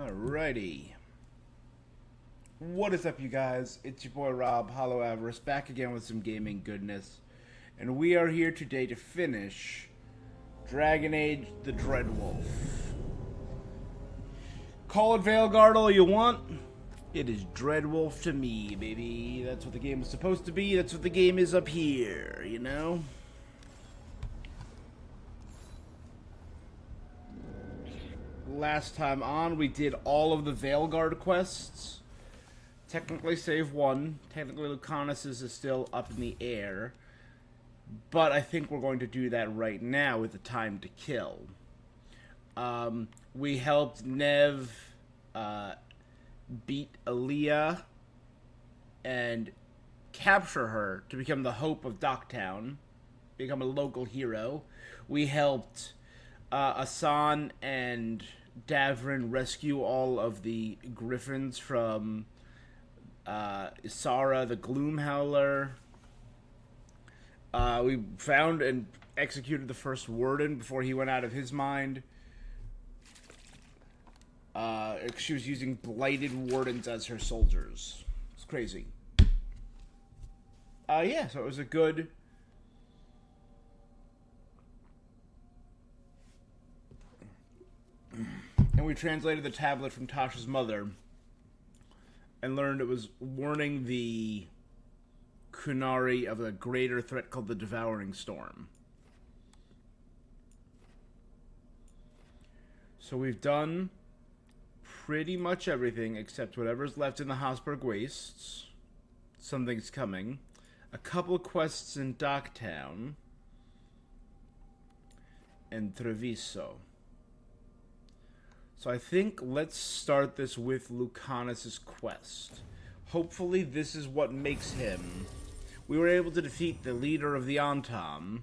Alrighty. What is up, you guys? It's your boy Rob, Hollow Avarice, back again with some gaming goodness. And we are here today to finish Dragon Age the Dreadwolf. Call it Veilguard all you want. It is Dreadwolf to me, baby. That's what the game was supposed to be. That's what the game is up here, you know? Last time on, we did all of the Veilguard quests. Technically, save one. Technically, Lucanus's is still up in the air. But I think we're going to do that right now with the time to kill. We helped Nev beat Aaliyah and capture her to become the hope of Docktown. Become a local hero. We helped Asan and Davrin rescue all of the griffins from Isara the Gloomhowler. We found and executed the first warden before he went out of his mind. She was using blighted wardens as her soldiers. It's crazy. Yeah, so it was a good... And we translated the tablet from Tasha's mother and learned it was warning the Kunari of a greater threat called the Devouring Storm. So we've done pretty much everything except whatever's left in the Habsburg Wastes. Something's coming. A couple quests in Docktown. And Treviso. So I think let's start this with Lucanus's quest. Hopefully this is what makes him... We were able to defeat the leader of the Antam.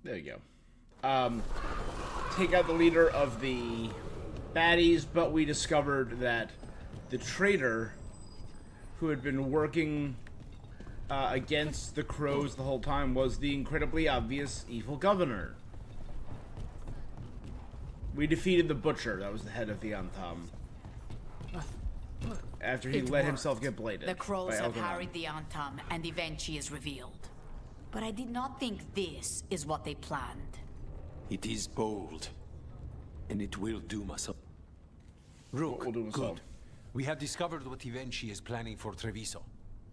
There you go. Take out the leader of the baddies, but we discovered that the traitor who had been working against the crows the whole time was the incredibly obvious evil governor. We defeated the butcher, that was the head of the Antam. After he let himself get bladed. The crows have harried the Antam, and eventually is revealed. But I did not think this is what they planned. It is bold, and it will doom us all. Rook, good. We have discovered what Ivenchi is planning for Treviso.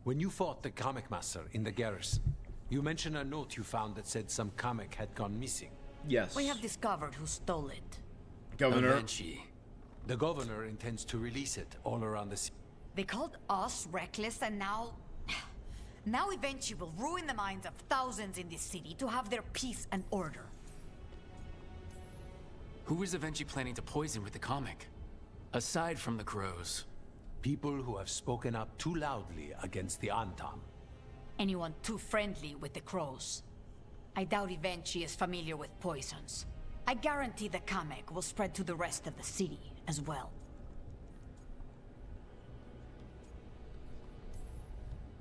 When you fought the comic master in the garrison, you mentioned a note you found that said some comic had gone missing. Yes. We have discovered who stole it. Governor. Ivenchi. The governor intends to release it all around the city. They called us reckless, and now... Now eventually will ruin the minds of thousands in this city to have their peace and order. Who is eventually planning to poison with the comic? Aside from the crows. People who have spoken up too loudly against the Antam. Anyone too friendly with the crows. I doubt eventually is familiar with poisons. I guarantee the comic will spread to the rest of the city as well.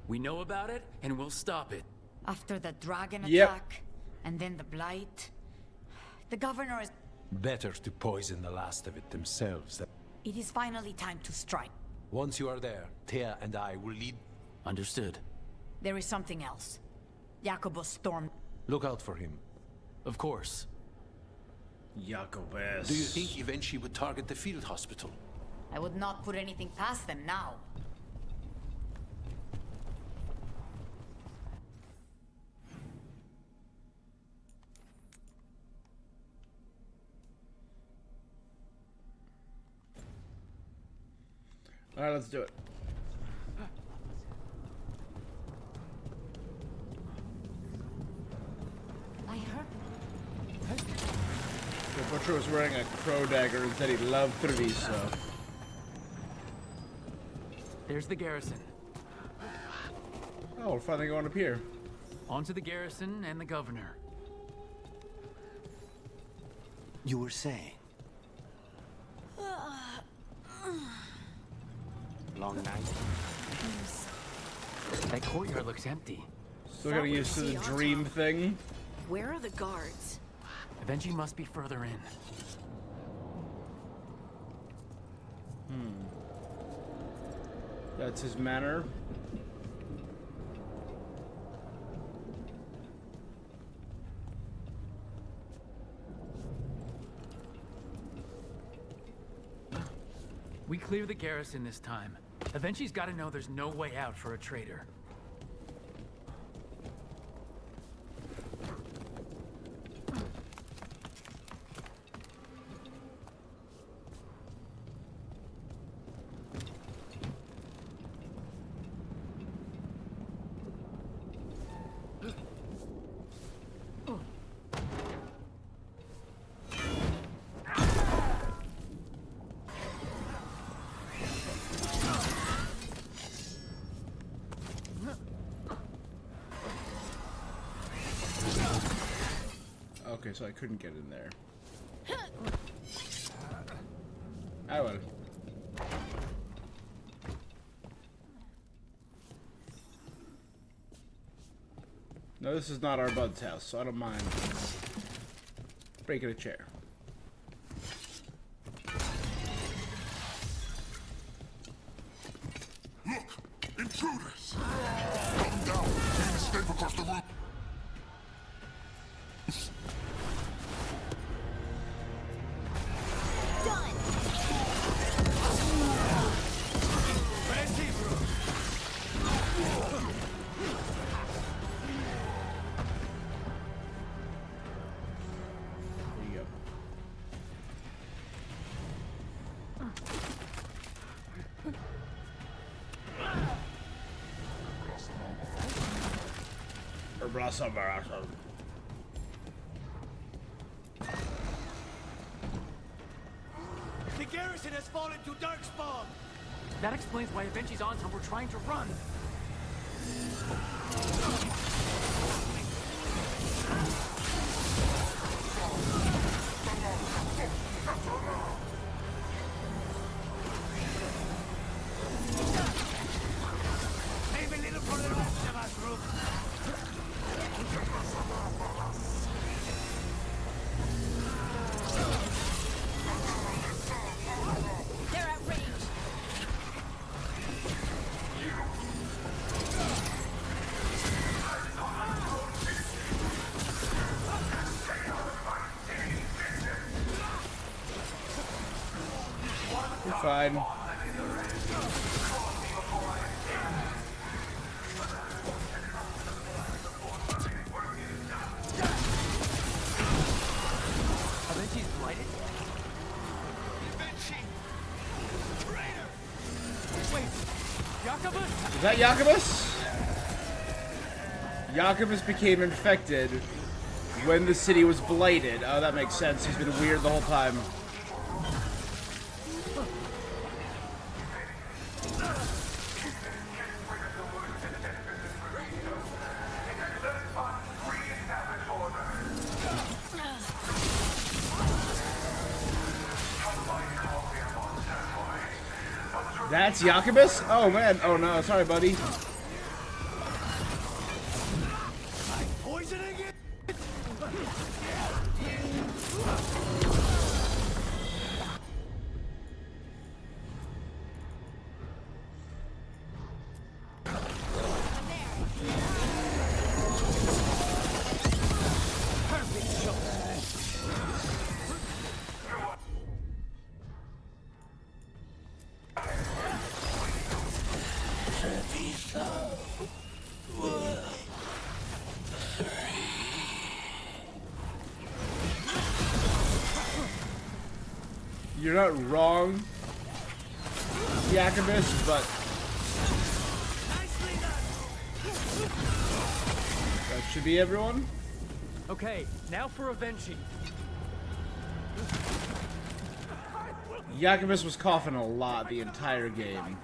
We know about it, and we'll stop it. After the dragon attack, and then the blight, the governor is... Better to poison the last of it themselves. It is finally time to strike. Once you are there, Thea and I will lead... Understood. There is something else. Jacobus stormed... Look out for him. Of course. Jacobus. Do you think Ivenchi would target the field hospital? I would not put anything past them now. Alright, let's do it. I Archer was wearing a crow dagger and said he loved Treviso. There's the garrison. Oh, we're finally going up here. On to the garrison and the governor. You were saying? Long night? That courtyard looks empty. Still getting used to the dream thing. Where are the guards? Eventually must be further in. That's his manor. We clear the garrison this time. Eventually's got to know there's no way out for a traitor. Okay, so I couldn't get in there. I will. No, this is not our bud's house, so I don't mind breaking a chair. Look! Intruders! Come down! Can't escape across the room! The garrison has fallen to Darkspawn! That explains why Eventually's entourage were trying to run. Save a little for the rest of us, Rook! They're at range. You're fine. Eventually's blighted? Wait, Jacobus? Is that Jacobus? Jacobus became infected when the city was blighted. Oh, that makes sense. He's been weird the whole time. That's Jacobus? Oh man, oh no, sorry buddy. Poisoning it? You're not wrong, Jacobus, but that should be everyone. Okay, now for Eventually. Jacobus was coughing a lot the entire game.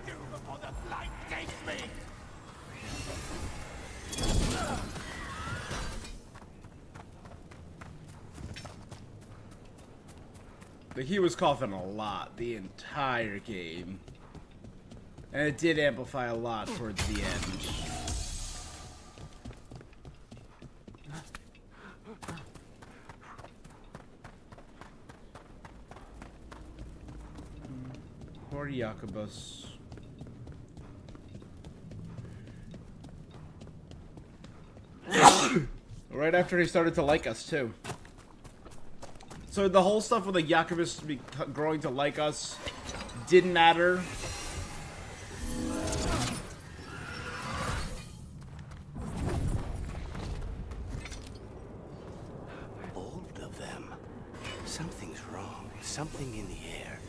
Like, he was coughing a lot the entire game. And it did amplify a lot towards the end. Poor Jacobus. Right after he started to like us, too. So the whole stuff with the Jacobus growing to like us didn't matter. All of them. Something's wrong. Something in the air.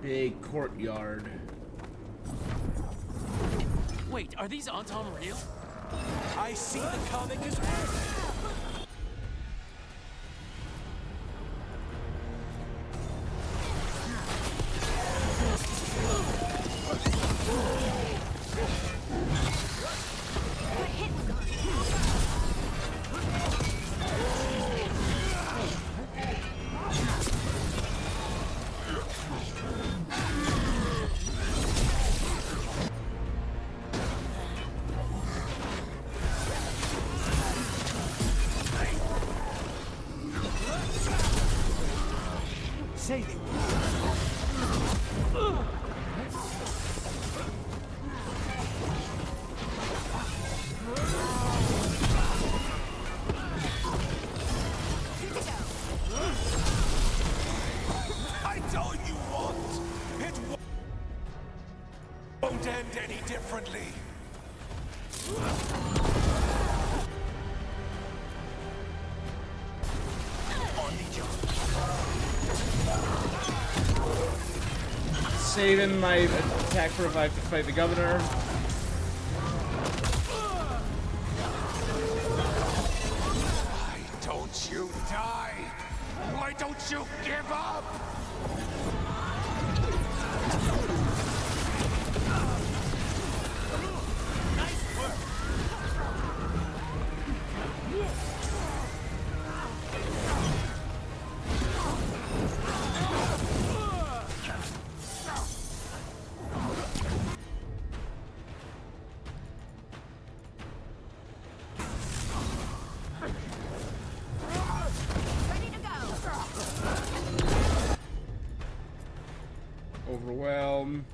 Big courtyard. Wait, are these Anton real? I see the comic as well. Say they I told you once, it won't end any differently. On the job. Saving my attack for if I have to fight the governor. Why don't you die? Why don't you give up? Nice work. Overwhelm.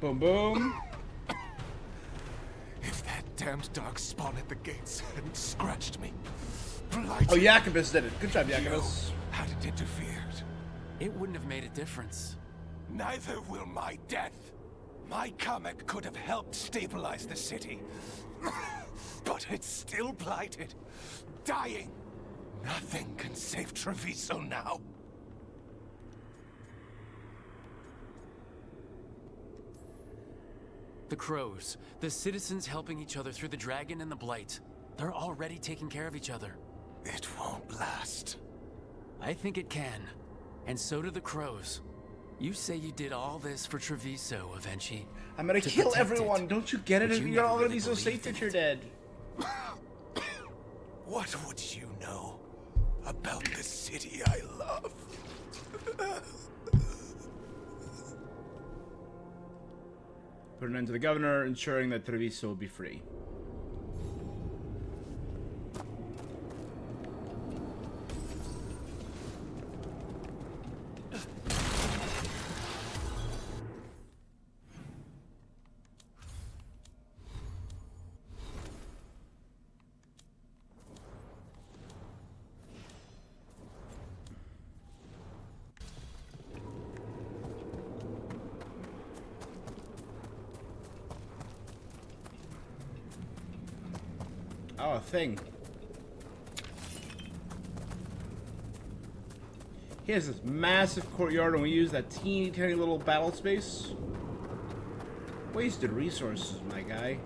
Boom, boom. If that damned dog spawned at the gates hadn't scratched me, blighted, Oh, Jacobus did it. Good job, Jacobus. hadn't interfered, It wouldn't have made a difference. neither will my death. My comic could have helped stabilize the city, but it's still blighted, dying. Nothing can save Treviso now. The Crows, the citizens helping each other through the Dragon and the Blight. They're already taking care of each other. It won't last. I think it can. And so do the Crows. You say you did all this for Treviso, Avenchi. I'm gonna to kill protect everyone. it. Don't you get it? But you You're never all gonna really be so safe believed in if you're it. dead. What would you know about the city I love? Put an end to the governor, ensuring that Treviso will be free. Oh, a thing. He has this massive courtyard and we use that teeny tiny little battle space. Wasted resources, my guy.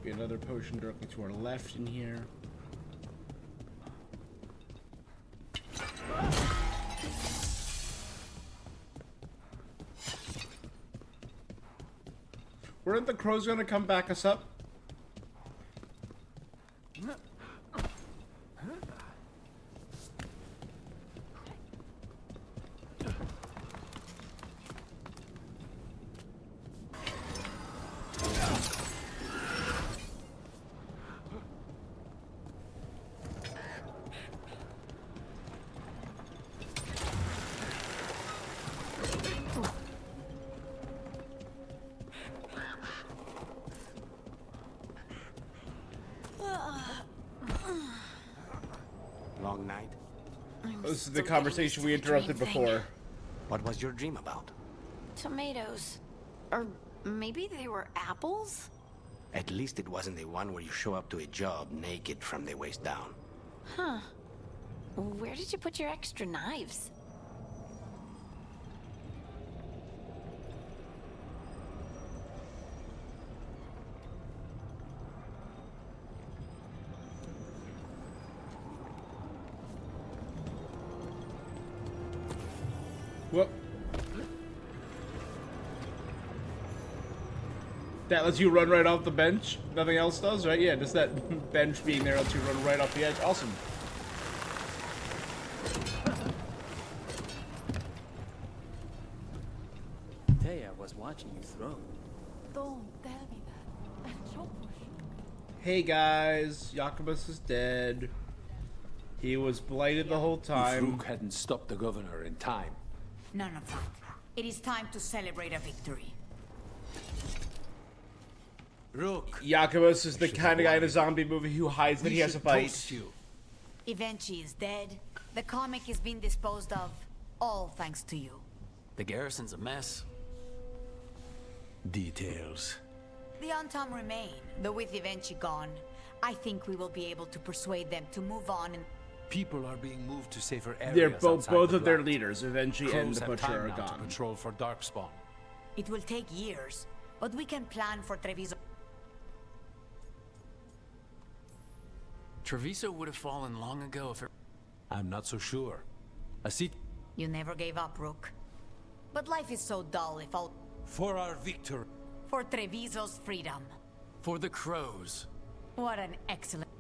Be another potion directly to our left in here. Weren't the crows gonna come back us up? Long night? This is the conversation we interrupted before. What was your dream about? Tomatoes. Or maybe they were apples? At least it wasn't the one where you show up to a job naked from the waist down. Huh. Where did you put your extra knives? Whoop. That lets you run right off the bench? Nothing else does, right? Yeah, just that bench being there lets you run right off the edge. Awesome. Hey, I was watching you throw. Don't tell me that. Hey guys, Jacobus is dead. He was blighted the whole time. If Rook hadn't stopped the governor in time. None of that. It is time to celebrate a victory. Rook! Jacobus is the kind of guy in a zombie movie who hides that he has a bite. Evenchi is dead. The comic is being disposed of. All thanks to you. The garrison's a mess. Details. The Untom remain, though with Evenchi gone, I think we will be able to persuade them to move on and... People are being moved to safer areas. They're both the of their Blight. leaders, Evenchi and the Crows have Butcher, time are now to gone. patrol for Darkspawn. It will take years, but we can plan for Treviso. Treviso would have fallen long ago if it... I'm not so sure. A seat You never gave up, Rook. But life is so dull if all... for our victory. For Treviso's freedom. For the crows. What an excellent...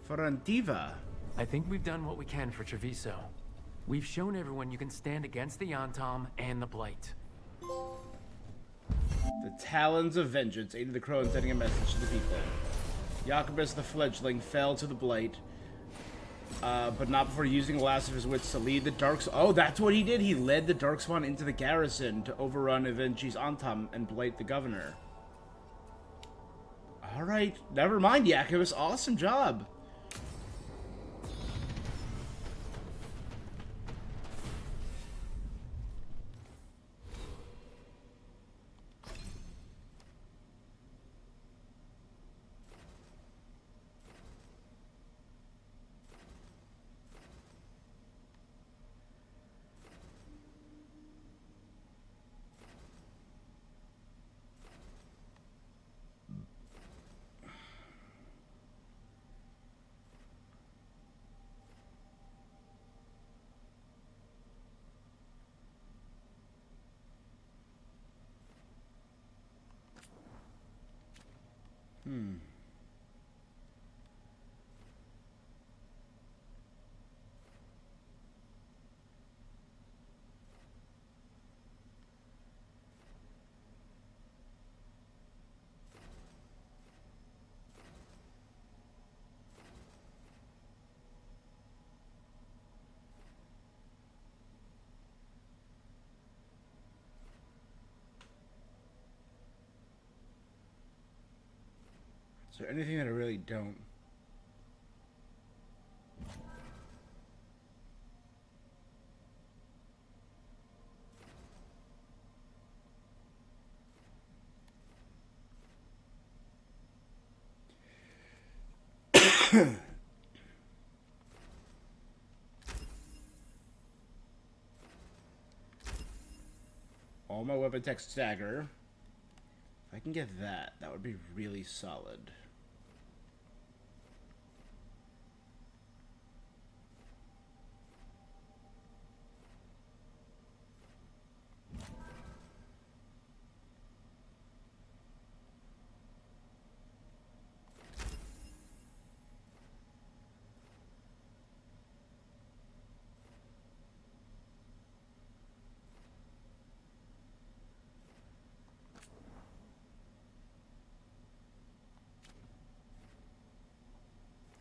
For Antiva. I think we've done what we can for Treviso. We've shown everyone you can stand against the Yontom and the Blight. The Talons of Vengeance aided the Crow in sending a message to the people. Jacobus the Fledgling fell to the Blight, but not before using the last of his wits to lead the Darkspawn. Oh, that's what he did! He led the Darkspawn into the garrison to overrun Evenchi's Antom and blight the governor. Alright, never mind, Jacobus. Awesome job! there anything that I really don't? All my weapon tech stagger. If I can get that, that would be really solid.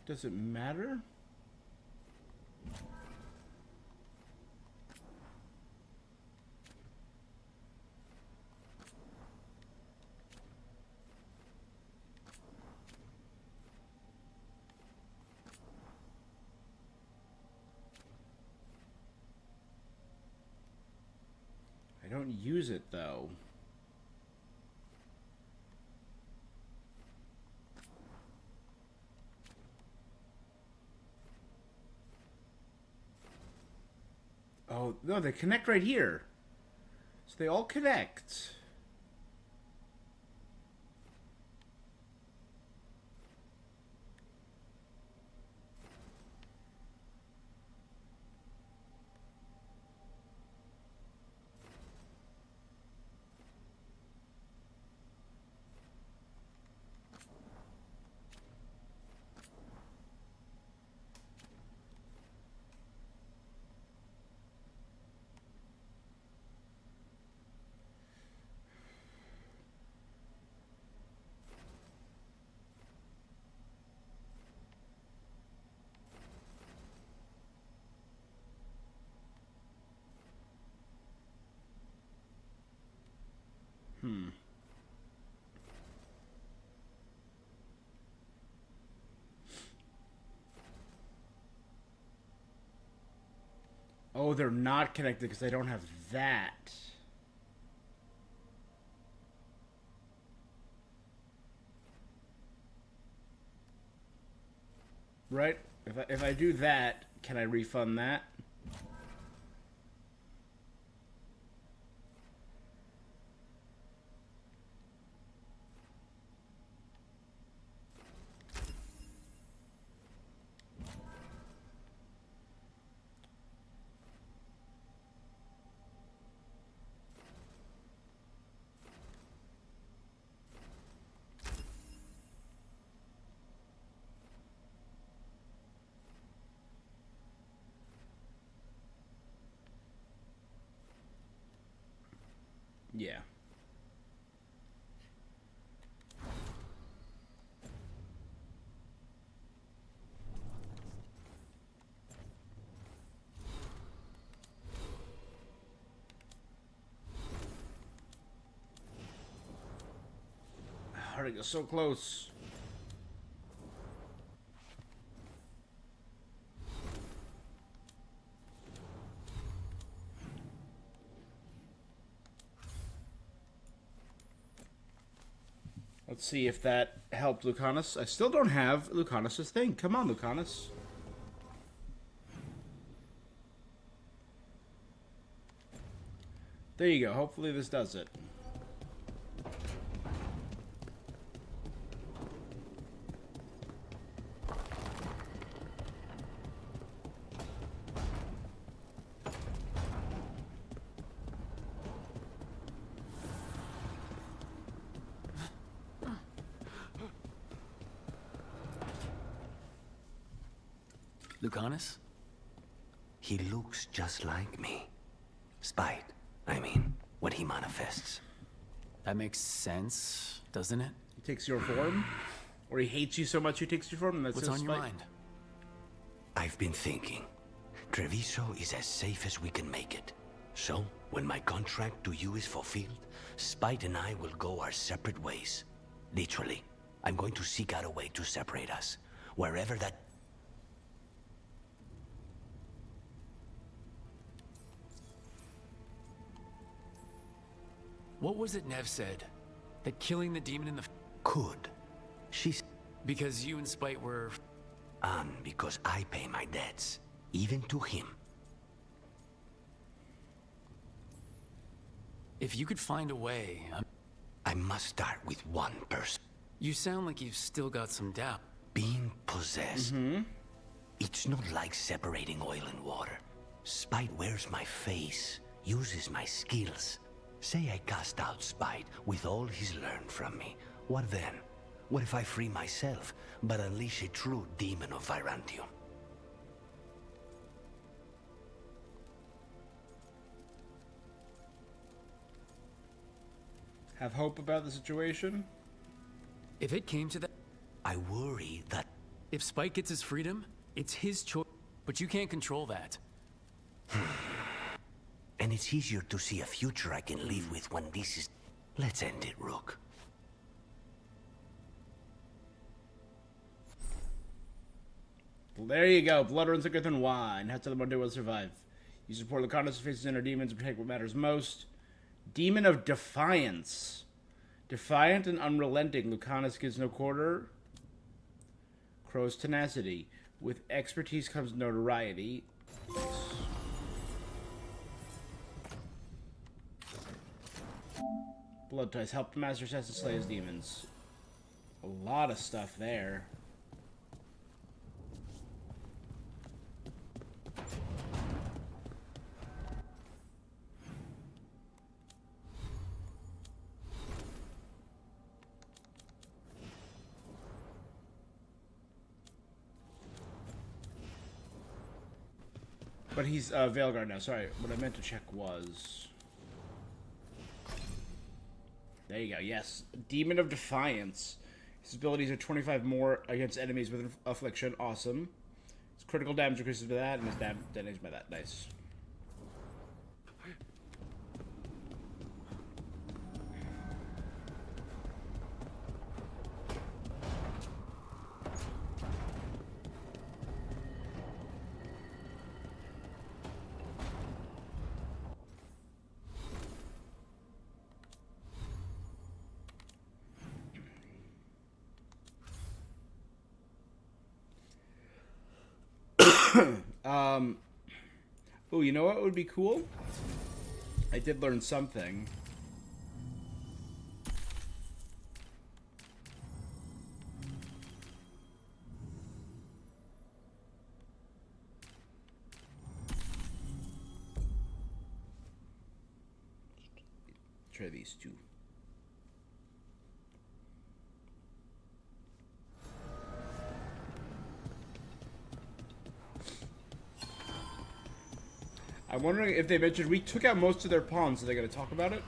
Does it matter? I don't use it though. Oh, no, they connect right here. So they all connect. Oh, they're not connected because I don't have that. Right? If I do that, can I refund that? Yeah. Hard to get so close. Let's see if that helped Lucanus. I still don't have Lucanus's thing. Come on, Lucanus. There you go. Hopefully this does it. Lucanus? He looks just like me. Spite, I mean, when he manifests. That makes sense, doesn't it? He takes your form? Or he hates you so much he takes your form and that's What's on your mind? I've been thinking. Treviso is as safe as we can make it. So, when my contract to you is fulfilled, Spite and I will go our separate ways. Literally. I'm going to seek out a way to separate us. Wherever that... What was it Nev said? That killing the demon in the... Could. She's... Because you and Spite were... And because I pay my debts. Even to him. If you could find a way... I must start with one person. You sound like you've still got some doubt. Being possessed. It's not like separating oil and water. Spite wears my face, uses my skills. Say I cast out Spite with all he's learned from me. What then? What if I free myself, but unleash a true demon of Virantium? Have hope about the situation? If it came to that... I worry that... If Spike gets his freedom, it's his choice. But you can't control that. And it's easier to see a future I can live with when this is... Let's end it, Rook. Well, there you go. Blood runs thicker than wine. Head to the Monday will survive. You support Lucanus who faces inner demons and protect what matters most. Demon of Defiance. Defiant and unrelenting, Lucanus gives no quarter. Crow's tenacity. With expertise comes notoriety. Nice. Blood ties. Help the master assassin slay his demons. A lot of stuff there. But he's Veilguard now. Sorry, what I meant to check was... There you go, yes. Demon of Defiance. His abilities are 25 more against enemies with affliction. Awesome. His critical damage increases by that, and his damage by that. Nice. Oh, you know what would be cool? I did learn something. Try these two. I'm wondering if they mentioned we took out most of their pawns. Are they going to talk about it?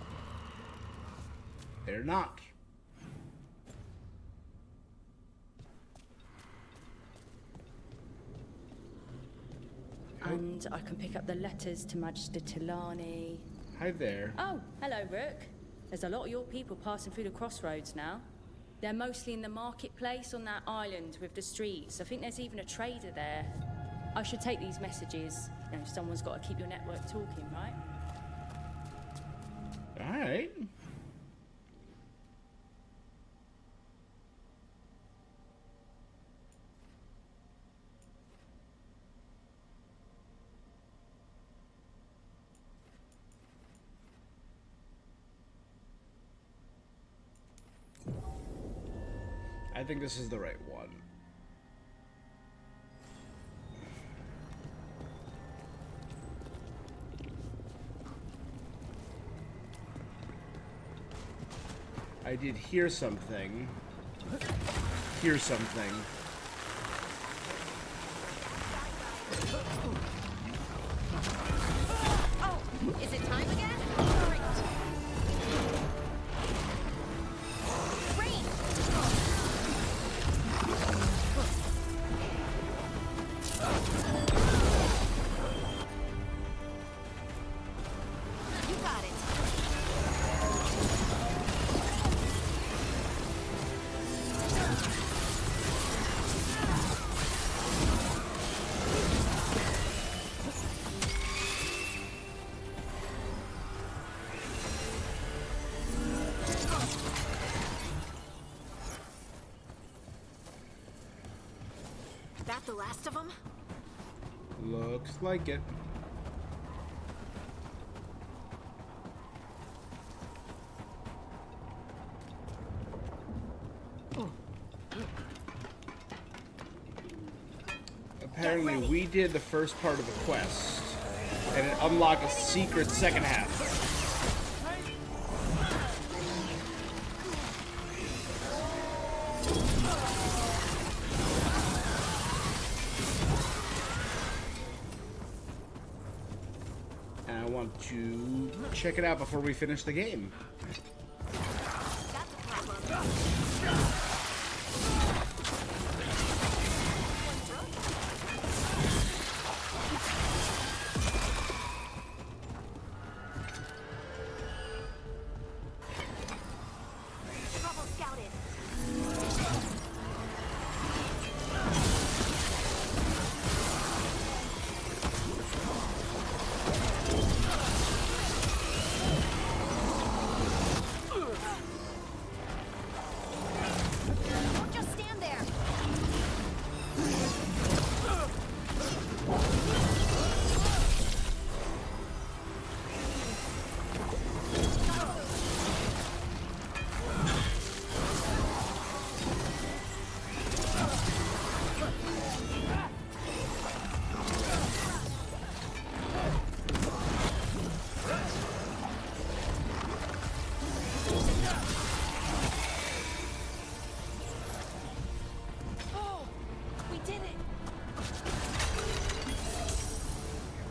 They're not. And I can pick up the letters to Magister Tilani. Hi there. Oh, hello, Rook. There's a lot of your people passing through the crossroads now. They're mostly in the marketplace on that island with the streets. I think there's even a trader there. I should take these messages. You know, someone's got to keep your network talking, right? All right. I think this is the right one. I did hear something. Hear something. Oh, is it time again? Great. Rain. You got it. that the last of them? Looks like it. Apparently we did the first part of the quest, and it unlocked a secret second half. And I want to check it out before we finish the game.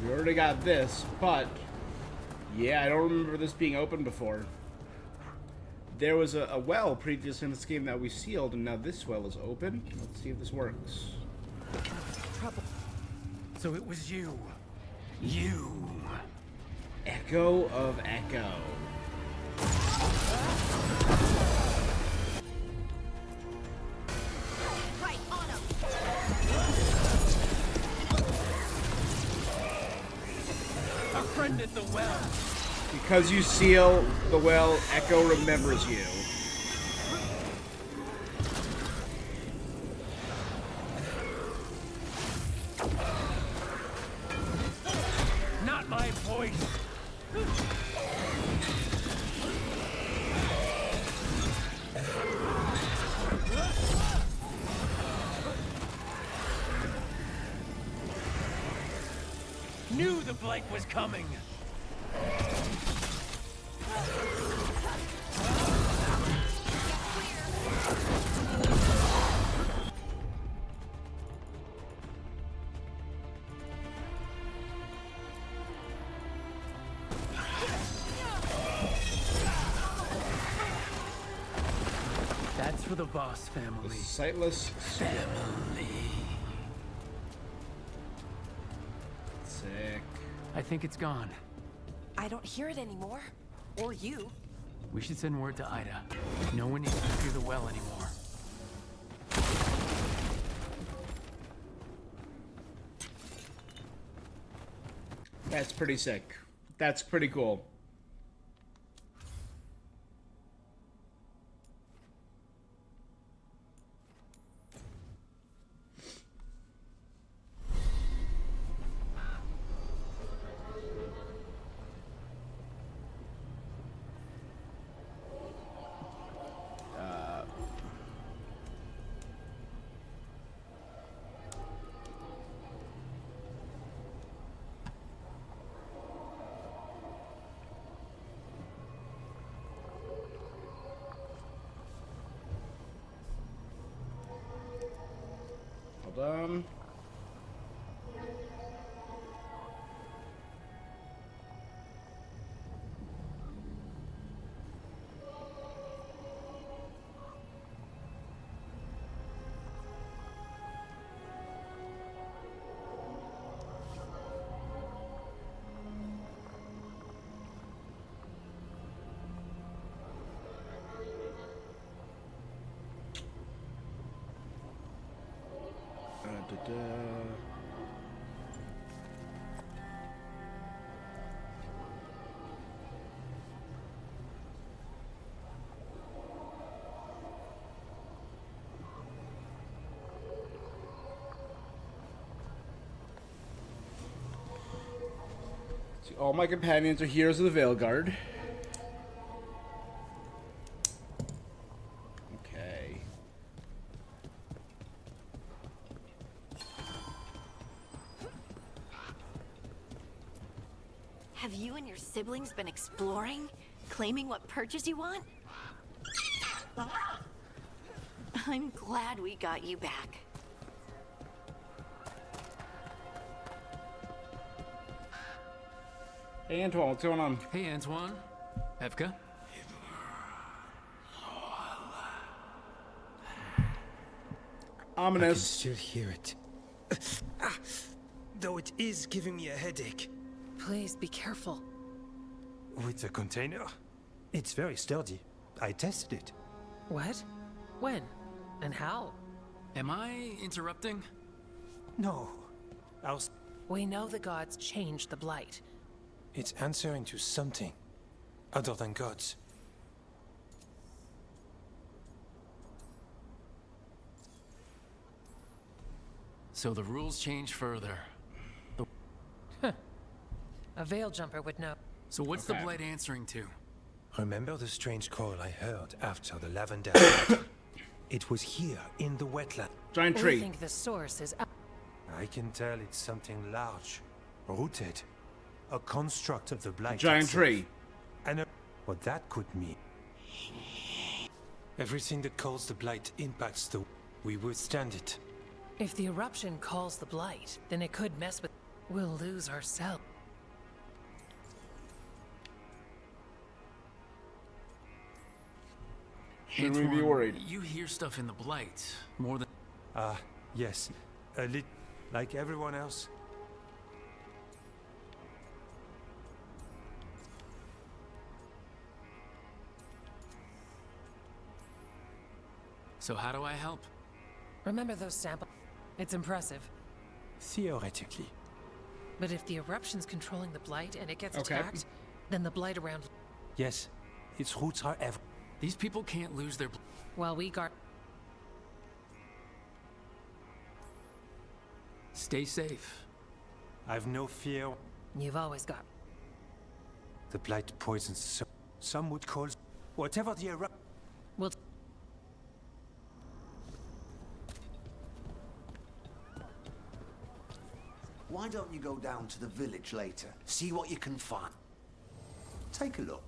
We already got this, but yeah, I don't remember this being open before. There was a well previous in this game that we sealed, and now this well is open. Let's see if this works. Trouble. So it was you. You. Echo of Echo. Right on him. Our friend at the well. Because you seal the well, Echo remembers you. Not my voice. Knew the Blake was coming. That's for the boss family. The sightless family. Sick. I think it's gone. I don't hear it anymore. Or you. We should send word to Ida. No one needs to fear the well anymore. That's pretty sick. That's pretty cool. Hold on. See, all my companions are heroes of the Veilguard. Okay. Have you and your siblings been exploring? Claiming what purchase you want? I'm glad we got you back. Hey Antoine, what's going on? Hey Antoine. Evka? Ominous. I can still hear it. Though it is giving me a headache. Please be careful. With the container? It's very sturdy. I tested it. What? When? And how? Am I interrupting? No. We know the gods changed the Blight. It's answering to something other than gods. So the rules change further. A veil jumper would know. So what's the Blight answering to? Remember the strange call I heard after the Lavender battle? It was here, in the wetland. Giant tree. We think the source is up. I can tell it's something large, rooted. A construct of the Blight. Giant itself. tree. And what that could mean. Everything that calls the Blight impacts the... We withstand it. If the eruption calls the Blight, then it could mess with... We'll lose ourselves. Should we be worried? You hear stuff in the Blight more than... Yes. A lit... Like everyone else. So how do I help? Remember those samples? It's impressive. Theoretically. But if the eruption's controlling the Blight and it gets attacked, then the Blight around... Yes. Its roots are ever... These people can't lose their... While we guard... Stay safe. I've no fear. You've always got... The Blight poisons so... Some would call... Whatever the eruption... We'll... Why don't you go down to the village later? See what you can find. Take a look.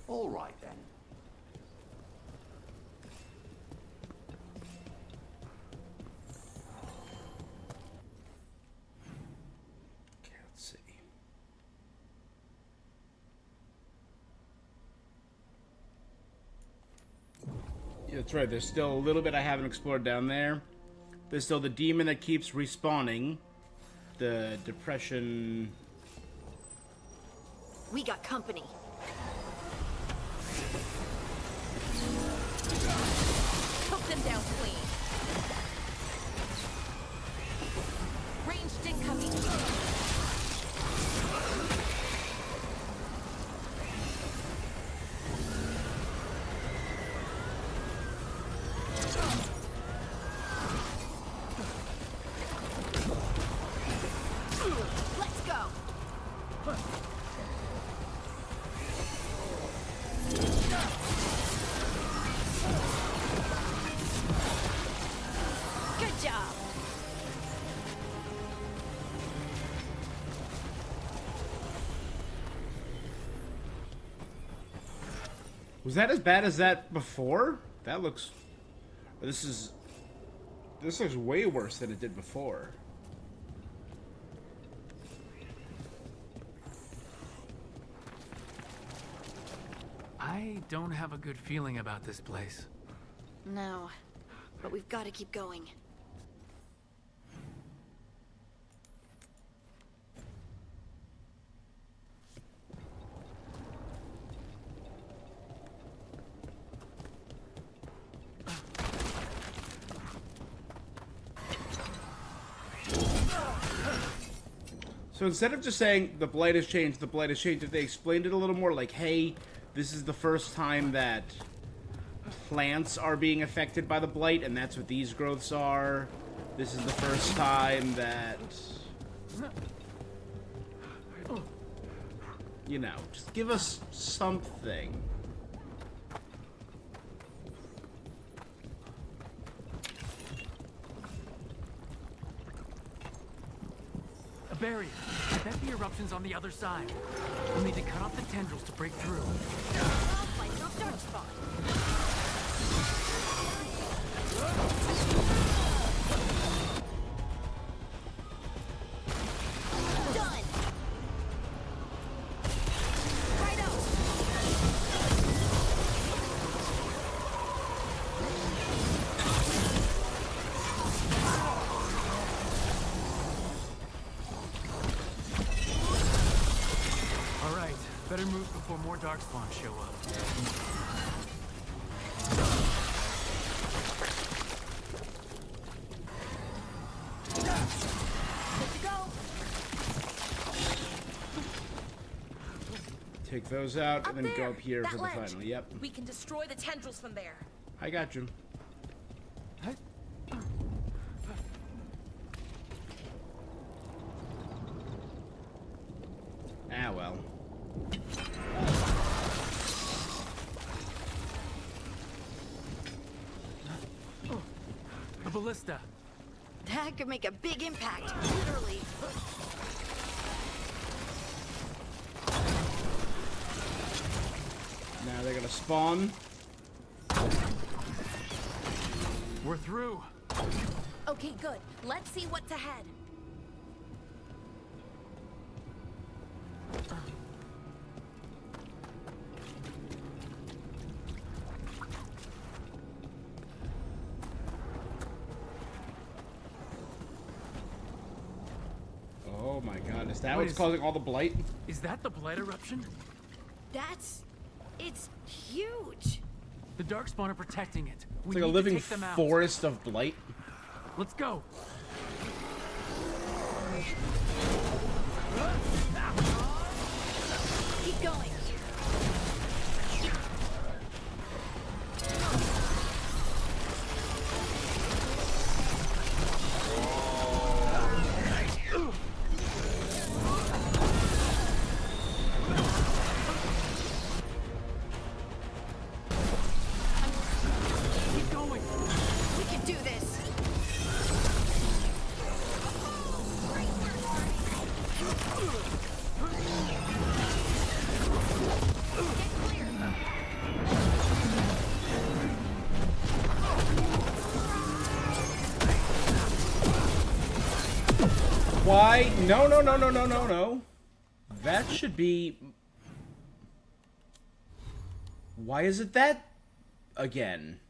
All right, then. Okay, let's see. Yeah, that's right. There's still a little bit I haven't explored down there. There's still the demon that keeps respawning. The depression... We got company. Took them down clean. Ranged incoming. Was that as bad as that before? That looks... This looks way worse than it did before. I don't have a good feeling about this place. No, but we've got to keep going. So instead of just saying the blight has changed, if they explained it a little more, like, hey, this is the first time that plants are being affected by the blight, and that's what these growths are. This is the first time that... You know, just give us something. A barrier. I bet the eruption's on the other side. We'll need to cut off the tendrils to break through. Better move before more darkspawn show up. Good to go. Take those out and then go up here for the ledge. final. Yep. We can destroy the tendrils from there. I got you. Ah, well. A ballista. That could make a big impact, literally. Now they're gonna spawn. We're through. Okay, good. Let's see what's ahead. Oh my god, is that what's causing all the blight? Is that the blight eruption? It's huge. The darkspawn are protecting it. It's like a living forest of blight. Let's go. Keep going. Why? No, no, no, no, no, no, no. That should be... Why is it that again?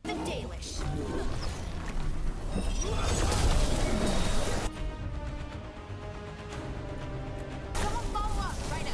The Dalish. Someone follow up right now.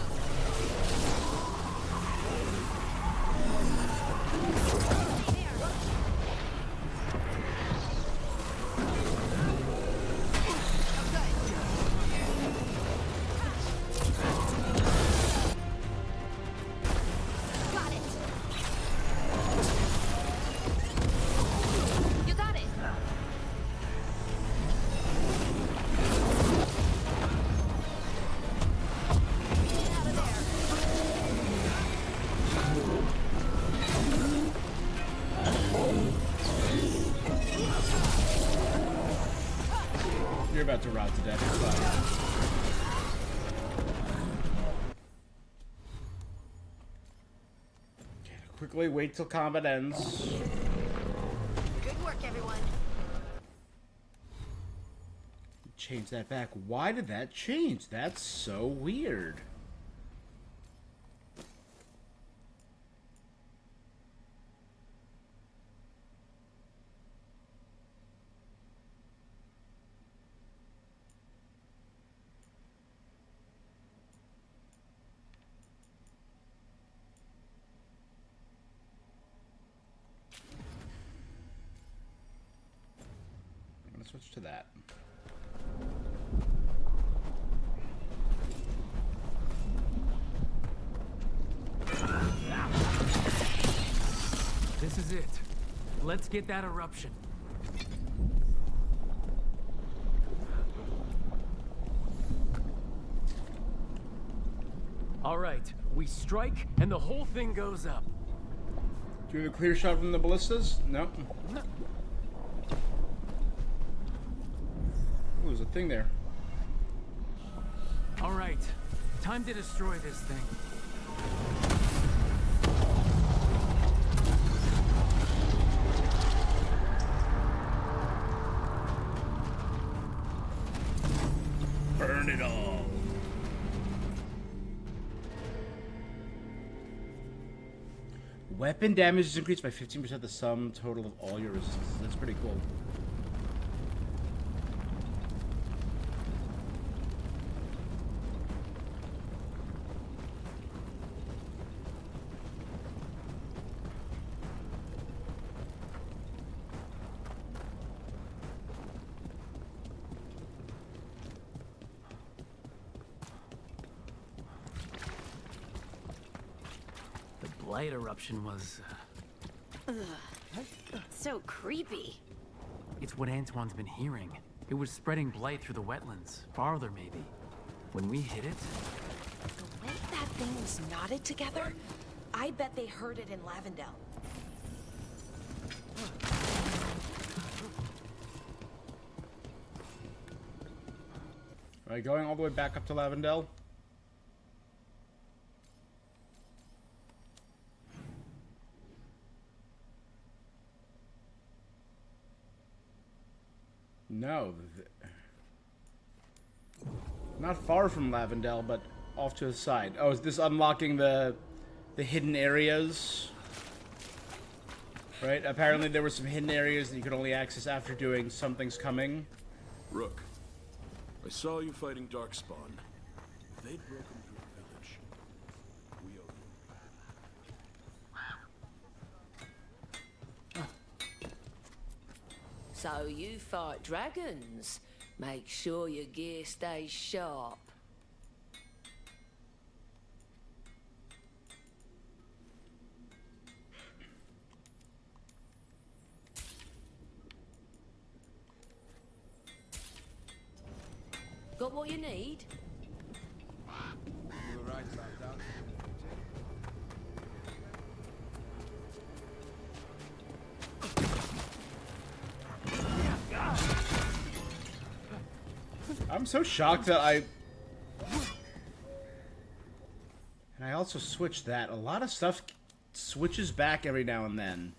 You're about to rot to death. It's fine. Quickly wait till combat ends. Good work, everyone. Change that back. Why did that change? That's so weird. I'm gonna switch to that. This is it. Let's get that eruption. All right, we strike and the whole thing goes up. Do you have a clear shot from the ballistas? No. Oh, there's a thing there. All right, time to destroy this thing. Burn it all. Weapon damage is increased by 15% the sum total of all your resistances. That's pretty cool. Blight eruption was... Ugh. So creepy. It's what Antoine's been hearing. It was spreading blight through the wetlands. Farther, maybe. When we hit it... The way that thing was knotted together, I bet they heard it in Lavendel. Are we going all the way back up to Lavendel? No. Not far from Lavendel, but off to the side. Oh, is this unlocking the hidden areas? Right? Apparently there were some hidden areas that you could only access after doing Something's Coming. Rook, I saw you fighting Darkspawn. If they'd broken through the village, we owe you. So you fight dragons. Make sure your gear stays sharp. Got what you need? You were right about that. I'm so shocked that I also switched that. A lot of stuff switches back every now and then.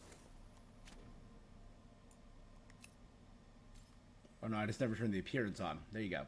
Oh no, I just never turned the appearance on. There you go.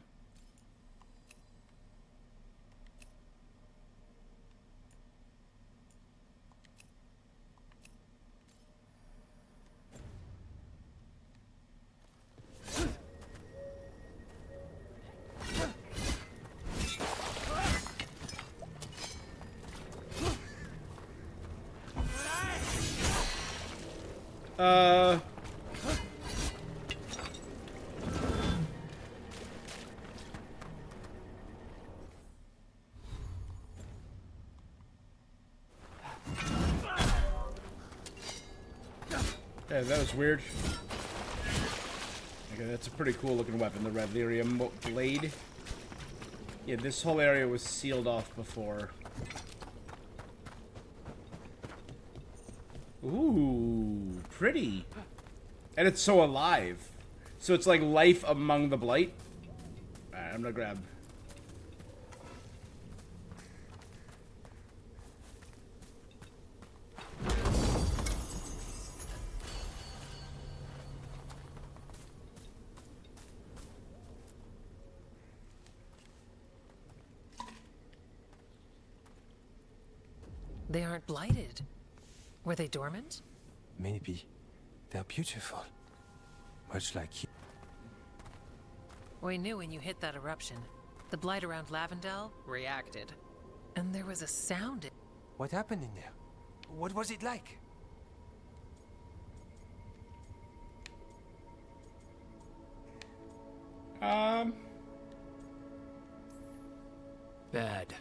Yeah, that was weird. Okay, that's a pretty cool looking weapon, the Revlirium blade. Yeah, this whole area was sealed off before. Ooh, pretty. And it's so alive. So it's like life among the blight. Alright, I'm gonna grab. They aren't blighted. Were they dormant? Maybe. They're beautiful. Much like you. We knew when you hit that eruption. The blight around Lavendel reacted. And there was a sound. What happened in there? What was it like? Bad.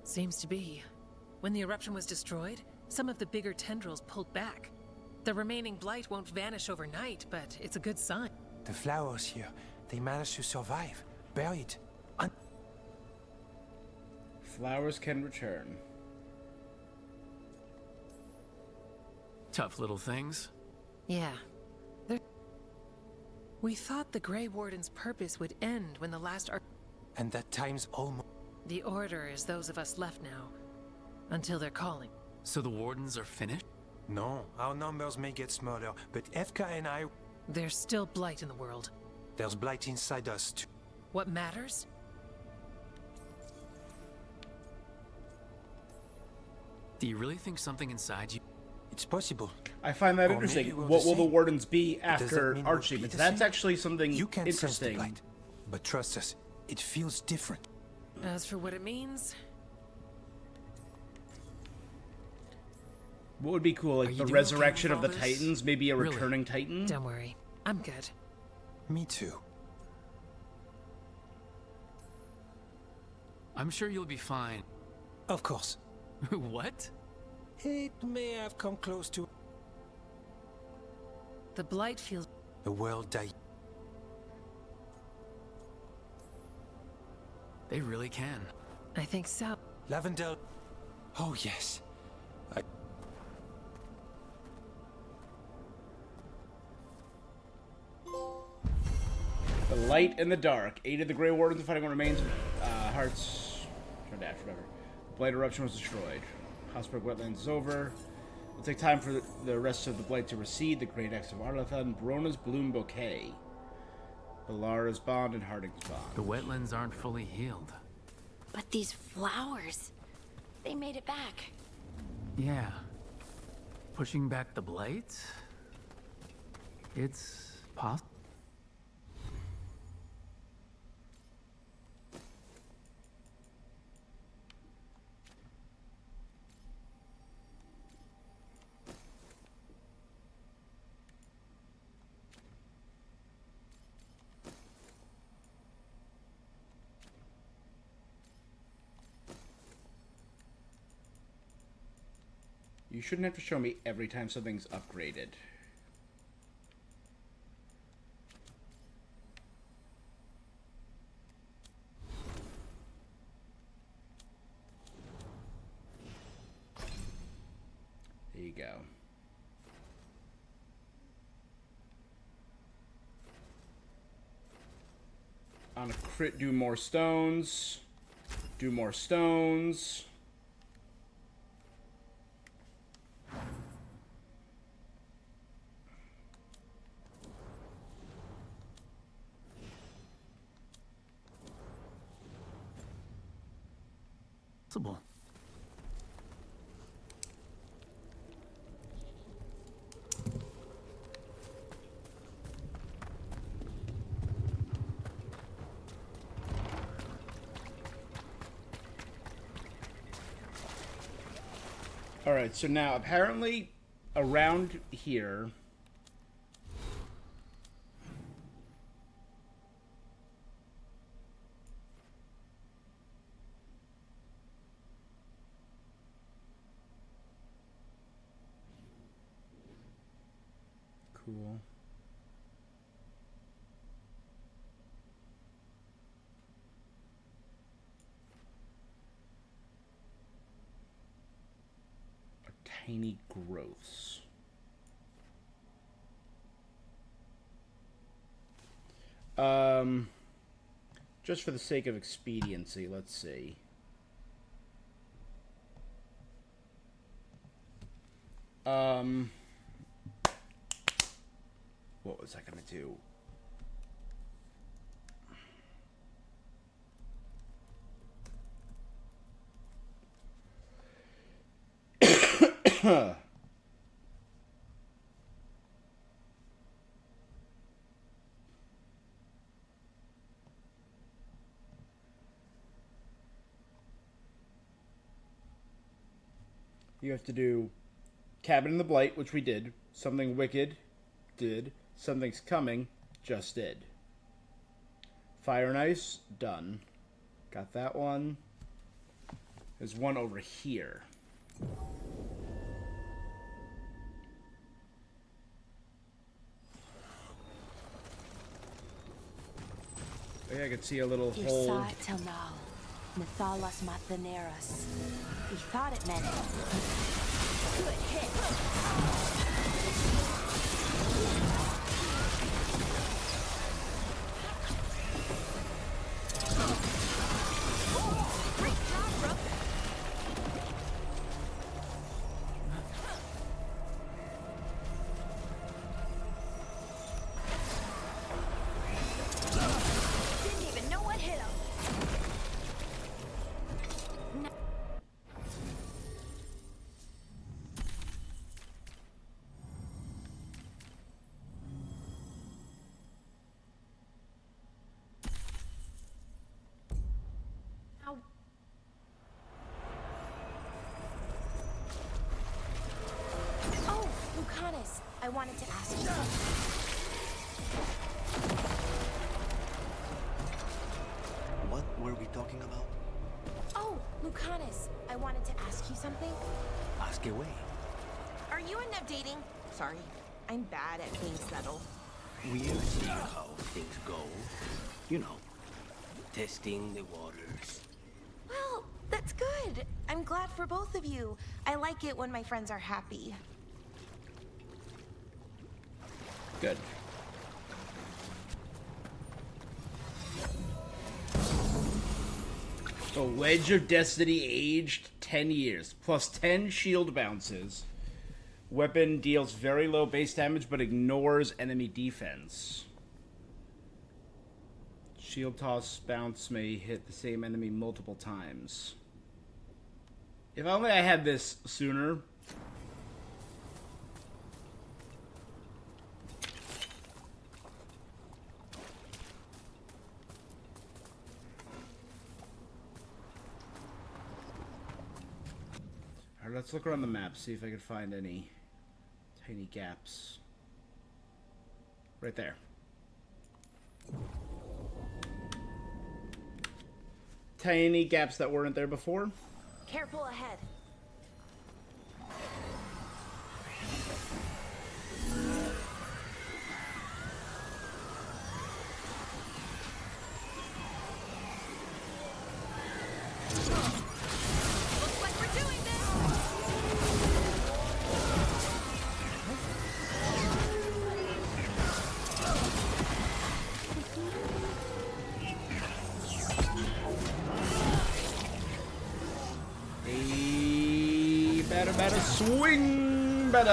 Seems to be. When the eruption was destroyed, some of the bigger tendrils pulled back. The remaining blight won't vanish overnight, but it's a good sign. The flowers here, they managed to survive. Buried. Flowers can return. Tough little things. Yeah. We thought the Grey Warden's purpose would end when the last And that time's almost... The Order is those of us left now. Until they're calling. So the Wardens are finished? No, our numbers may get smaller, but Efka and I... There's still blight in the world. There's blight inside us too. What matters? Do you really think something inside you... It's possible. I find that Or interesting. maybe we're What the will the same. Wardens be Does that after mean we'll Archie? be Because the that's same? actually something You can't sense the interesting. blight, but trust us, it feels different. As for what it means... What would be cool, Are like you the doing resurrection okay of with the all this? Titans? Maybe a Really? returning Titan? Don't worry. I'm good. Me too. I'm sure you'll be fine. Of course. What? It may have come close to... The blight feels... The world died. They really can. I think so. Lavendel... Oh yes. The light and the dark aided the Grey Wardens in fighting what remains of Hearts. Turned to ash, whatever. The Blight eruption was destroyed. Housebrook Wetlands is over. It'll take time for the rest of the Blight to recede. The Great Axe of Arlathan, Barona's Bloom Bouquet, Balara's Bond, and Harding's Bond. The wetlands aren't fully healed. But these flowers, they made it back. Yeah. Pushing back the blight? It's possible. You shouldn't have to show me every time something's upgraded. There you go. On a crit, do more stones. Do more stones. Possible. Alright, so now apparently around here cool. Tiny growths. Just for the sake of expediency, let's see. What was I gonna do? You have to do Cabin in the Blight, which we did. Something Wicked, did. Something's Coming, just did. Fire and Ice, done. Got that one. There's one over here. Yeah, I could see a little You hole. saw it till now. Nathalas Matheneras. We thought it meant good hit. Great job, Rook. Didn't even know what hit him. Ow. Oh, Lucanus, I wanted to ask you. What were we talking about? Oh, Lucanus, I wanted to ask you something. Ask away. Are you and Nev dating? Sorry, I'm bad at being subtle. We'll see how things go. You know, testing the waters. Well, that's good. I'm glad for both of you. I like it when my friends are happy. Good. The Wedge of Destiny aged 10 years, plus 10 shield bounces. Weapon deals very low base damage, but ignores enemy defense. Shield toss bounce may hit the same enemy multiple times. If only I had this sooner. Alright, let's look around the map, see if I can find any tiny gaps. Right there. Tiny gaps that weren't there before. Careful ahead. Looks like we're doing this. Better swing better.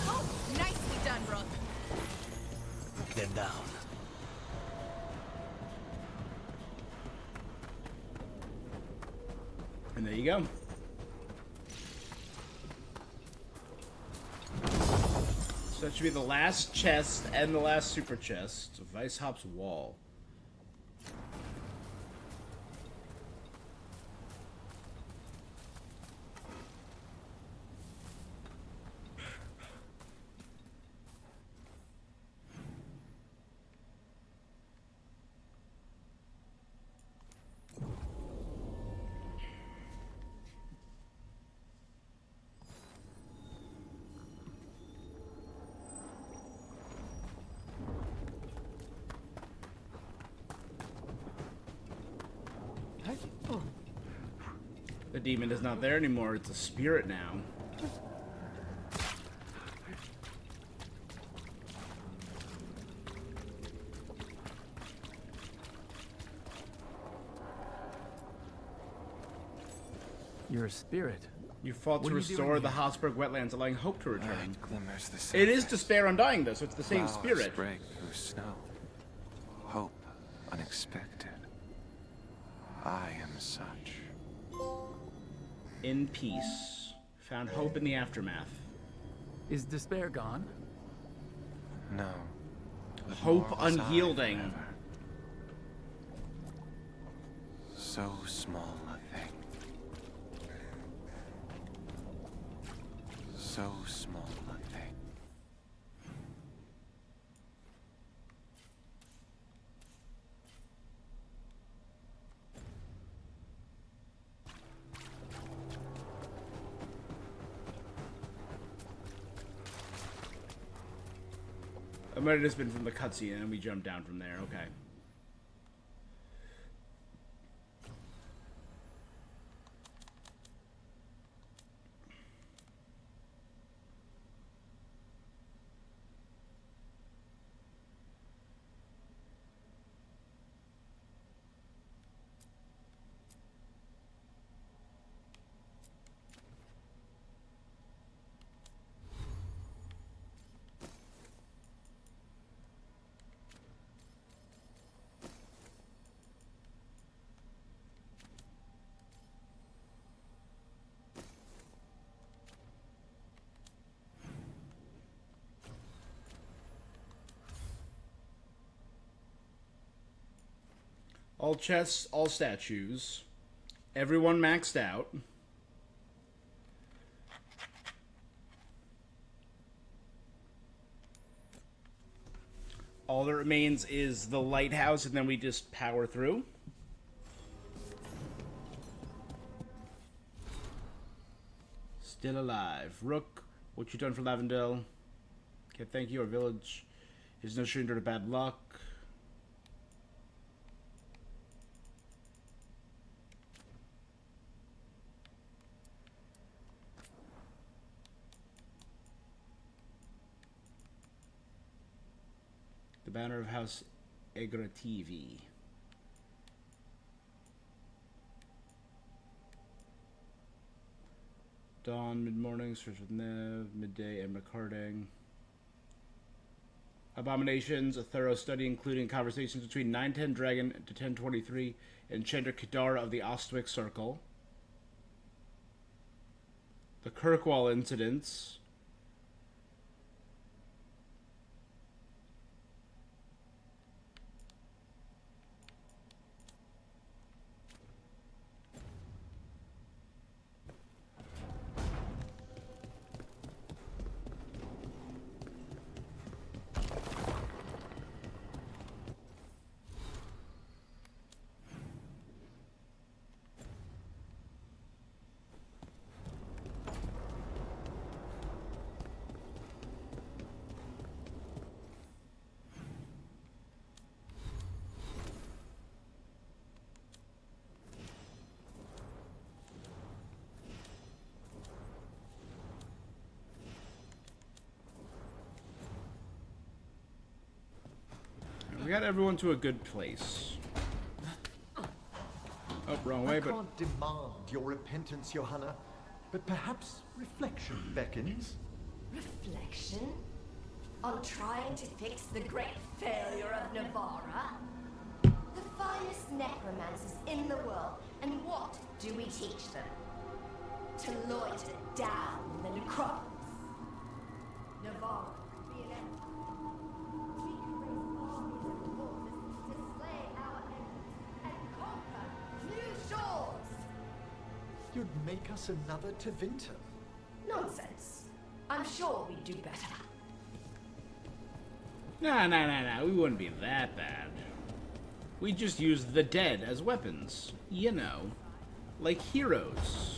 Oh, nicely done, Rook. They're down. And there you go. So that should be the last chest and the last super chest. Weishaupt Wall. The demon is not there anymore, it's a spirit now. You're a spirit. You fought to restore the Habsburg wetlands, allowing hope to return. Glimmers the It is Despair Undying, though, so it's the same spirit. Break through snow. Hope unexpected. I am such. In peace. Found hope in the aftermath. Is despair gone? No. Hope unyielding. So small a thing. So small a thing. It might have just been from the cutscene and we jumped down from there. Okay. All chests, all statues. Everyone maxed out. All that remains is the lighthouse, and then we just power through. Still alive. Rook, what you done for Lavendale? Okay, thank you. Our village is no stranger to bad luck. The banner of House Egrativi. Dawn, mid-morning, search with Nev, midday, and recording. Abominations, a thorough study including conversations between 910 Dragon to 1023 and Chandra Kadara of the Ostwick Circle. The Kirkwall incidents. We got everyone to a good place. Oh, wrong way, I but... can't demand your repentance, Johanna, but perhaps reflection beckons. Reflection? On trying to fix the great failure of Navarra? The finest necromancers in the world, and what do we teach them? To loiter down the necropolis. Navarra could be an empire. We could raise armies and forces to slay our enemies and conquer new shores. You'd make us another Tevinter. Nonsense. I'm sure we'd do better. Nah, we wouldn't be that bad. We just use the dead as weapons. You know, like heroes.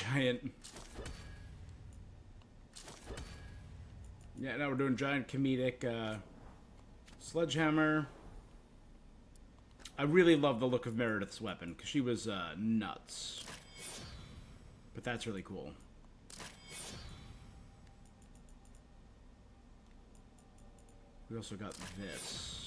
giant. Yeah, now we're doing giant comedic sledgehammer. I really love the look of Meredith's weapon because she was nuts. But that's really cool. We also got this.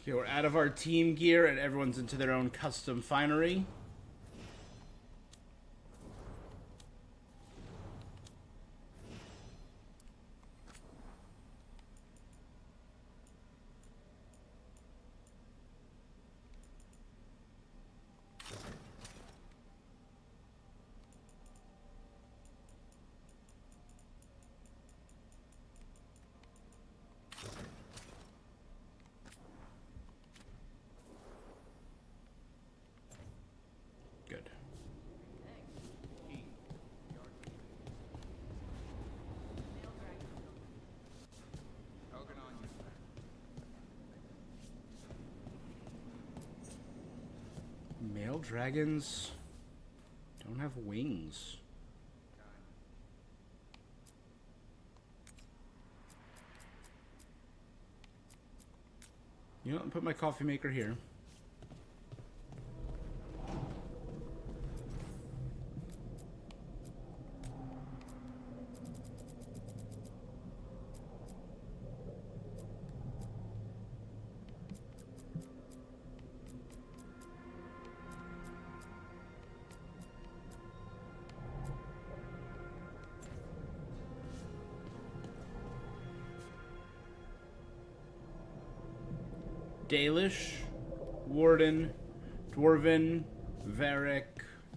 Okay, we're out of our team gear and everyone's into their own custom finery. Good. Male dragons don't have wings. You know, I'll put my coffee maker here. Dalish, Warden, Dwarven, Varric,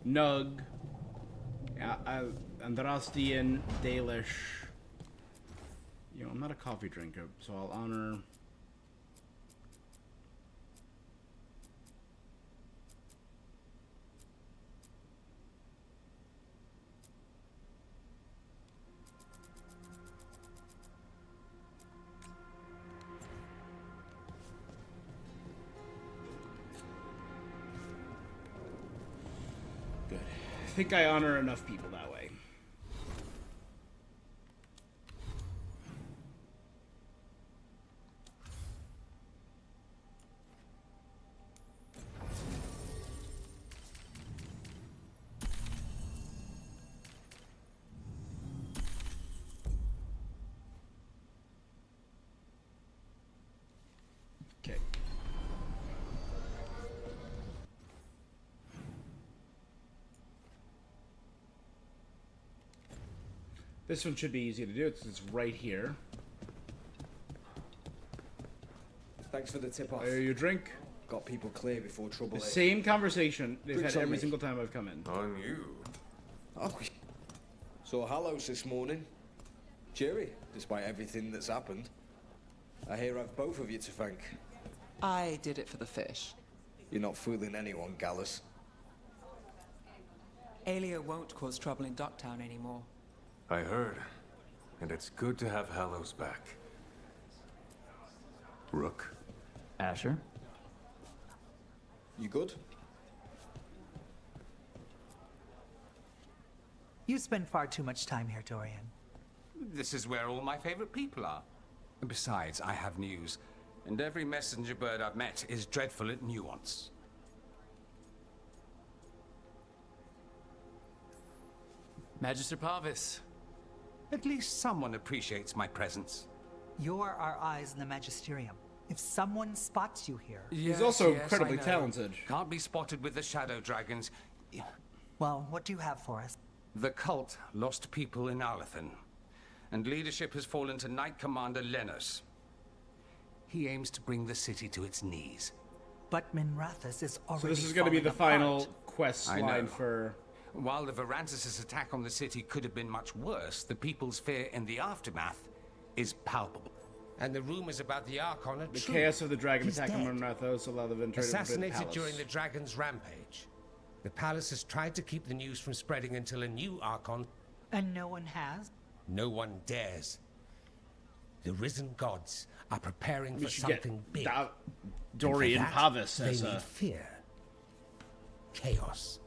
Nug, Andrastian, Dalish. You know, I'm not a coffee drinker, so I'll honor... I think I honor enough people that way. Okay. This one should be easy to do. It's right here. Thanks for the tip off. Your drink. Got people clear before trouble. The same conversation they've Drinks had on every me. single time I've come in. On you. Oh, saw Hallows this morning. Cheery, despite everything that's happened. I hear I've both of you to thank. I did it for the fish. You're not fooling anyone, Gallus. Aelia won't cause trouble in Ducktown anymore. I heard, and it's good to have Hallows back. Rook. Asher? You good? You spend far too much time here, Dorian. This is where all my favorite people are. Besides, I have news, and every messenger bird I've met is dreadful at nuance. Magister Parvis. At least someone appreciates my presence. You're our eyes in the Magisterium. If someone spots you here... He's also Yes, incredibly I know. talented. Can't be spotted with the shadow dragons. Well, what do you have for us? The cult lost people in Alathan, and leadership has fallen to Knight Commander Lenos. He aims to bring the city to its knees. But Minrathous is already So this is going to be the final quest I line know. for... While the Varantis' attack on the city could have been much worse, the people's fear in the aftermath is palpable. And the rumors about the Archon are The true. chaos of the dragon He's attack on dead. Monrathos allowed the Ventrade to Assassinated palace. during the dragon's rampage. The palace has tried to keep the news from spreading until a new Archon. And no one has? No one dares. The risen gods are preparing We for should get something big. Dorian And for that, Pavis they as need a... fear. Chaos.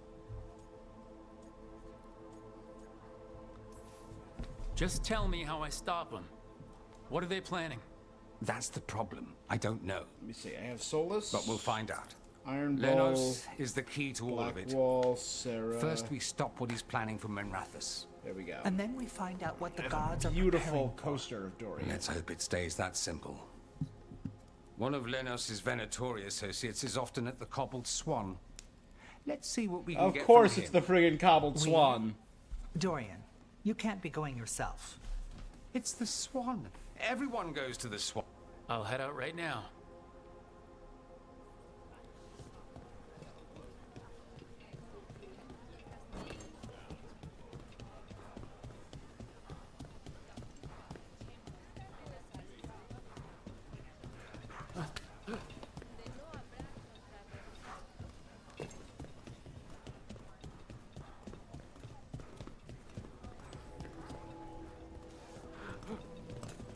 Just tell me how I stop them. What are they planning? That's the problem. I don't know. Let me see. I have Solus. But we'll find out. Iron Ball. Lenos is the key to all of it. Blackwall, Sarah. First, we stop what he's planning for Minrathous. There we go. And then we find out what the gods are Beautiful coaster of Dorian. Let's hope it stays that simple. One of Lenos' Venatori associates is often at the Cobbled Swan. Let's see what we can Of get course from it's him. the friggin' Cobbled Swan. Dorian, you can't be going yourself. It's the Swan. Everyone goes to the Swan. I'll head out right now.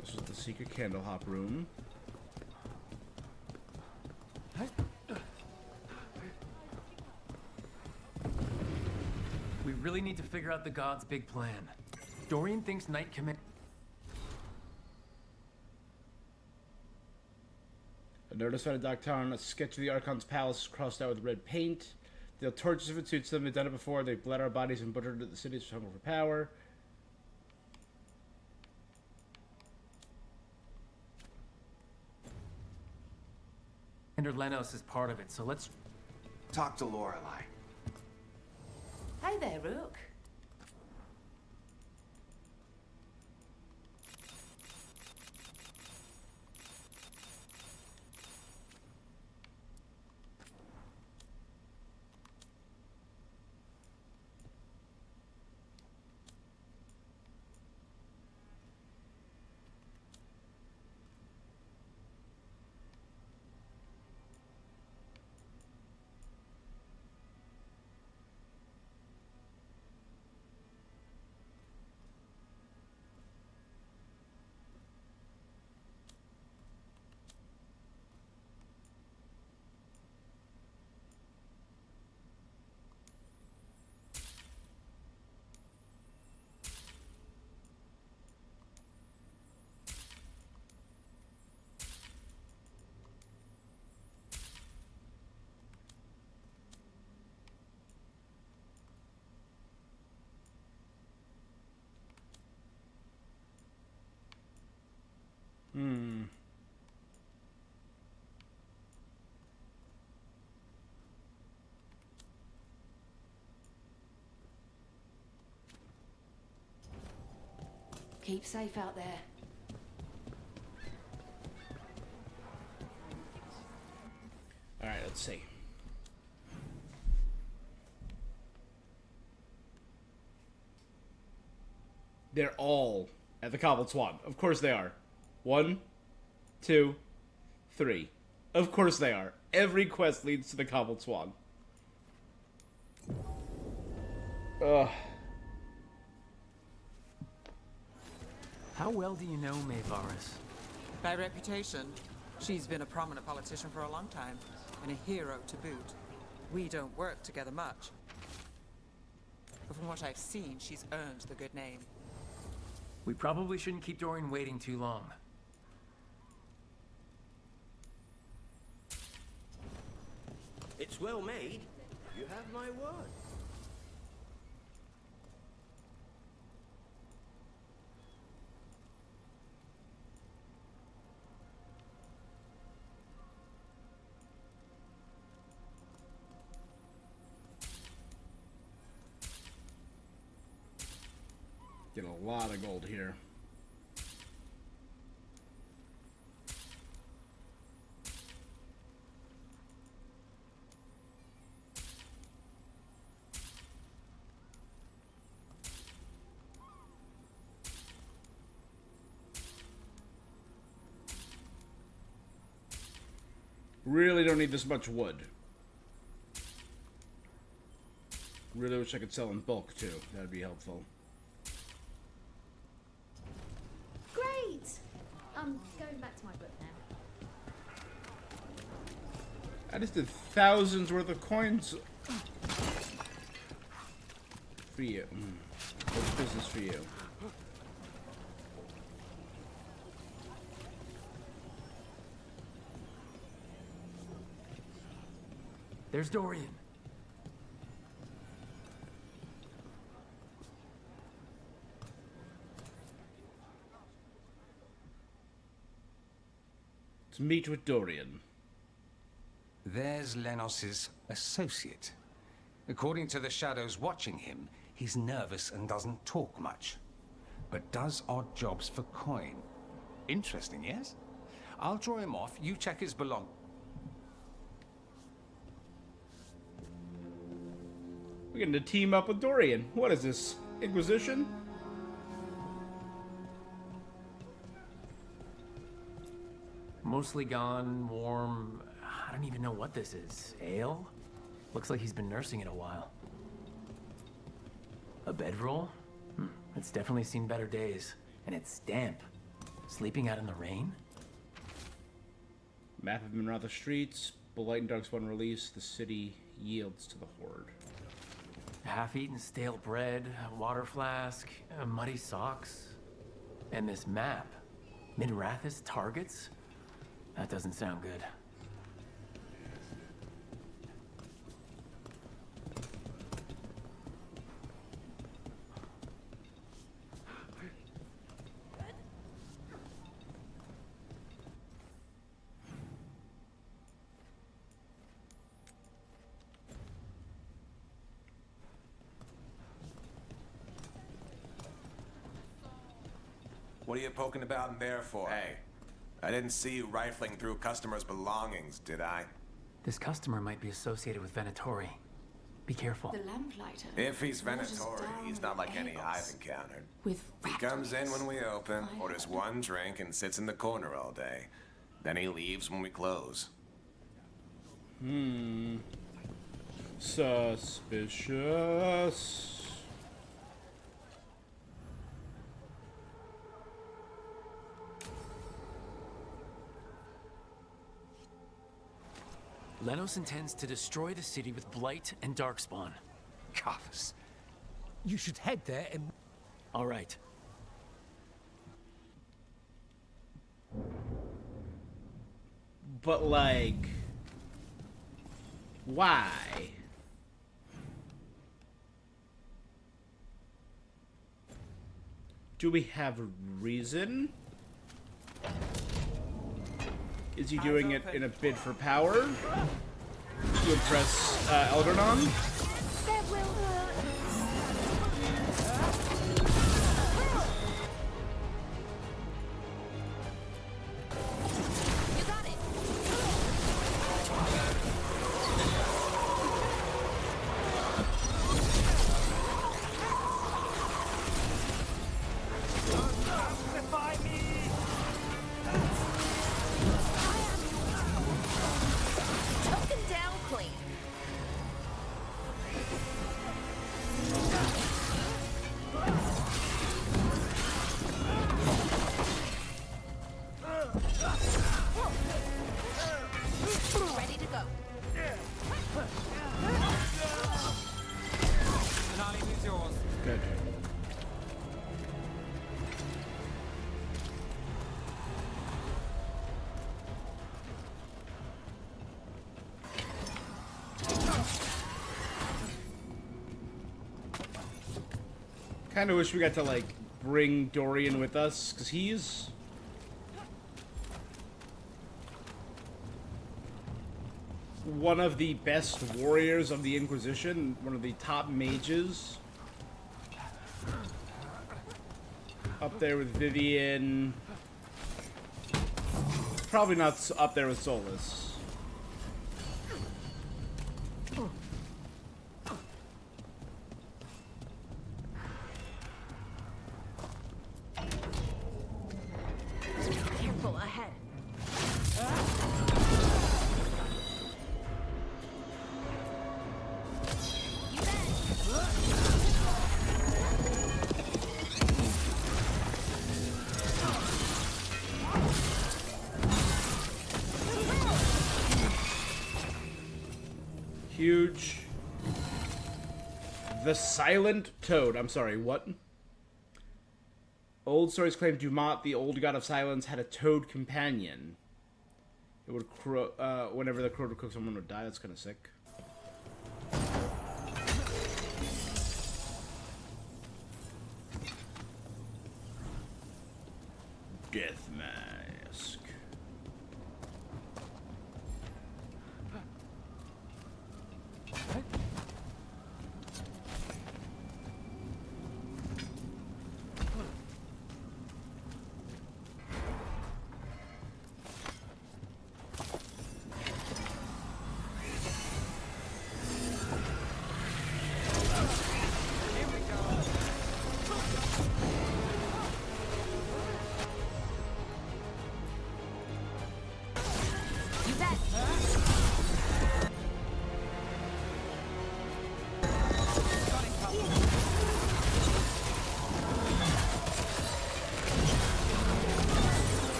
This is the secret candle hop room. We really need to figure out the gods' big plan. Dorian thinks Knight Command... A notice found in Doctown, a sketch of the Archon's palace crossed out with red paint. They'll torches if it suits them. They've done it before. They've bled our bodies and butchered the cities for hunger for power. Commander Lenos is part of it, so let's... Talk to Lorelei. Hey there, Rook. Keep safe out there. Alright, let's see. They're all at the Cobbled Swan. Of course they are. 1, 2, 3. Of course they are. Every quest leads to the Cobbled Swan. Ugh. How well do you know Maevaris? By reputation, she's been a prominent politician for a long time, and a hero to boot. We don't work together much. But from what I've seen, she's earned the good name. We probably shouldn't keep Dorian waiting too long. It's well made. You have my word. Get a lot of gold here. Really don't need this much wood. Really wish I could sell in bulk too. That'd be helpful. Great! I'm going back to my book now. I just did thousands worth of coins for you. What's business for you? There's Dorian. To meet with Dorian. There's Lenos's associate. According to the shadows watching him, he's nervous and doesn't talk much, but does odd jobs for coin. Interesting, yes? I'll draw him off. You check his belongings. We're getting to team up with Dorian. What is this? Inquisition? Mostly gone, warm. I don't even know what this is. Ale? Looks like he's been nursing it a while. A bedroll? It's definitely seen better days. And it's damp. Sleeping out in the rain? Map of Minratha streets. Blight and Darkspawn release. The city yields to the Horde. Half-eaten stale bread, a water flask, muddy socks. And this map. Minratha's targets? That doesn't sound good. What are you poking about in there for? Hey, I didn't see you rifling through customers' belongings, did I? This customer might be associated with Venatori. Be careful. The lamplighter. If he's Venatori, he's not like any I've encountered. With He comes in when we open, orders one drink, and sits in the corner all day. Then he leaves when we close. Suspicious. Lenos intends to destroy the city with Blight and Darkspawn. Carthus, you should head there and... All right. But, like... why? Do we have a reason? Is he doing it in a bid for power? To impress Eldernon? That will hurt. You got it. Token down clean. Ready to go. Denali is yours. Good. Kind of wish we got to, like, bring Dorian with us, because he's... one of the best warriors of the Inquisition, one of the top mages. Up there with Vivian. Probably not up there with Solus. Careful ahead. Huge. The Silent Toad. I'm sorry, what? Old stories claim Dumont, the old god of silence, had a toad companion. It would crow, whenever the crow would cook, someone would die. That's kind of sick. Death mask.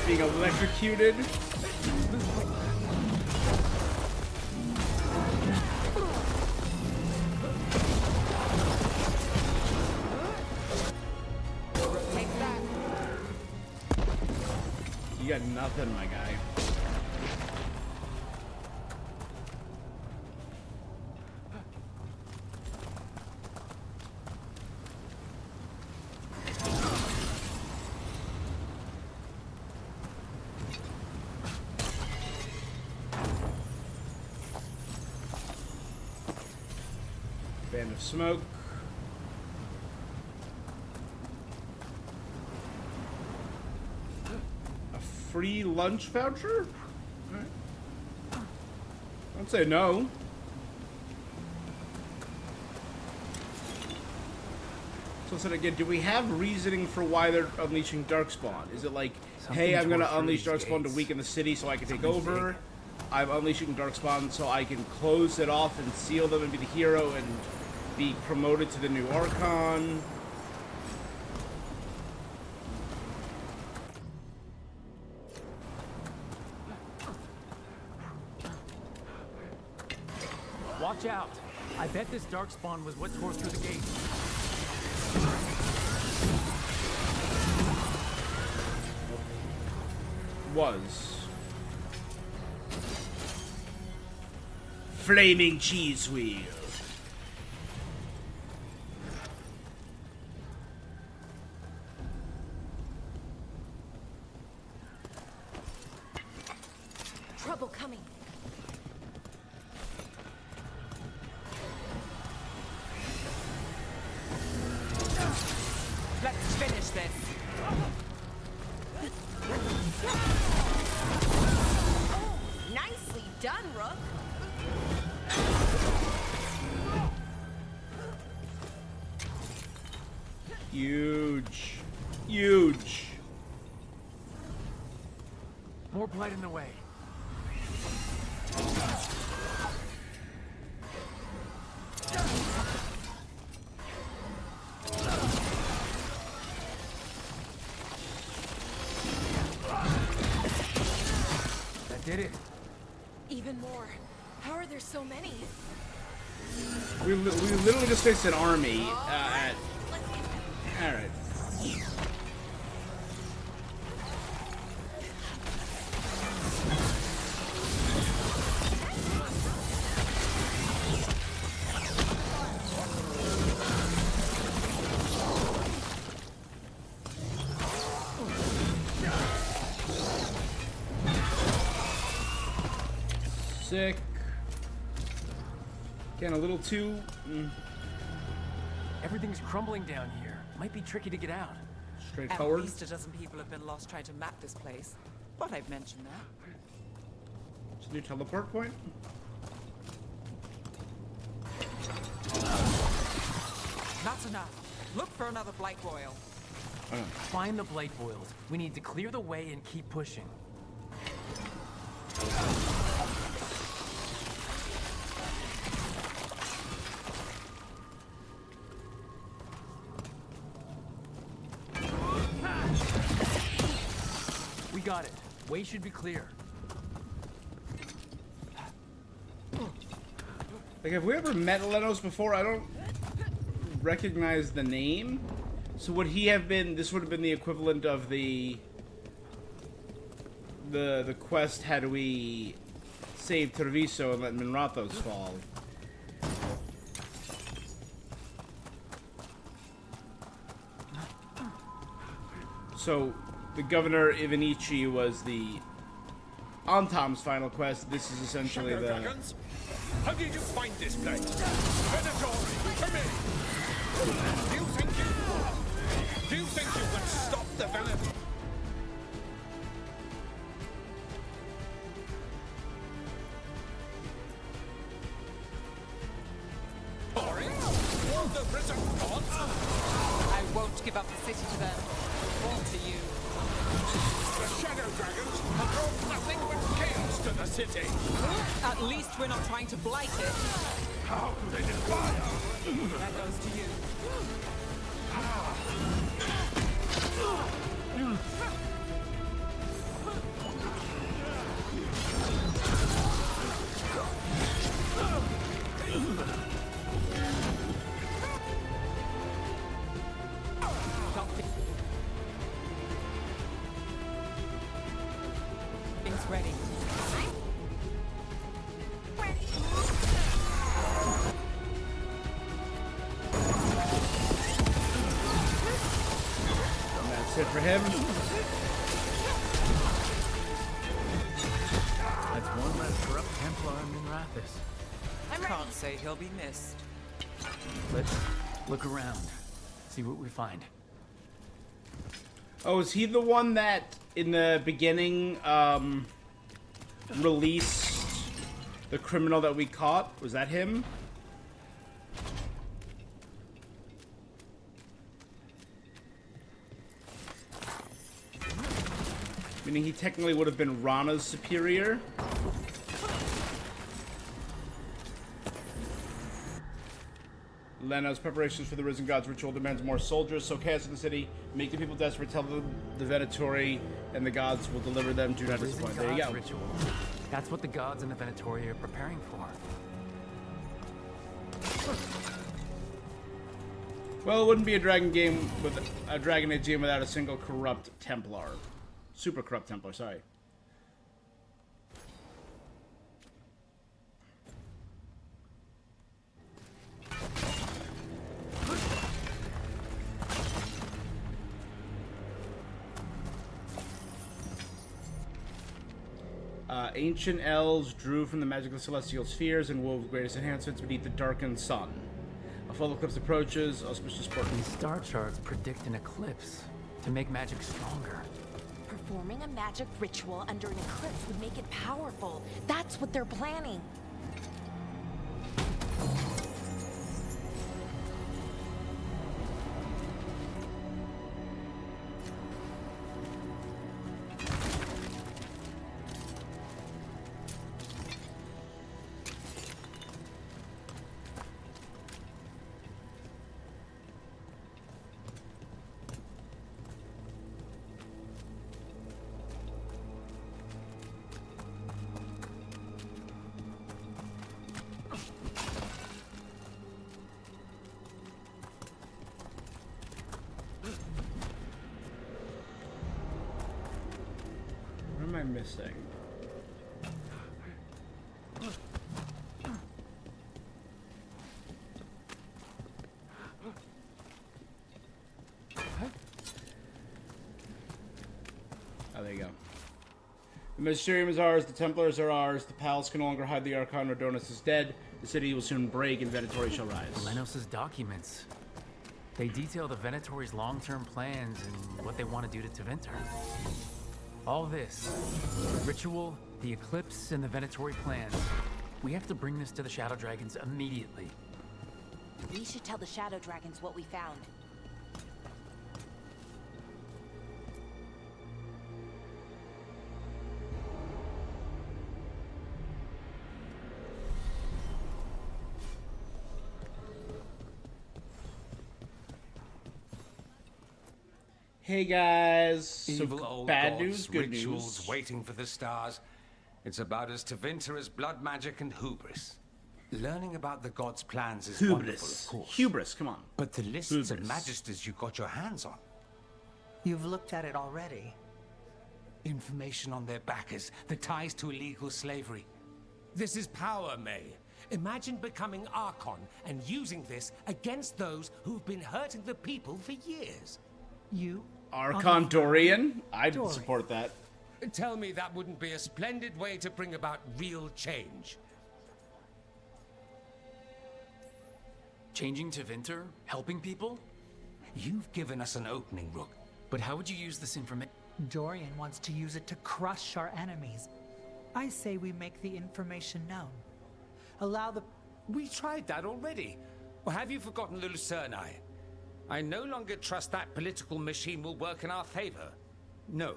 Being electrocuted. You got nothing, my guy. Band of smoke. A free lunch voucher? Alright. I'd say no. So I said again, do we have reasoning for why they're unleashing Darkspawn? Is it like, hey, I'm gonna unleash Darkspawn to weaken the city so I can take over? I'm unleashing Darkspawn so I can close it off and seal them and be the hero and be promoted to the new Archon. Watch out! I bet this Darkspawn was what tore through the gate. Was. Flaming cheese wheel. Trouble coming. Let's finish this. Oh, nicely done, Rook. Huge. Huge. More blight in the way. That did it. Even more. How are there so many? We literally just faced an army at... Alright. Sick. Getting a little too... Everything's crumbling down here. Might be tricky to get out. At least a dozen people have been lost trying to map this place. But I've mentioned that. It's a new teleport point? Not enough. Look for another blight boil. Find the blight boils. We need to clear the way and keep pushing. We got it. Way should be clear. Like, have we ever met Lenos before? I don't recognize the name. So would he have been, this would have been the equivalent of the quest had we saved Treviso and let Minrathos fall. So the Governor Ivanici was the Antom's final quest. This is essentially Shadow the... Dragons? How did you find this place? Venatori, come in! Do you think you can stop the Venator? The risen gods? I won't give up the city to them. Or to you. The Shadow Dragons have brought nothing but chaos to the city. At least we're not trying to blight it. How do they defy? That goes to you. Things ready. And that's it for him. That's one less corrupt Templar in Minrathis. Can't say he'll be missed. Let's look around. See what we find. Oh, is he the one that in the beginning released the criminal that we caught? Was that him? Meaning he technically would have been Rana's superior. Lena's preparations for the Risen Gods ritual demands more soldiers, so chaos in the city. Make the people desperate, tell them the Venatori and the gods will deliver them. Do not disappoint. There you go. Ritual. That's what the gods and the Venatori are preparing for. Well, it wouldn't be a Dragon game with a Dragon Age game without a single corrupt Templar. Super corrupt Templar, sorry. Ancient elves drew from the magic of celestial spheres and wove greatest enhancements beneath the darkened sun. A full eclipse approaches, auspicious portent. These star charts predict an eclipse to make magic stronger. Performing a magic ritual under an eclipse would make it powerful. That's what they're planning. What am I missing? Oh, there you go. The Magisterium is ours, the Templars are ours, the Palace can no longer hide the Archon, Rodonus is dead, the city will soon break and Venatori shall rise. Lenos' documents. They detail the Venatori's long-term plans and what they want to do to Tevinter. All this, the ritual, the eclipse, and the Venatori plans. We have to bring this to the Shadow Dragons immediately. We should tell the Shadow Dragons what we found. Hey guys, Evil so old bad gods, news, good rituals, news. waiting for the stars. It's about as Tevinter as blood magic and hubris. Learning about the gods' plans is wonderful, of course. Hubris, come on. But the lists of magisters you got your hands on. You've looked at it already. Information on their backers, the ties to illegal slavery. This is power, May. Imagine becoming Archon and using this against those who've been hurting the people for years. You? Archon Dorian? I'd Dorian. support that. Tell me that wouldn't be a splendid way to bring about real change. Changing Tevinter? Helping people? You've given us an opening, Rook. But how would you use this information? Dorian wants to use it to crush our enemies. I say we make the information known. Allow the... We tried that already. Or have you forgotten Lucerni? I no longer trust that political machine will work in our favor. No.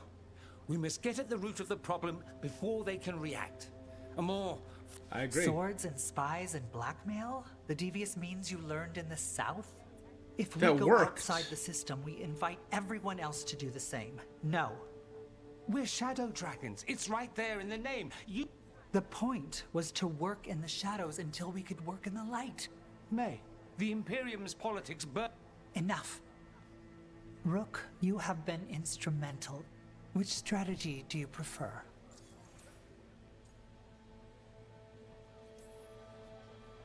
We must get at the root of the problem before they can react. A more... I agree. Swords and spies and blackmail? The devious means you learned in the South? If we That go worked. outside the system, we invite everyone else to do the same. No. We're Shadow Dragons. It's right there in the name. You... The point was to work in the shadows until we could work in the light. May, the Imperium's politics Enough. Rook, you have been instrumental. Which strategy do you prefer?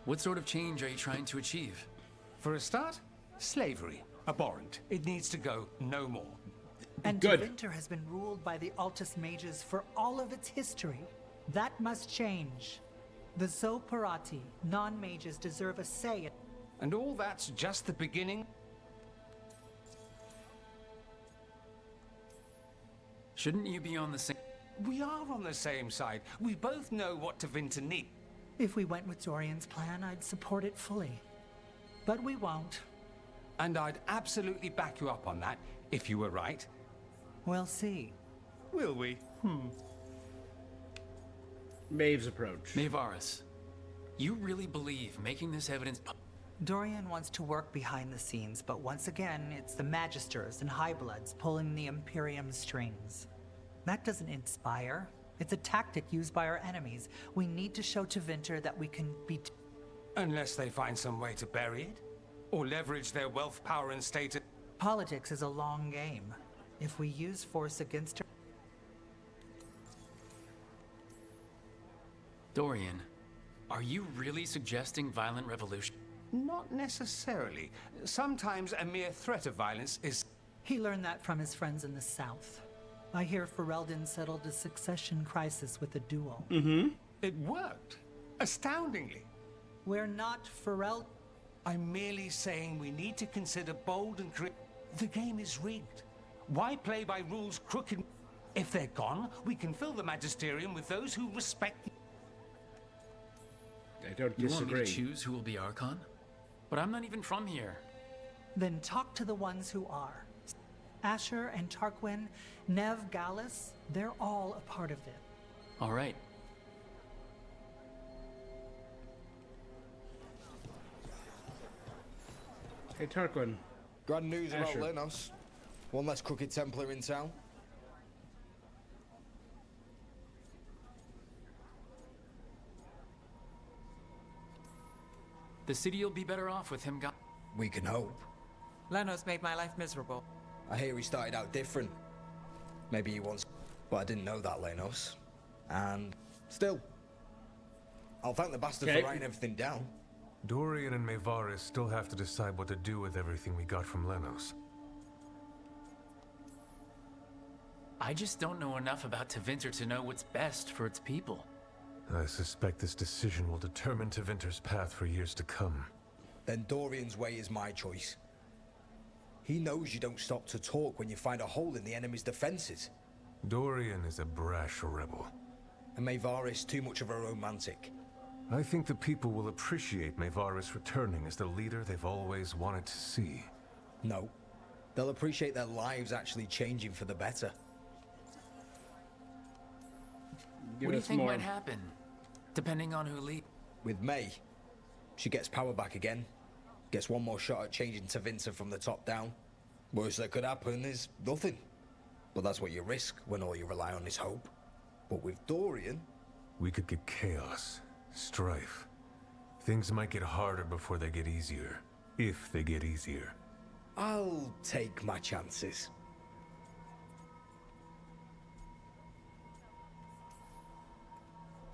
What sort of change are you trying to achieve? For a start, slavery. Abhorrent. It needs to go no more. And Good. Tevinter has been ruled by the Altus Mages for all of its history. That must change. The Zoparati, non-mages, deserve a say. And all that's just the beginning? Shouldn't you be on the same... We are on the same side. We both know what Tevinter needs. If we went with Dorian's plan, I'd support it fully. But we won't. And I'd absolutely back you up on that, if you were right. We'll see. Will we? Maeve's approach. Maevaris, you really believe making this evidence... Dorian wants to work behind the scenes, but once again, it's the Magisters and Highbloods pulling the Imperium's strings. That doesn't inspire. It's a tactic used by our enemies. We need to show Tevinter that we can beat... Unless they find some way to bury it? Or leverage their wealth, power, and status... Politics is a long game. If we use force against her... Dorian, are you really suggesting violent revolution? Not necessarily. Sometimes a mere threat of violence is... He learned that from his friends in the South. I hear Ferelden settled a succession crisis with a duel. It worked. Astoundingly. We're not Ferelden. I'm merely saying we need to consider bold and The game is rigged. Why play by rules crooked? If they're gone, we can fill the Magisterium with those who respect... I don't You want me disagree. to choose who will be Archon? But I'm not even from here. Then talk to the ones who are. Asher and Tarquin, Nev, Gallus, they're all a part of it. All right. Hey, Tarquin. Grand news about Asher. Lenos. One less crooked Templar in town. The city will be better off with him gone. We can hope. Lenos made my life miserable. I hear he started out different. Maybe he wants... But I didn't know that, Lenos. And... Still. I'll thank the bastard Okay. for writing everything down. Dorian and Maevaris still have to decide what to do with everything we got from Lenos. I just don't know enough about Tevinter to know what's best for its people. I suspect this decision will determine Tevinter's path for years to come. Then Dorian's way is my choice. He knows you don't stop to talk when you find a hole in the enemy's defenses. Dorian is a brash rebel. And Maevaris too much of a romantic. I think the people will appreciate Maevaris returning as the leader they've always wanted to see. No. They'll appreciate their lives actually changing for the better. What do you think might happen, depending on who leads? With May, she gets power back again. Gets one more shot at changing Tevinter from the top down. Worst that could happen is nothing. But that's what you risk when all you rely on is hope. But with Dorian... We could get chaos, strife. Things might get harder before they get easier. If they get easier. I'll take my chances.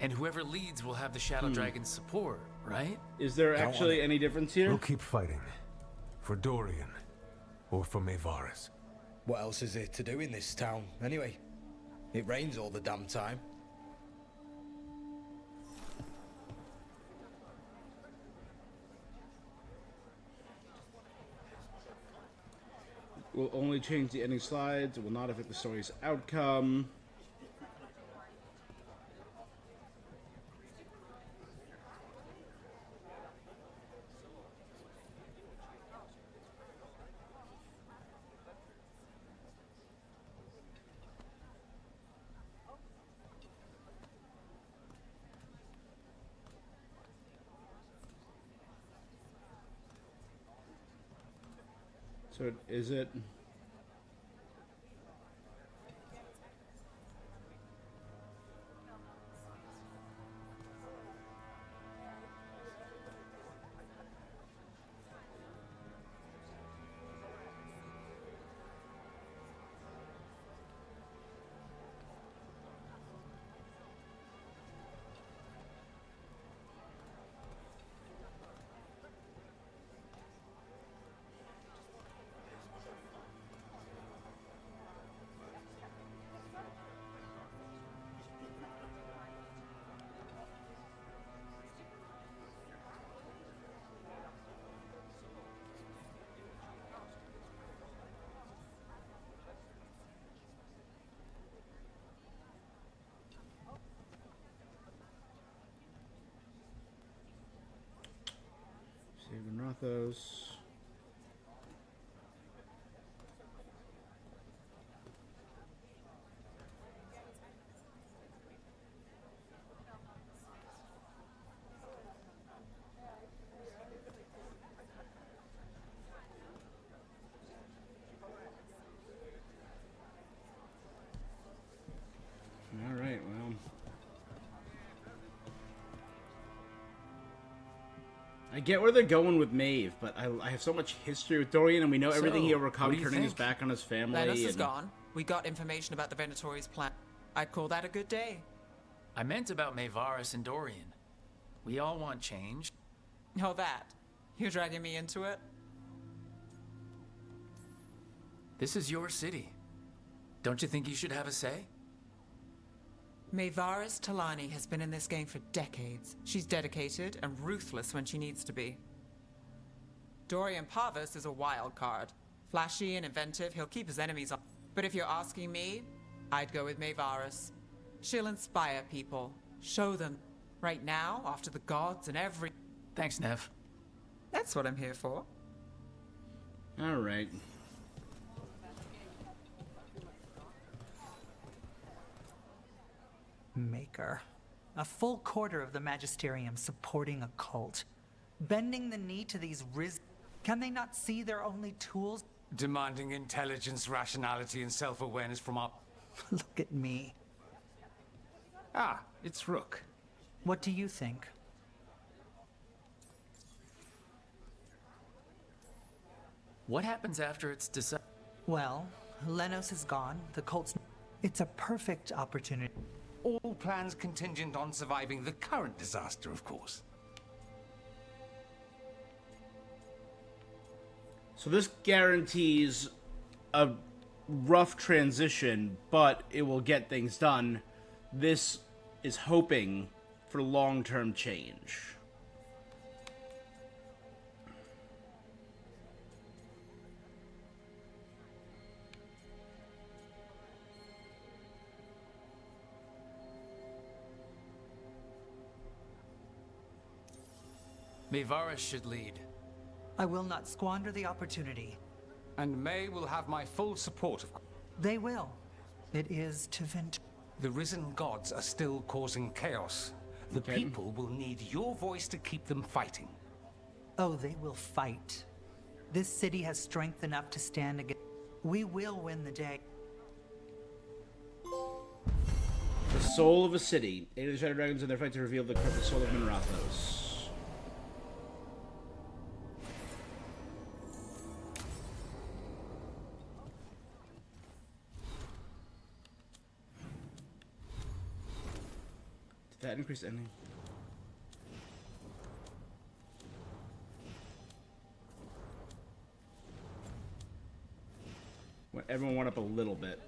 And whoever leads will have the Shadow Dragon's support, right? Is there actually any difference here? We'll keep fighting. For Dorian. Or for Maevaris. What else is there to do in this town, anyway? It rains all the damn time. Will only change the ending slides. It will not affect the story's outcome. So is it? Saving Rothos. All right, well. I get where they're going with Maeve, but I have so much history with Dorian, and we know everything he overcome, turning his back on his family. Lennos is gone. We got information about the Venatori's plan. I'd call that a good day. I meant about Maevaris and Dorian. We all want change. Oh, that. You're dragging me into it? This is your city. Don't you think you should have a say? Maevaris Talani has been in this game for decades. She's dedicated and ruthless when she needs to be. Dorian Parvis is a wild card. Flashy and inventive, he'll keep his enemies on. But if you're asking me, I'd go with Maevaris. She'll inspire people, show them. Right now, after the gods and every... Thanks, Nev. That's what I'm here for. All right. Maker. A full quarter of the Magisterium supporting a cult. Bending the knee to these Can they not see their only tools? Demanding intelligence, rationality, and self-awareness from our... Look at me. Ah, it's Rook. What do you think? What happens after it's decided? Well, Lennos is gone. The cult's... It's a perfect opportunity. All plans contingent on surviving the current disaster, of course. So this guarantees a rough transition, but it will get things done. This is hoping for long-term change. Mevara should lead. I will not squander the opportunity. And May will have my full support, of course. They will. It is Tevinter. The risen gods are still causing chaos. The people will need your voice to keep them fighting. Oh, they will fight. This city has strength enough to stand against. We will win the day. The soul of a city. Eight of the Shadow Dragons in their fight to reveal the corrupted soul of Minrathos. Did that increase anything? Everyone went up a little bit.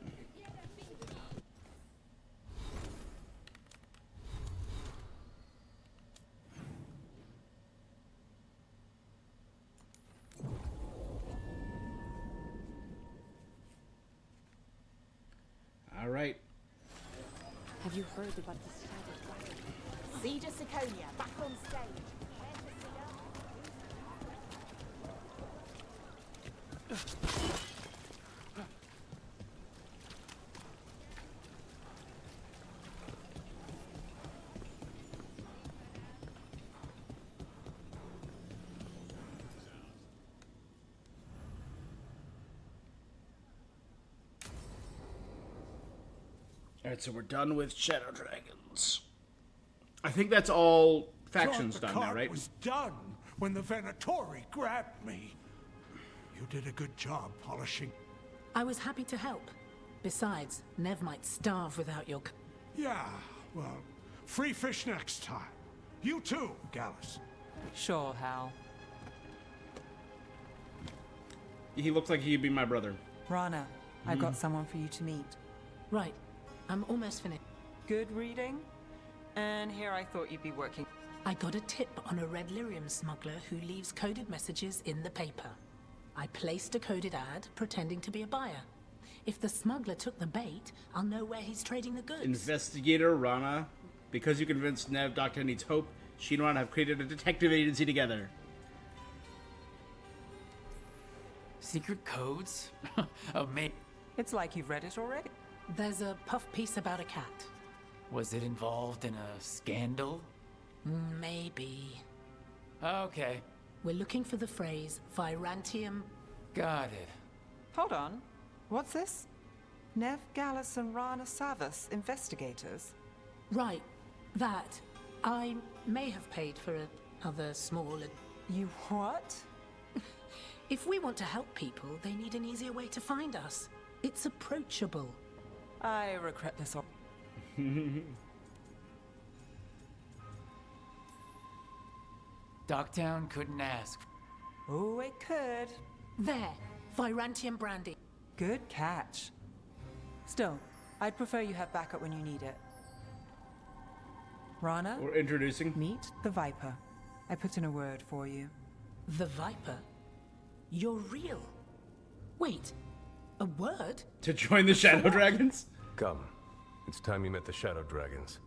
All right. Have you heard about the Shadow Dragon? Cedar Siconia, back on stage. Alright, so we're done with Shadow Dragons. I think that's all factions Thought the done now, cart right? was done when the Venatori grabbed me. You did a good job polishing. I was happy to help. Besides, Nev might starve without your... Yeah, well, free fish next time. You too, Gallus. Sure, Hal. He looks like he'd be my brother. Rana, I've got someone for you to meet. Right. I'm almost finished. Good reading? And here I thought you'd be working. I got a tip on a red lyrium smuggler who leaves coded messages in the paper. I placed a coded ad pretending to be a buyer. If the smuggler took the bait, I'll know where he's trading the goods. Investigator Rana, because you convinced Nev Doctor needs hope, she and Rana have created a detective agency together. Secret codes? Oh, man. It's like you've read it already. There's a puff piece about a cat. Was it involved in a scandal? Maybe. Okay. We're looking for the phrase Virantium. Got it. Hold on. What's this? Nev Gallus and Rana Savas, investigators. Right. That. I may have paid for another small... You what? If we want to help people, they need an easier way to find us. It's approachable. I regret this. Dogtown couldn't ask. Oh, it could. There. Virantium brandy. Good catch. Still, I'd prefer you have backup when you need it. Rana? We're introducing. Meet the Viper. I put in a word for you. The Viper? You're real. Wait. A word? To join the Shadow Dragons? Come. It's time you met the Shadow Dragons.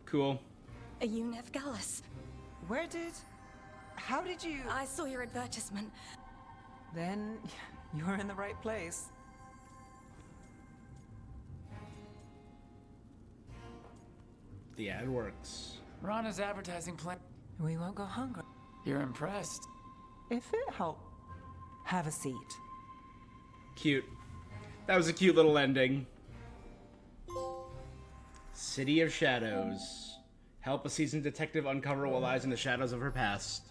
Cool. Are you Nev Gallus? How did you... I saw your advertisement. Then you're in the right place. The ad works. Rana's advertising plan. We won't go hungry. You're impressed. If it helps, have a seat. Cute. That was a cute little ending. City of Shadows. Help a seasoned detective uncover what lies in the shadows of her past.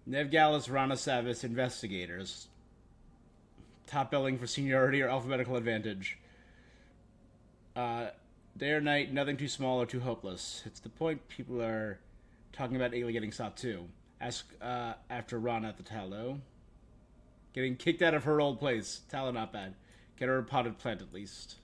Nev Gallus, Rana Savas, investigators. Top billing for seniority or alphabetical advantage. Day or night, nothing too small or too hopeless. It's the point people are talking about Ailey getting sought too. Ask after Rana at the Tallow. Getting kicked out of her old place. Tallow not bad. Get her a potted plant at least.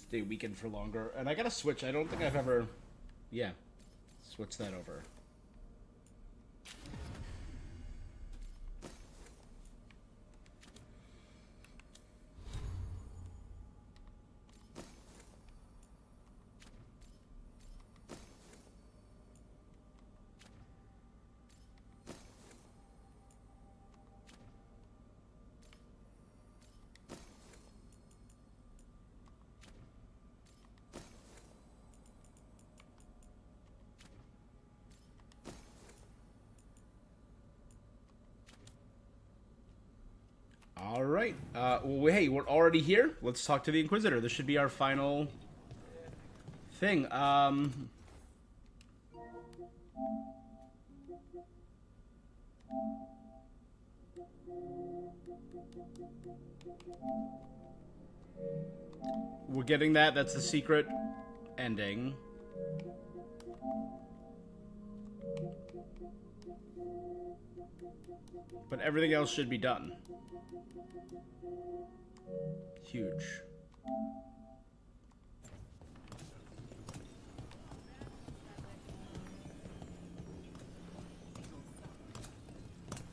stay weakened for longer. And I gotta switch. I don't think I've ever... Yeah. Switch that over. All right. Well, hey, we're already here. Let's talk to the Inquisitor. This should be our final thing. We're getting that. That's the secret ending. But everything else should be done. Huge.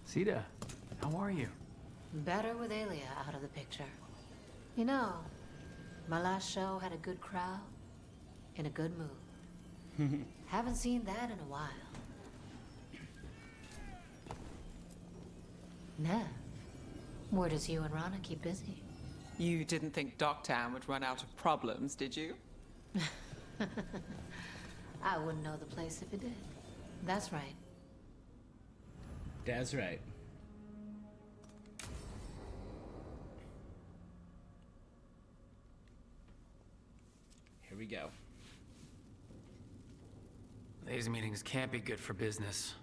Sita, how are you? Better with Aelia out of the picture. You know, my last show had a good crowd in a good mood. Haven't seen that in a while. Nev, where does you and Rana keep busy? You didn't think Docktown would run out of problems, did you? I wouldn't know the place if it did. That's right. That's right. Here we go. These meetings can't be good for business.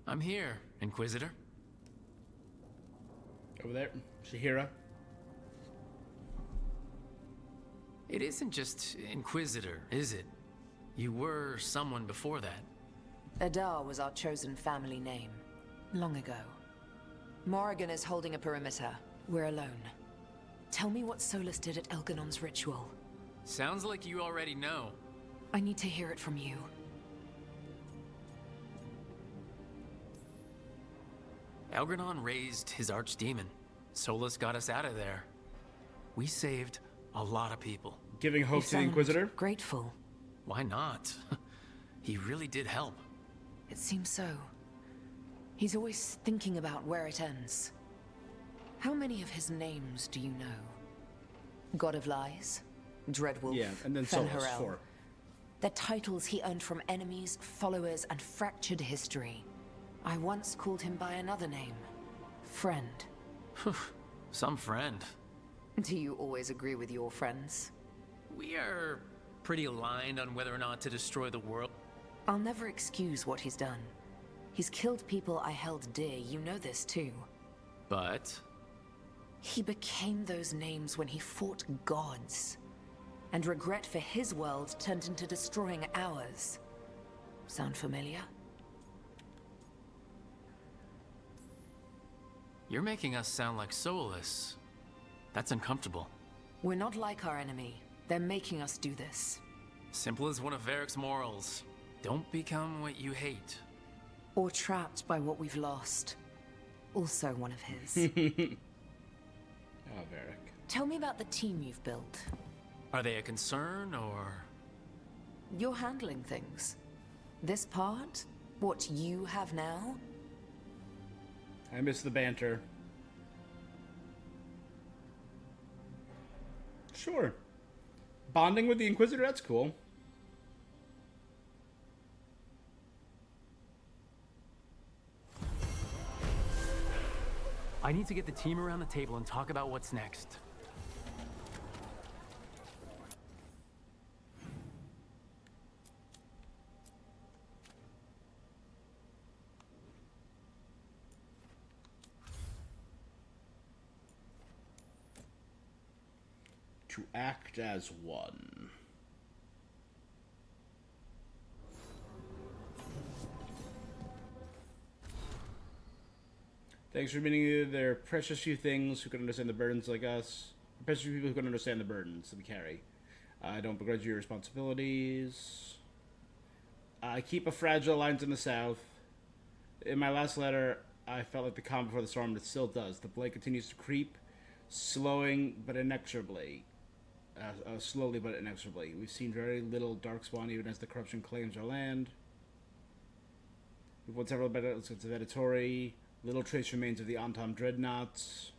I'm here, Inquisitor. Over there, Shahira. It isn't just Inquisitor, is it? You were someone before that. Adar was our chosen family name, long ago. Morrigan is holding a perimeter. We're alone. Tell me what Solus did at Elganon's ritual. Sounds like you already know. I need to hear it from you. Elganon raised his archdemon. Solus got us out of there. We saved a lot of people. Giving hope to the Inquisitor? Grateful. Why not? He really did help. It seems so. He's always thinking about where it ends. How many of his names do you know? God of Lies, Dreadwolf, yeah, and then Solus, Fen'Harel. 4. They're titles he earned from enemies, followers, and fractured history. I once called him by another name. Friend. Some friend. Do you always agree with your friends? We are pretty aligned on whether or not to destroy the world. I'll never excuse what he's done. He's killed people I held dear, you know this too. But? He became those names when he fought gods. And regret for his world turned into destroying ours. Sound familiar? You're making us sound like Solus. That's uncomfortable. We're not like our enemy. They're making us do this. Simple as one of Varric's morals. Don't become what you hate. Or trapped by what we've lost. Also one of his. Oh, Varric. Tell me about the team you've built. Are they a concern, or...? You're handling things. This part? What you have now? I miss the banter. Sure. Bonding with the Inquisitor, that's cool. I need to get the team around the table and talk about what's next. To act as one. Thanks for meeting you. They're precious few things who can understand the burdens like us. especially people who can understand the burdens that we carry. I don't begrudge your responsibilities. I keep a fragile alliance in the south. In my last letter, I felt like the calm before the storm, and it still does. The blade continues to creep, slowing but inexorably. Slowly but inexorably. We've seen very little Darkspawn, even as the corruption claims our land. We've won several battles against the Venatori. Little trace remains of the Antam dreadnoughts.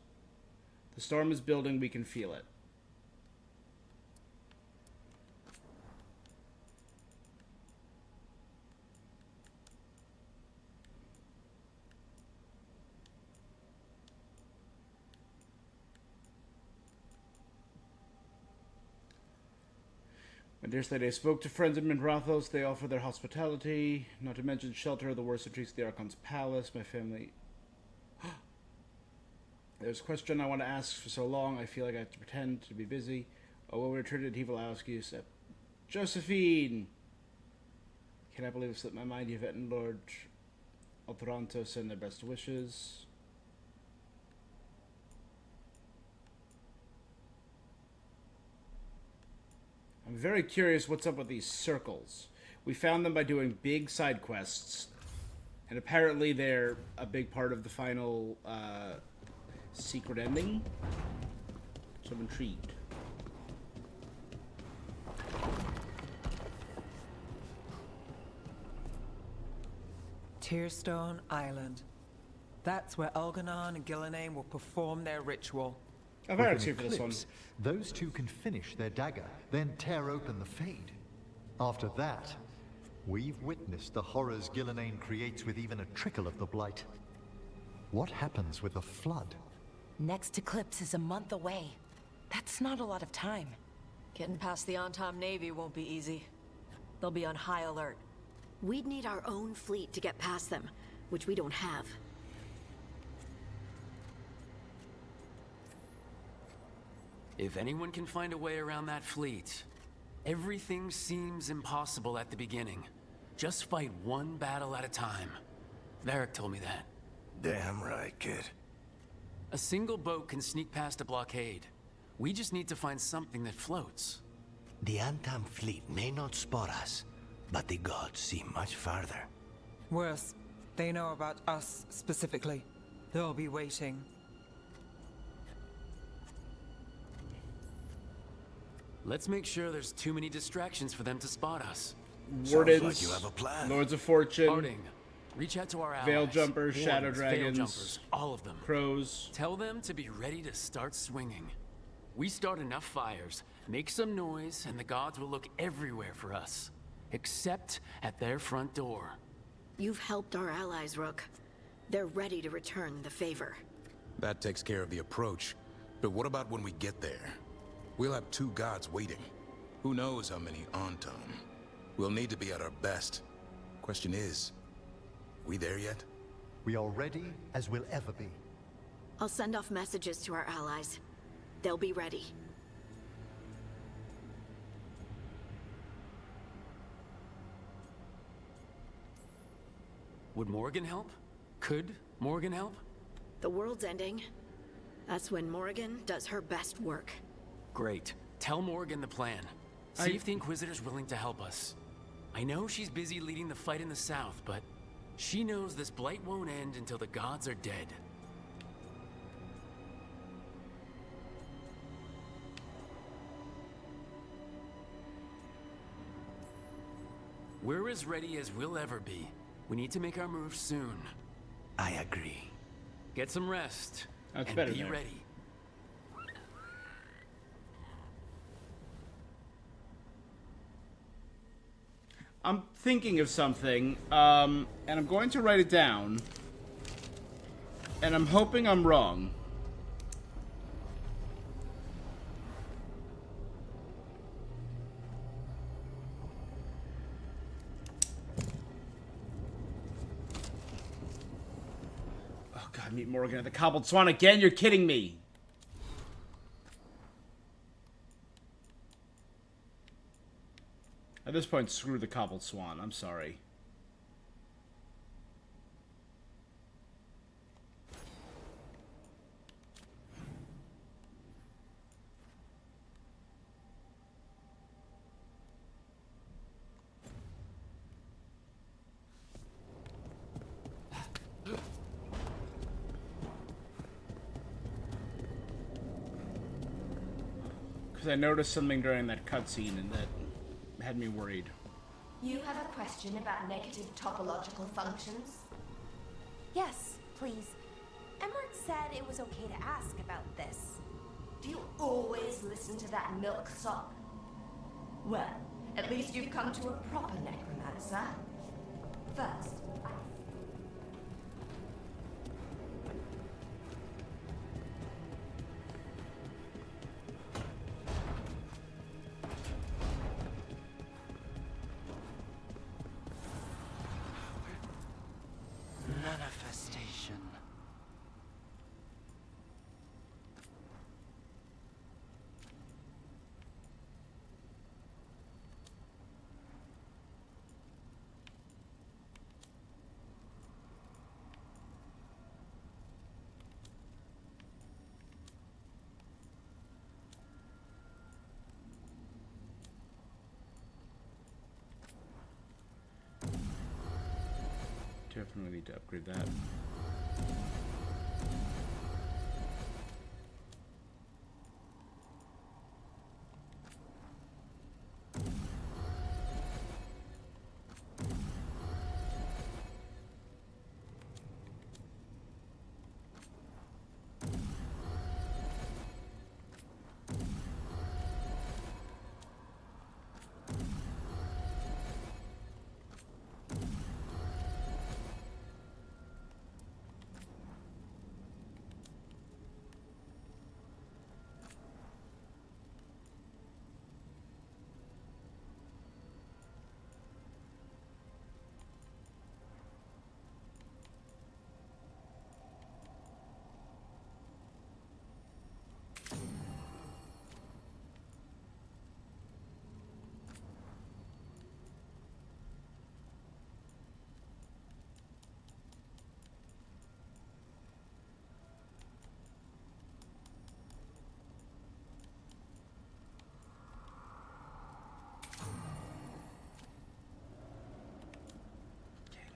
The storm is building, we can feel it. My dear Slade, I spoke to friends in Minrathos. They offer their hospitality, not to mention shelter of the worst retreats of the Archon's palace. My family... There's a question I want to ask for so long, I feel like I have to pretend to be busy. Oh, will we return to Tivolowski? Josephine! Can I believe it slipped my mind? Yvette and Lord Otranto send their best wishes. I'm very curious what's up with these circles. We found them by doing big side quests, and apparently they're a big part of the final secret ending. So I'm intrigued. Tearstone Island. That's where Elganon and Gillenane will perform their ritual. I've With heard an for this one. eclipse, those two can finish their dagger, then tear open the Fade. After that, we've witnessed the horrors Gillenane creates with even a trickle of the Blight. What happens with a flood? Next eclipse is a month away. That's not a lot of time. Getting past the Antom Navy won't be easy. They'll be on high alert. We'd need our own fleet to get past them, which we don't have. If anyone can find a way around that fleet, everything seems impossible at the beginning. Just fight one battle at a time. Varric told me that. Damn right, kid. A single boat can sneak past a blockade. We just need to find something that floats. The Antam fleet may not spot us, but the gods see much farther. Worse, they know about us specifically. They'll be waiting. Let's make sure there's too many distractions for them to spot us. Wardens, like you have a plan. Lords of Fortune, Harding, reach out to our allies. Veil Jumpers, Shadow Wardens, Dragons, Veil Jumpers, all of them. Crows. Tell them to be ready to start swinging. We start enough fires, make some noise, and the gods will look everywhere for us. Except at their front door. You've helped our allies, Rook. They're ready to return the favor. That takes care of the approach. But what about when we get there? We'll have two gods waiting. Who knows how many Antam? We'll need to be at our best. Question is, we there yet? We are ready as we'll ever be. I'll send off messages to our allies. They'll be ready. Would Morgan help? Could Morgan help? The world's ending. That's when Morgan does her best work. Great. Tell Morgan the plan. See if the Inquisitor's willing to help us. I know she's busy leading the fight in the south, but she knows this blight won't end until the gods are dead. We're as ready as we'll ever be. We need to make our move soon. I agree. Get some rest. That's and better be there. ready. I'm thinking of something, and I'm going to write it down, and I'm hoping I'm wrong. Oh god, meet Morgan at the Cobbled Swan again? You're kidding me! At this point, screw the Cobbled Swan. I'm sorry. because I noticed something during that cutscene and that had me worried. You have a question about negative topological functions? Yes, please. Emmerich said it was okay to ask about this. Do you always listen to that milksop? Well, at least you've come to a proper necromancer. First, Manifestation. Definitely need to upgrade that.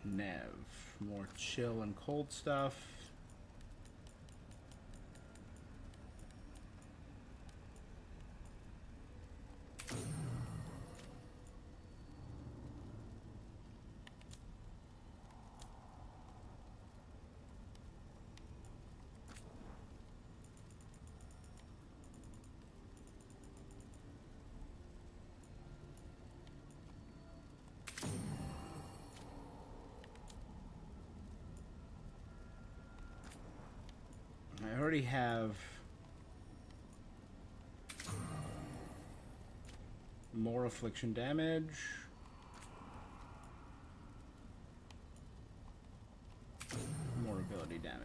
Nev. More chill and cold stuff. I already have more affliction damage. More ability damage.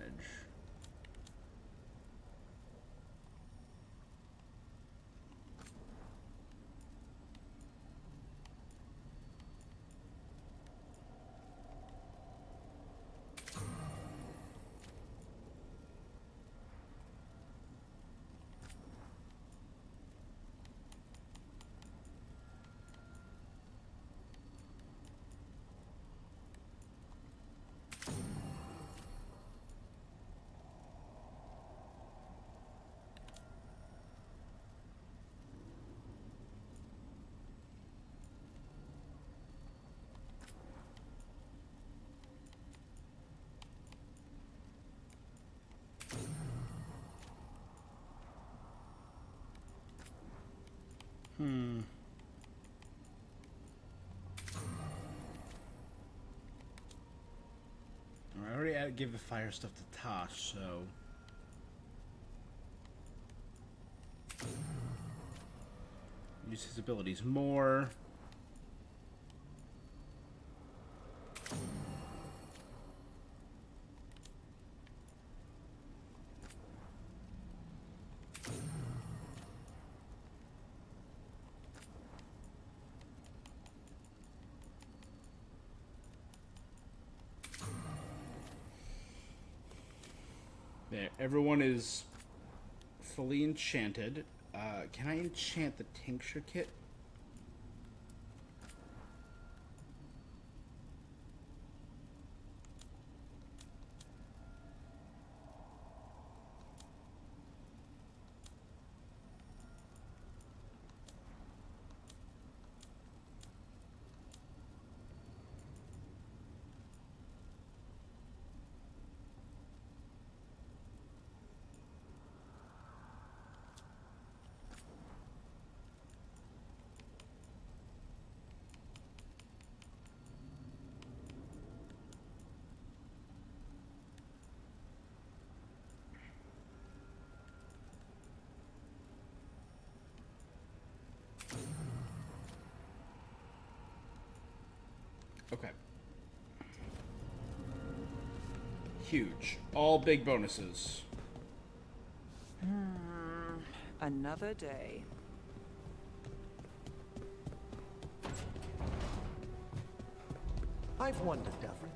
I already gave the fire stuff to Tosh, so... Use his abilities more. There, everyone is fully enchanted. Can I enchant the tincture kit? Okay. Huge. All big bonuses. Another day. I've wondered, Duffer.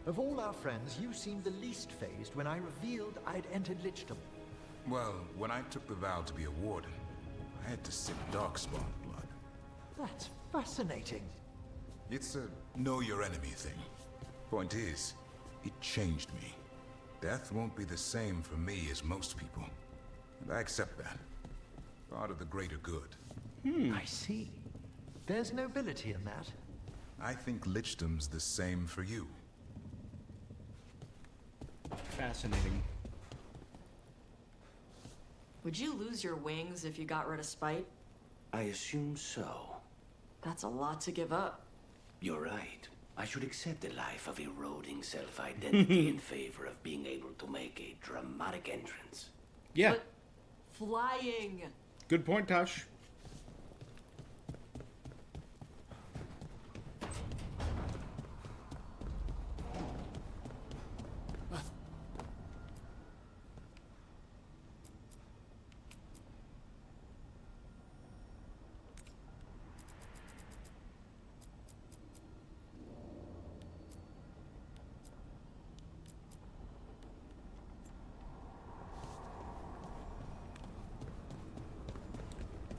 Of all our friends, you seemed the least phased when I revealed I'd entered Lichdom. Well, when I took the vow to be a warden, I had to sip Darkspawn blood. That's fascinating. It's a know-your-enemy thing. Point is, it changed me. Death won't be the same for me as most people. And I accept that. Part of the greater good. I see. There's nobility in that. I think Lichdom's the same for you. Fascinating. Would you lose your wings if you got rid of spite? I assume so. That's a lot to give up. You're right. I should accept the life of eroding self-identity in favor of being able to make a dramatic entrance. Yeah. But flying! Good point, Tosh.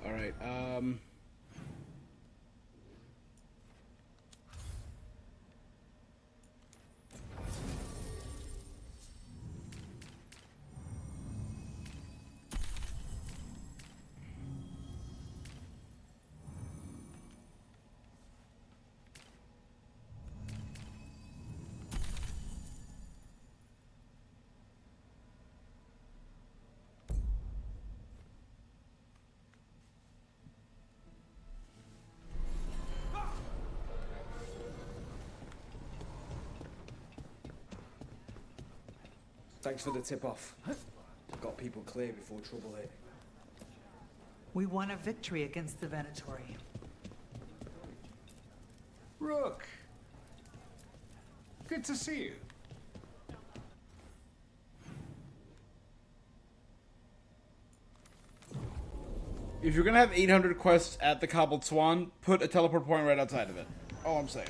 All right. Thanks for the tip-off. Got people clear before trouble hit. We won a victory against the Venatori. Rook! Good to see you. If you're gonna have 800 quests at the Cobbled Swan, put a teleport point right outside of it. All I'm saying.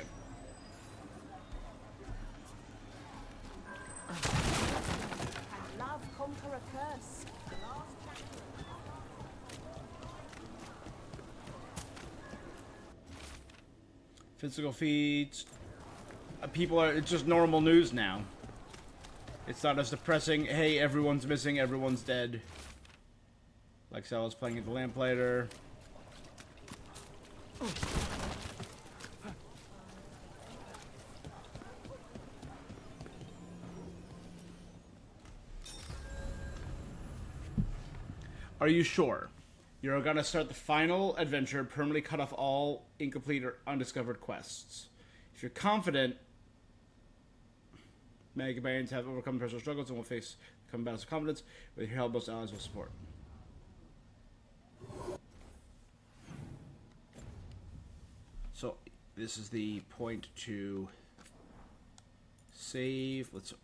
Love conquer a curse. Physical feats. People are. It's just normal news now. It's not as depressing. Hey, everyone's missing. Everyone's dead. Like Lexella's playing at the Lamplighter. Are you sure? You're gonna start the final adventure, permanently cut off all incomplete or undiscovered quests. If you're confident, many companions have overcome personal struggles and will face come battles of confidence. With your help, most allies will support. So this is the point to save. Let's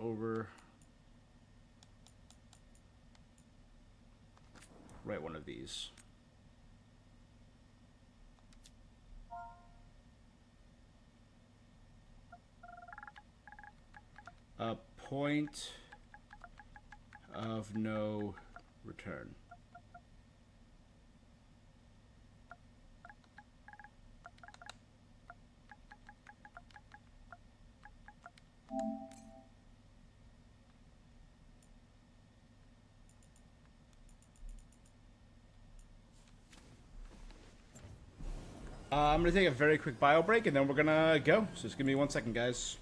write one of these. A point of no return. I'm going to take a very quick bio break and then we're going to go. So just give me 1 second, guys.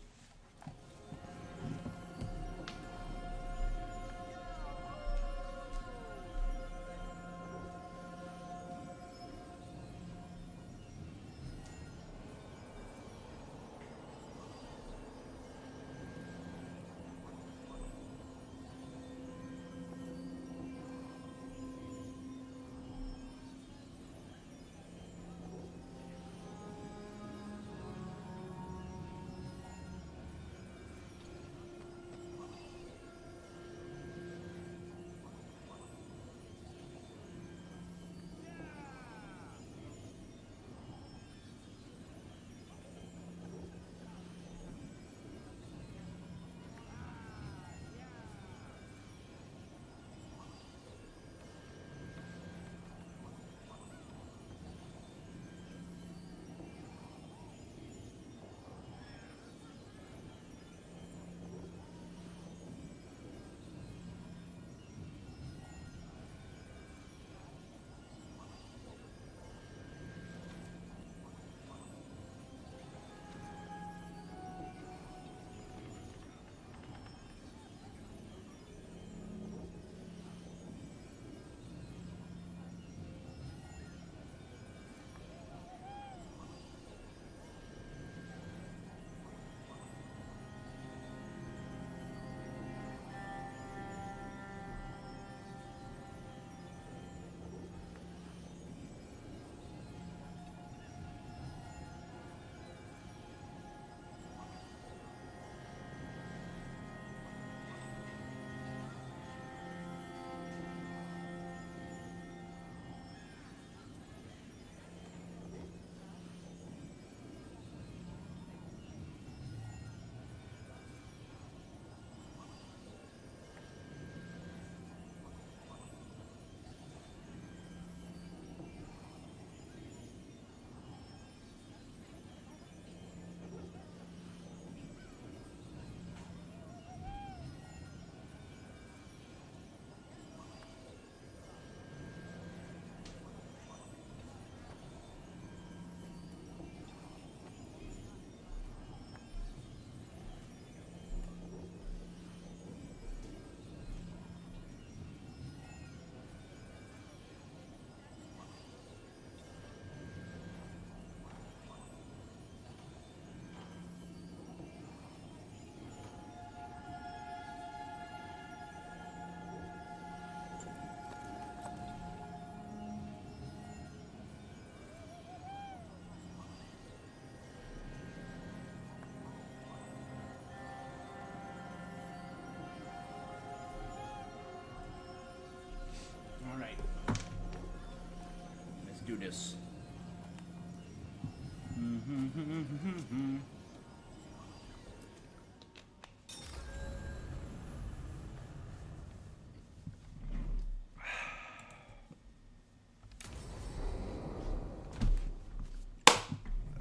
do this.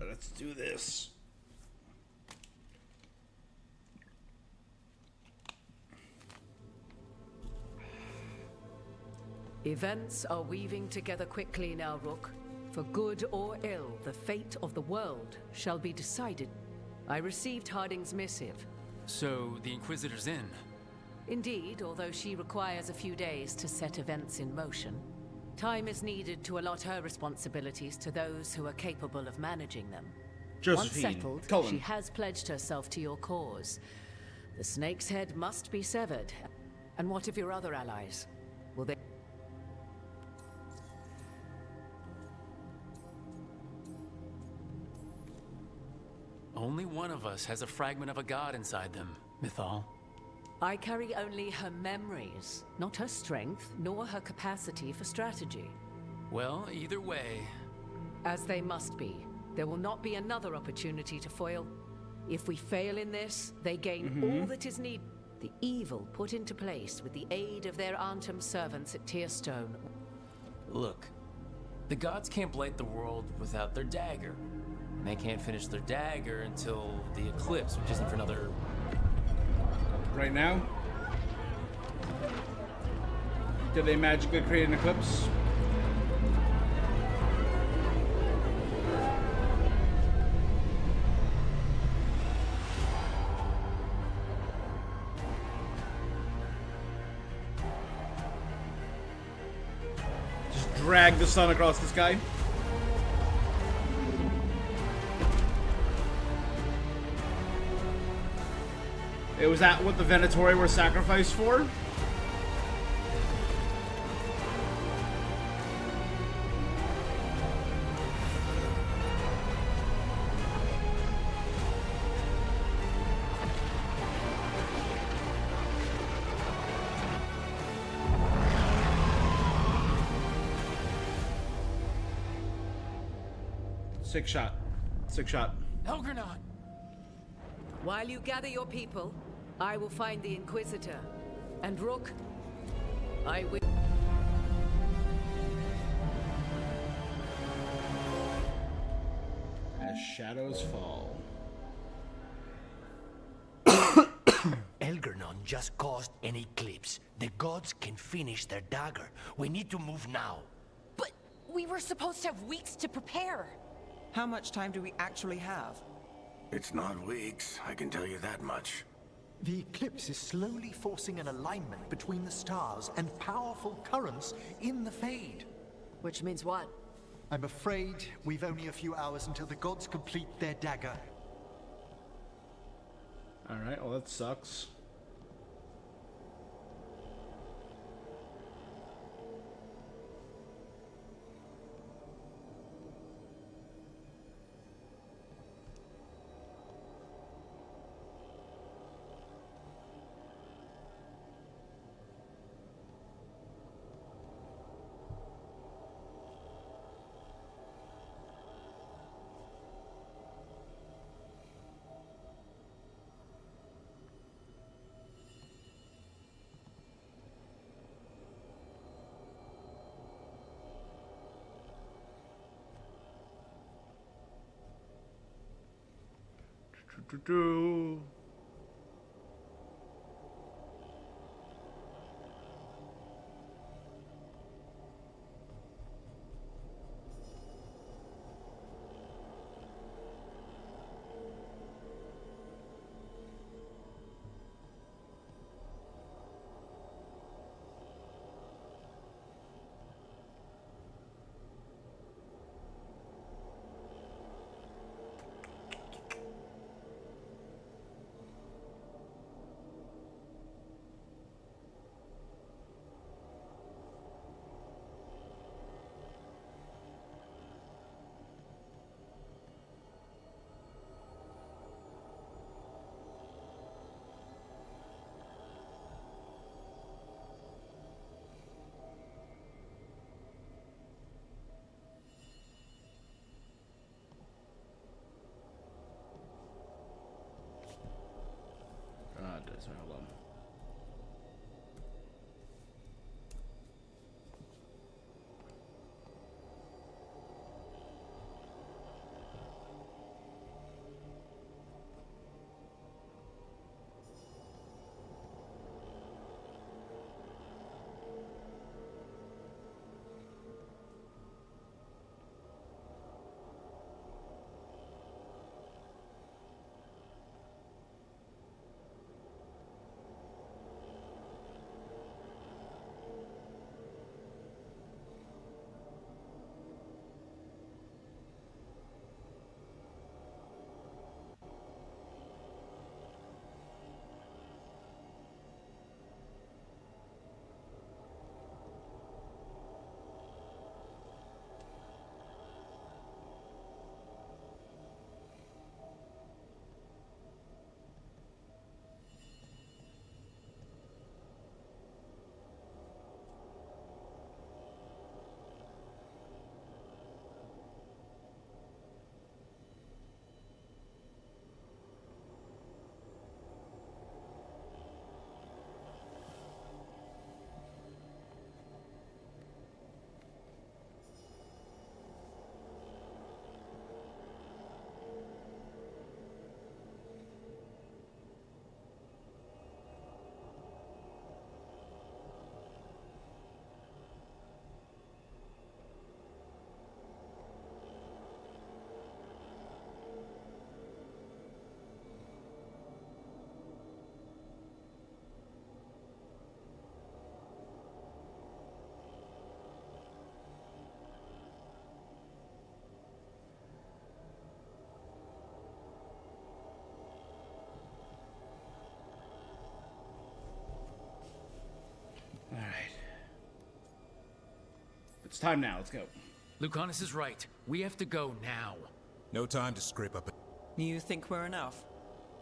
Let's do this. Events are weaving together quickly now, Rook. For good or ill, the fate of the world shall be decided. I received Harding's missive. So, the Inquisitor's in? Indeed, although she requires a few days to set events in motion. Time is needed to allot her responsibilities to those who are capable of managing them. Once settled, she has pledged herself to your cause. The snake's head must be severed. And what of your other allies? Will they... Only one of us has a fragment of a god inside them, Mythal. I carry only her memories, not her strength, nor her capacity for strategy. Well, either way... As they must be. There will not be another opportunity to foil. If we fail in this, they gain all that is needed. The evil put into place with the aid of their Antum servants at Tearstone. Look, the gods can't blight the world without their dagger. And they can't finish their dagger until the eclipse, which isn't for another... Right now? Did they magically create an eclipse? Just drag the sun across the sky. Was that what the Venatori were sacrificed for? Sick shot. Sick shot. Elgernon! While you gather your people, I will find the Inquisitor. And Rook, I will... As shadows fall. Elgernon just caused an eclipse. The gods can finish their dagger. We need to move now. But we were supposed to have weeks to prepare. How much time do we actually have? It's not weeks, I can tell you that much. The eclipse is slowly forcing an alignment between the stars and powerful currents in the Fade. Which means what? I'm afraid we've only a few hours until the gods complete their dagger. Alright, well that sucks. Sorry, hold on. All right. It's time now. Let's go. Lucanus is right. We have to go now. No time to scrape up. You think we're enough?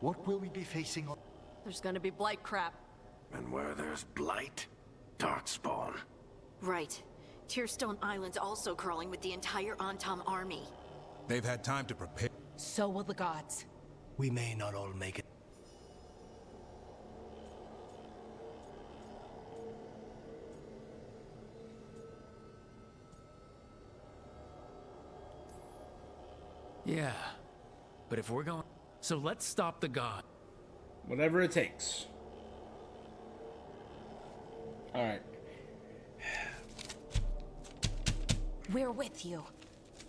What will we be facing on? There's gonna be blight crap. And where there's blight, darkspawn. Right. Tearstone Island's also crawling with the entire Antom army. They've had time to prepare. So will the gods. We may not all make it. Yeah. But if we're going... So let's stop the god. Whatever it takes. All right. We're with you.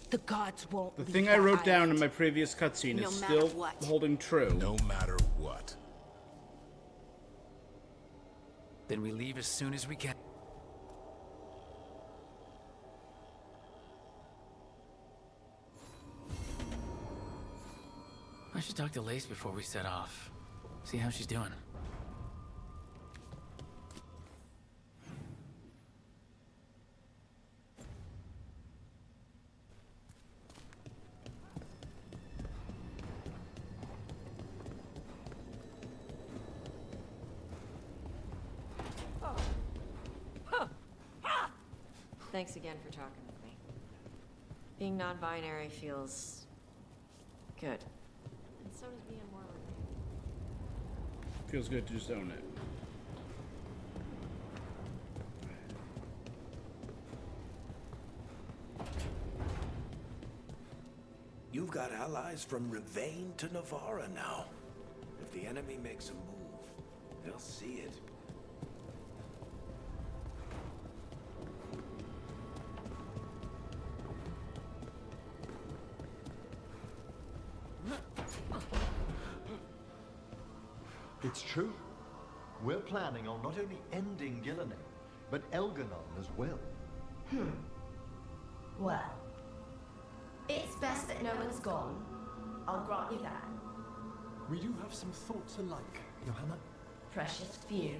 The gods won't The leave thing I that wrote down in island. my previous cutscene No is matter still what. holding true. No matter what. Then we leave as soon as we can. I should talk to Lace before we set off. See how she's doing. Thanks again for talking with me. Being non-binary feels good. And so does being more relatable. Feels good to just own it. You've got allies from Rivain to Navarra now. If the enemy makes a move, they'll see it. It's true. We're planning on not only ending Gillinan, but Elganon as well. Well, it's best that no one's gone. I'll grant you that. We do have some thoughts alike, Johanna. Precious few.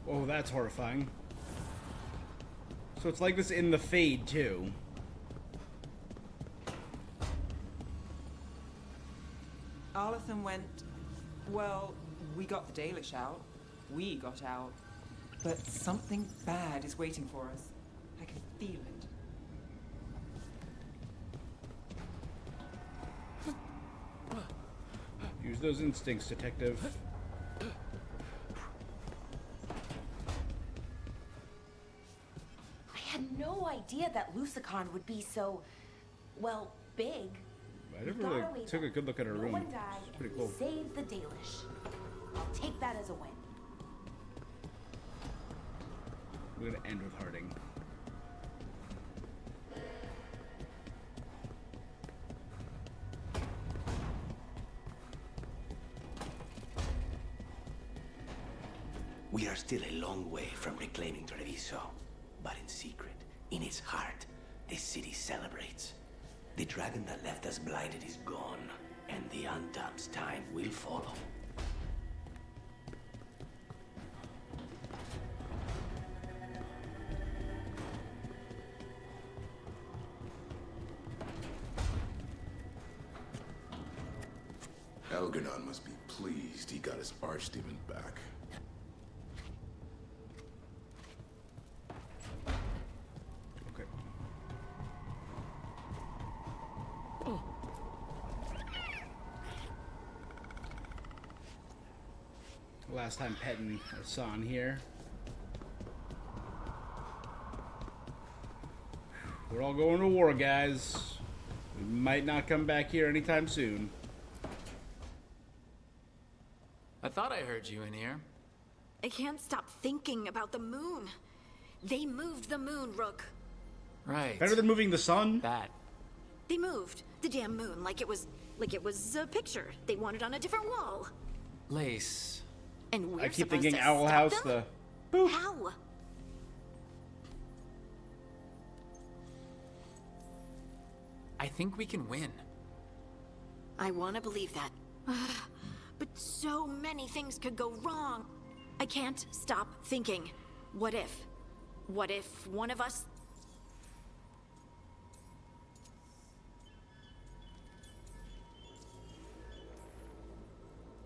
Oh, that's horrifying. So it's like this in the Fade, too. Arlathan went... Well, we got the Dalish out. We got out. But something bad is waiting for us. I can feel it. Use those instincts, detective. I had no idea that Lucicon would be so, well, big. I never really took a good look at her room. One died. It's pretty cool. Save the Dalish. I'll take that as a win. We're gonna end with Harding. We are still a long way from reclaiming Treviso, but in secret, in its heart, the city celebrates. The dragon that left us blighted is gone, and the Undom's time will follow. Algernon must be pleased he got his archdemon back. Okay. Last time petting Hassan here. We're all going to war, guys. We might not come back here anytime soon. I thought I heard you in here. I can't stop thinking about the moon. They moved the moon, Rook. Right. Better than moving the sun? That. They moved the damn moon like it was a picture they wanted on a different wall. Lace. And we're I keep supposed thinking to Owl stop House, them? the boop. How? I think we can win. I want to believe that. But so many things could go wrong. I can't stop thinking. What if? What if one of us...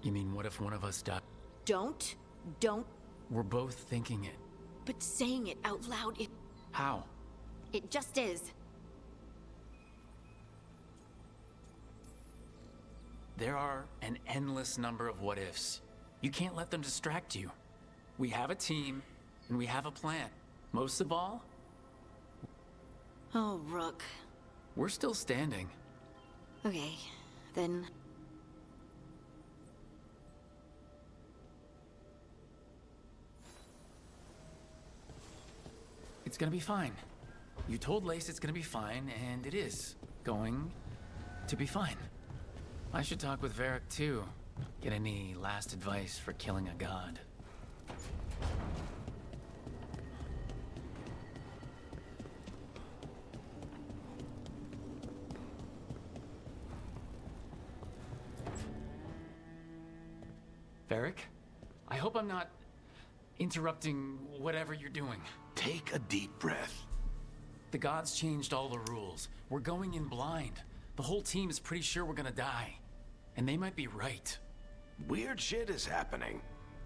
You mean, what if one of us died? Don't. We're both thinking it. But saying it out loud, How? it just is. There are an endless number of what-ifs. You can't let them distract you. We have a team, and we have a plan. Most of all, Oh, Rook. we're still standing. Okay, then... It's gonna be fine. You told Lace it's gonna be fine, and it is going to be fine. I should talk with Varric too. Get any last advice for killing a god. Varric? I hope I'm not interrupting whatever you're doing. Take a deep breath. The gods changed all the rules. We're going in blind. The whole team is pretty sure we're gonna die. And they might be right. Weird shit is happening.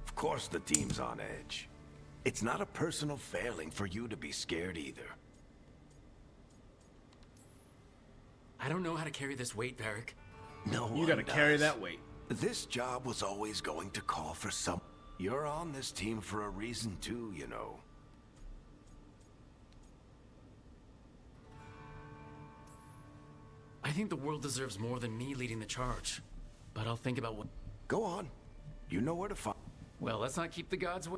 Of course the team's on edge. It's not a personal failing for you to be scared either. I don't know how to carry this weight, Varric. No one You gotta does. carry that weight. This job was always going to call for some... You're on this team for a reason too, you know. I think the world deserves more than me leading the charge. But I'll think about what... Go on. You know where to find... Well, let's not keep the gods...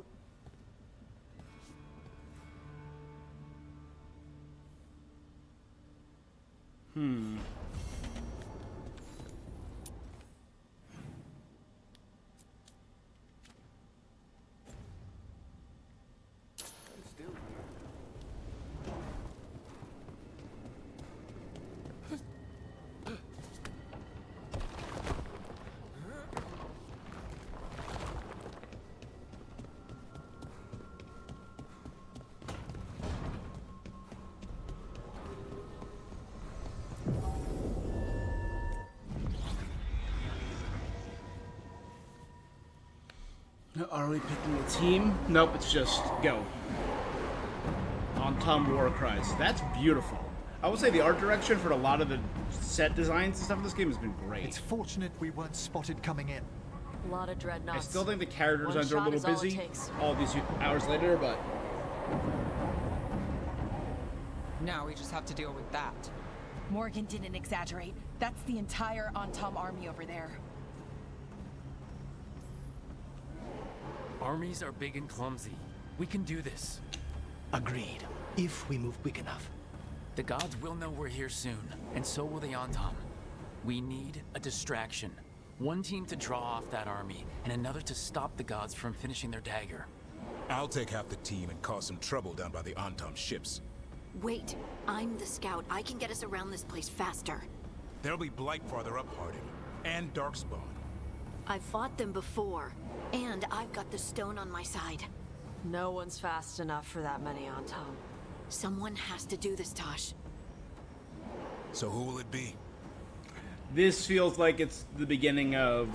Are we picking a team? Nope, it's just go. On Tom War Cries. That's beautiful. I would say the art direction for a lot of the set designs and stuff in this game has been great. It's fortunate we weren't spotted coming in. A lot of dreadnoughts. I still think the character One designs are a shot little is all it busy takes. all these hours later, but Now we just have to deal with that. Morgan didn't exaggerate. That's the entire Antom army over there. Armies are big and clumsy. We can do this. Agreed. If we move quick enough. The gods will know we're here soon, and so will the Antom. We need a distraction. One team to draw off that army, and another to stop the gods from finishing their dagger. I'll take half the team and cause some trouble down by the Antom ships. Wait, I'm the scout. I can get us around this place faster. There'll be Blight farther up, Harding. And Darkspawn. I've fought them before, and I've got the stone on my side. No one's fast enough for that many on Tom. Someone has to do this, Tosh. So who will it be? this feels like it's the beginning of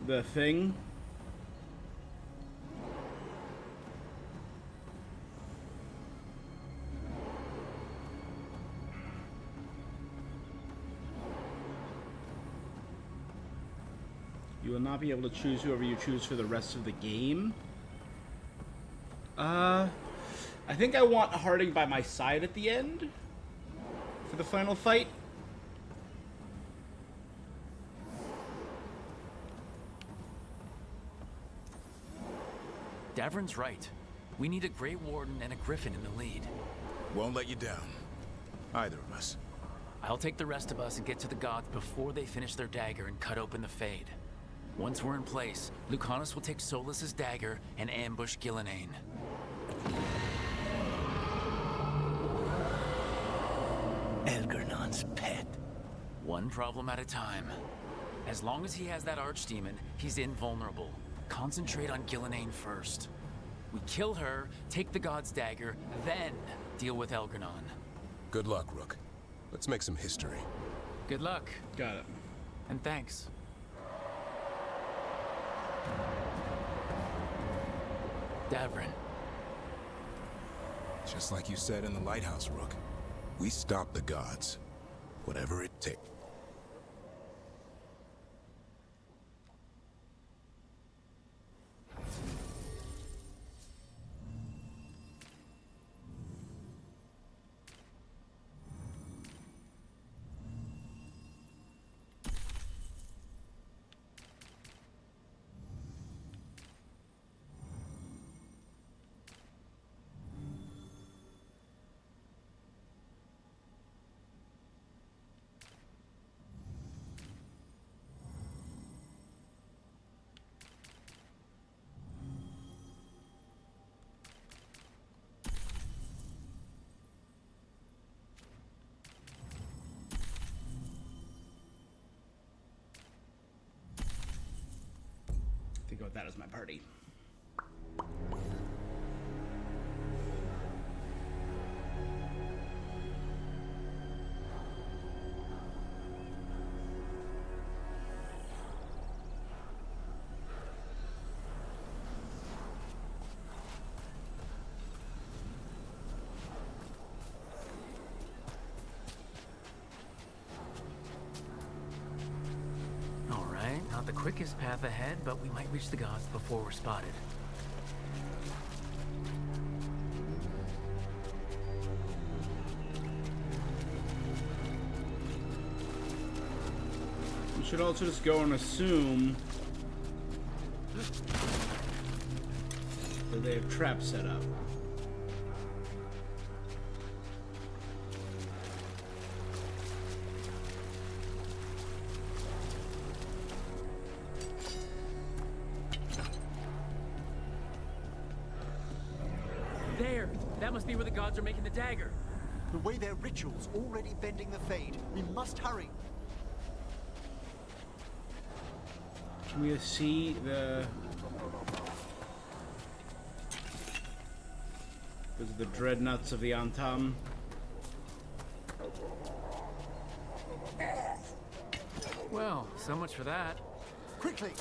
the thing. You will not be able to choose whoever you choose for the rest of the game. I think I want Harding by my side at the end for the final fight. Davrin's right. We need a Grey Warden and a Griffin in the lead. Won't let you down. Either of us. I'll take the rest of us and get to the gods before they finish their dagger and cut open the Fade. Once we're in place, Lucanus will take Solus's dagger and ambush Gillenane. Elgernon's pet. One problem at a time. As long as he has that archdemon, he's invulnerable. Concentrate on Gillenane first. We kill her, take the god's dagger, then deal with Elgernon. Good luck, Rook. Let's make some history. Good luck. Got it. And thanks. Davrin. Just like you said in the lighthouse, Rook. We stop the gods. Whatever it takes. Think about that as my party. Not the quickest path ahead, but we might reach the gods before we're spotted. We should also just go and assume that they have traps set up. There! That must be where the gods are making the dagger. The way their ritual's already bending the Fade. We must hurry. Can we see the... Those are the dreadnoughts of the Antam. Well, so much for that. Quickly!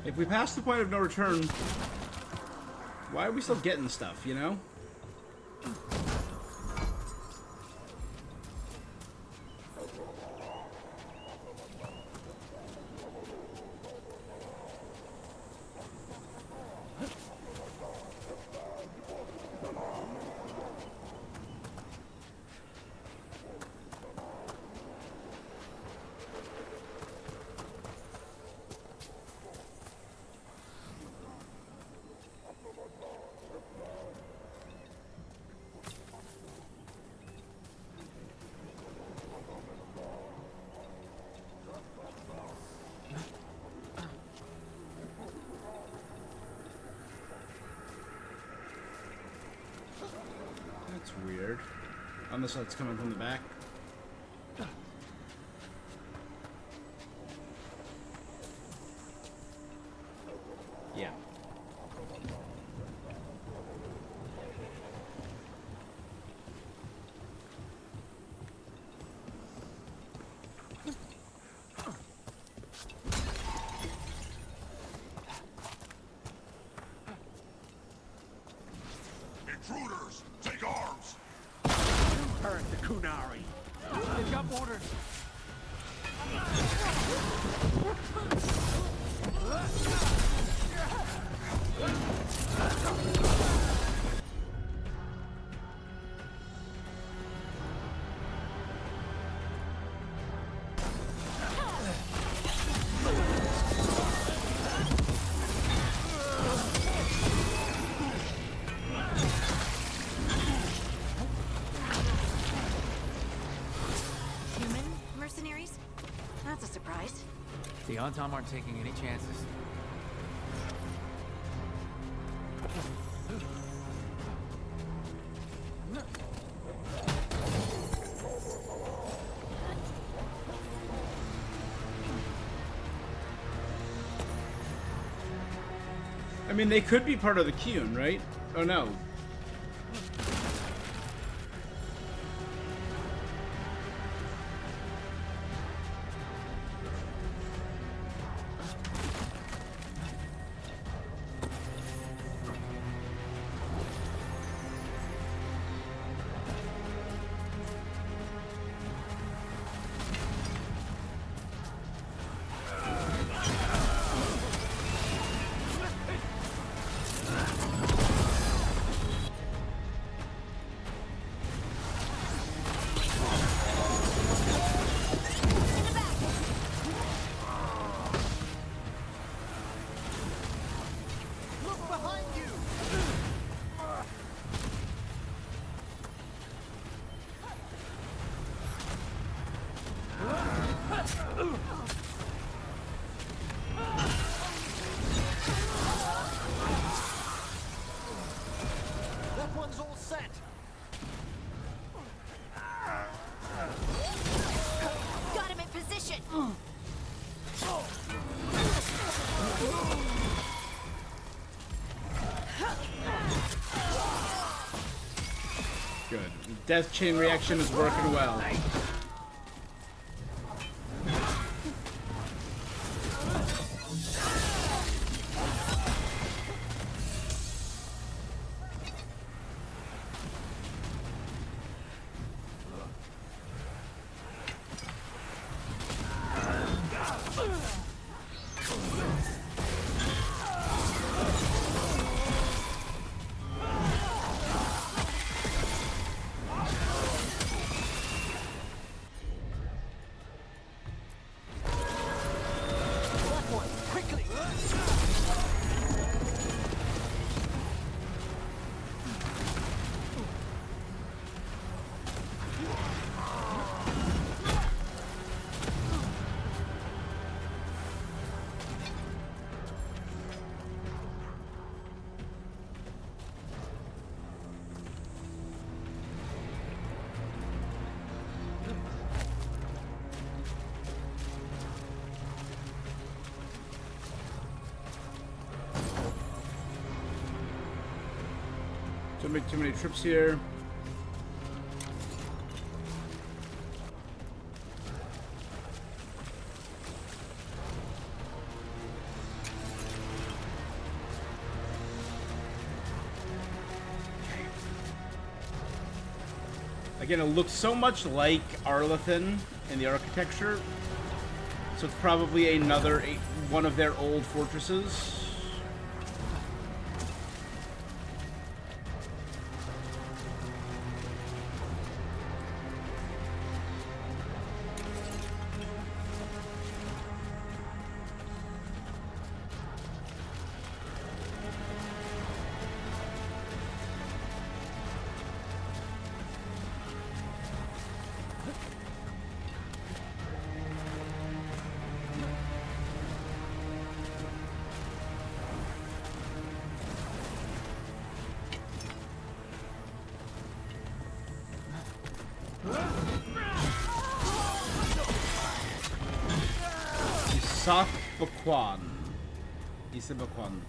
If we pass the point of no return, why are we still getting stuff, you know? That's weird. Unless that's coming from the back. Yeah. Intruders, take arms! Hurt the Kunari. They've got orders. Human mercenaries? That's a surprise. The Antom aren't taking any chances. I mean, they could be part of the Qun, right? Oh no. Look behind you! That one's all set! Got him in position! Good. The death chain reaction is working well. Don't make too many trips here. Again, it looks so much like Arlathan in the architecture, so it's probably one of their old fortresses. Isabakwan. Isabakwan.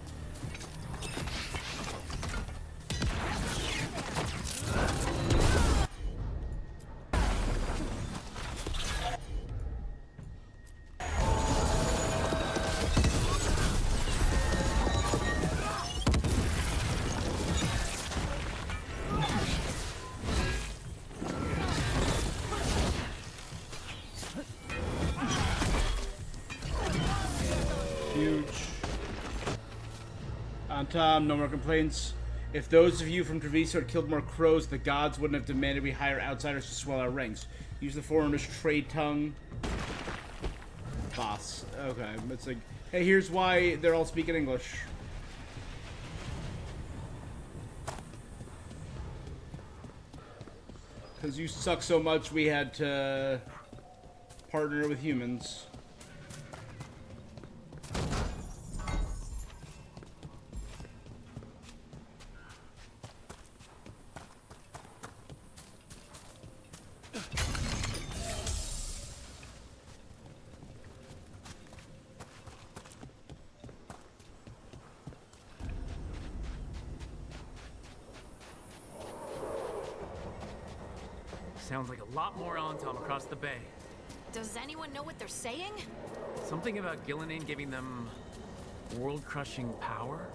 No more complaints. If those of you from Treviso had killed more crows, the gods wouldn't have demanded we hire outsiders to swell our ranks. Use the foreigners' trade tongue. Boss. Okay, it's like, hey, here's why they're all speaking English. Because you suck so much, we had to partner with humans. Sounds like a lot more Antom across the bay. Does anyone know what they're saying? Something about Gillinan giving them world-crushing power?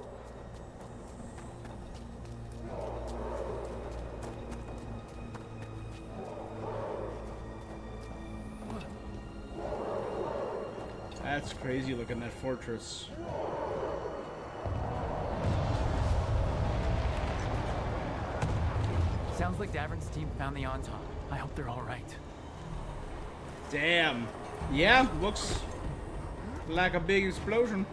That's crazy looking, that fortress. Sounds like Davern's team found the Antom. I hope they're all right. Damn. Yeah, looks like a big explosion.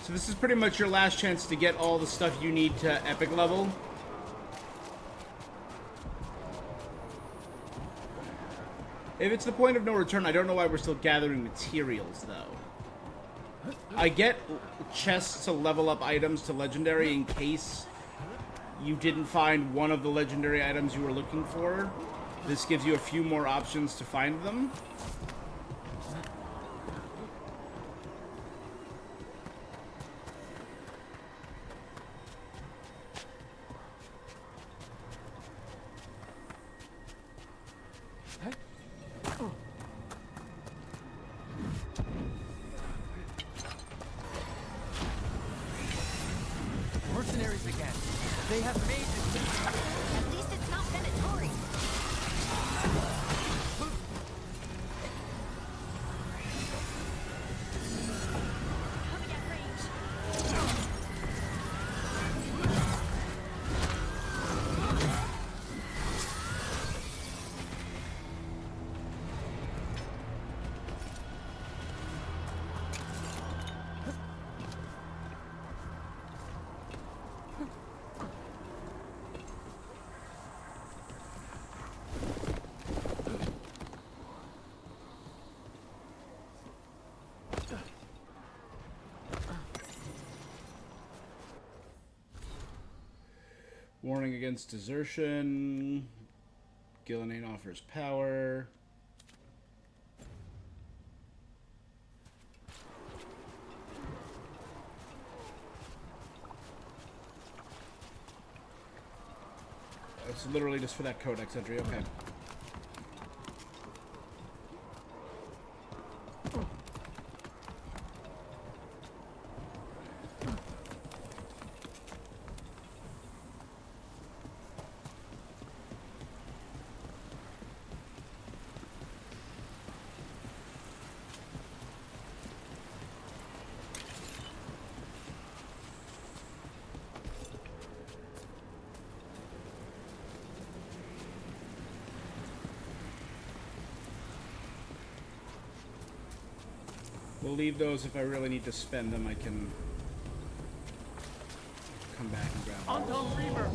So this is pretty much your last chance to get all the stuff you need to epic level. If it's the point of no return, I don't know why we're still gathering materials, though. I get chests to level up items to legendary in case you didn't find one of the legendary items you were looking for. This gives you a few more options to find them. Mercenaries again. They have mages. At least it's not Venatori. Warning against desertion. Gillenane offers power. It's literally just for that codex entry, okay. We'll leave those if I really need to spend them. I can come back and grab them. Anton Reaver!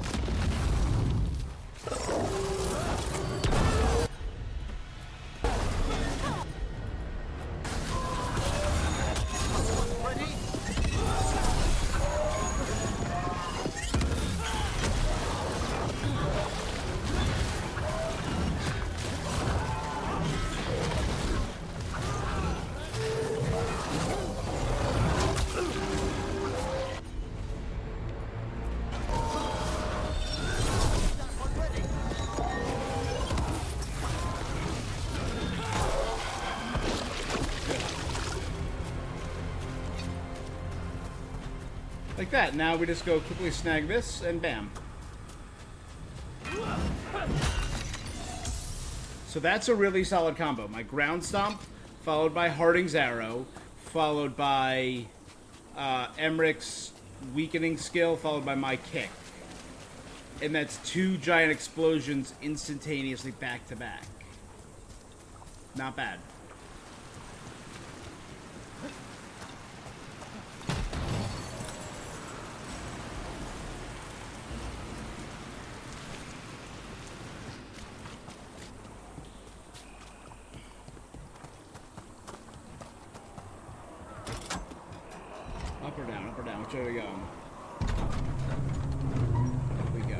Like that. Now we just go quickly snag this, and bam. So that's a really solid combo. My ground stomp, followed by Harding's arrow, followed by Emmerich's weakening skill, followed by my kick. And that's 2 giant explosions instantaneously back to back. Not bad. Up or down, which way are we going? Up we go.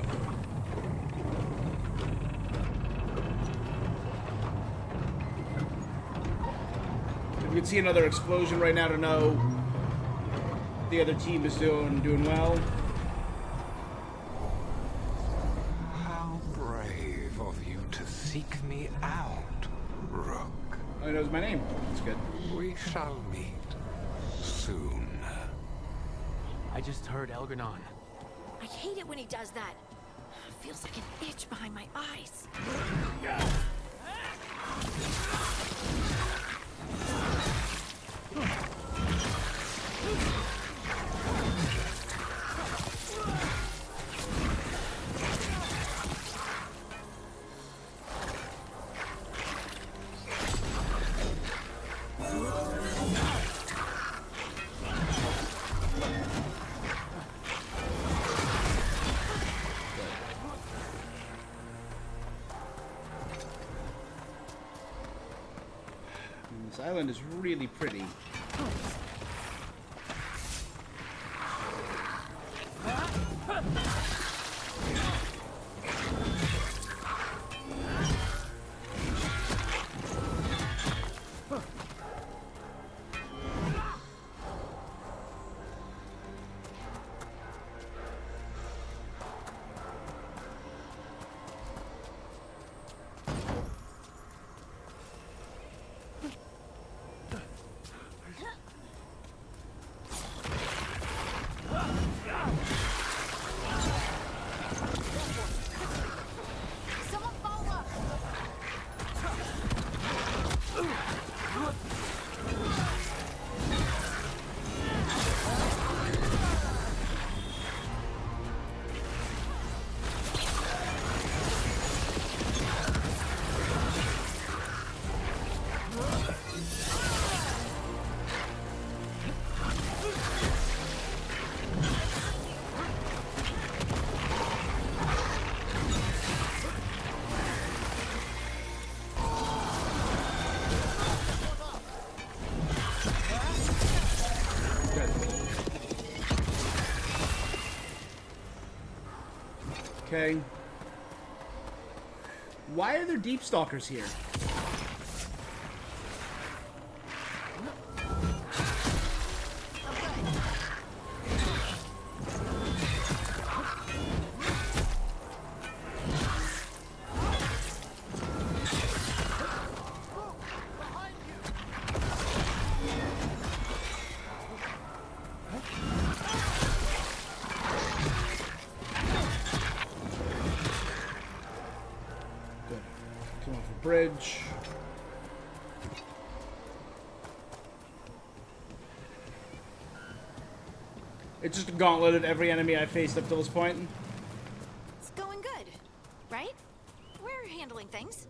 If we can see another explosion right now to know the other team is doing well. How brave of you to seek me out, Rook. Oh, he knows my name. That's good. We shall meet soon. I just heard Elganon. I hate it when he does that. Feels like an itch behind my eyes. This island is really pretty. Okay. Why are there deep stalkers here? Bridge. It's just a gauntlet of every enemy I faced up to this point. It's going good, right? We're handling things.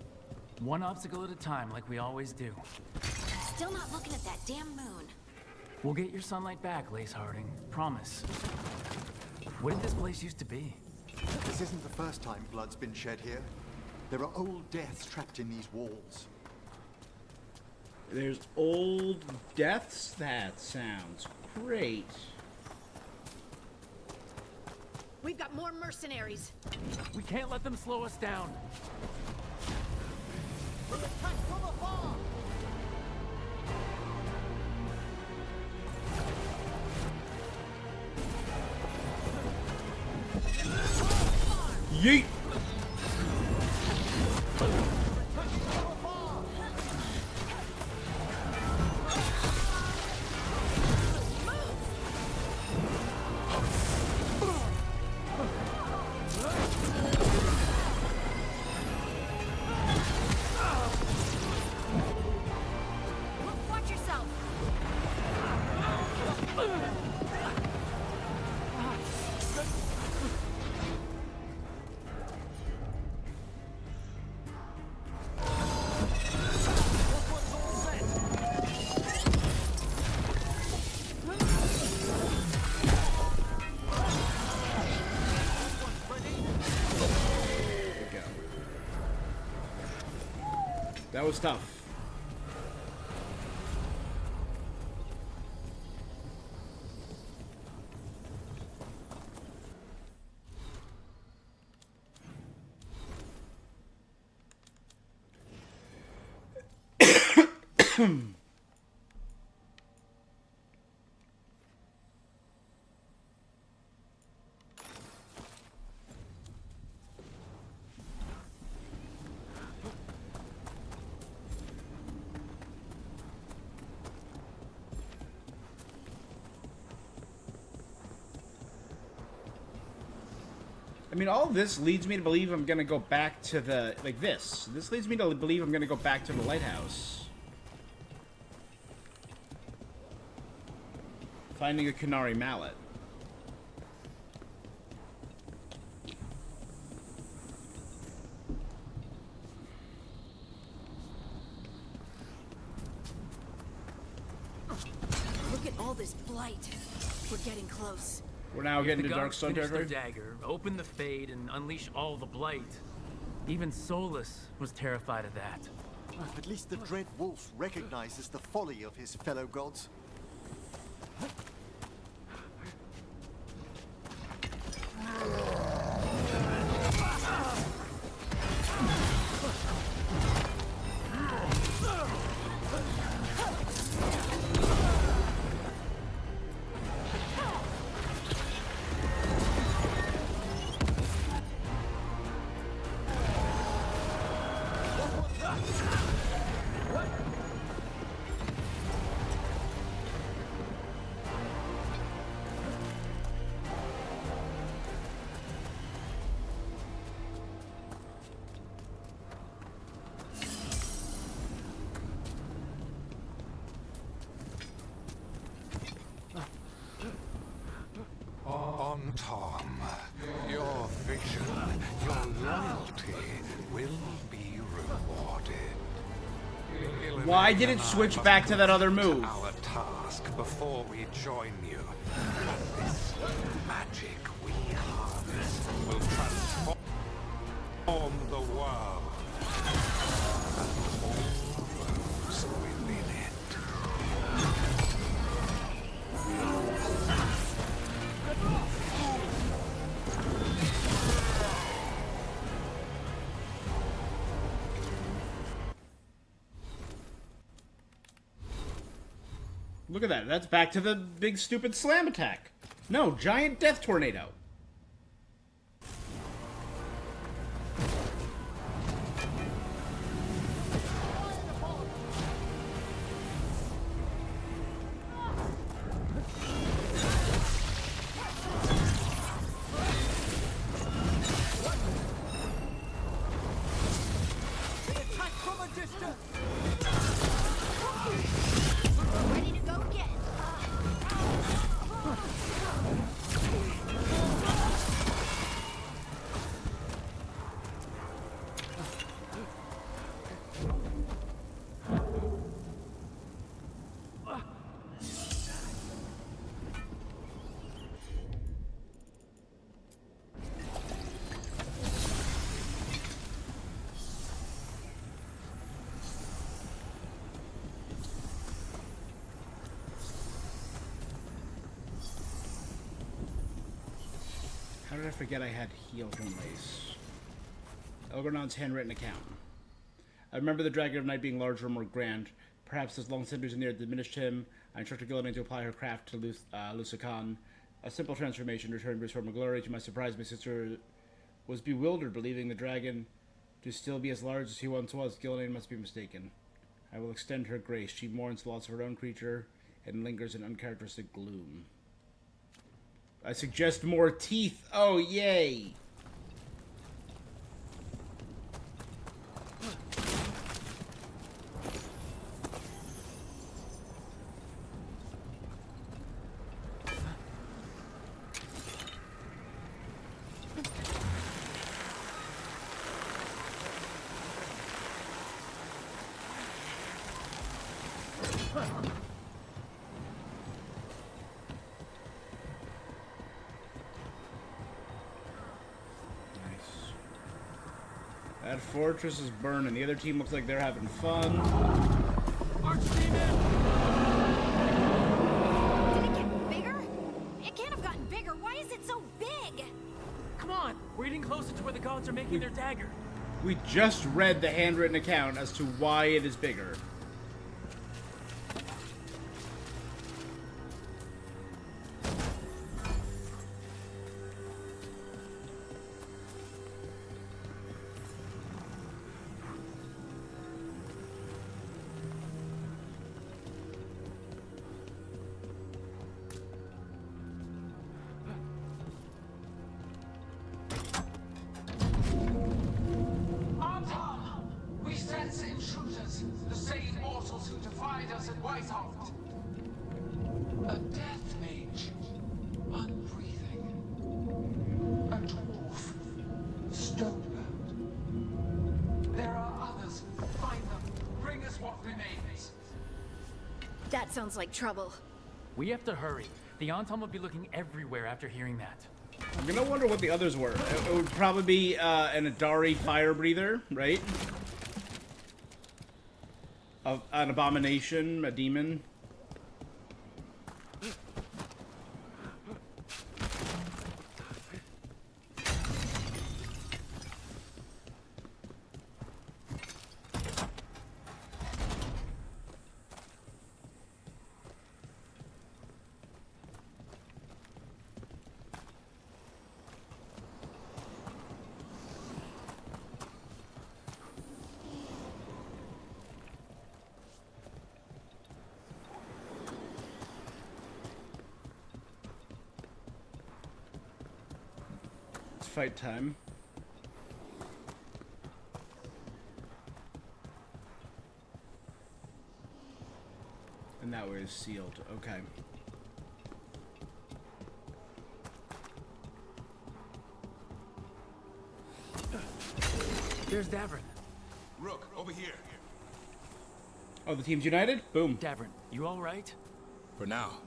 One obstacle at a time, like we always do. Still not looking at that damn moon. We'll get your sunlight back, Lace Harding. Promise. What did this place used to be? This isn't the first time blood's been shed here. There are old deaths trapped in these walls. There's old deaths? That sounds great. We've got more mercenaries. We can't let them slow us down. Yeet! Watch yourself. That was tough. I mean, all this leads me to believe I'm gonna go back to the, like this. This leads me to believe I'm gonna go back to the lighthouse. Finding a Canary mallet. Look at all this blight. We're getting close. We're now If getting the to gods Darkstone finish their territory. dagger, open the Fade, and unleash all the blight. Even Solus was terrified of that. At least the Dread Wolf recognizes the folly of his fellow gods. On Tom, your vision, your loyalty will be rewarded. Why did it switch back to that other move? Our task before we join you. This magic we harness will transform the world. And all those within it. Look at that. That's back to the big stupid slam attack. No, giant death tornado. Ready to go again. How did I forget I had heal from Lace? Elgornon's handwritten account. I remember the Dragon of Night being larger and more grand. Perhaps those long cinders in there diminished him. I instructed Gillinan to apply her craft to Lucican. A simple transformation returned restore my glory. To my surprise, my sister was bewildered, believing the dragon to still be as large as he once was. Gillinan must be mistaken. I will extend her grace. She mourns the loss of her own creature and lingers in uncharacteristic gloom. I suggest more teeth. Oh, yay! That fortress is burning. The other team looks like they're having fun. Did it get bigger? It can't have gotten bigger. Why is it so big? Come on, we're getting closer to where the gods are making their dagger. We just read the handwritten account as to why it is bigger. We sense intruders, the same mortals who defied us at Whitehall. A death mage, unbreathing. A dwarf, stonebound. There are others. Find them. Bring us what remains. That sounds like trouble. We have to hurry. The Anton will be looking everywhere after hearing that. I'm gonna wonder what the others were. It would probably be an Adari fire breather, right? An abomination, a demon. Fight time. And that way is sealed. Okay. There's Davrin. Rook, over here. Oh, the team's united? Boom. Davrin, you all right? For now.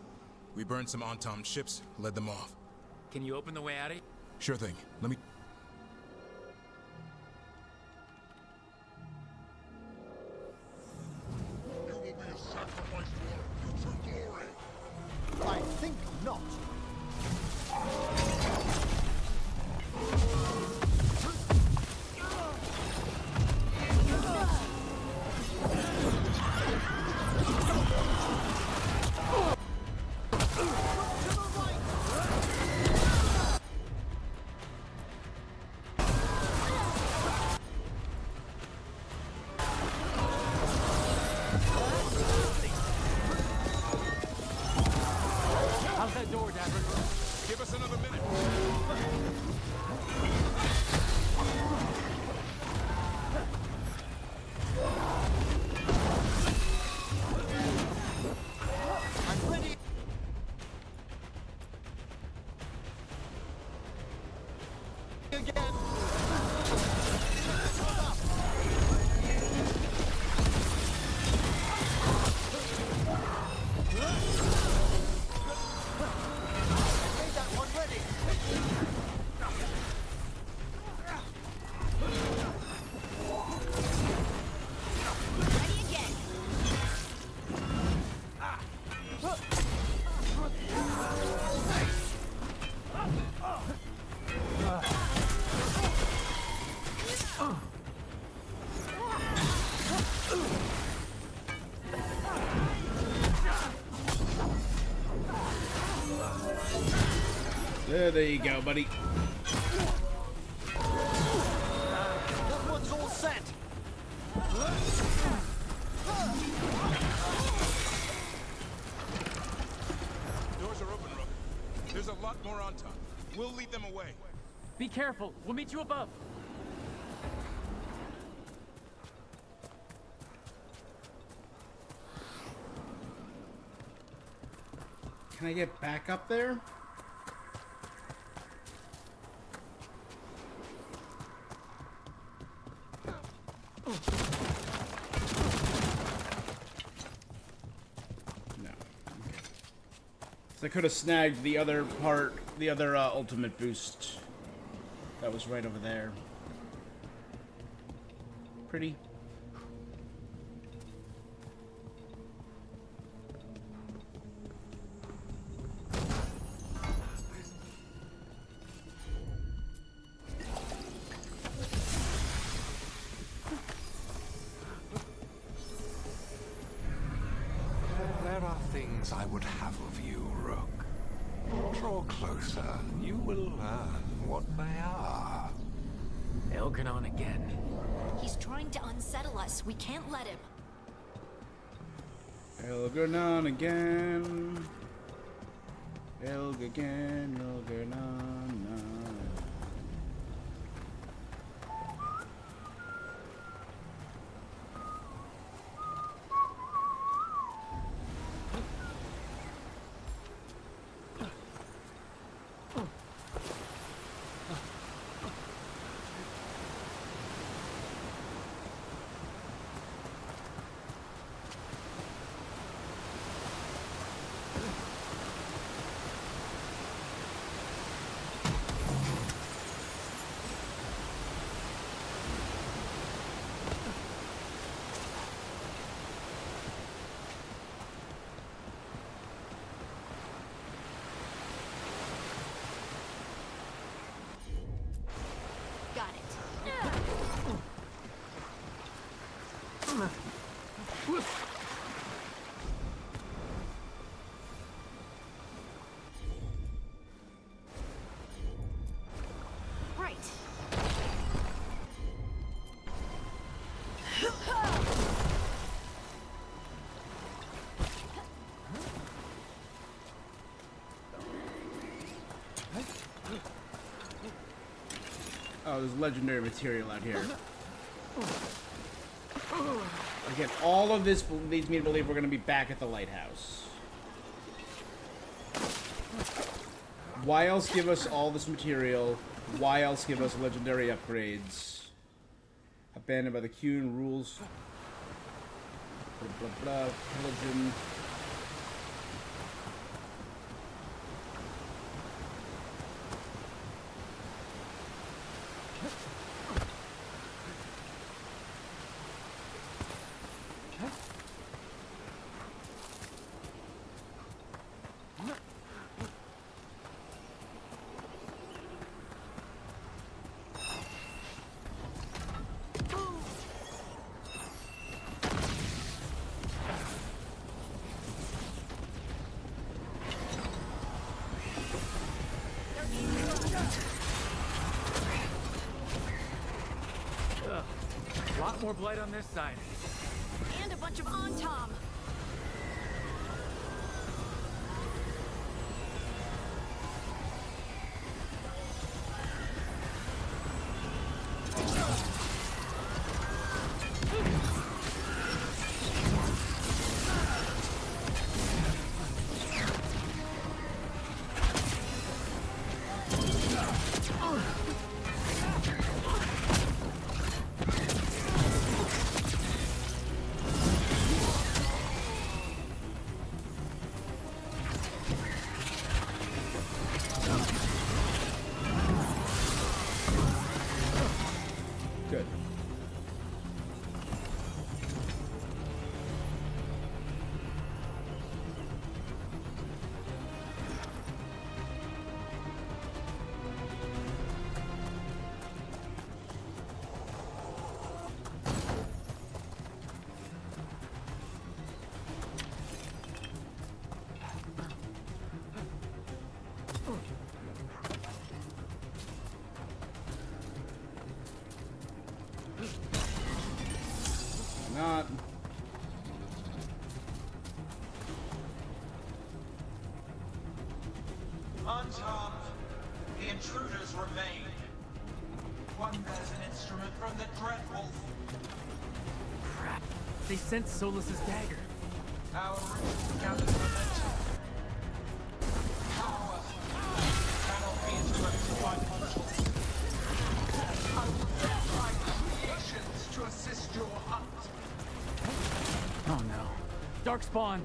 We burned some Anton ships, led them off. Can you open the way out of here? Sure thing. Let me... You will be a sacrifice to our future glory. I think not. door, Dapper. Give us another minute. I'm ready. Again. There you go, buddy. That one's all set. Doors are open, Rook. There's a lot more on top. We'll lead them away. Be careful. We'll meet you above. Can I get back up there? No. Okay. So I could have snagged the other part, the other ultimate boost that was right over there. Pretty. There are things I would have of you, Rook. Draw closer. You will learn what they are. Elganon again. He's trying to unsettle us. We can't let him. Elganon again. Elg again. Elganon. Got it. Right. Oh, there's legendary material out here. Again, all of this leads me to believe we're going to be back at the lighthouse. Why else give us all this material? Why else give us legendary upgrades? Abandoned by the Qun rules. Blah, blah, blah. Pillaging. A lot more blight on this side. And a bunch of on-tom. Good. Not. On top, the intruders remain. One has an instrument from the Dreadwolf. Crap. They sent Solus's dagger. Our ritual gathers momentum. Power cannot be interrupted by mortals. I will verify creations to assist your hunt. Oh no. Darkspawn!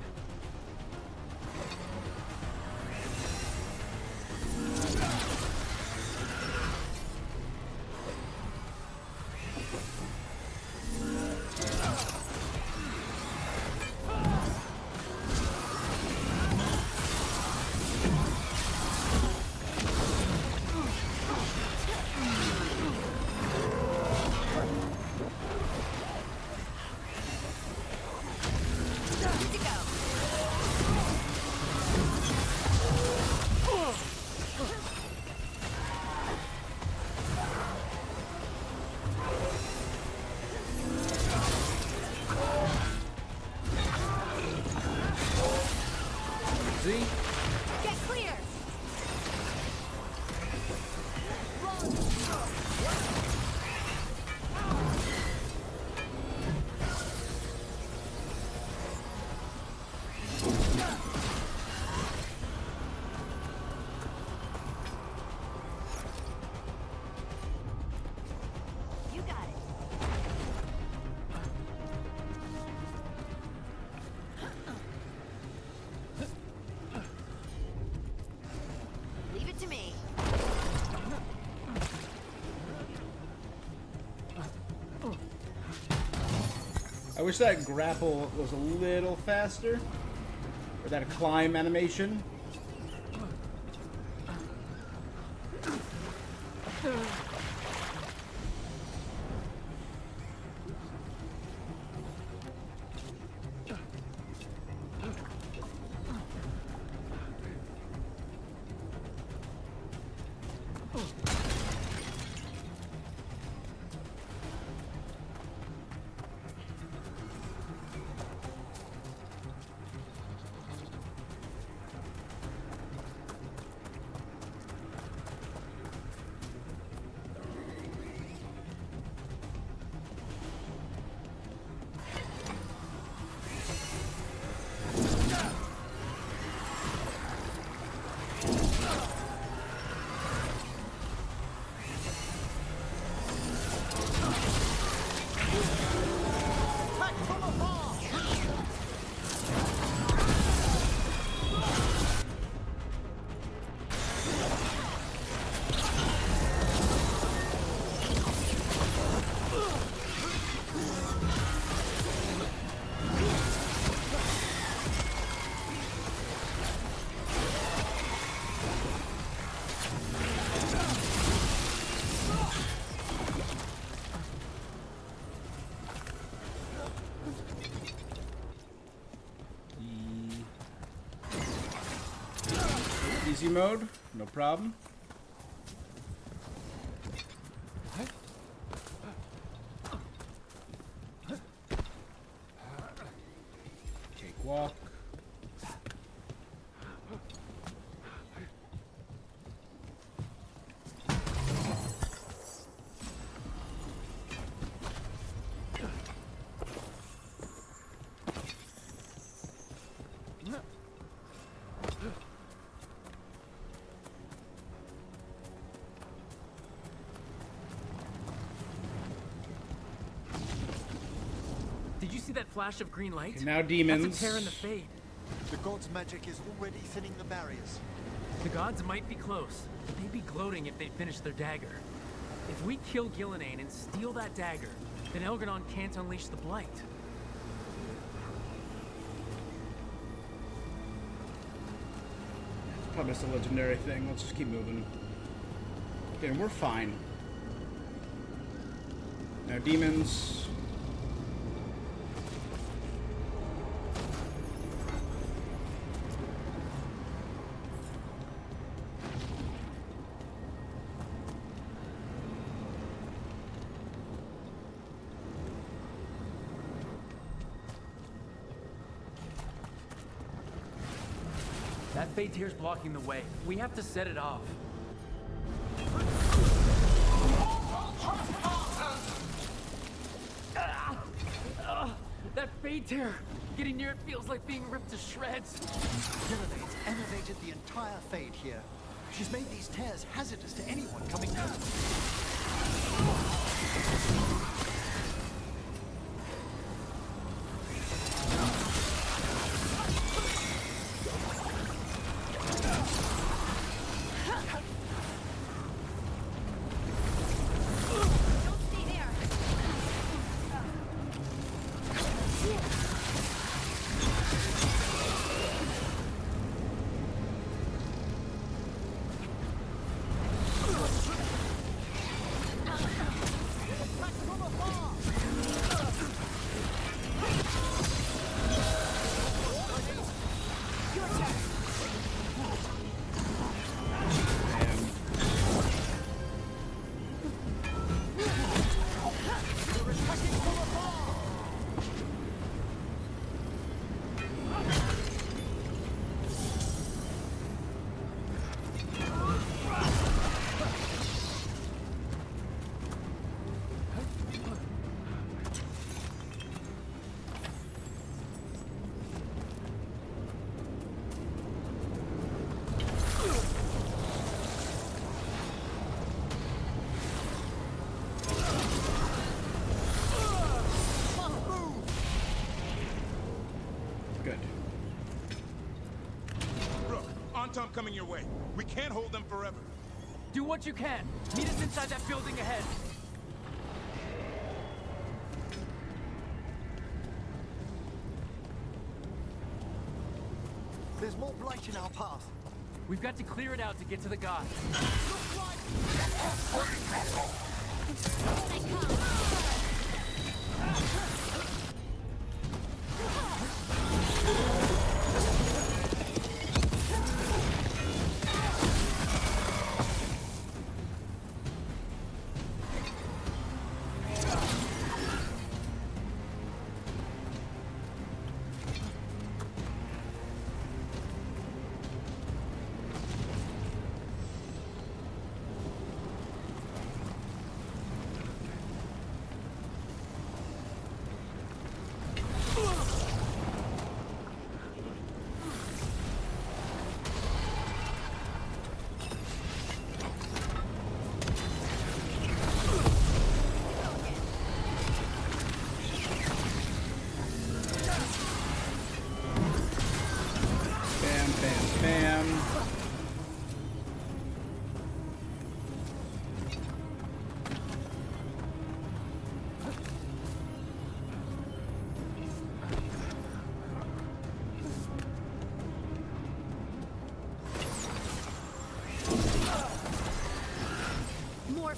Z? Get clear! You got it. Leave it to me. I wish that grapple was a little faster. Or that climb animation. Easy mode, no problem. Cakewalk. see that flash of green light? Okay, now demons. That's a tear in the fade. The god's magic is already thinning the barriers. The gods might be close, but they'd be gloating if they'd finished their dagger. If we kill Gillenane and steal that dagger, then Elgar'non can't unleash the Blight. It's probably just a legendary thing. Let's just keep moving. Okay, we're fine. Now demons. That fade tear's blocking the way. We have to set it off. That fade tear! Getting near it feels like being ripped to shreds. Gillenane's enervated the entire fade here. She's made these tears hazardous to anyone coming near. Tom coming your way. We can't hold them forever. Do what you can. Meet us inside that building ahead. There's more blight in our path. We've got to clear it out to get to the gods.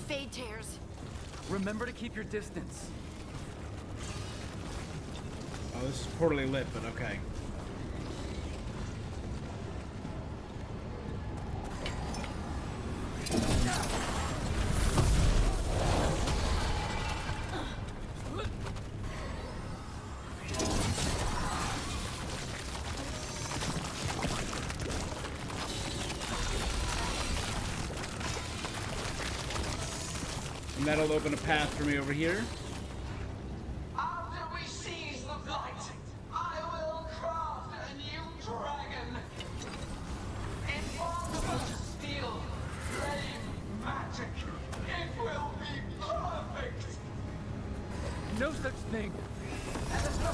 Fade tears. Remember to keep your distance. Oh, this is poorly lit, but okay. And that'll open a path for me over here. After we seize the Blight, I will craft a new dragon. Impossible to steal. Flame magic. It will be perfect. No such thing. And there's no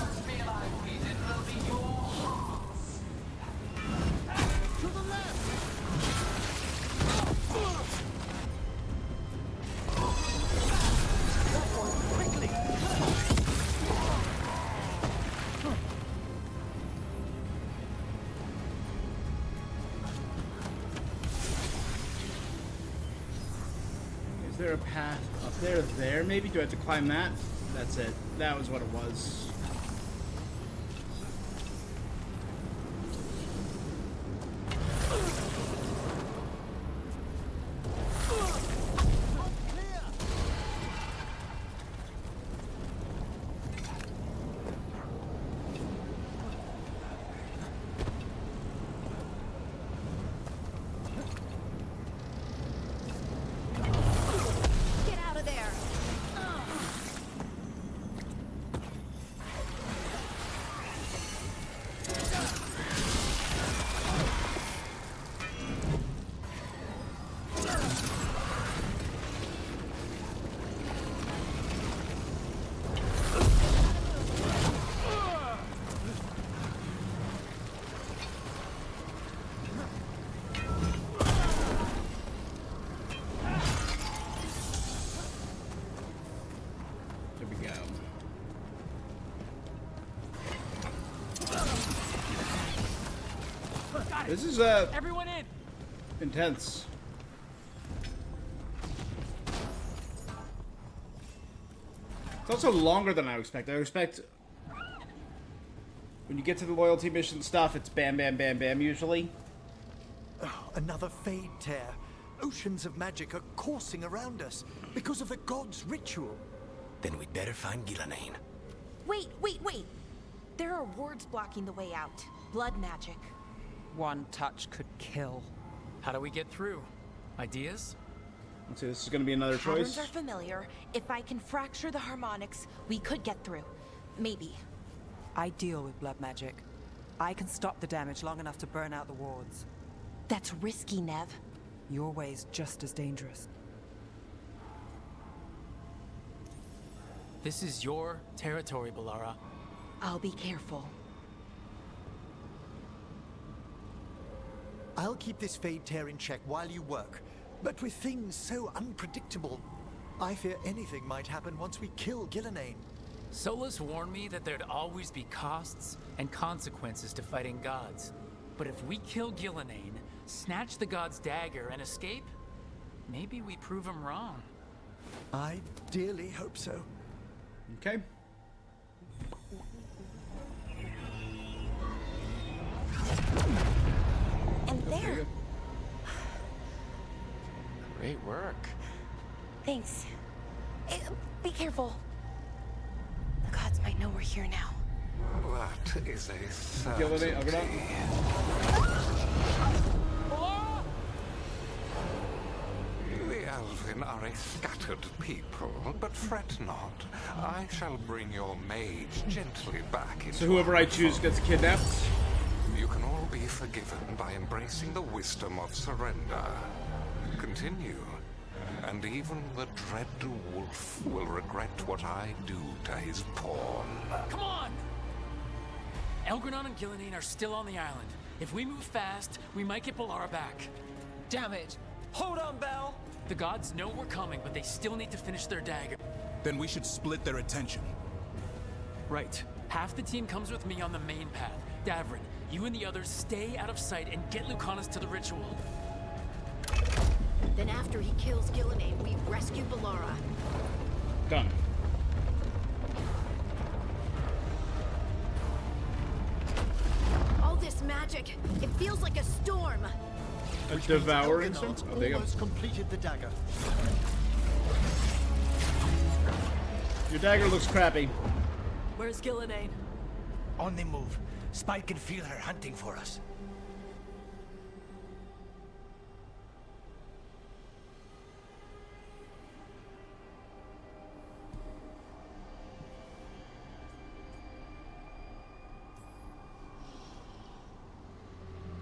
there a path up there? There, maybe? Do I have to climb that? That's it. That was what it was. Get out of there! There we go. This is everyone in. Intense. It's also longer than I expected. I expect when you get to the loyalty mission stuff, it's bam, bam, bam, bam usually. Oh, another fade tear. Oceans of magic are coursing around us because of the god's ritual. Then we'd better find Gillenane. Wait. There are wards blocking the way out. Blood magic. One touch could kill. How do we get through? Ideas? Let's see, this is going to be another Patterns choice. are familiar. If I can fracture the harmonics, we could get through. Maybe. I deal with blood magic. I can stop the damage long enough to burn out the wards. That's risky, Nev. Your way's just as dangerous. This is your territory, Balara. I'll be careful. I'll keep this fade tear in check while you work. But with things so unpredictable, I fear anything might happen once we kill Gillenane. Solus warned me that there'd always be costs and consequences to fighting gods. But if we kill Gillenane, snatch the god's dagger, and escape, maybe we prove him wrong. I dearly hope so. Okay. And there. Great work. Thanks. Be careful. The gods might know we're here now. That is a Gillenane, certainty. The Elven are a scattered people, but fret not. I shall bring your mage gently back into So whoever I choose our gets kidnapped? You can all be forgiven by embracing the wisdom of surrender. Continue, and even the dread wolf will regret what I do to his pawn. Come on! Elgranon and Gillenane are still on the island. If we move fast, we might get Balara back. Damn it! Hold on, Belle! The gods know we're coming, but they still need to finish their dagger. Then we should split their attention. Right. Half the team comes with me on the main path. Davrin, you and the others stay out of sight and get Lucanus to the ritual. Then after he kills Gillenane, we rescue Balara. Done. All this magic, it feels like a storm. A devouring Elginard's storm? Oh, there you go. almost completed the dagger. Your dagger looks crappy. Where's Gillenane? On the move. Spike can feel her hunting for us.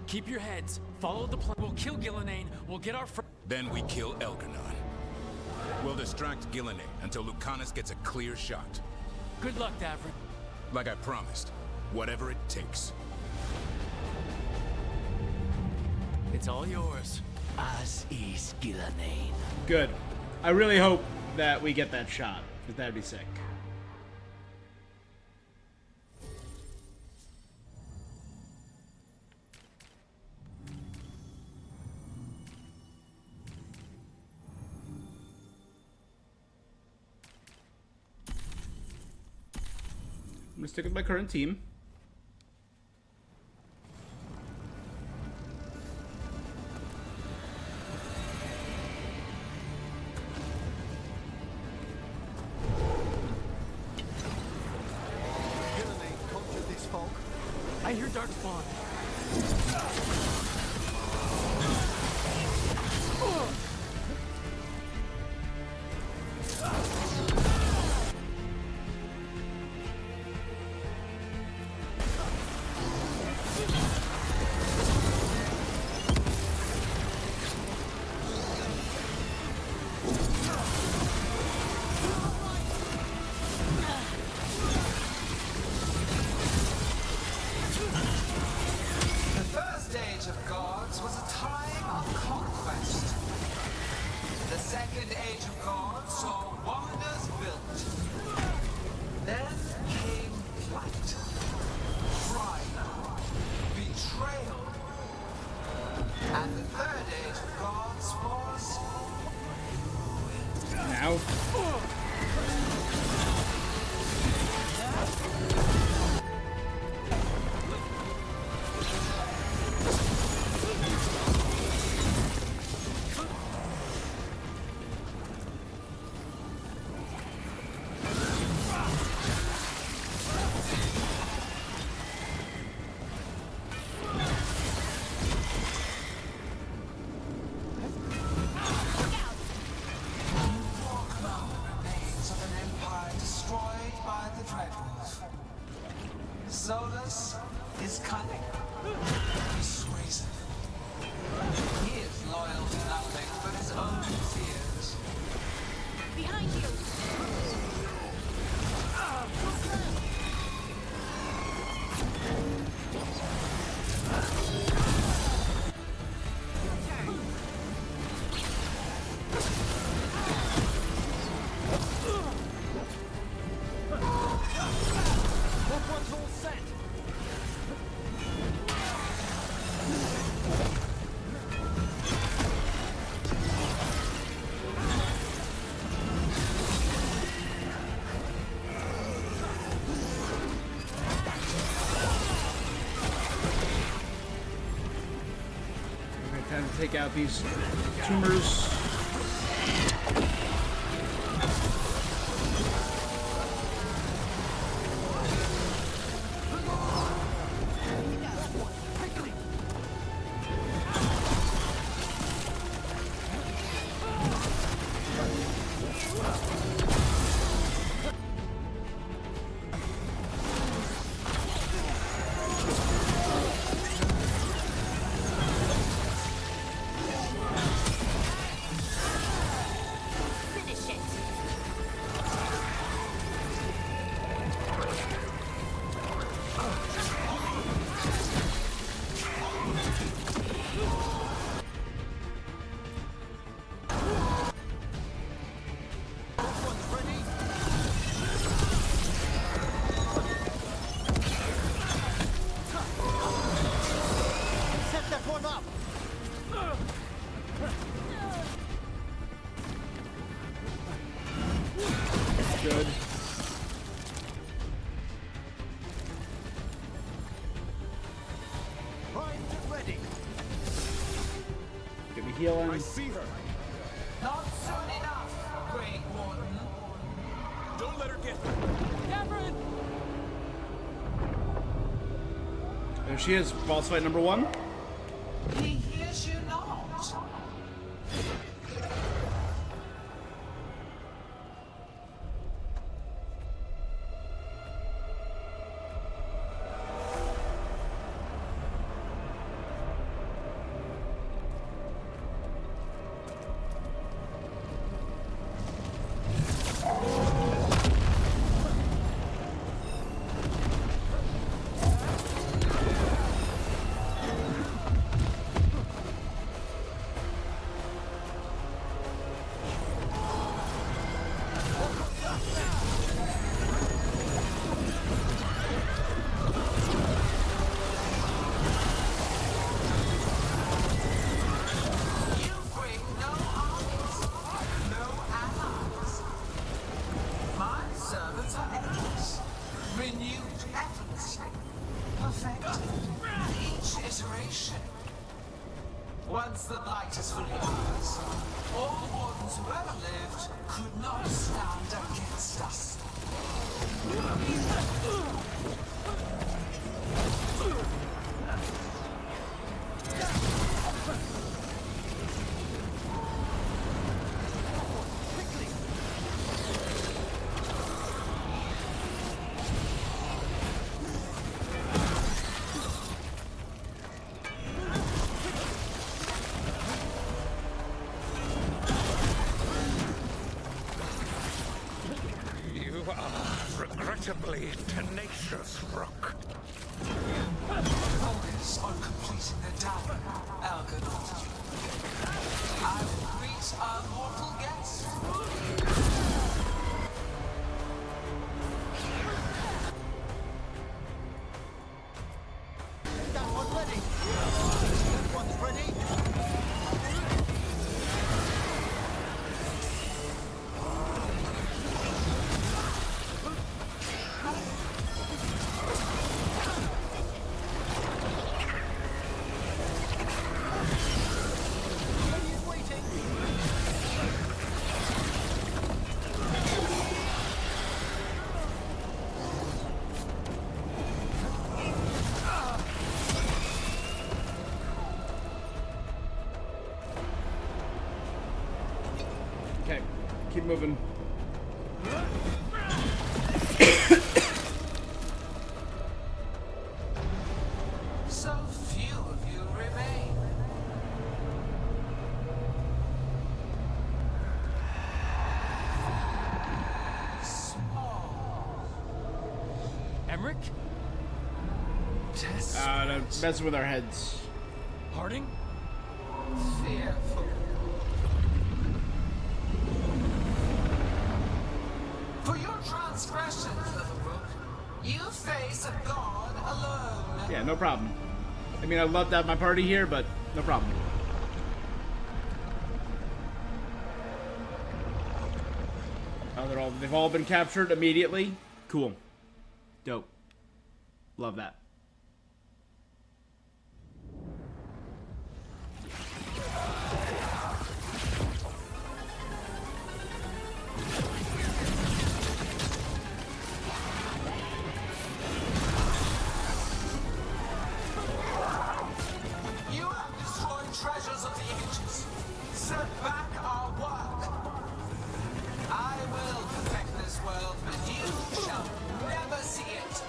Keep your heads. Follow the plan. We'll kill Gillenane. We'll get our Then we kill Elgranon. We'll distract Gillenane until Lucanus gets a clear shot. Good luck, Davrin. Like I promised, whatever it takes. It's all yours. As is Gillenane. Good. I really hope that we get that shot, because that'd be sick. gonna stick with my current team. I hear Darkspawn. Solus is cunning, persuasive. He is loyal to nothing but his own fears. Behind you! Time to take out these tumors. Good. Ready. Get me healing. I see her. Not soon enough, Great Warden. Don't let her get Everett! There she is, boss fight number 1. He hears you not. the Blight is fully ours, all wardens who ever lived could not stand against us. You are regrettably tenacious, Rook. Focus on completing the dagger, Algernon. I will greet our mortal guest. That one ready. That one's ready. Okay, keep moving. So few of you remain. Small. Emmerich? No, messing with our heads. Harding? Fearful. For your transgressions, little Rook, you face a god alone. Yeah, no problem. I mean, I'd love to have my party here, but no problem. Oh, they've all been captured immediately? Cool. Dope. Love that. You have destroyed treasures of the ages. Set back our work. I will perfect this world, but you shall never see it.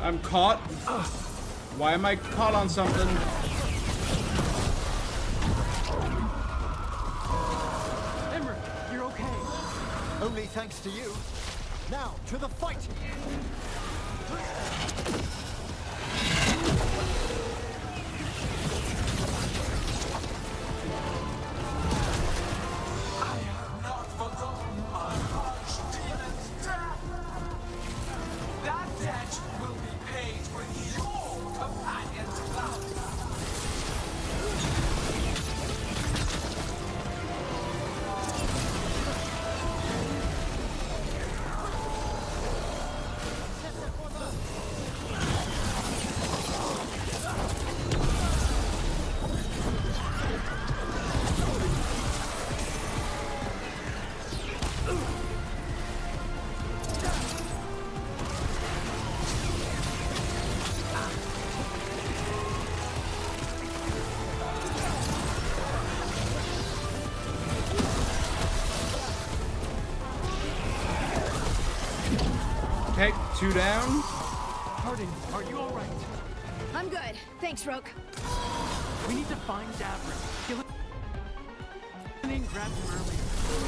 I'm caught. Why am I caught on something? Emmerich, you're okay. Only thanks to you. Now, to the fight! I have not forgotten my archdemon's death. That debt will be paid with your companion's blood. 2 down. Harding, are you all right? I'm good. Thanks, Roke. We need to find Davrin. Gillian grabbed him earlier.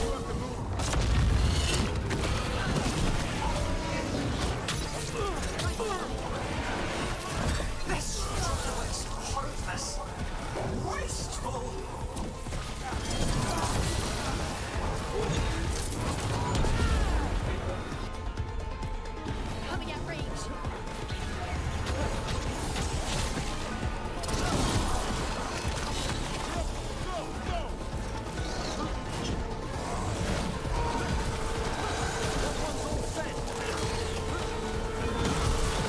We'll have to move. This struggle is hopeless. Wasteful. Coming at range.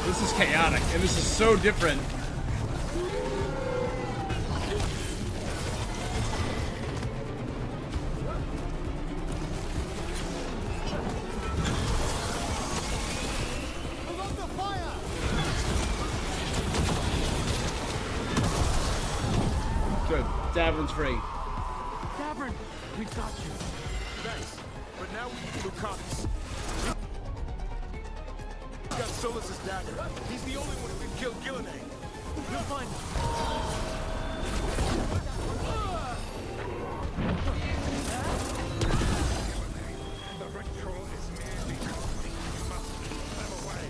This is chaotic, and this is so different. Good. Davrin's free. Davrin, we've got you. Thanks. But now we need Lucanus. Got Solus's dagger. He's the only one who can kill Gillenay. You'll find The ritual is merely complete. You must keep them away.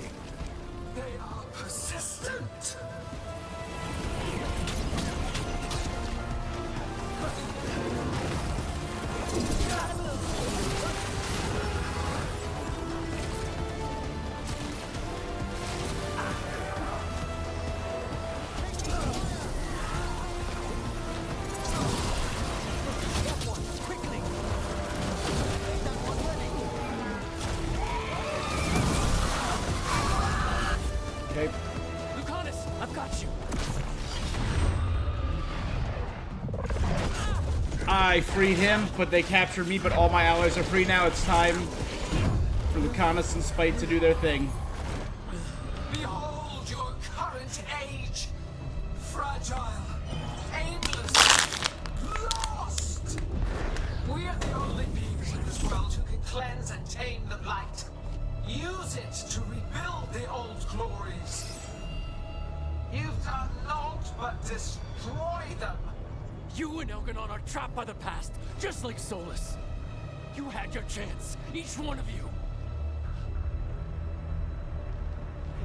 They are persistent. Okay. Lucanus, I've got you. I freed him, but they captured me, but all my allies are free now. It's time for Lucanus and Spite to do their thing. Behold your current age. Fragile, aimless, lost. We are the only beings in this world who can cleanse and tame the blight. Use it to rebuild the old glories. You've done naught but destroy them. You and Elganon are trapped by the past, just like Solus. You had your chance, each one of you.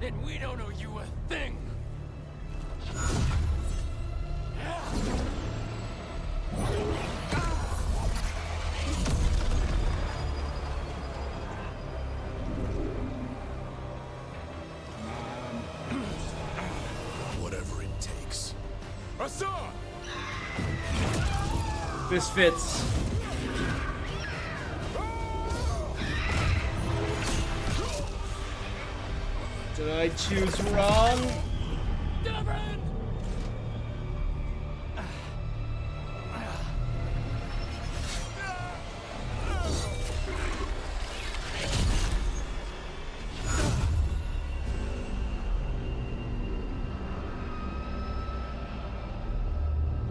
And we don't owe you a thing. Whatever it takes. Assad! This fits. Did I choose wrong? Davrin!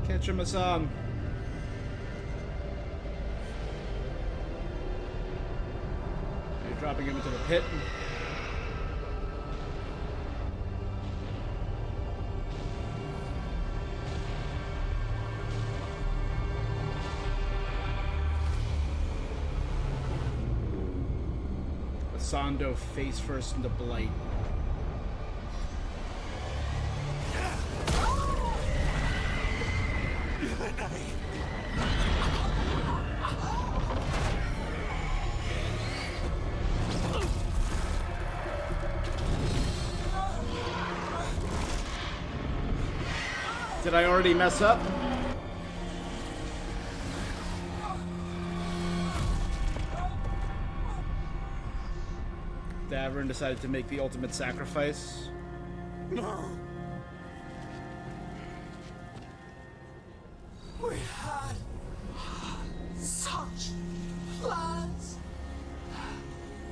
Catch him a song. You're dropping him into the pit. Asando face first into Blight. Did I already mess up? Davrin decided to make the ultimate sacrifice. No. We had such plans.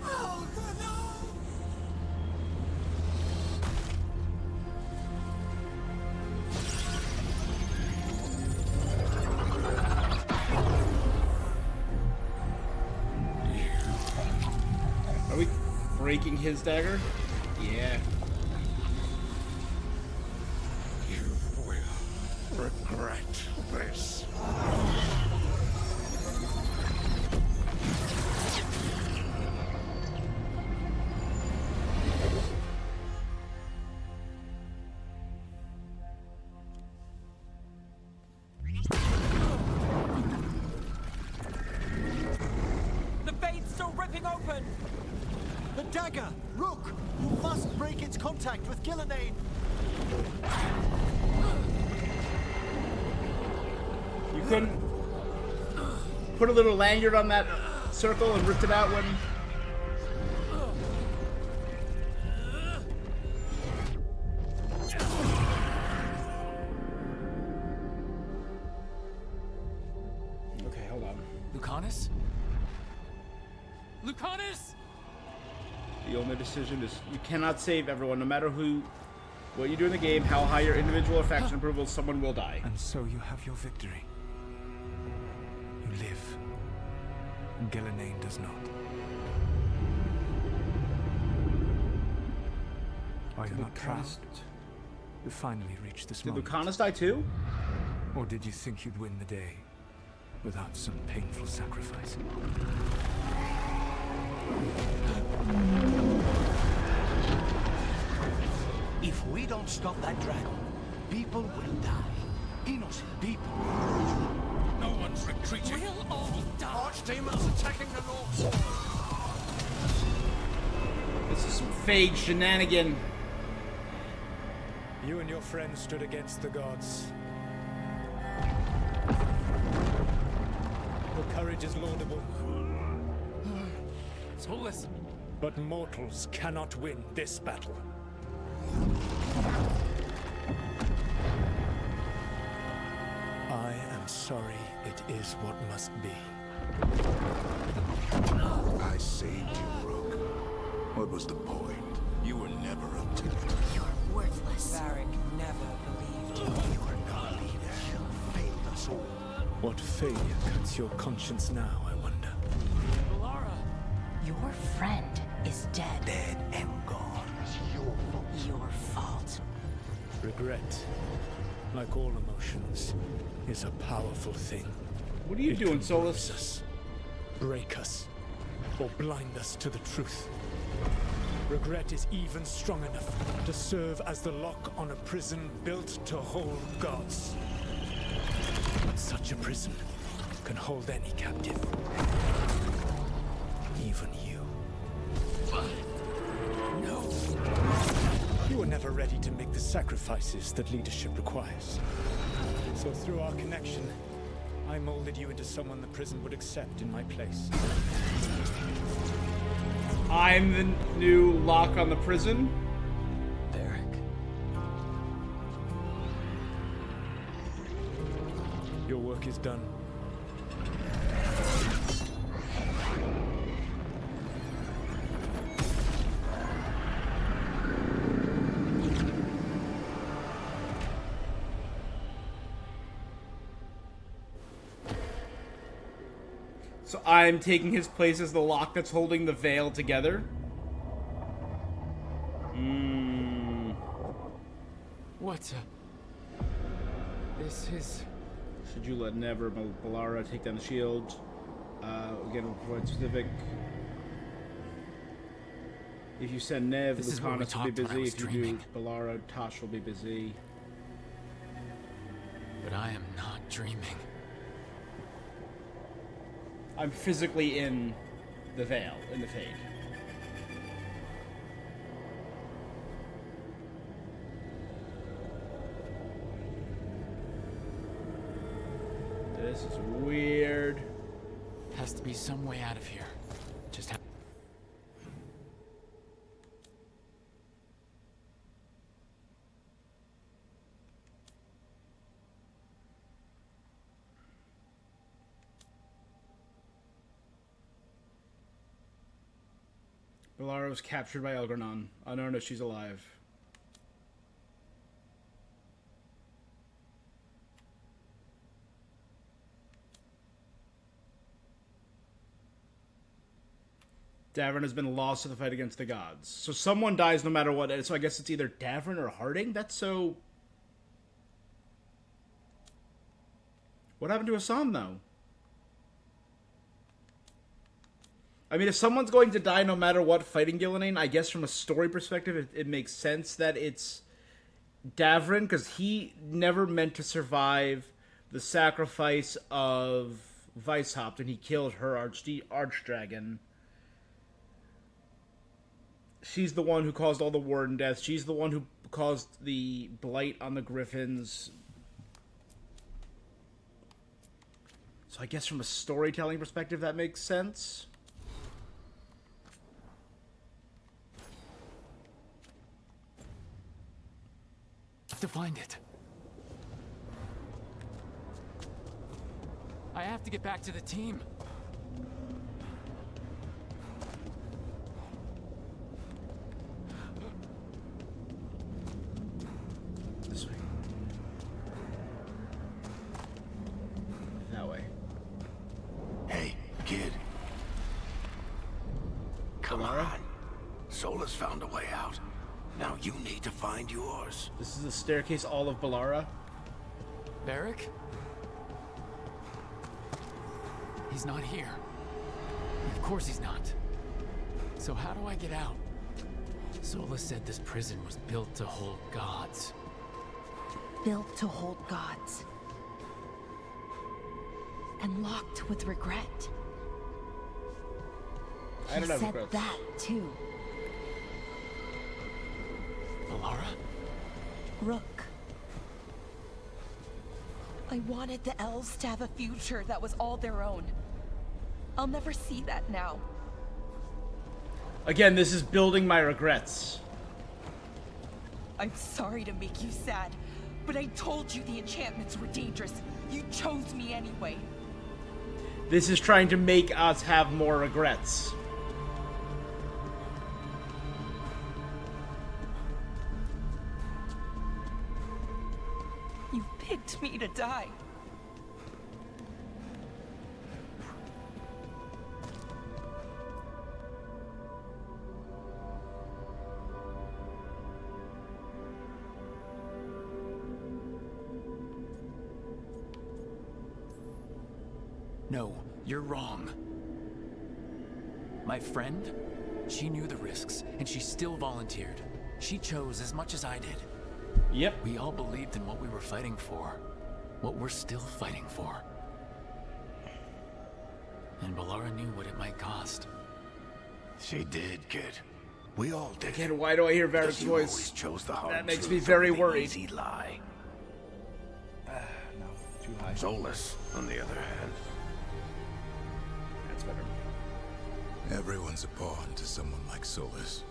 Oh, no. Are we breaking his dagger? Yeah. You will regret this. The fade's still ripping open! The dagger! Rook! You must break its contact with Gillenane! You couldn't put a little lanyard on that circle and ripped it out when... Okay, hold on. Lucanus? Lucanus! The only decision is you cannot save everyone, no matter what you do in the game, how high your individual or faction approval, someone will die. And so you have your victory. You live. Gillenane does not. Are you not proud? You finally reached this moment. Did Lucanus die too? Or did you think you'd win the day without some painful sacrifice? If we don't stop that dragon, people will die. Innocent people. No one's retreating. We'll all die. Archdemons attacking the north. This is some fade shenanigan. You and your friends stood against the gods. Your courage is laudable. Solus. But mortals cannot win this battle. I am sorry it is what must be. I saved you, Rook. What was the point? You were never up to it. You're worthless. Varric never believed you. You are not a leader. You failed us all. What failure cuts your conscience now, I wonder? Lara! Your friend is dead. Dead and gone. It's your fault. Your fault. Regret, like all emotions, is a powerful thing. What are you doing, Solus? Us, break us, or blind us to the truth. Regret is even strong enough to serve as the lock on a prison built to hold gods. But such a prison can hold any captive. Even you. No. You were never ready to make the sacrifices that leadership requires. So through our connection, I molded you into someone the prison would accept in my place. I'm the new lock on the prison? Derek. Your work is done. So I'm taking his place as the lock that's holding the veil together? What? This is... Should you let Never Balara take down the shield? Again, report specific. If you send Nev, Lucanus will be busy. If you do Balara, Tosh will be busy. But I am not dreaming. I'm physically in the veil, in the fade. This is weird. Has to be some way out of here. Just how... Balara was captured by Elgranon. I don't know if she's alive. Davern has been lost to the fight against the gods. So someone dies no matter what. So I guess it's either Davern or Harding? That's so... What happened to Hassan, though? I mean, if someone's going to die no matter what fighting Gillenane, I guess from a story perspective, it makes sense that it's Davern, because he never meant to survive the sacrifice of Weishaupt, and he killed her archdragon. She's the one who caused all the warden deaths. She's the one who caused the blight on the griffins. So I guess from a storytelling perspective, that makes sense. To find it. I have to get back to the team. This way. That way. Hey, kid. Come on. Sola's found a way out. Now you need to find yours. This is the staircase all of Balara. Barrick? He's not here. Of course he's not. So how do I get out? Sola said this prison was built to hold gods. Built to hold gods. And locked with regret. I don't have He said regrets. that, too. Balara? Rook. I wanted the elves to have a future that was all their own. I'll never see that now. Again, this is building my regrets. I'm sorry to make you sad, but I told you the enchantments were dangerous. You chose me anyway. This is trying to make us have more regrets. You picked me to die. No, you're wrong. My friend, she knew the risks, and she still volunteered. She chose as much as I did. Yep. We all believed in what we were fighting for. What we're still fighting for. And Balara knew what it might cost. She did, kid. We all did. Again, why do I hear Varric's You voice? always chose the hard That makes truth me very over the worried. Easy lie. No, too high. Solus, on the other hand. That's better. Everyone's a pawn to someone like Solus.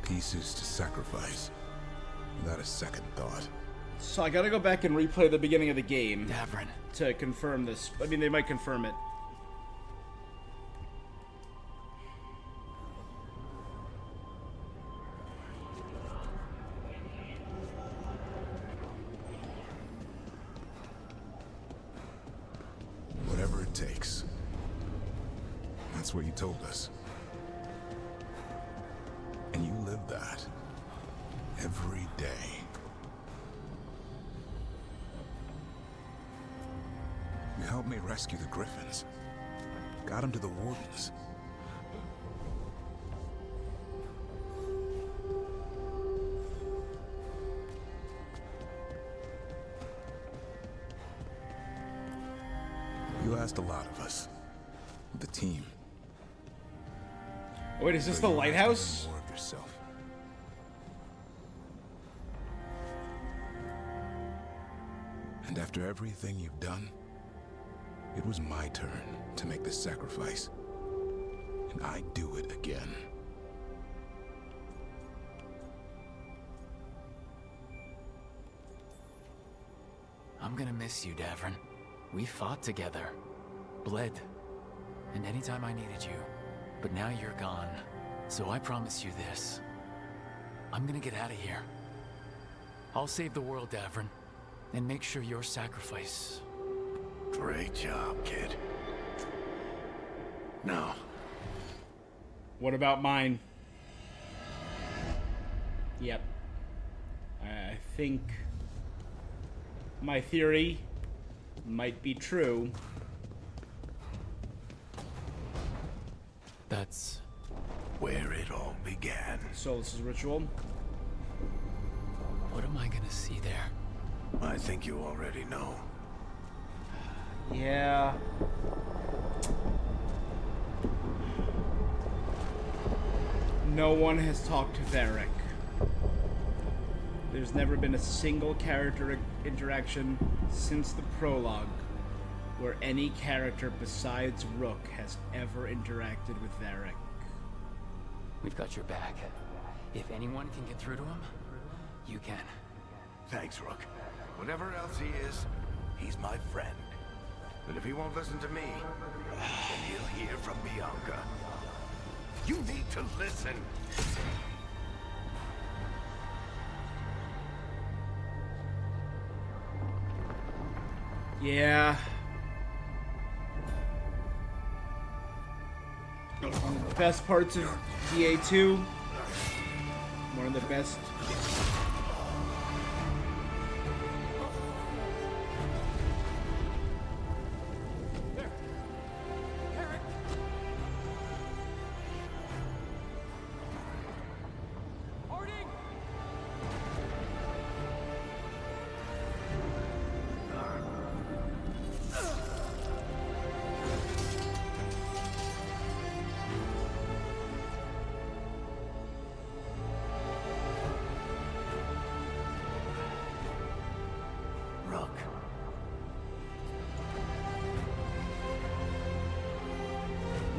Pieces to sacrifice, without a second thought. So I gotta go back and replay the beginning of the game Davern. to confirm this. I mean, they might confirm it. Whatever it takes. That's what you told us. And you live that. Every day. You helped me rescue the Griffins. Got them to the Wardens. You asked a lot of us. The team. Wait, is this the lighthouse? More of yourself. And after everything you've done, it was my turn to make this sacrifice. And I'd do it again. I'm gonna miss you, Davern. We fought together. Bled. And anytime I needed you. But now you're gone. So I promise you this. I'm gonna get out of here. I'll save the world, Davern. And make sure your sacrifice... Great job, kid. Now, What about mine? Yep. I think my theory might be true. That's where it all began. Solus's ritual. What am I gonna see there? I think you already know. Yeah. No one has talked to Varric. There's never been a single character interaction since the prologue where any character besides Rook has ever interacted with Varric. We've got your back. If anyone can get through to him, you can. Thanks, Rook. Whatever else he is, he's my friend. But if he won't listen to me, then he'll hear from Bianca. You need to listen. Yeah. One of the best parts of DA2. One of the best.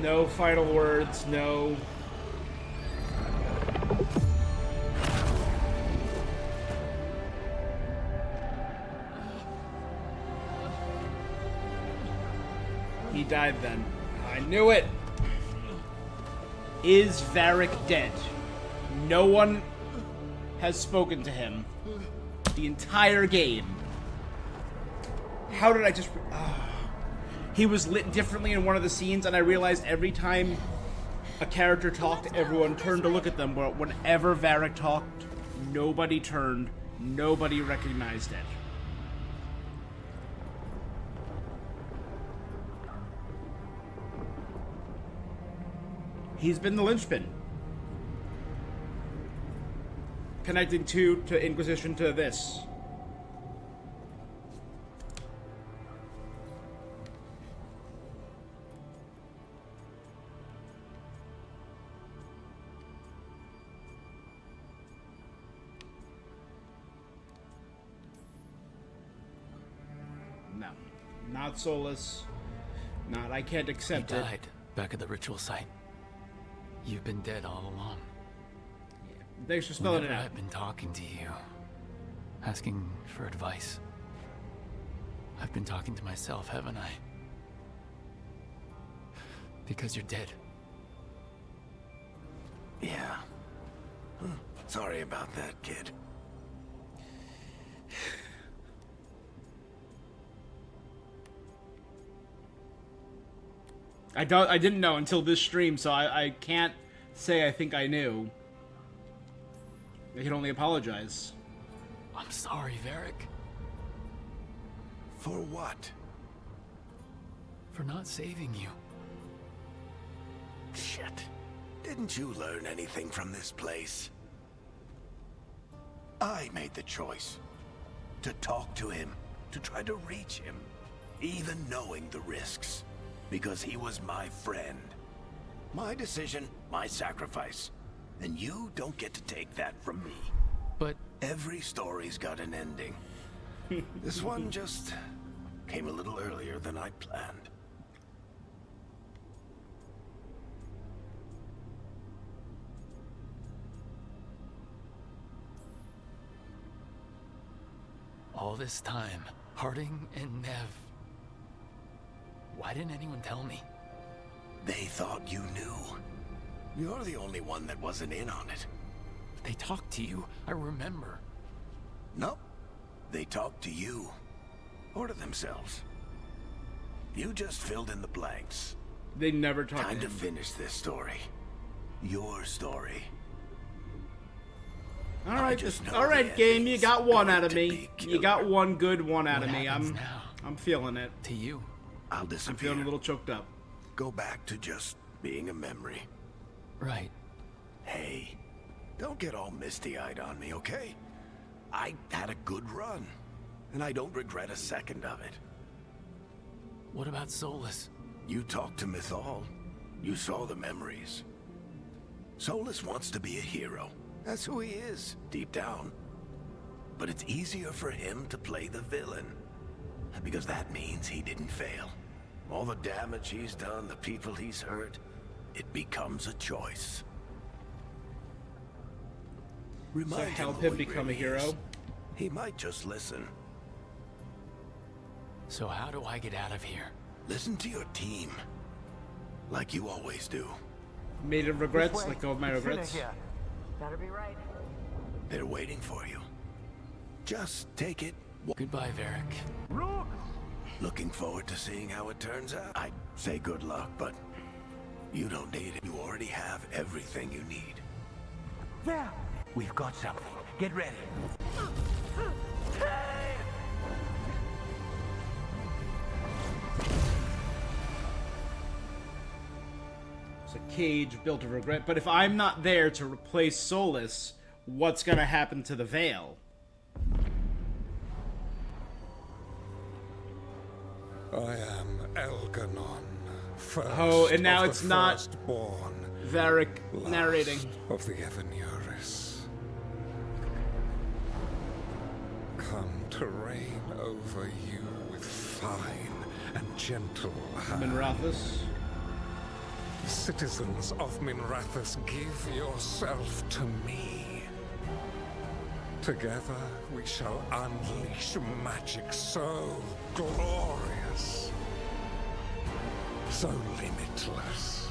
No final words, no. He died then. I knew it! Is Varric dead? No one has spoken to him the entire game. How did I just... He was lit differently in one of the scenes, and I realized every time a character talked, everyone turned to look at them, but whenever Varric talked, nobody turned, nobody recognized it. He's been the linchpin. Connecting to Inquisition to this. No. Not Solus. Not, I can't accept it. He died back at the ritual site. You've been dead all along. Yeah. Thanks for spelling it out. I've been talking to you, asking for advice. I've been talking to myself, haven't I? Because you're dead. Yeah. Sorry about that, kid. I didn't know until this stream, so I can't say I think I knew. I can only apologize. I'm sorry, Varric. For what? For not saving you. Shit. Didn't you learn anything from this place? I made the choice. To talk to him. To try to reach him. Even knowing the risks. Because he was my friend. My decision, my sacrifice. And you don't get to take that from me. But... every story's got an ending. This one just came a little earlier than I planned. All this time, Harding and Nev... why didn't anyone tell me? They thought you knew. You're the only one that wasn't in on it. They talked to you, I remember. Nope. They talked to you. Or to themselves. You just filled in the blanks. They never talked Time to to him. finish this story. your story. All right, game. You got one out of me. You got one good one out of me. I'm feeling it. To you. I'll disappear. I'm feeling a little choked up. Go back to just being a memory. Right. Hey, don't get all misty-eyed on me, okay? I had a good run, and I don't regret a second of it. What about Solus? You talked to Mythal. You saw the memories. Solus wants to be a hero. That's who he is, deep down. But it's easier for him to play the villain. Because that means he didn't fail. All the damage he's done, the people he's hurt, it becomes a choice. Remind him help who him he become really a hero? is. He might just listen. So how do I get out of here? Listen to your team. Like you always do. Made of regrets, let go of my regrets. Better be right. They're waiting for you. Just take it. Goodbye, Varric. Looking forward to seeing how it turns out. I'd say good luck, but you don't need it. You already have everything you need. There! We've got something. Get ready. It's a cage built of regret. But if I'm not there to replace Solus, what's gonna happen to the Veil? I am Elganon, first and now of it's the not firstborn, Varric last narrating. of the Evanuris. Come to reign over you with fine and gentle hand. Minrathous. Citizens of Minrathous, give yourself to me. Together we shall unleash magic so glorious, so limitless,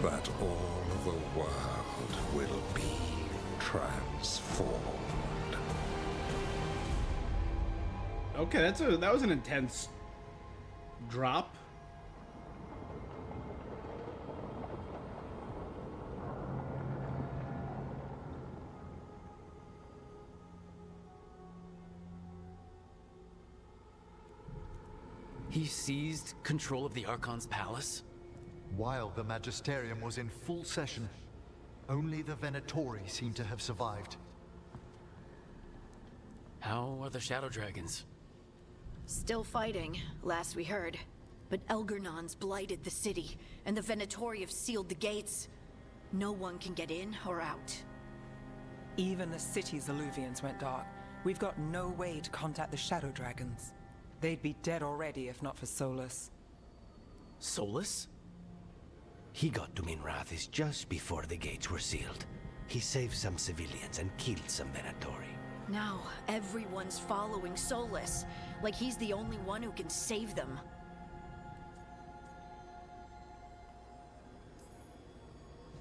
that all the world will be transformed. Okay, that was an intense drop. He seized control of the Archon's palace? While the Magisterium was in full session, only the Venatori seem to have survived. How are the Shadow Dragons? Still fighting, last we heard. But Elgernon's blighted the city, and the Venatori have sealed the gates. No one can get in or out. Even the city's Illuvians went dark. We've got no way to contact the Shadow Dragons. They'd be dead already if not for Solus. Solus? He got to Minrathous just before the gates were sealed. He saved some civilians and killed some Venatori. Now, everyone's following Solus, like he's the only one who can save them.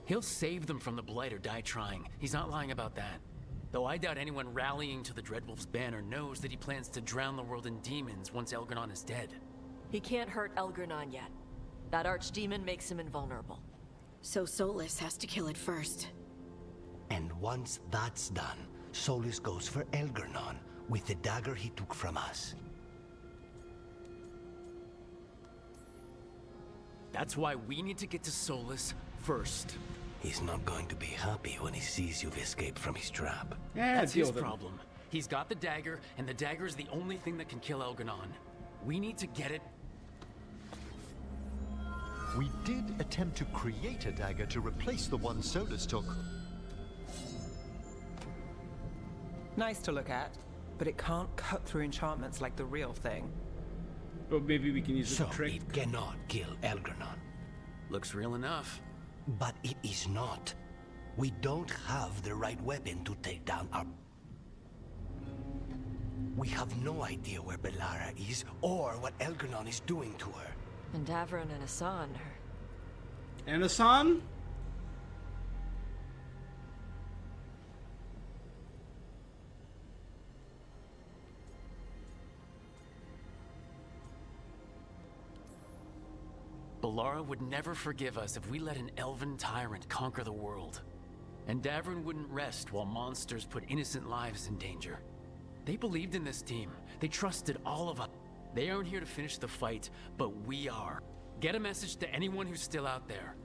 He'll save them from the Blight or die trying. He's not lying about that. Though I doubt anyone rallying to the Dreadwolf's banner knows that he plans to drown the world in demons once Elgernon is dead. He can't hurt Elgernon yet. That archdemon makes him invulnerable. So Solus has to kill it first. And once that's done, Solus goes for Elgernon with the dagger he took from us. That's why we need to get to Solus first. He's not going to be happy when he sees you've escaped from his trap. Yeah, that's his problem. He's got the dagger, and the dagger is the only thing that can kill Elgernon. We need to get it. We did attempt to create a dagger to replace the one Solus took. Nice to look at, but it can't cut through enchantments like the real thing. But maybe we can use it So to trick. it cannot kill Elgernon. Looks real enough. But it is not. We don't have the right weapon to take down our... We have no idea where Bellara is, or what Elgernon is doing to her. And Davron and Asan And Asan? Valara would never forgive us if we let an elven tyrant conquer the world. And Davrin wouldn't rest while monsters put innocent lives in danger. They believed in this team. They trusted all of us. They aren't here to finish the fight, but we are. Get a message to anyone who's still out there.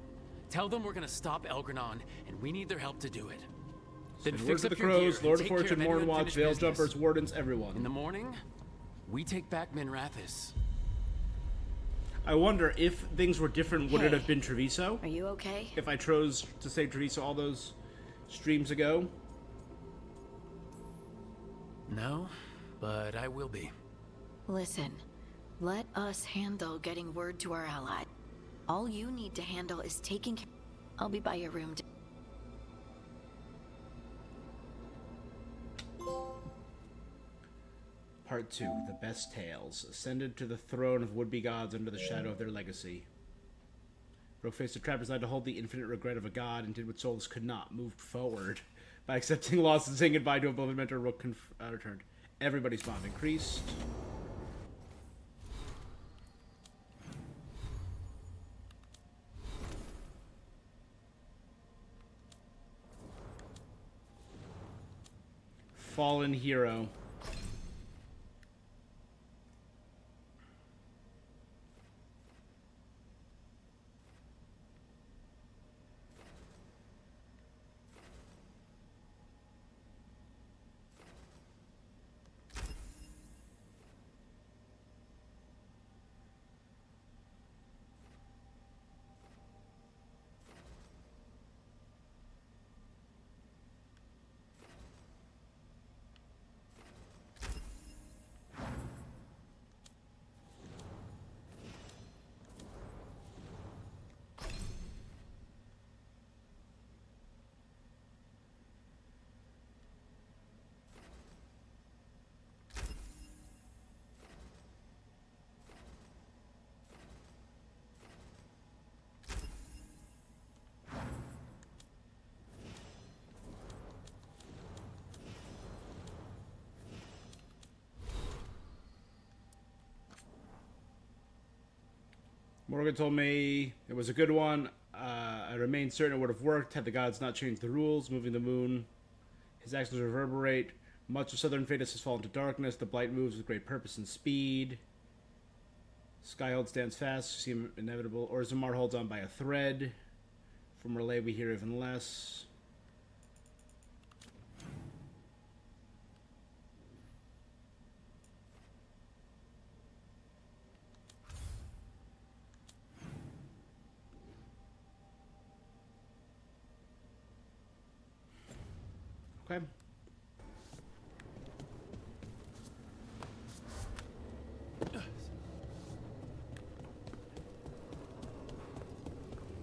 Tell them we're gonna stop Elgranon, and we need their help to do it. Then fix Word up to the your gear Crows, and Lord of take care Fortune, anyone Mornwatch, unfinished Veil business. Jumpers, Wardens, everyone. In the morning, we take back Minrathis. I wonder if things were different, would it have been Treviso? Are you okay? If I chose to save Treviso all those streams ago? No, but I will be. Listen, let us handle getting word to our ally. All you need to handle is taking care. I'll be by your room. Part 2, The Best Tales. Ascended to the throne of would-be gods under the shadow of their legacy. Rogue faced a trap designed to hold the infinite regret of a god and did what souls could not, moved forward. By accepting loss and saying goodbye to a beloved mentor, Rogue returned. Everybody's bond increased. Fallen hero. Morgan told me it was a good one. I remain certain it would have worked had the gods not changed the rules, moving the moon. His actions reverberate. Much of southern Phaedrus has fallen to darkness. The blight moves with great purpose and speed. Skyhold stands fast, seem inevitable. Orzammar holds on by a thread. From Relay we hear even less. Okay.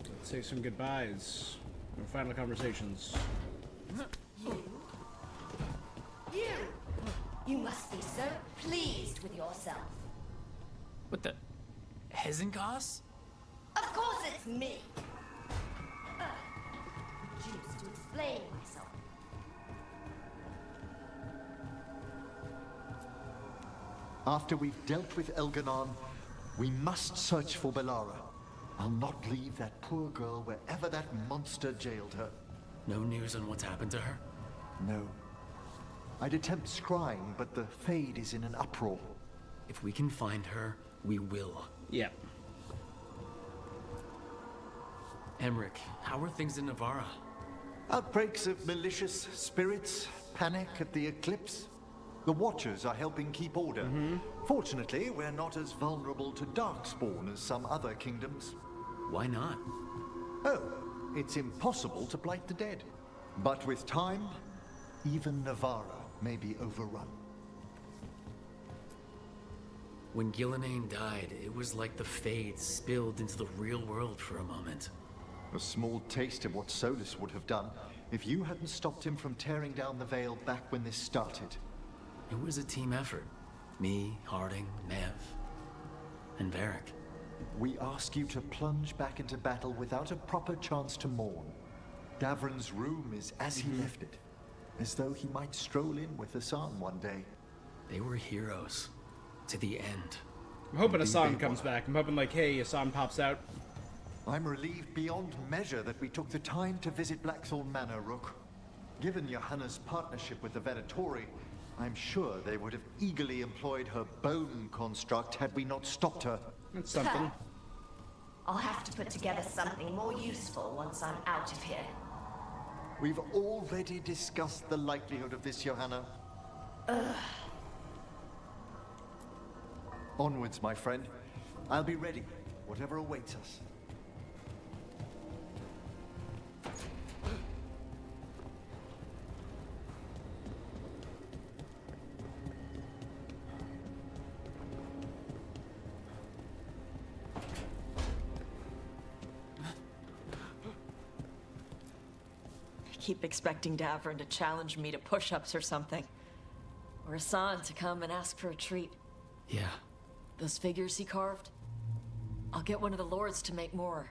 Let's say some goodbyes. No final conversations. You must be so pleased with yourself. What the? Hezenkos? Of course it's me. Choose to explain myself. After we've dealt with Elganon, we must search for Valara. I'll not leave that poor girl wherever that monster jailed her. No news on what's happened to her? No. I'd attempt scrying, but the Fade is in an uproar. If we can find her, we will. Yep. Emmerich, how are things in Navarra? Outbreaks of malicious spirits, panic at the eclipse. The Watchers are helping keep order. Fortunately, we're not as vulnerable to Darkspawn as some other kingdoms. Why not? Oh, it's impossible to blight the dead. But with time, even Navarra may be overrun. When Gillenane died, it was like the Fade spilled into the real world for a moment. A small taste of what Solus would have done if you hadn't stopped him from tearing down the Veil back when this started. It was a team effort. Me, Harding, Nev, and Varric. We ask you to plunge back into battle without a proper chance to mourn. Davrin's room is as he left it, as though he might stroll in with Hassan one day. They were heroes. To the end. I'm hoping Hassan comes back. I'm hoping, like, hey, Hassan pops out. I'm relieved beyond measure that we took the time to visit Blackthorn Manor, Rook. Given Johanna's partnership with the Venatori, I'm sure they would have eagerly employed her bone construct had we not stopped her. That's something. I'll have to put together something more useful once I'm out of here. We've already discussed the likelihood of this, Johanna. Ugh. Onwards, my friend. I'll be ready, whatever awaits us. I keep expecting Davrin to challenge me to push-ups or something. Or Hassan to come and ask for a treat. Yeah. Those figures he carved? I'll get one of the lords to make more.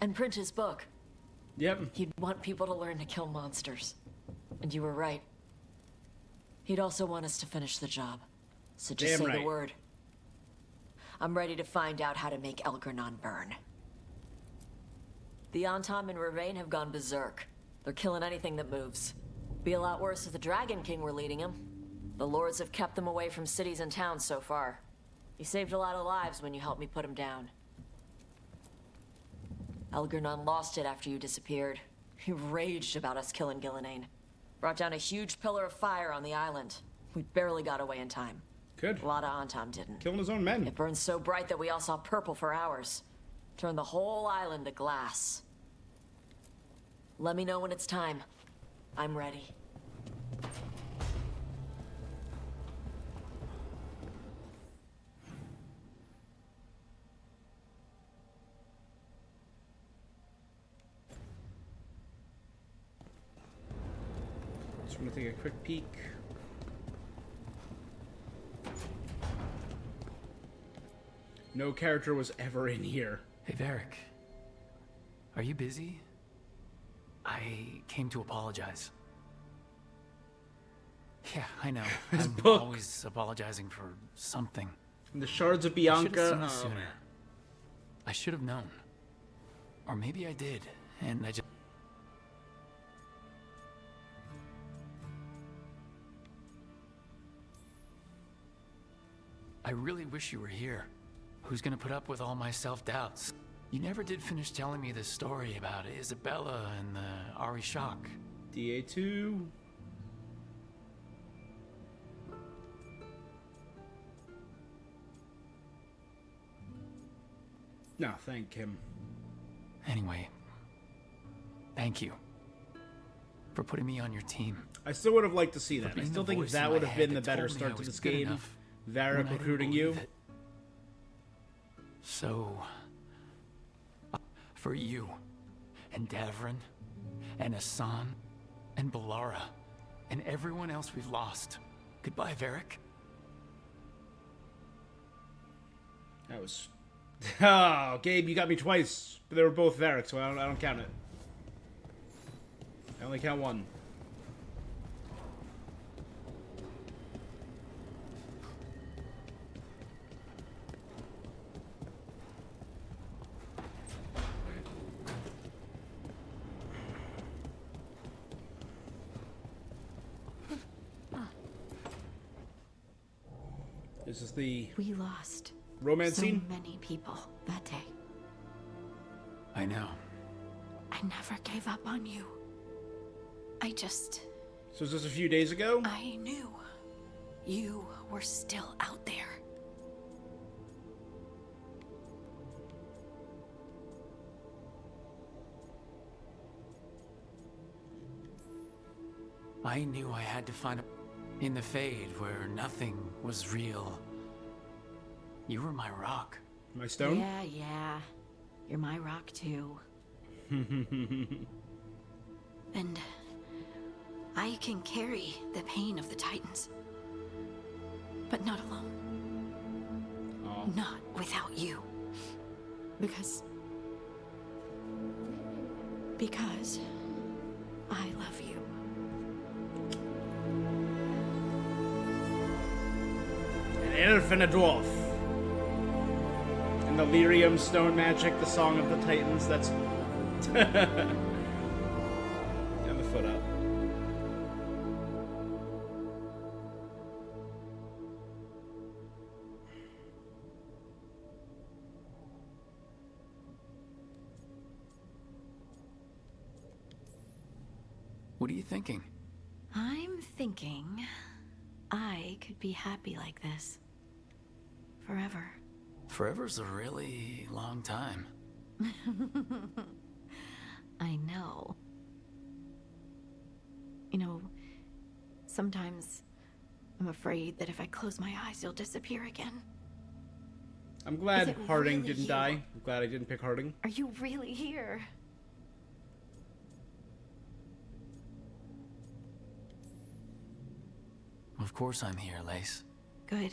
And print his book. Yep. He'd want people to learn to kill monsters. And you were right. He'd also want us to finish the job. So just say the word. I'm ready to find out how to make Elgernon burn. The Antam and Ravain have gone berserk. They're killing anything that moves. Be a lot worse if the Dragon King were leading him. The lords have kept them away from cities and towns so far. You saved a lot of lives when you helped me put him down. Elgernon lost it after you disappeared. He raged about us killing Gillenane. Brought down a huge pillar of fire on the island. We barely got away in time. Good. A lot of Antam didn't. Killing his own men. It burned so bright that we all saw purple for hours. Turned the whole island to glass. Let me know when it's time. I'm ready. Just want to take a quick peek. No character was ever in here. Hey, Varric. Are you busy? I came to apologize. Yeah, I know. His I'm book. always apologizing for something. The Shards of I Bianca. should have seen this sooner. I should have known. Or maybe I did, and I just... I really wish you were here. Who's gonna put up with all my self-doubts? You never did finish telling me this story about Isabella and the Ari Shock. DA2. No, thank him. Anyway, thank you for putting me on your team. I still would have liked to see that. I being still the think voice that in would my have head been the that better told me start I to was this good game. enough Varric when I didn't recruiting you. believe it. So, for you, and Davrin, and Hassan, and Balara, and everyone else we've lost, goodbye, Varric. That was... Oh, Gabe, you got me twice. But they were both Varric, so I don't count it. I only count one. This is the We lost romance so scene? many people that day. I know. I never gave up on you. I just... So is this a few days ago? I knew you were still out there. I knew I had to find a... in the Fade where nothing was real. You were my rock. My stone? Yeah. You're my rock, too. And I can carry the pain of the Titans. But not alone. Oh. Not without you. Because I love you. An elf and a dwarf. An And the lyrium stone magic, the song of the Titans, that's... and the foot up. What are you thinking? I'm thinking I could be happy like this. Forever. Forever's a really long time. I know. You know, sometimes I'm afraid that if I close my eyes, you'll disappear again. I'm glad Harding really didn't you? die. I'm glad I didn't pick Harding. Are you really here? Of course I'm here, Lace. Good.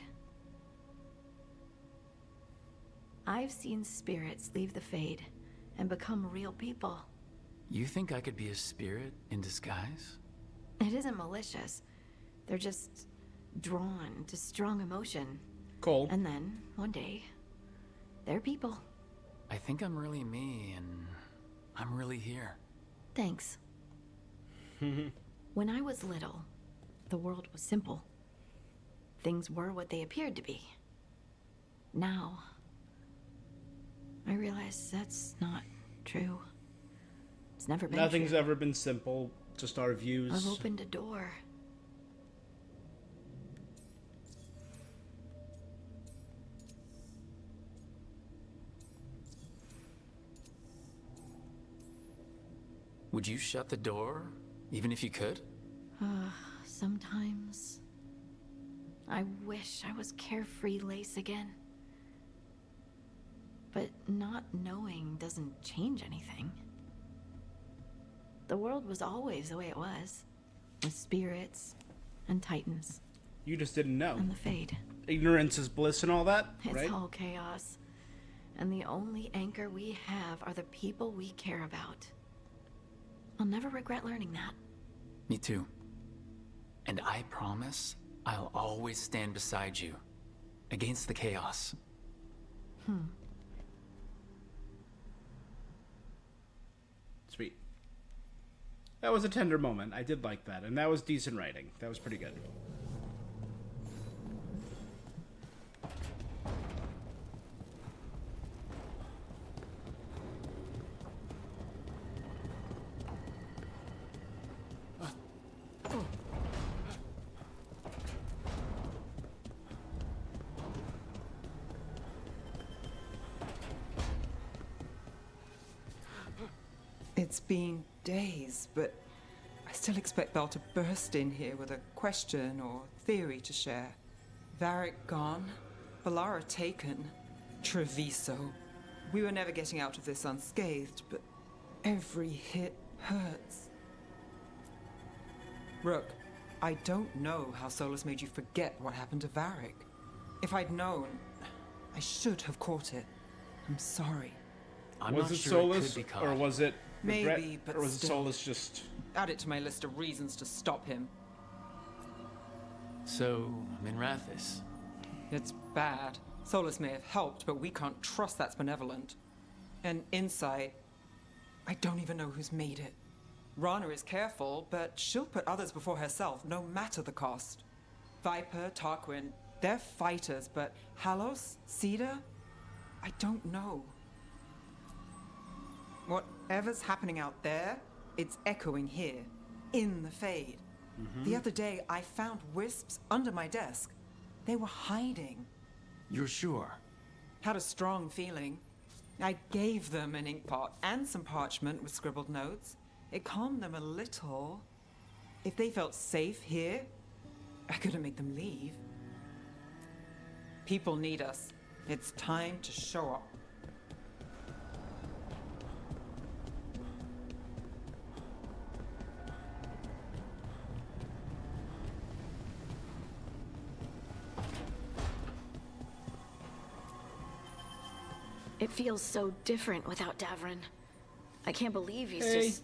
I've seen spirits leave the Fade and become real people. You think I could be a spirit in disguise? It isn't malicious. They're just drawn to strong emotion. Cool. And then, one day, they're people. I think I'm really me, and I'm really here. Thanks. When I was little, the world was simple. Things were what they appeared to be. Now, I realize that's not true. It's never been Nothing's true. ever been simple, just our views. I've opened a door. Would you shut the door, even if you could? Sometimes I wish I was carefree Lace again. But not knowing doesn't change anything. The world was always the way it was, with spirits and titans. You just didn't know. And the Fade. Ignorance is bliss and all that, It's right? all chaos. And the only anchor we have are the people we care about. I'll never regret learning that. Me too. And I promise I'll always stand beside you, against the chaos. Sweet. That was a tender moment. I did like that, and that was decent writing. That was pretty good. It's been days, but I still expect Belle to burst in here with a question or theory to share. Varric gone, Balara taken, Treviso. We were never getting out of this unscathed, but every hit hurts. Rook, I don't know how Solus made you forget what happened to Varric. If I'd known, I should have caught it. I'm sorry. I'm was not it sure Solus, it could be caught. or was it regret, Maybe, but or was it still. Solus just... Add it to my list of reasons to stop him. So, Minrathis. It's bad. Solus may have helped, but we can't trust that's benevolent. And inside, I don't even know who's made it. Rana is careful, but she'll put others before herself, no matter the cost. Viper, Tarquin, they're fighters, but Halos, Cedar, I don't know. Whatever's happening out there, it's echoing here, in the Fade. The other day, I found wisps under my desk. They were hiding. You're sure? Had a strong feeling. I gave them an inkpot and some parchment with scribbled notes. It calmed them a little. If they felt safe here, I couldn't make them leave. People need us. It's time to show up. It feels so different without Davrin. I can't believe he's Hey. just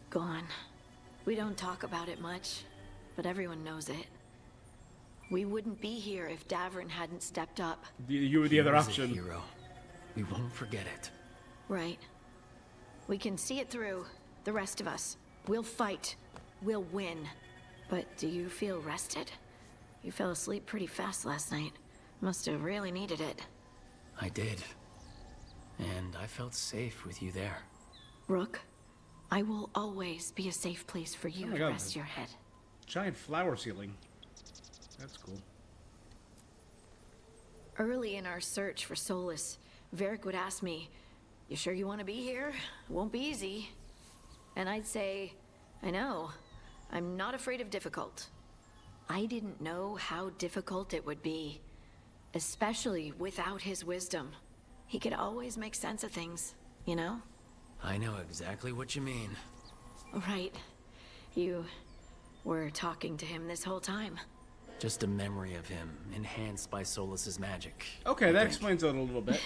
gone. We don't talk about it much, but everyone knows it. We wouldn't be here if Davrin hadn't stepped up. You were the other He was a option. hero. we won't forget it. Right. We can see it through, the rest of us. We'll fight. We'll win. But do you feel rested? You fell asleep pretty fast last night. Must have really needed it. I did. And I felt safe with you there. Rook, I will always be a safe place for you to rest your head. Giant flower ceiling. That's cool. Early in our search for Solus, Varric would ask me, "You sure you want to be here? It won't be easy." And I'd say, "I know. I'm not afraid of difficult." I didn't know how difficult it would be, especially without his wisdom. He could always make sense of things, you know? I know exactly what you mean. Right. You were talking to him this whole time. Just a memory of him, enhanced by Solus's magic. Okay, that explains it a little bit.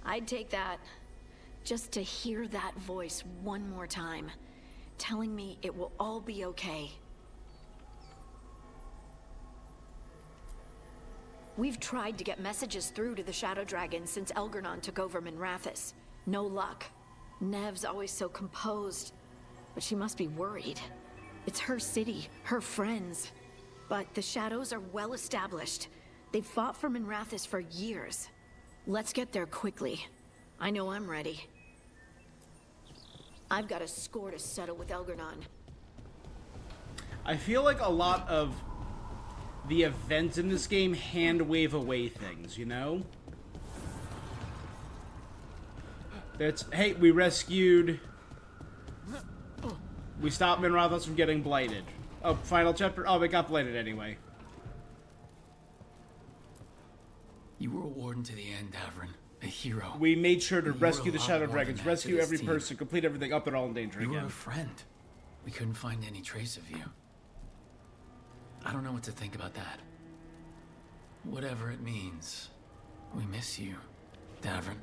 I'd take that. Just to hear that voice one more time, telling me it will all be okay. We've tried to get messages through to the Shadow Dragon since Elgernon took over Minrathous. No luck. Nev's always so composed, but she must be worried. It's her city, her friends. But the Shadows are well established. They've fought for Minrathous for years. Let's get there quickly. I know I'm ready. I've got a score to settle with Elgernon. I feel like a lot of the events in this game hand wave away things, you know? It's, hey, we rescued... We stopped Minrathous from getting blighted. Oh, final chapter? Oh, they got blighted anyway. You were a warden to the end, Davrin. A hero. We made sure to rescue the Shadow Dragons, rescue every person, complete everything, up and all in danger again. You were a friend. We couldn't find any trace of you. I don't know what to think about that. Whatever it means, we miss you, Davrin.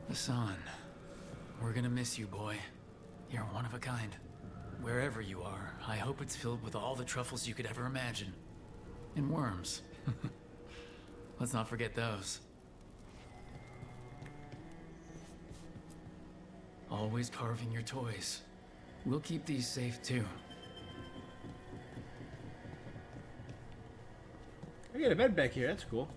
Hassan, we're gonna miss you, boy. You're one of a kind. Wherever you are, I hope it's filled with all the truffles you could ever imagine. And worms. Let's not forget those. Always carving your toys. We'll keep these safe, too. I got a bed back here, that's cool.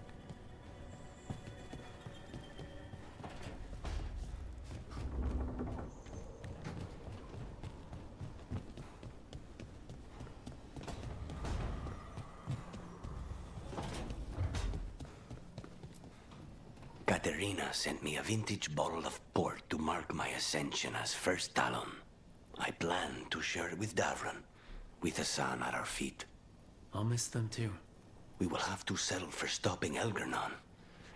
Katerina sent me a vintage bottle of port to mark my ascension as First Talon. I plan to share it with Davrin, with Hassan at our feet. I'll miss them too. We will have to settle for stopping Elgernon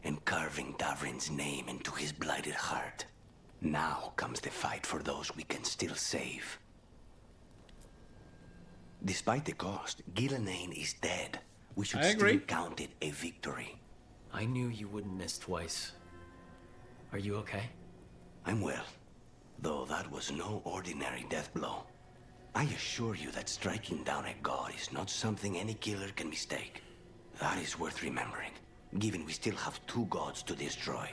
and carving Davrin's name into his blighted heart. Now comes the fight for those we can still save. Despite the cost, Gillenane is dead. We should still count it a victory. I knew you wouldn't miss twice. Are you okay? I'm well, though that was no ordinary death blow. I assure you that striking down a god is not something any killer can mistake. That is worth remembering, given we still have 2 gods to destroy.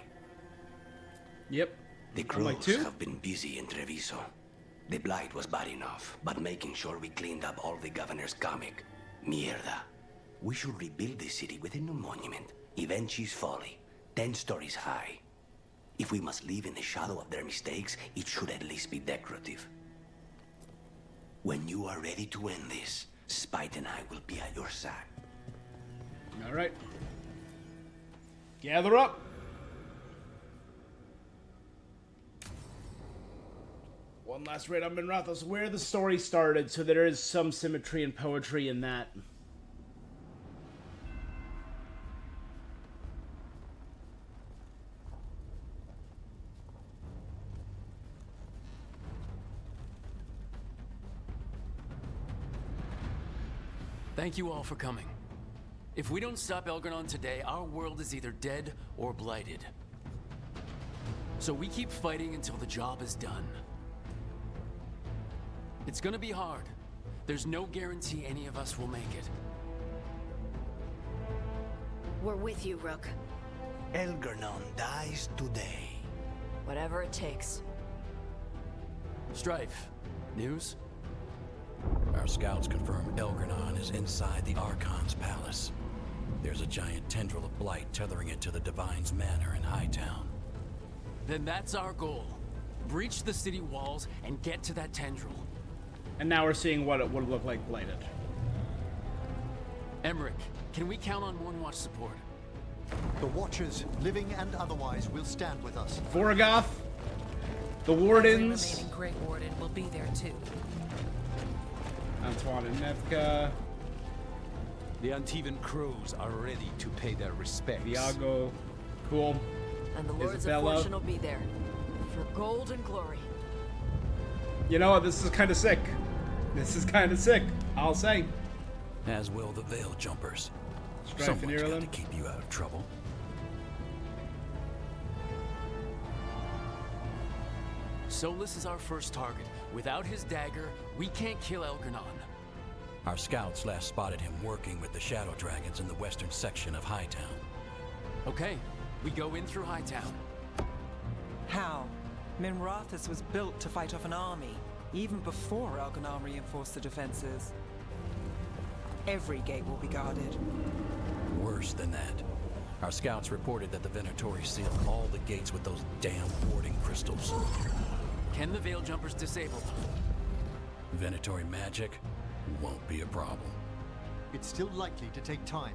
Yep. The crews have been busy in Treviso. The blight was bad enough, but making sure we cleaned up all the governor's comic. Mierda. We should rebuild the city with a new monument. Evenchi's Folly, 10 stories high. If we must live in the shadow of their mistakes, it should at least be decorative. When you are ready to end this, Spite and I will be at your side. Alright. Gather up! One last raid on Minrathous, where the story started, so there is some symmetry and poetry in that. Thank you all for coming. If we don't stop Elgernon today, our world is either dead or blighted. So we keep fighting until the job is done. It's gonna be hard. There's no guarantee any of us will make it. We're with you, Rook. Elgernon dies today. Whatever it takes. Strife. News? Our scouts confirm Elgernon is inside the Archon's palace. There's a giant tendril of blight tethering it to the Divine's manor in Hightown. Then that's our goal. Breach the city walls and get to that tendril. And now we're seeing what it would look like blighted. Emmerich, can we count on Moonwatch support? The Watchers, living and otherwise, will stand with us. Vorgoth, the Wardens. Every remaining Grey Warden will be there too. Antoine and Nevka. The Antivan Crows are ready to pay their respects. Viago. Cool. And the Lords Isabella. of Fortune will be there. For gold and glory. You know what? This is kind of sick. This is kind of sick, I'll say. As will the Veil Jumpers. Strife and Someone's got Ireland. to keep you out of trouble. Solus is our first target. Without his dagger, we can't kill Elgernon. Our scouts last spotted him working with the Shadow Dragons in the western section of Hightown. Okay, we go in through Hightown. How? Minrathus was built to fight off an army, even before Elgernon reinforced the defenses. Every gate will be guarded. Worse than that. Our scouts reported that the Venatori sealed all the gates with those damn warding crystals. Can the Veil Jumpers disable them? Venatori magic won't be a problem. It's still likely to take time.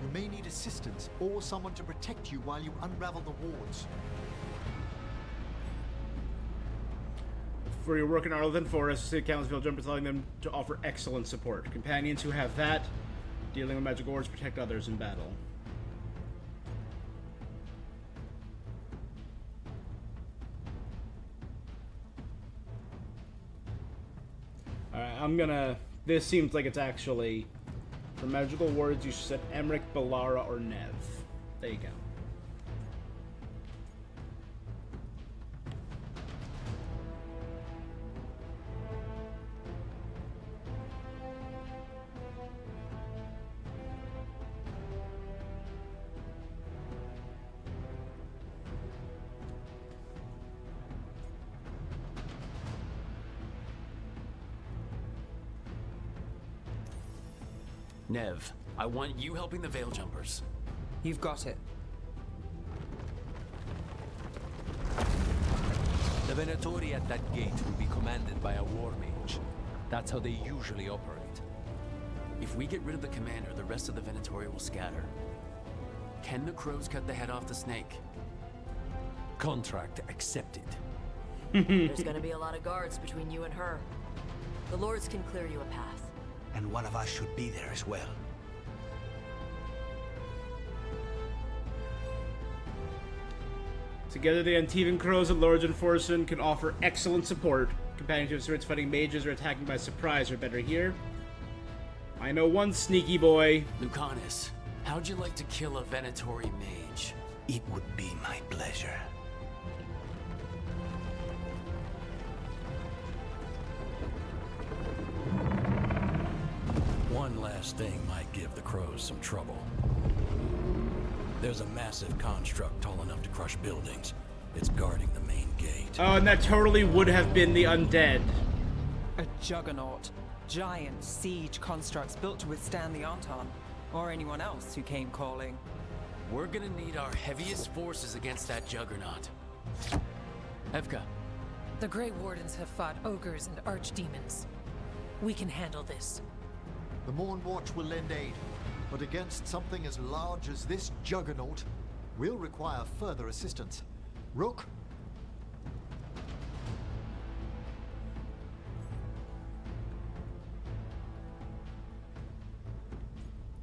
You may need assistance or someone to protect you while you unravel the wards. For your work in Arlington Forest, City Council Jumpers telling them to offer excellent support. Companions who have that, dealing with magic wards, protect others in battle. Alright, I'm gonna... This seems like it's actually... For magical wards, you should set Emmerich, Bellara, or Nev. There you go. Nev, I want you helping the Veil Jumpers. You've got it. The Venatori at that gate will be commanded by a war mage. That's how they usually operate. If we get rid of the commander, the rest of the Venatori will scatter. Can the crows cut the head off the snake? Contract accepted. There's gonna be a lot of guards between you and her. The Lords can clear you a path. And one of us should be there as well. Together, the Antivan Crows and Lords Enforcement can offer excellent support. Companions who have fighting mages or attacking by surprise are better here. I know one sneaky boy. Lucanus, how'd you like to kill a Venatori mage? It would be my pleasure. One last thing might give the crows some trouble. There's a massive construct tall enough to crush buildings. It's guarding the main gate. Oh, and that totally would have been the undead. A juggernaut. Giant siege constructs built to withstand the Anton, or anyone else who came calling. We're gonna need our heaviest forces against that juggernaut. Evka. The Grey Wardens have fought ogres and archdemons. We can handle this. The Morn Watch will lend aid, but against something as large as this juggernaut, we'll require further assistance. Rook?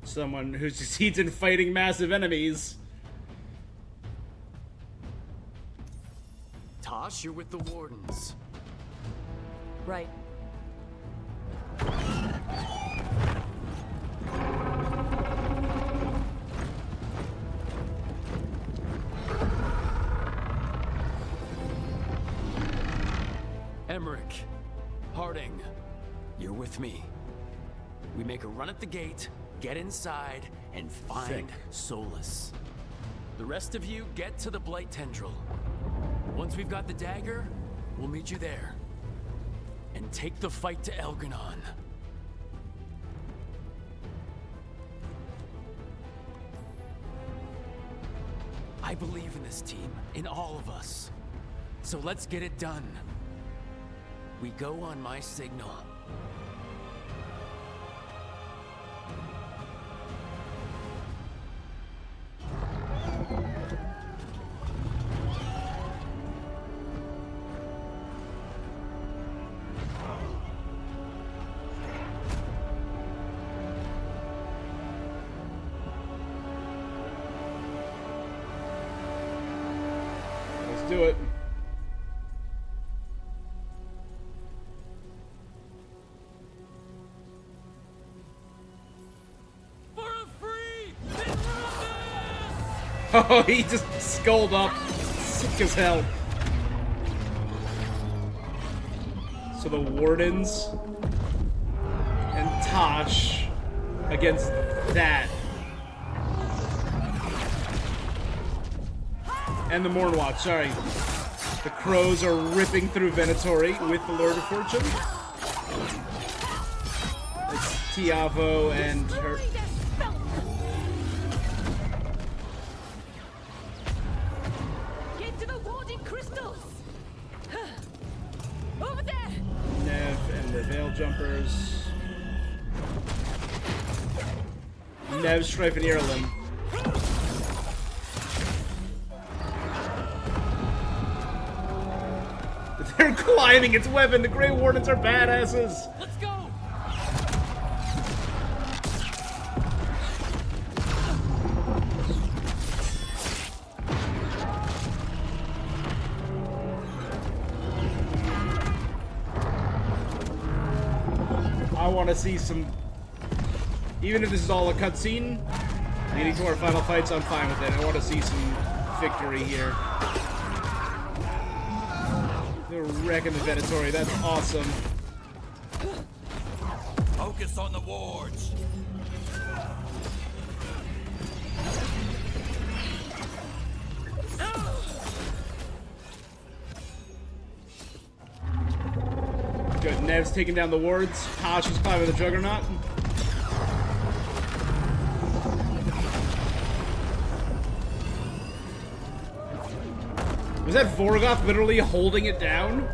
Someone who succeeds in fighting massive enemies. Tosh, you're with the Wardens. Right. Emmerich, Harding, you're with me. We make a run at the gate, get inside and find solace. The rest of you get to the Blight Tendril. Once we've got the dagger, we'll meet you there. And take the fight to Elganon. I believe in this team, in all of us. So let's get it done. We go on my signal. Let's do it. Oh, he just skulled up. Sick as hell. So the Wardens and Tosh against that. And the Mornwatch, sorry. The Crows are ripping through Venatori with the Lord of Fortune. It's Tiavo and her... Jumpers. Nev, Strife, and Ireland. They're climbing its weapon. The Grey Wardens are badasses. Let's go. I want to see some... Even if this is all a cutscene, leading to our final fights, I'm fine with it. I want to see some victory here. They're wrecking the Venatori. That's awesome. Focus on the wards. Good. Nev's taking down the wards. Tosh is climbing the Juggernaut. Was that Vorgoth literally holding it down?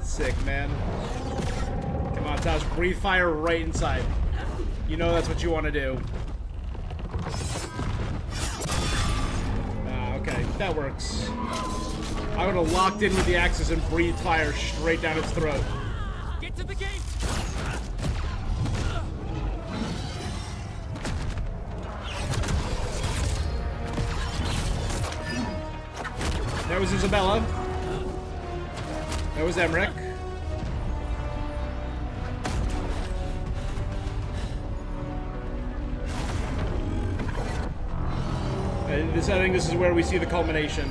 Sick, man. Come on, Tosh. Breathe fire right inside. You know that's what you want to do. Okay. That works. I would have locked in with the axes and breathed fire straight down its throat. Get to the gate! There was Isabella. There was Emmerich. I think this is where we see the culmination.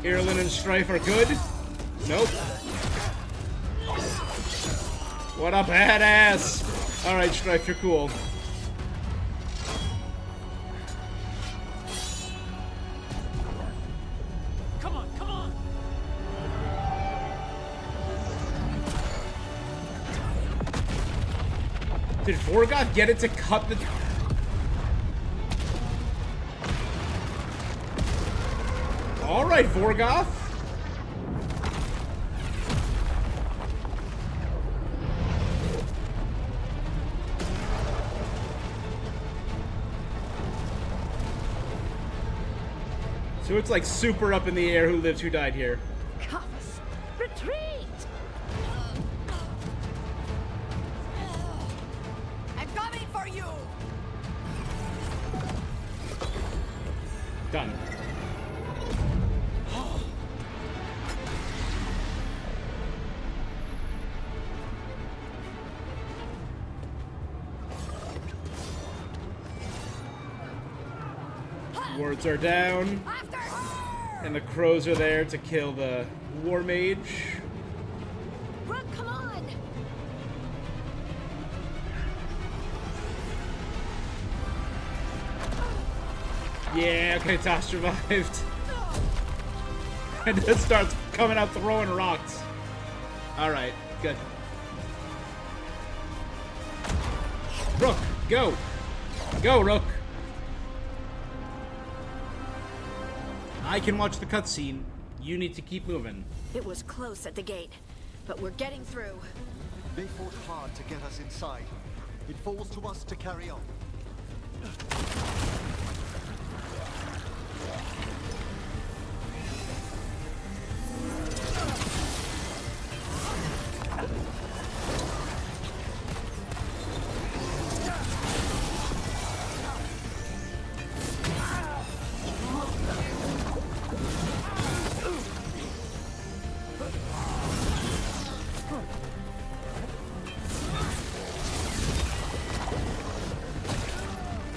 Ireland and Strife are good. Nope. What a badass! Alright, Strife, you're cool. Come on, come on! Did Vorgoth get it to cut the... Alright, Vorgoth. So it's like super up in the air who lived, who died here. Cuffs, retreat! I'm coming for you! Done. Wards are down. And the crows are there to kill the war mage. Rook, come on! Yeah, okay, Tosh survived. And it starts coming out throwing rocks. Alright, good. Rook, go! Go, Rook! I can watch the cutscene. You need to keep moving. It was close at the gate, but we're getting through. They fought hard to get us inside. It falls to us to carry on.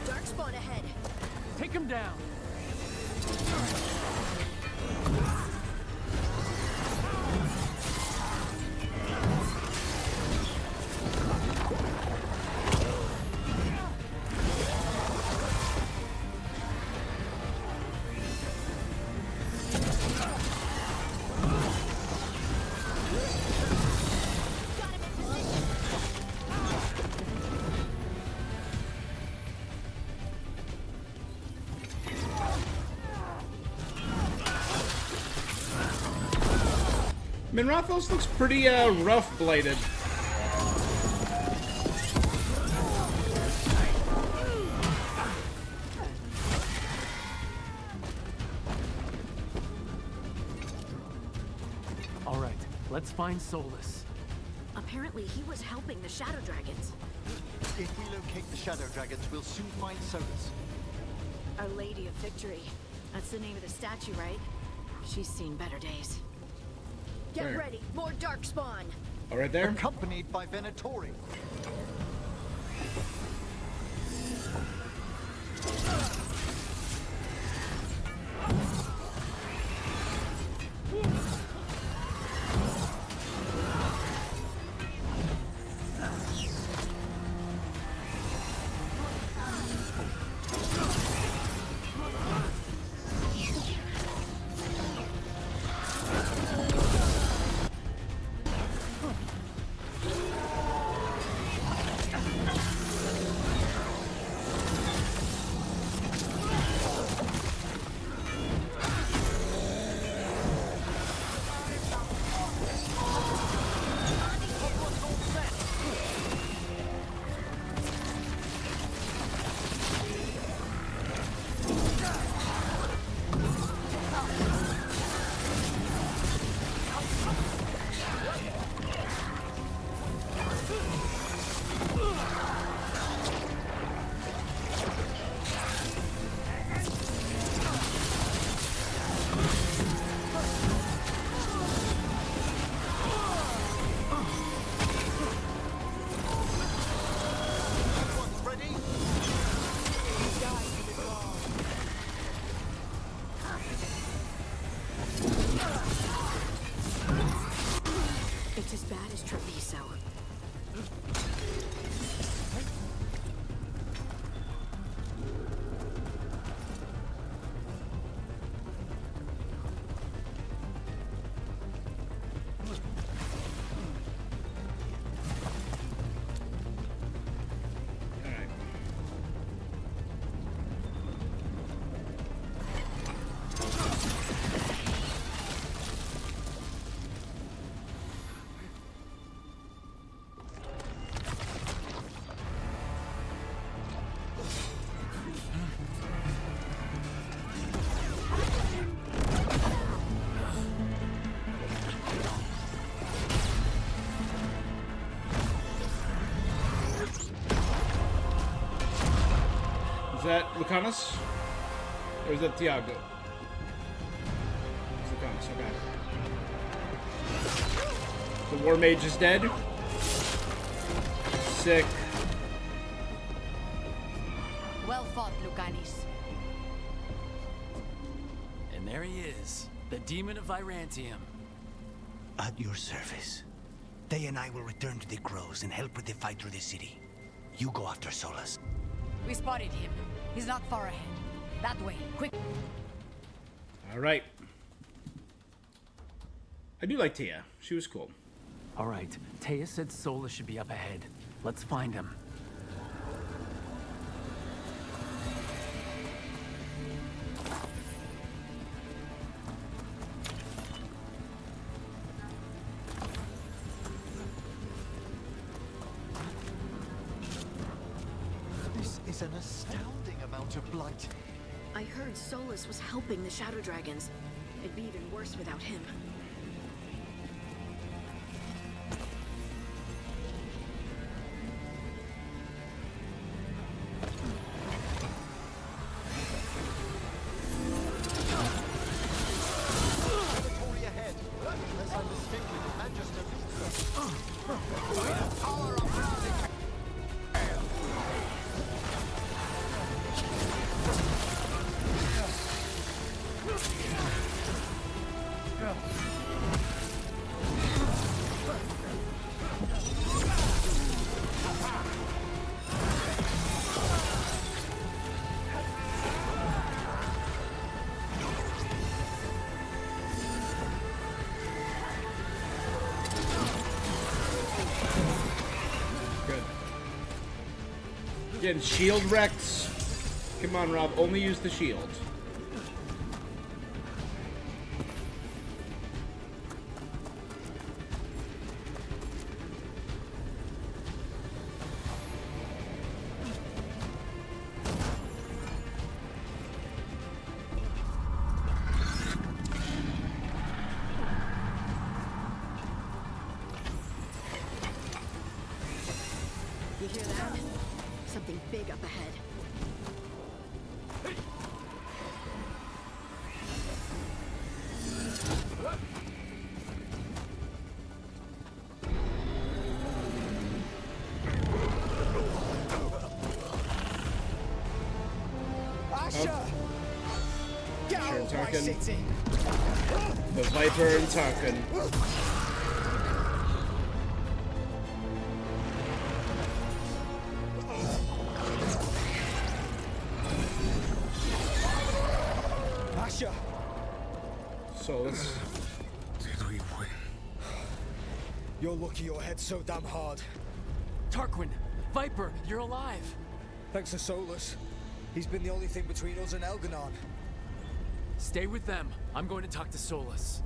Darkspawn ahead. Take him down. Minrathos looks pretty rough bladed. All right, let's find Solus. Apparently he was helping the Shadow Dragons. If we locate the Shadow Dragons, we'll soon find Solus. Our Lady of Victory. That's the name of the statue, right? She's seen better days. Get Where? ready, more Darkspawn! Oh, right there? Accompanied by Venatori. It's as bad as Treviso. Is that Lucanus? Or is that Tiago? It's Lucanus, okay. The War Mage is dead. Sick. Well fought, Lucanis. there he is, the demon of Virantium. At your service. They and I will return to the Crows and help with the fight through the city. You go after Solus. We spotted him. He's not far ahead. That way, quick. All right. I do like Tia. She was cool. All right, Taya said Solus should be up ahead. Let's find him. This is an astounding amount of blight. I heard Solus was helping the Shadow Dragons. It'd be even worse without him. Predatory ahead. Unless I'm mistaken, Manchester leads them. Power of Browning. Good. Getting shield wrecked. Come on, Rob. Only use the shield. You hear that? Something big up ahead. Asher! Get out of my Tarkin. city! The Viper and Tarkin. Asher! Solus. Did we win? You're lucky your head's so damn hard. Tarquin, Viper, you're alive. Thanks to Solus. He's been the only thing between us and Elganon. Stay with them. I'm going to talk to Solus.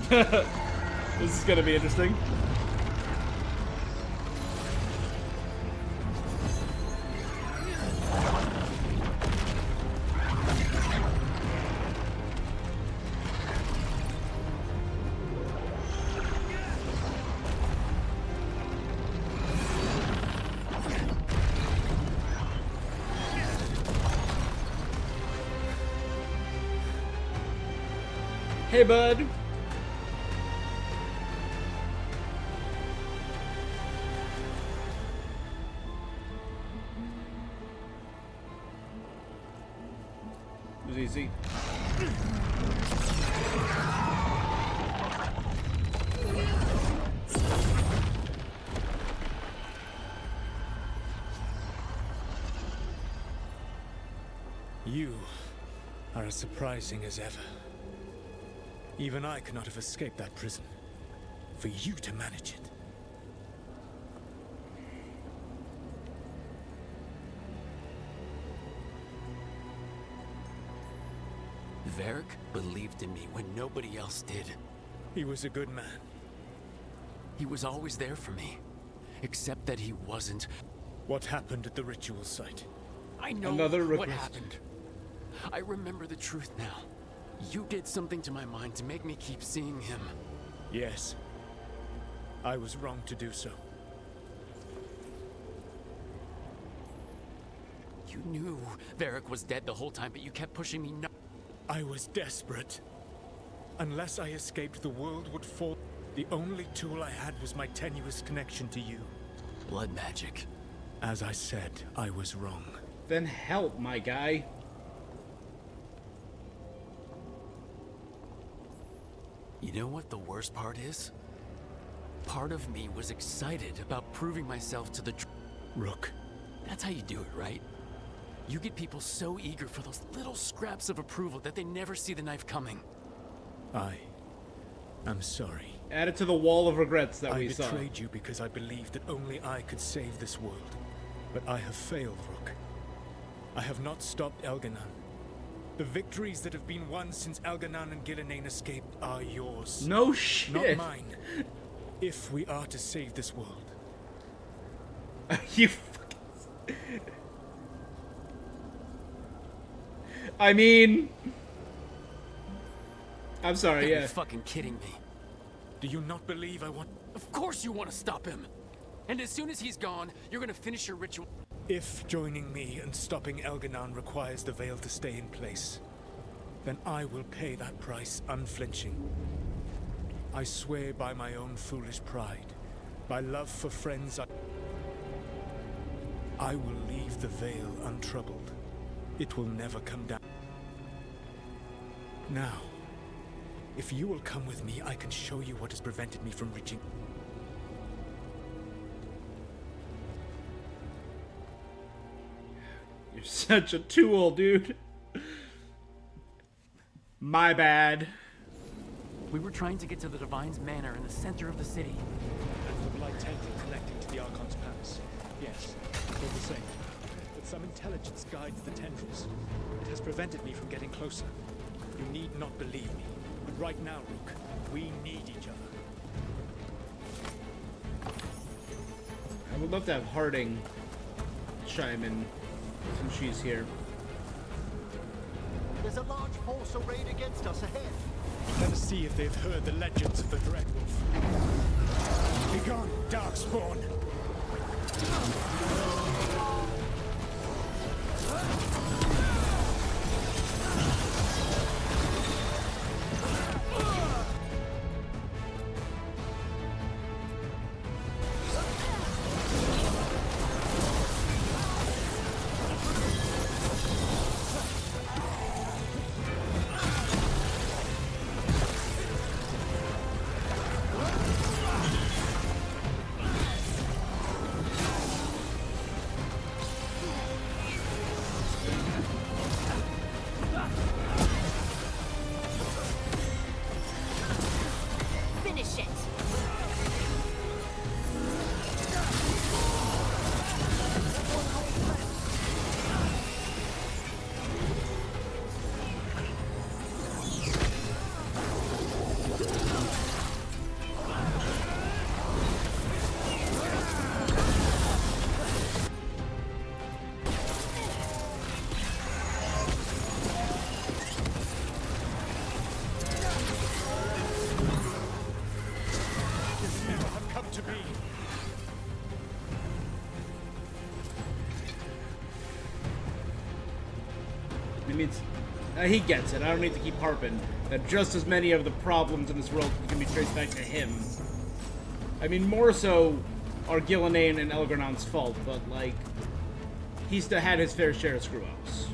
This is gonna be interesting. Hey, bud. It was easy. You are as surprising as ever. Even I could not have escaped that prison. For you to manage it. Varric believed in me when nobody else did. He was a good man. He was always there for me. Except that he wasn't. What happened at the ritual site? I know Another what request. happened. I remember the truth now. You did something to my mind to make me keep seeing him. Yes. I was wrong to do so. You knew Varric was dead the whole time, but you kept pushing me no- I was desperate. Unless I escaped, the world would fall. The only tool I had was my tenuous connection to you. Blood magic. As I said, I was wrong. Then help, my guy. You know what the worst part is? Part of me was excited about proving myself to the Rook. That's how you do it, right? You get people so eager for those little scraps of approval that they never see the knife coming. I'm sorry. Add it to the wall of regrets that we saw. I betrayed you because I believed that only I could save this world. But I have failed, Rook. I have not stopped Elganon. The victories that have been won since Elganon and Gillenane escaped are yours. No shit. Not mine. If we are to save this world. You fucking... I mean... I'm sorry, yeah. You're fucking kidding me. Do you not believe I want... Of course you want to stop him! And as soon as he's gone, you're gonna finish your ritual... If joining me and stopping Elganon requires the Veil to stay in place, then I will pay that price unflinching. I swear by my own foolish pride, by love for friends, I will leave the Veil untroubled. It will never come down. Now, if you will come with me, I can show you what has prevented me from reaching... You're such a tool, dude. My bad. We were trying to get to the Divine's Manor in the center of the city. And the Blight Temple connecting to the Archon's Palace. Yes, all the same. But some intelligence guides the tendrils. It has prevented me from getting closer. You need not believe me. But right now, Rook, we need each other. I would love to have Harding chime in since she's here. There's a large force arrayed against us ahead. Let us see if they've heard the legends of the Dreadwolf. Begone, Darkspawn! Finish it. It means he gets it. I don't need to keep harping that just as many of the problems in this world can be traced back to him. I mean, more so are Gillenane and Elgernon's fault, but like he's had his fair share of screw-ups.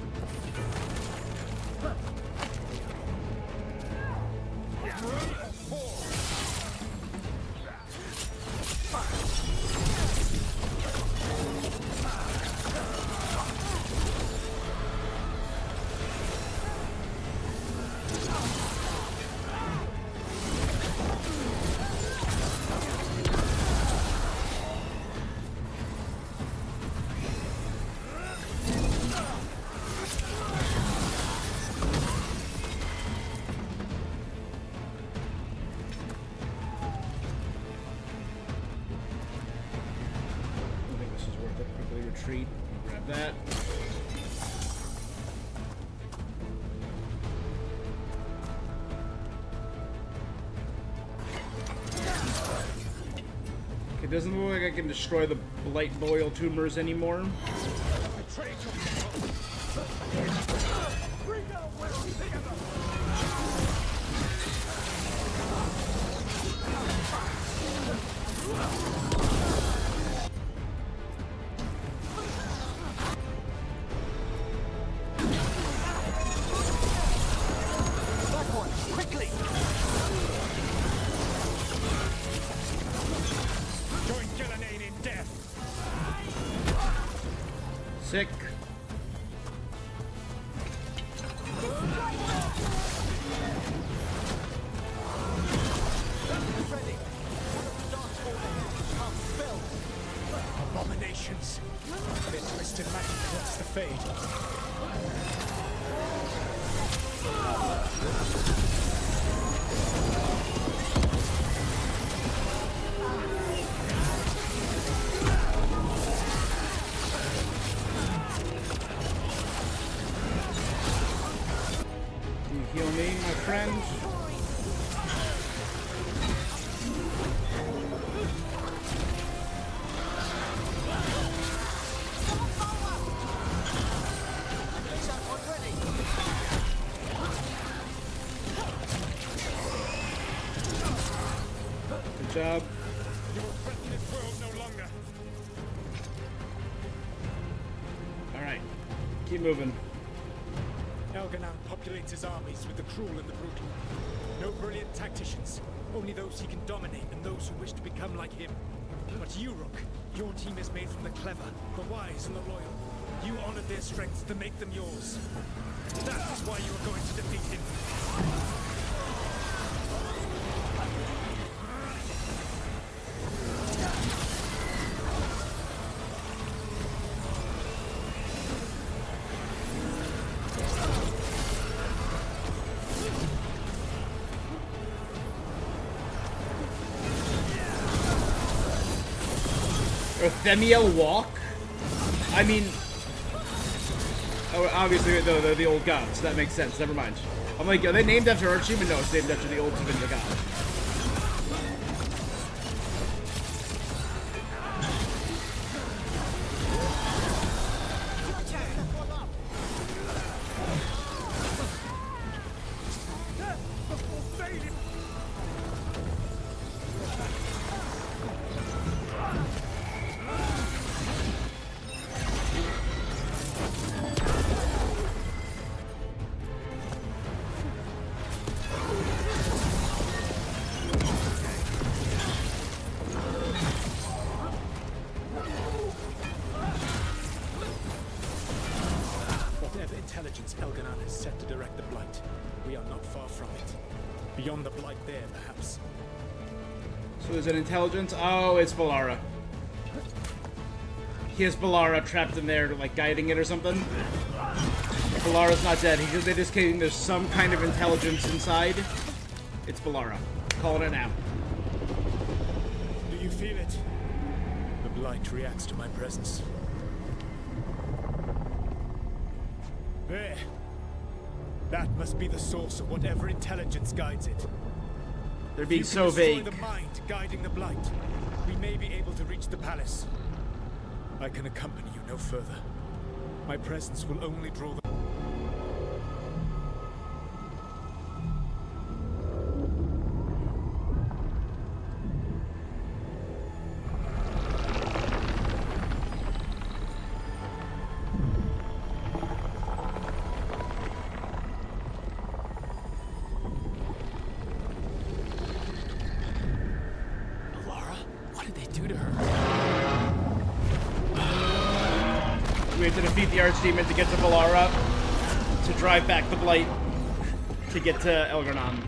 Retreat. Grab that. It doesn't look like I can destroy the blight boil tumors anymore. Sick. Abominations. Their twisted magic wants to fade. Can you heal me, my friend? Good job. You will threaten this world no longer. Alright. Keep moving. Elganon populates his armies with the cruel and the brutal. No brilliant tacticians, only those he can dominate and those who wish to become like him. But you, Rook, your team is made from the clever, the wise, and the loyal. You honored their strengths to make them yours. That is why you are going to defeat him. Themiel walk? I mean... Oh, obviously, they're the old gods. That makes sense. Never mind. I'm like, are they named after Archie? No, it's named after the old Tevinter god. Whatever intelligence Elganon has set to direct the Blight, we are not far from it. Beyond the Blight there, perhaps. So is it intelligence? Oh, it's Valara. He has Valara trapped in there, like, guiding it or something. Valara's not dead. They're just kidding. There's some kind of intelligence inside. It's Valara. Calling it now. Do you feel it? The Blight reacts to my presence. There. That must be the source of whatever intelligence guides it. They're being If you so can destroy vague. the mind guiding the Blight, we may be able to reach the palace. I can accompany you no further. My presence will only draw the... What did they do to her? We have to defeat the Archdemon to get to Valara, to drive back the Blight, to get to Elgarnon.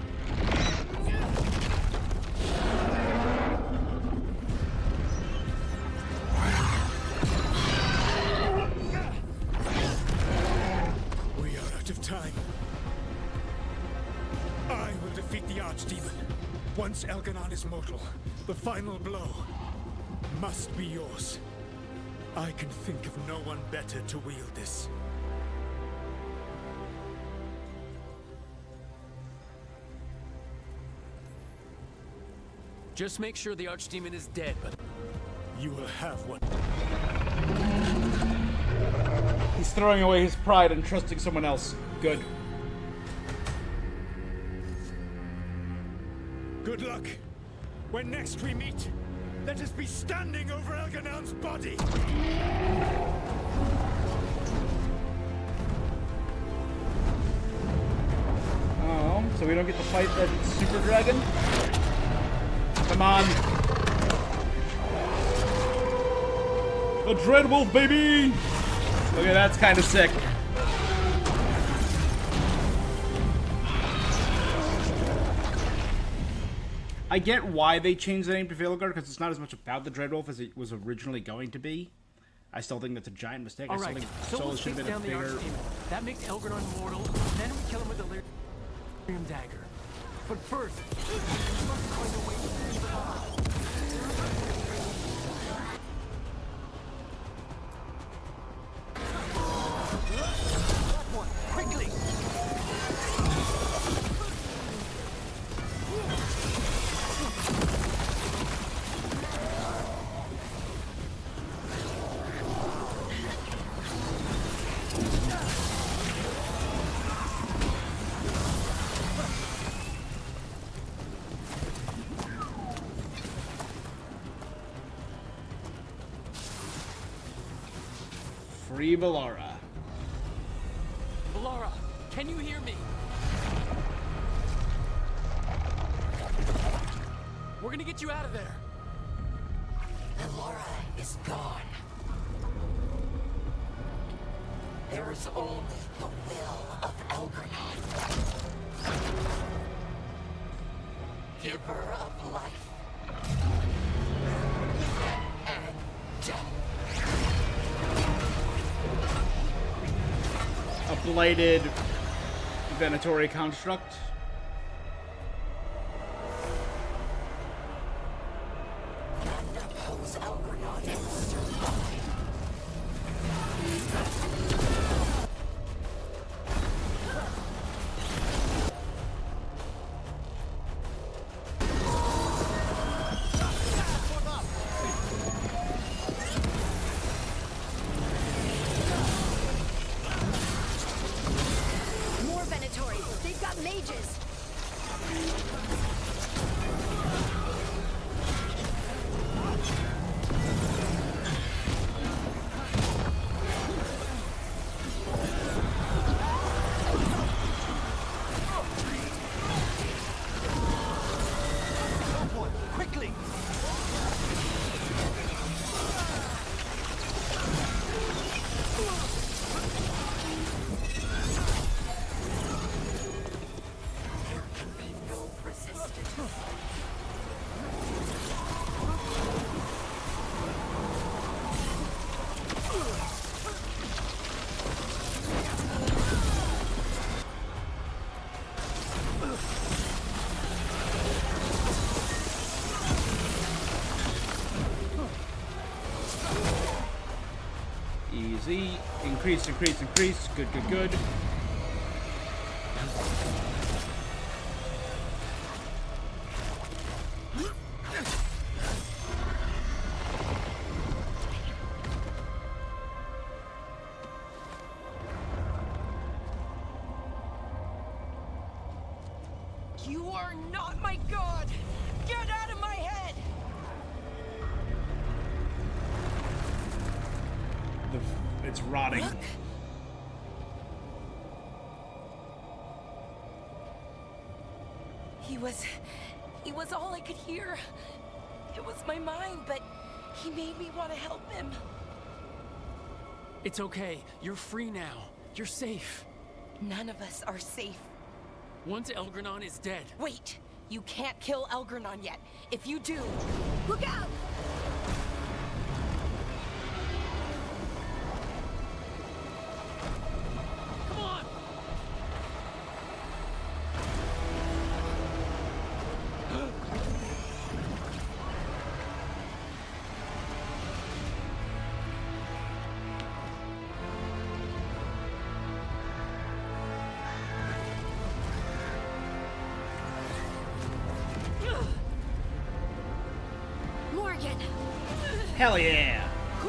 We are out of time. I will defeat the Archdemon. Once Elganon is mortal, the final blow must be yours. I can think of no one better to wield this. Just make sure the Archdemon is dead, but... You will have what... He's throwing away his pride and trusting someone else. Good. Good luck. When next we meet, let us be standing over Elganon's body. Oh, so we don't get to fight that super dragon? Come on. The Dreadwolf, baby! Okay, that's kind of sick. I get why they changed the name to Veilguard, because it's not as much about the Dreadwolf as it was originally going to be. I still think that's a giant mistake. All I still right, think so Solus should have been a bigger... That makes Elgron immortal, then we kill him with the Lyrium dagger. But first, we must find a way to free the body. Quickly! Free Valara. Valara, can you hear me? We're gonna get you out of there. Valara is gone. There is only the will of Elgrenon. Giver of life and death. A blighted Venatori construct. None oppose Elgrenon and survive. More Venatori. They've got mages. Quickly! There can be no resistance. Easy. Increase, increase, increase. Good, good, good. You are not my god! Get out of my head! It's rotting. Look. He was all I could hear. It was my mind, but he made me want to help him. It's okay. You're free now. You're safe. None of us are safe. Once Elgrenon is dead. Wait! You can't kill Elgrenon yet. If you do, look out! Come on! Morgan! Hell yeah!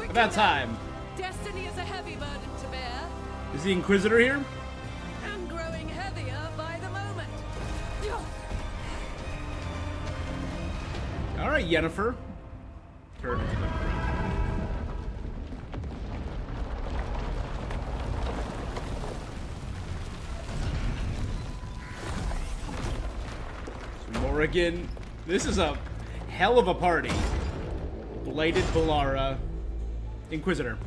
About time. Destiny is a heavy burden to bear, Is the Inquisitor here? and growing heavier by the moment. Alright, Yennefer. Turn into the So Morrigan. This is a hell of a party. Blighted Valara. Inquisitor.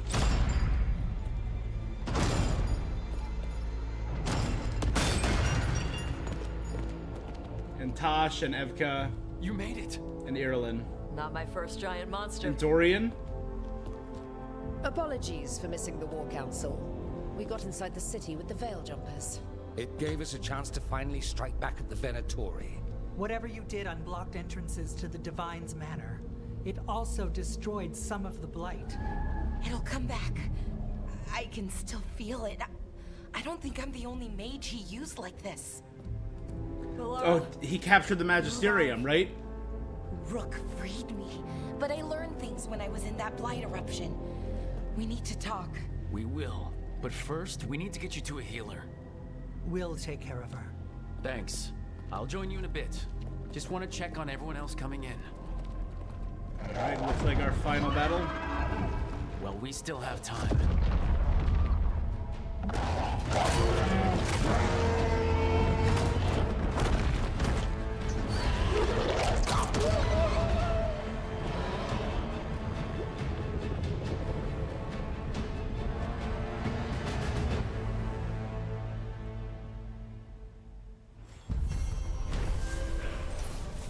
Tosh and Evka. You made it. And Irulan. Not my first giant monster. And Dorian. Apologies for missing the War Council. We got inside the city with the Veil Jumpers. It gave us a chance to finally strike back at the Venatori. Whatever you did unblocked entrances to the Divine's Manor. It also destroyed some of the Blight. It'll come back. I can still feel it. I don't think I'm the only mage he used like this. Oh, he captured the Magisterium, right? Rook freed me, but I learned things when I was in that Blight eruption. We need to talk. We will. But first, we need to get you to a healer. We'll take care of her. Thanks. I'll join you in a bit. Just want to check on everyone else coming in. Alright, looks like our final battle. Well, we still have time.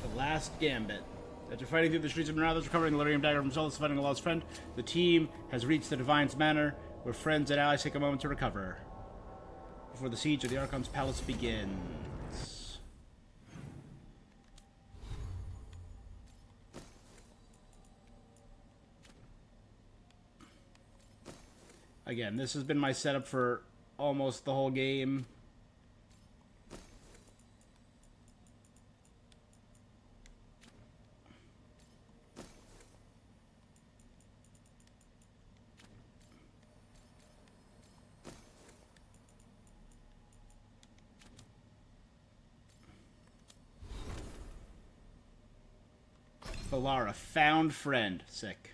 The last gambit. After fighting through the streets of Marathos, recovering the Lyrium dagger from Solus, fighting a lost friend, the team has reached the Divine's Manor, where friends and allies take a moment to recover before the siege of the Archon's palace begins. Again, this has been my setup for almost the whole game. Valara, found friend. Sick.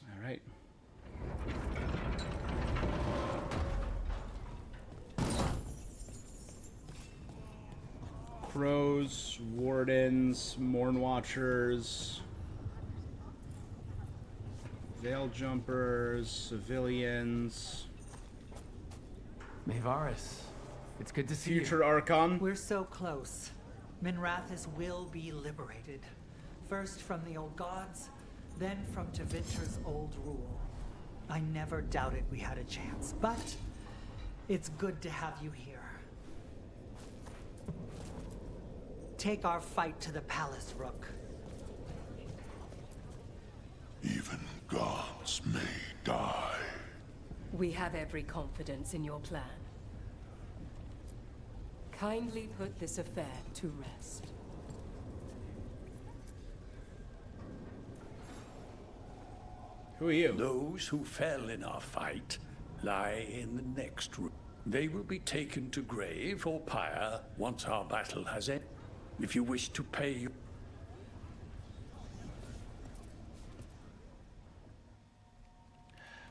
All right. Crows, wardens, morn watchers, veil jumpers, civilians. Maevaris, it's good to see Future you. Archon. We're so close. Minrathis will be liberated. First from the old gods, then from Tevinter's old rule. I never doubted we had a chance, but it's good to have you here. Take our fight to the palace, Rook. Even gods may die. We have every confidence in your plan. Kindly put this affair to rest. Who are you? Those who fell in our fight lie in the next room. They will be taken to grave or pyre once our battle has ended. If you wish to pay...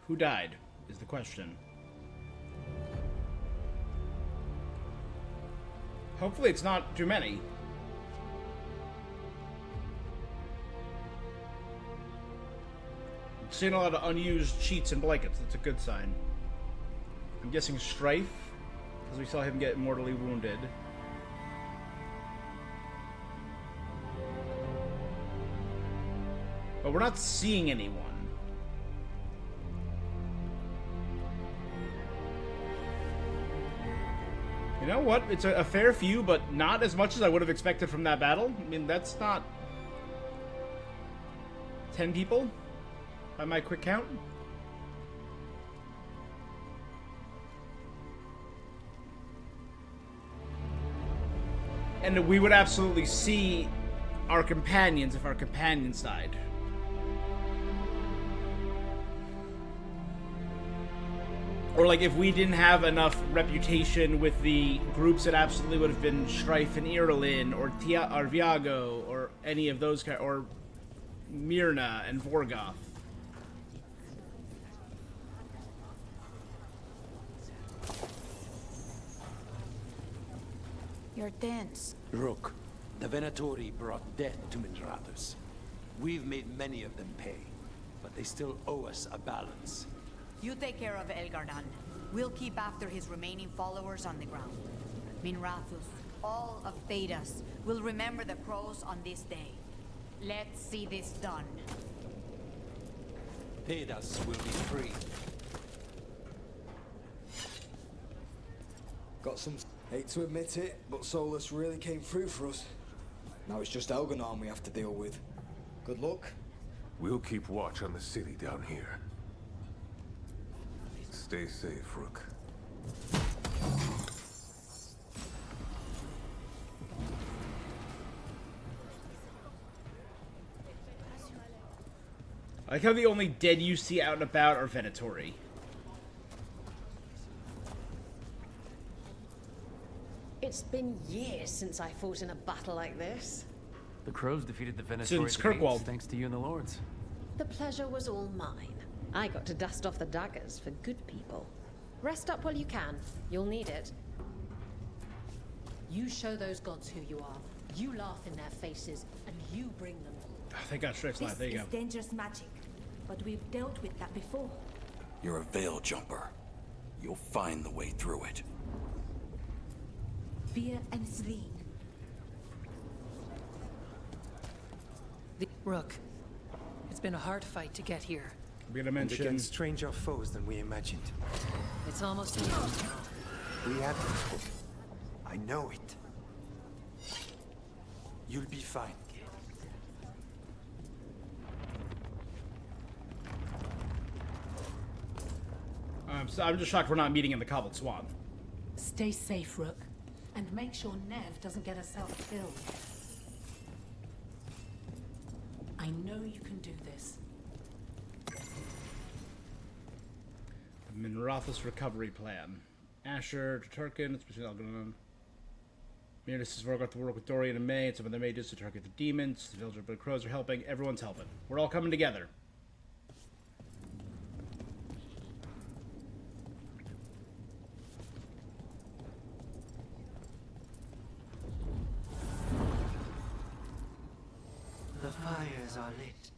Who died, is the question. Hopefully it's not too many. I'm seeing a lot of unused sheets and blankets. That's a good sign. I'm guessing Strife, because we saw him get mortally wounded. But we're not seeing anyone. You know what? It's a fair few, but not as much as I would have expected from that battle. I mean, that's not 10 people by my quick count. And we would absolutely see our companions if our companions died. Or like if we didn't have enough reputation with the groups, that absolutely would have been Strife and Irulan or Viago or any of those or Myrna and Vorgoth. You're dense. Rook, the Venatori brought death to Minrathus. We've made many of them pay, but they still owe us a balance. You take care of Elgardan. We'll keep after his remaining followers on the ground. Minrathus, all of Thedas, will remember the crows on this day. Let's see this done. Thedas will be free. Got some... Hate to admit it, but Solus really came through for us. Now it's just Elgardan we have to deal with. Good luck. We'll keep watch on the city down here. Stay safe, Rook. I like how the only dead you see out and about are Venatori. It's been years since I fought in a battle like this. The crows defeated the Venatori Since Kirkwall. thanks to you and the lords. The pleasure was all mine. I got to dust off the daggers for good people. Rest up while you can. You'll need it. You show those gods who you are. You laugh in their faces, and you bring them. Oh, thank God, Shrek's live. There you go. This is dangerous magic, but we've dealt with that before. You're a veil jumper. You'll find the way through it. Fear and Selene. Rook, it's been a hard fight to get here. I'm gonna mention... And against stranger foes than we imagined. It's almost the end. We have this book. I know it. You'll be fine. I'm just shocked we're not meeting in the Cobbled Swan. Stay safe, Rook. And make sure Nev doesn't get herself killed. I know you can do this. Minrathus recovery plan. Asher, Turkin, it's between Elgardan. Myrna says Veilguard to work with Dorian and May and some of the mages to target the demons. The villager but crows are helping. Everyone's helping. We're all coming together. The fires are lit.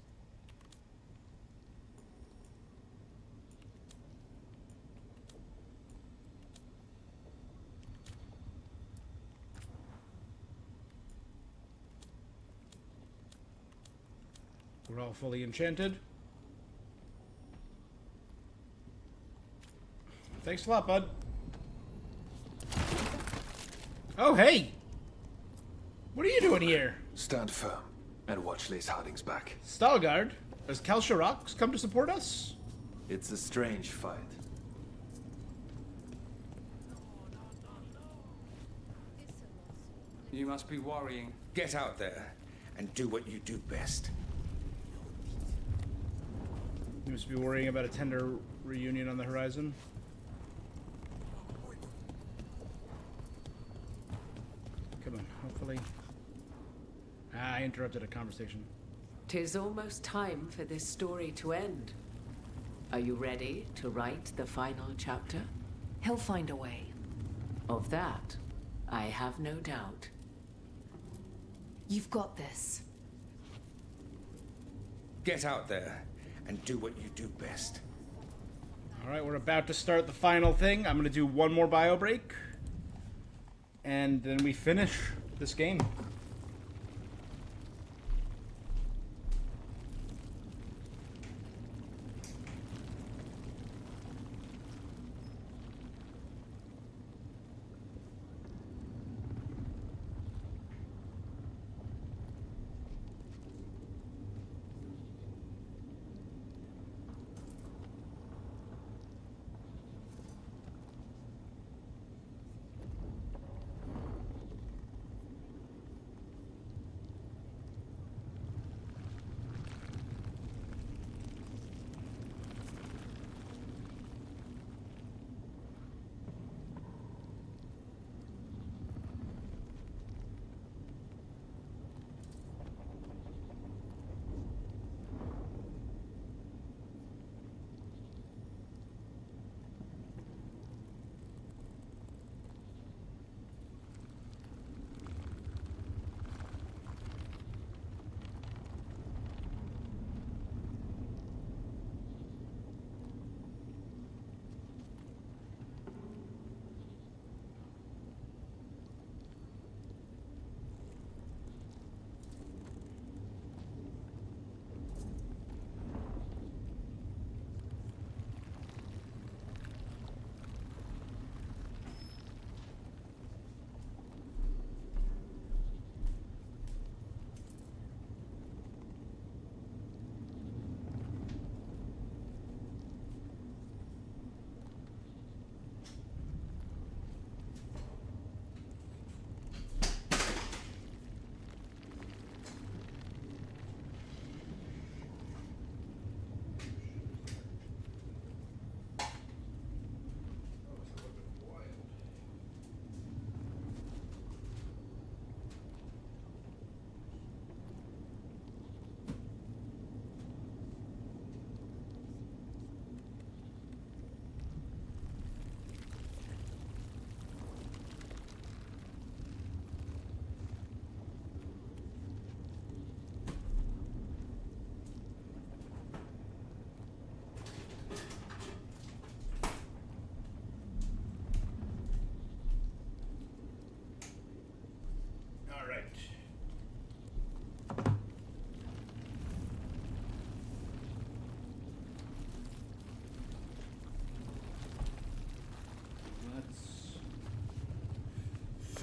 We're all fully enchanted. Thanks a lot, bud. Oh, hey! What are you doing here? Stand firm and watch Lace Harding's back. Stalgard, has Cal Sharax come to support us? It's a strange fight. You must be worrying. Get out there and do what you do best. You must be worrying about a tender reunion on the horizon. Come on, hopefully. I interrupted a conversation. 'Tis almost time for this story to end. Are you ready to write the final chapter? He'll find a way. Of that, I have no doubt. You've got this. Get out there and do what you do best. Alright, we're about to start the final thing. I'm going to do one more bio break. And then we finish this game.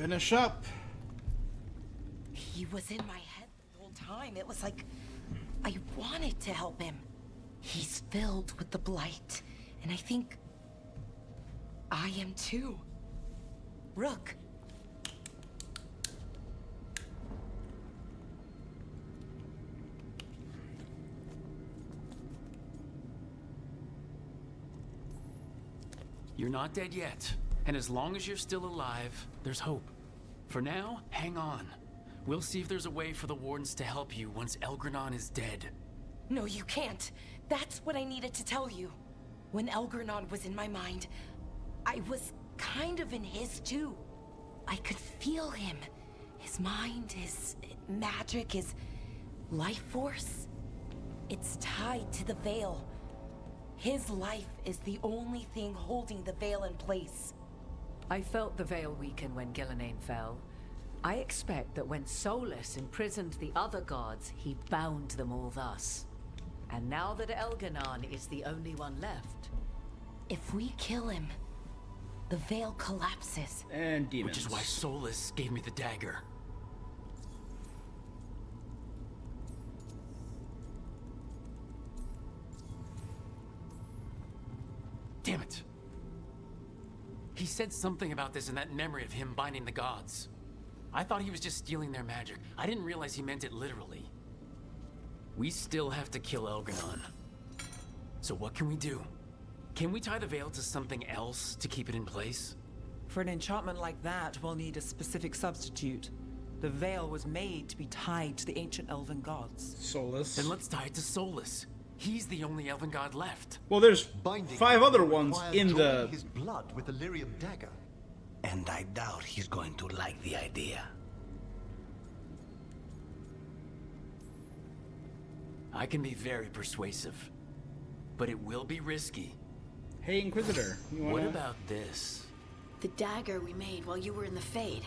Finish up. He was in my head the whole time. It was like I wanted to help him. He's filled with the blight, and I think I am too. Rook. You're not dead yet, and as long as you're still alive, there's hope. For now, hang on. We'll see if there's a way for the Wardens to help you once Elgranon is dead. No, you can't. That's what I needed to tell you. When Elgranon was in my mind, I was kind of in his too. I could feel him. His mind, his magic, his life force. It's tied to the Veil. His life is the only thing holding the Veil in place. I felt the Veil weaken when Gillenane fell. I expect that when Solus imprisoned the other gods, he bound them all thus. And now that Elgranon is the only one left... If we kill him, the Veil collapses. And demons. Which is why Solus gave me the dagger. Damn it. He said something about this in that memory of him binding the gods. I thought he was just stealing their magic. I didn't realize he meant it literally. We still have to kill Elgranon. So what can we do? Can we tie the Veil to something else to keep it in place? For an enchantment like that, we'll need a specific substitute. The Veil was made to be tied to the ancient elven gods. Solus. Then let's tie it to Solus. He's the only elven god left. Well, there's Binding 5 other ones requires in the... drawing his blood with the lyrium dagger. And I doubt he's going to like the idea. I can be very persuasive, but it will be risky. Hey, Inquisitor, you wanna... What about this? The dagger we made while you were in the Fade.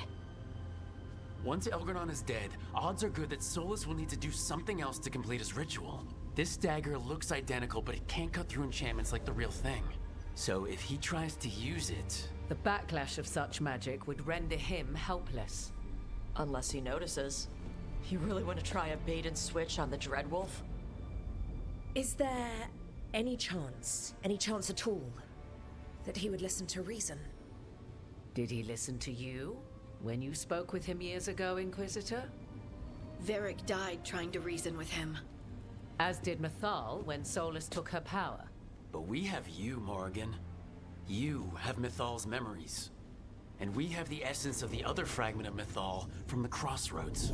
Once Elgranon is dead, odds are good that Solus will need to do something else to complete his ritual. This dagger looks identical, but it can't cut through enchantments like the real thing. So if he tries to use it... The backlash of such magic would render him helpless. Unless he notices. You really want to try a bait and switch on the Dreadwolf? Is there any chance at all, that he would listen to reason? Did he listen to you when you spoke with him years ago, Inquisitor? Varric died trying to reason with him. As did Mythal when Solus took her power. But we have you, Morrigan. You have Mythal's memories. And we have the essence of the other fragment of Mythal from the Crossroads.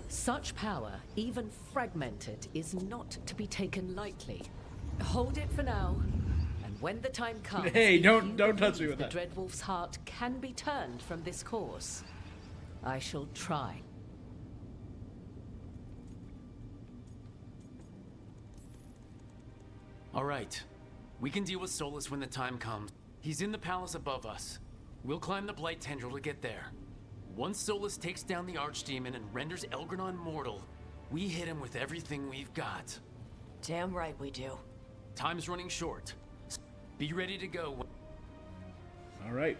Such power, even fragmented, is not to be taken lightly. Hold it for now, and when the time comes... Hey, don't touch me with the that. Dreadwolf's heart can be turned from this course. I shall try. All right. We can deal with Solus when the time comes. He's in the palace above us. We'll climb the Blight Tendril to get there. Once Solus takes down the Archdemon and renders Elgranon mortal, we hit him with everything we've got. Damn right we do. Time's running short. Be ready to go. All right.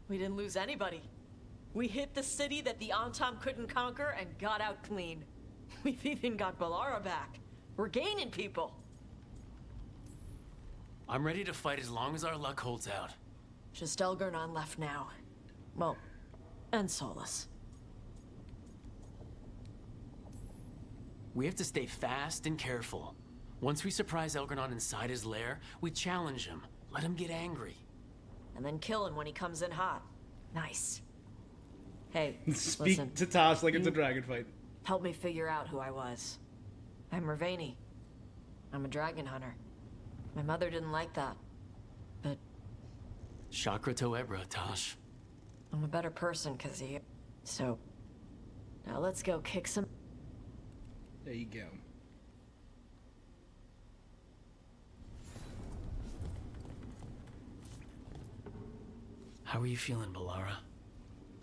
We didn't lose anybody. We hit the city that the Antam couldn't conquer and got out clean. We've even got Balara back. We're gaining people. I'm ready to fight as long as our luck holds out. Just Elgranon left now. Well, and Solus. We have to stay fast and careful. Once we surprise Elgranon inside his lair, we challenge him, let him get angry. And then kill him when he comes in hot. Nice. Hey, Speak listen, to Tosh like it's a dragon fight. help me figure out who I was. I'm Mervani. I'm a dragon hunter. My mother didn't like that. But Chakra to Ebra, Tosh. I'm a better person because of you. So, now let's go kick some... There you go. How are you feeling, Balara?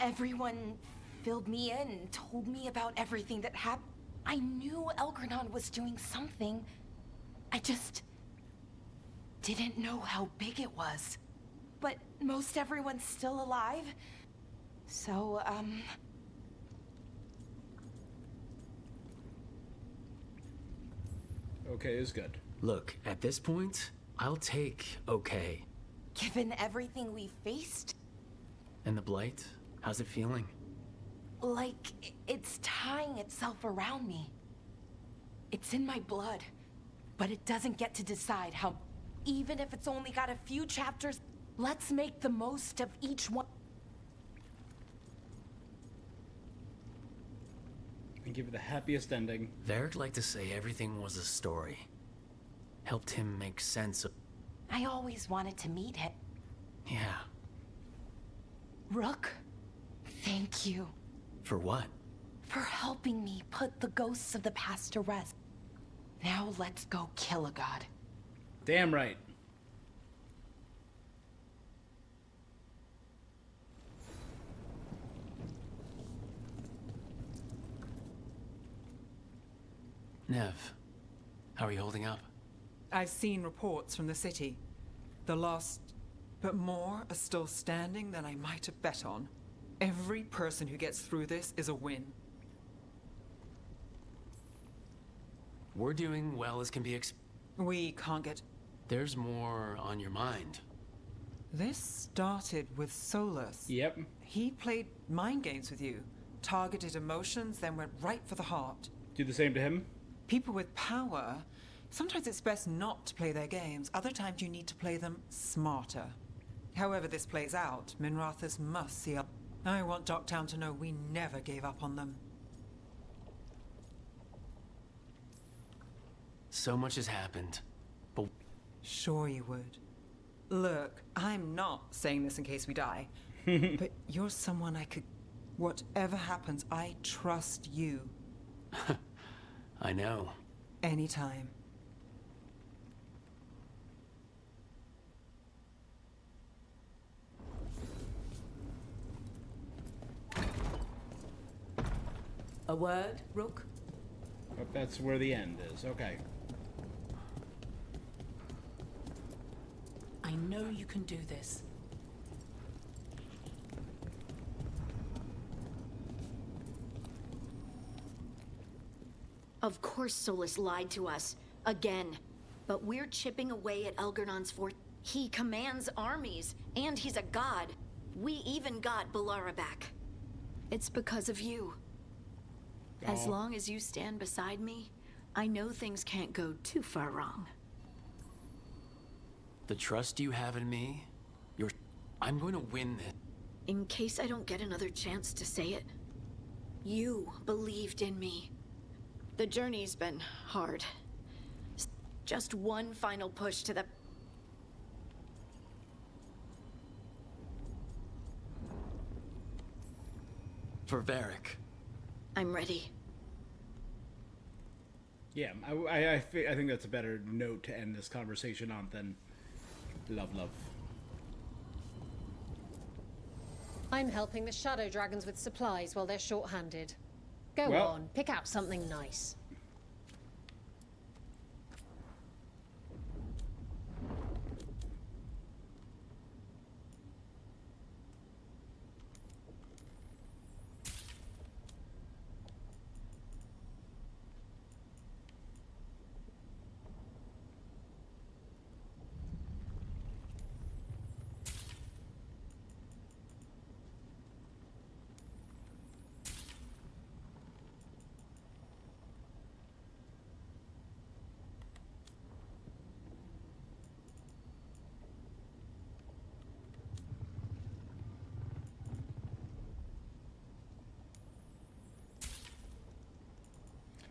Everyone filled me in and told me about everything that happened. I knew Elgranon was doing something. I just didn't know how big it was. But most everyone's still alive. So, Okay is good. Look, at this point, I'll take okay. Given everything we faced, And the blight? How's it feeling? like it's tying itself around me. It's in my blood, but it doesn't get to decide how. Even if it's only got a few chapters, let's make the most of each one. And give it the happiest ending. Varric liked to say everything was a story. Helped him make sense of... I always wanted to meet him. Yeah. Rook, thank you For what? for helping me put the ghosts of the past to rest. Now let's go kill a god. Damn right. Nev, how are you holding up? I've seen reports from the city. The lost, but more are still standing than I might have bet on. Every person who gets through this is a win. We're doing well as can be We can't get... There's more on your mind. This started with Solus. Yep. He played mind games with you, targeted emotions, then went right for the heart. Do the same to him? People with power, sometimes it's best not to play their games. Other times you need to play them smarter. However this plays out, Minrathous must see up. I want Docktown to know we never gave up on them. So much has happened, but... Sure you would. Look, I'm not saying this in case we die, but you're someone I could... Whatever happens, I trust you. I know. Anytime. A word, Rook? But that's where the end is. Okay. I know you can do this. Of course Solus lied to us. Again. But we're chipping away at Elgernon's fort. He commands armies, and he's a god. We even got Balara back. It's because of you. As long as you stand beside me, I know things can't go too far wrong. The trust you have in me, I'm going to win this. In case I don't get another chance to say it, you believed in me. The journey's been hard. Just one final push to the... For Varric. I'm ready. Yeah, I think that's a better note to end this conversation on than love. I'm helping the Shadow Dragons with supplies while they're short-handed. Go Well- on, pick out something nice.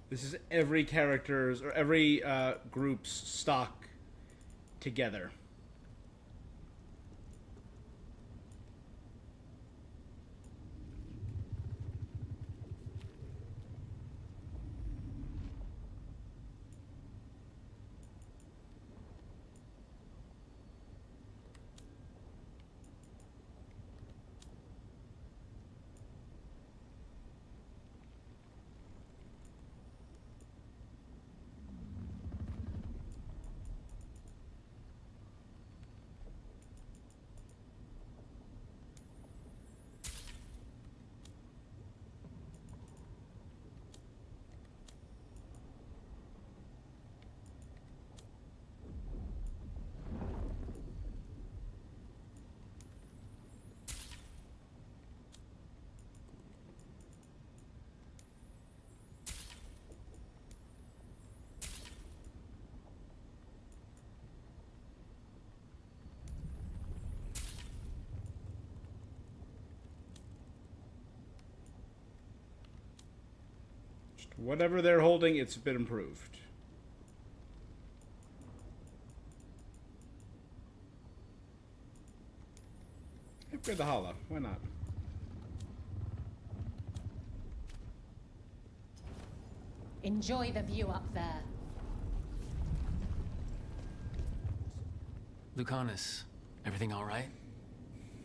This is every character's or every group's stock together. Whatever they're holding, it's been improved. Upgrade the hollow. Why not? Enjoy the view up there. Lucanus, everything all right?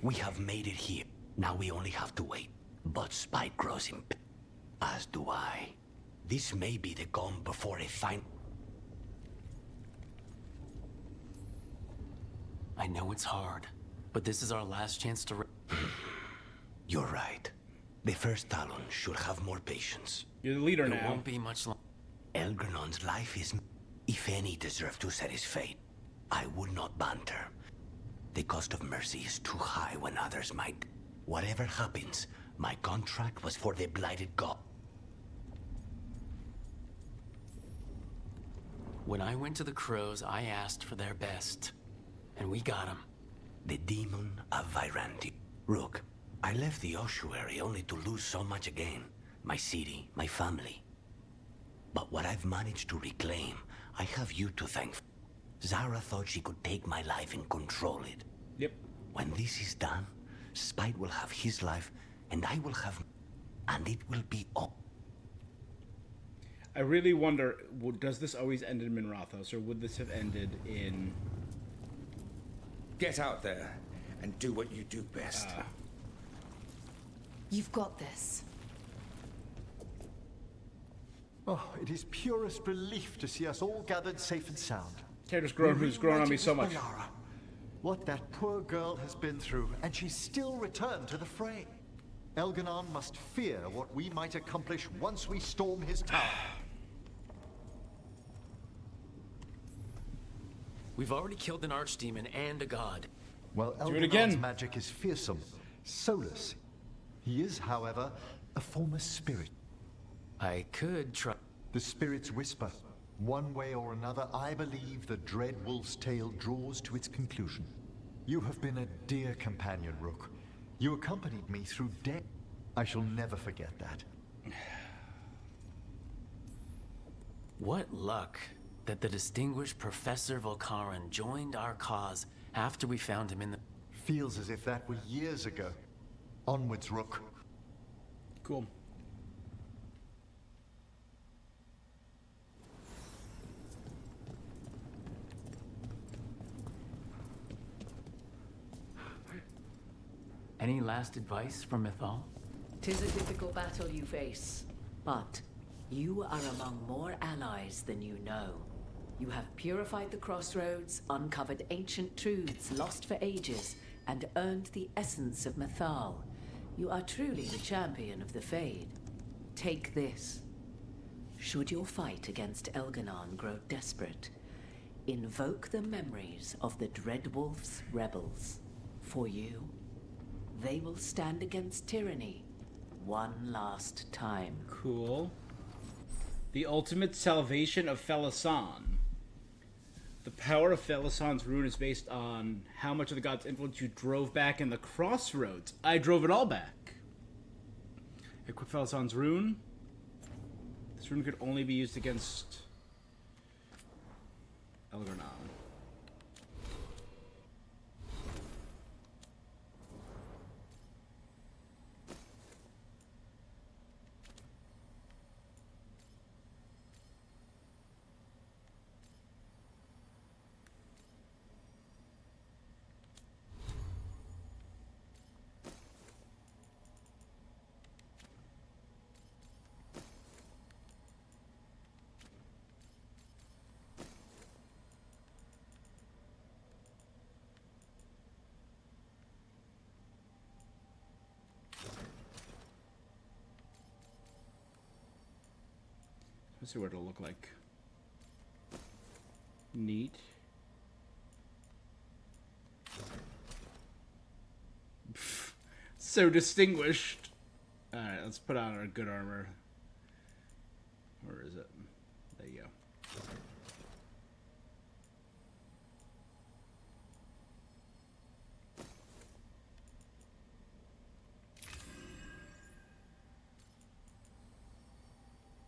We have made it here. Now we only have to wait. But spite grows in as do I. This may be the calm before a fine... I know it's hard, but this is our last chance to... You're right. The first Talon should have more patience. You're the leader now. It won't be much longer. Elgrenon's life is... If any deserve to set his fate, I would not banter. The cost of mercy is too high when others might... Whatever happens, my contract was for the Blighted God. When I went to the Crows, I asked for their best. And we got them. The demon of Viranti. Rook, I left the ossuary only to lose so much again. My city, my family. But what I've managed to reclaim, I have you to thank. Zara thought she could take my life and control it. Yep. When this is done, Spite will have his life, and I will have... And it will be all. I really wonder, does this always end in Minrathos, or would this have ended in... Get out there, and do what you do best. You've got this. Oh, it is purest relief to see us all gathered safe and sound. Who's grown on me so much. Balara. What that poor girl has been through, and she's still returned to the fray. Elganon must fear what we might accomplish once we storm his tower. We've already killed an archdemon and a god. Well, Elganon's magic is fearsome, soulless. He is, however, a former spirit. I could try... The spirits whisper. One way or another, I believe the dread wolf's tale draws to its conclusion. You have been a dear companion, Rook. You accompanied me through death. I shall never forget that. What luck that the distinguished Professor Volcaran joined our cause after we found him in the... Feels as if that were years ago. Onwards, Rook. Cool. Any last advice from Mythal? 'Tis a difficult battle you face, but you are among more allies than you know. You have purified the crossroads, uncovered ancient truths lost for ages, and earned the essence of Mythal. You are truly the champion of the Fade. Take this. Should your fight against Elganon grow desperate, invoke the memories of the Dread Wolf's rebels. For you, they will stand against tyranny one last time. Cool. The ultimate salvation of Felasan. The power of Felasan's rune is based on how much of the god's influence you drove back in the crossroads. I drove it all back. Equip Felasan's rune. This rune could only be used against Elgarnon. Let's see what it'll look like. Neat. So distinguished. Alright, let's put on our good armor. Where is it? There you go.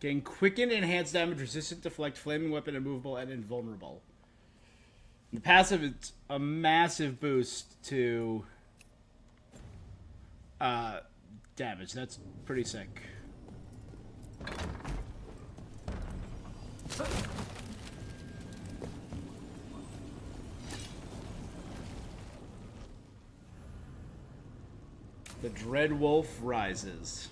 Gain quicken, enhanced damage, resistant, deflect, flaming weapon, immovable, and invulnerable. The passive is a massive boost to damage. That's pretty sick. The Dread Wolf rises.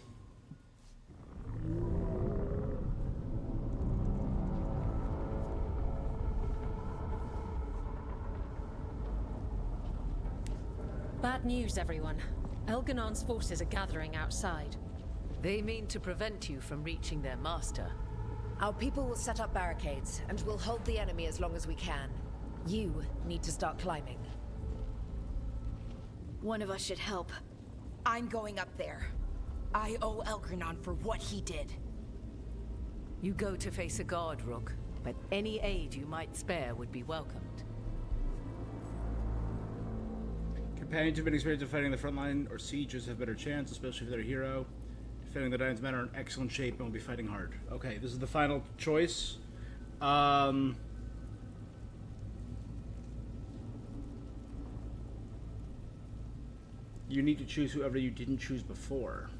Bad news, everyone. Elganon's forces are gathering outside. They mean to prevent you from reaching their master. Our people will set up barricades, and we'll hold the enemy as long as we can. You need to start climbing. One of us should help. I'm going up there. I owe Elgranon for what he did. You go to face a guard, Rook, but any aid you might spare would be welcomed. Companions who've been experienced in fighting the front line or sieges have a better chance, especially if they're a hero. Defending the Diamond's men are in excellent shape and will be fighting hard. Okay, this is the final choice. You need to choose whoever you didn't choose before.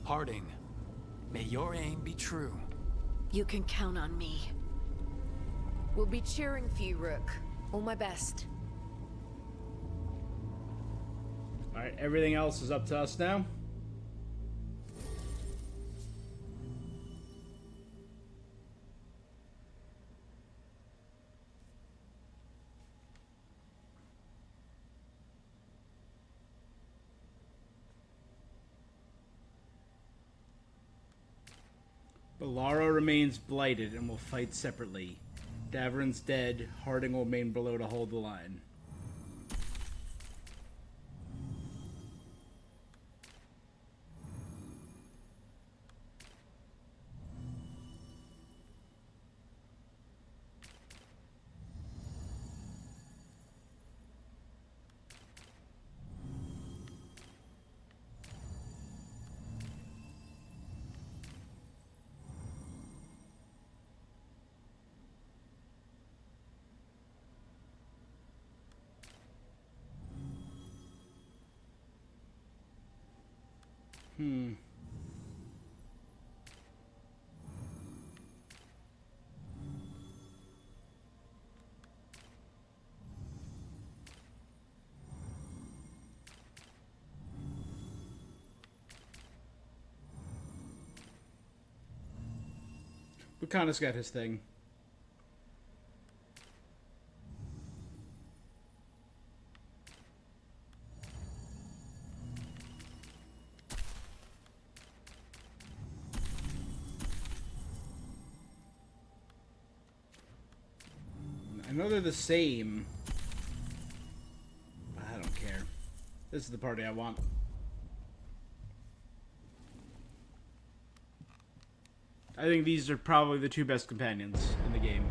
Harding, may your aim be true. You can count on me. We'll be cheering for you, Rook. All my best. Alright, everything else is up to us now. Bellara remains blighted and will fight separately. Daverin's dead. Harding will remain below to hold the line. Bucana's got his thing. I know they're the same. I don't care. This is the party I want. I think these are probably the two best companions in the game.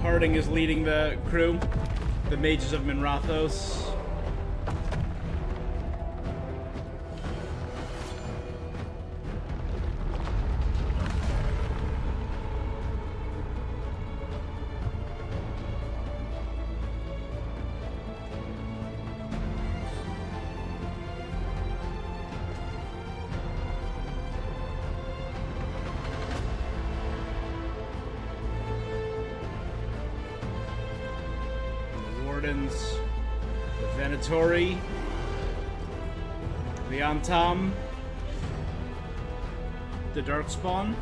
Harding is leading the crew, the mages of Minrathos. The Venatori, the Antam, the Darkspawn.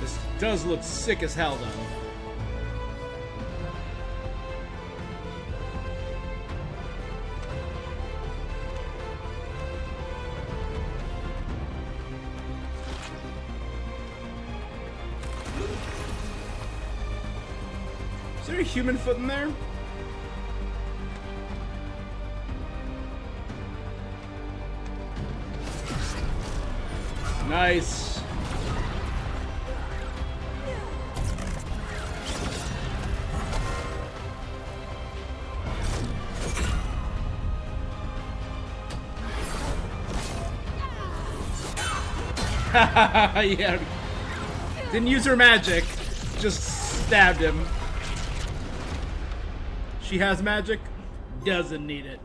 This does look sick as hell, though. Is there a human foot in there? Nice. Yeah. Didn't use her magic. Just stabbed him. She has magic. Doesn't need it.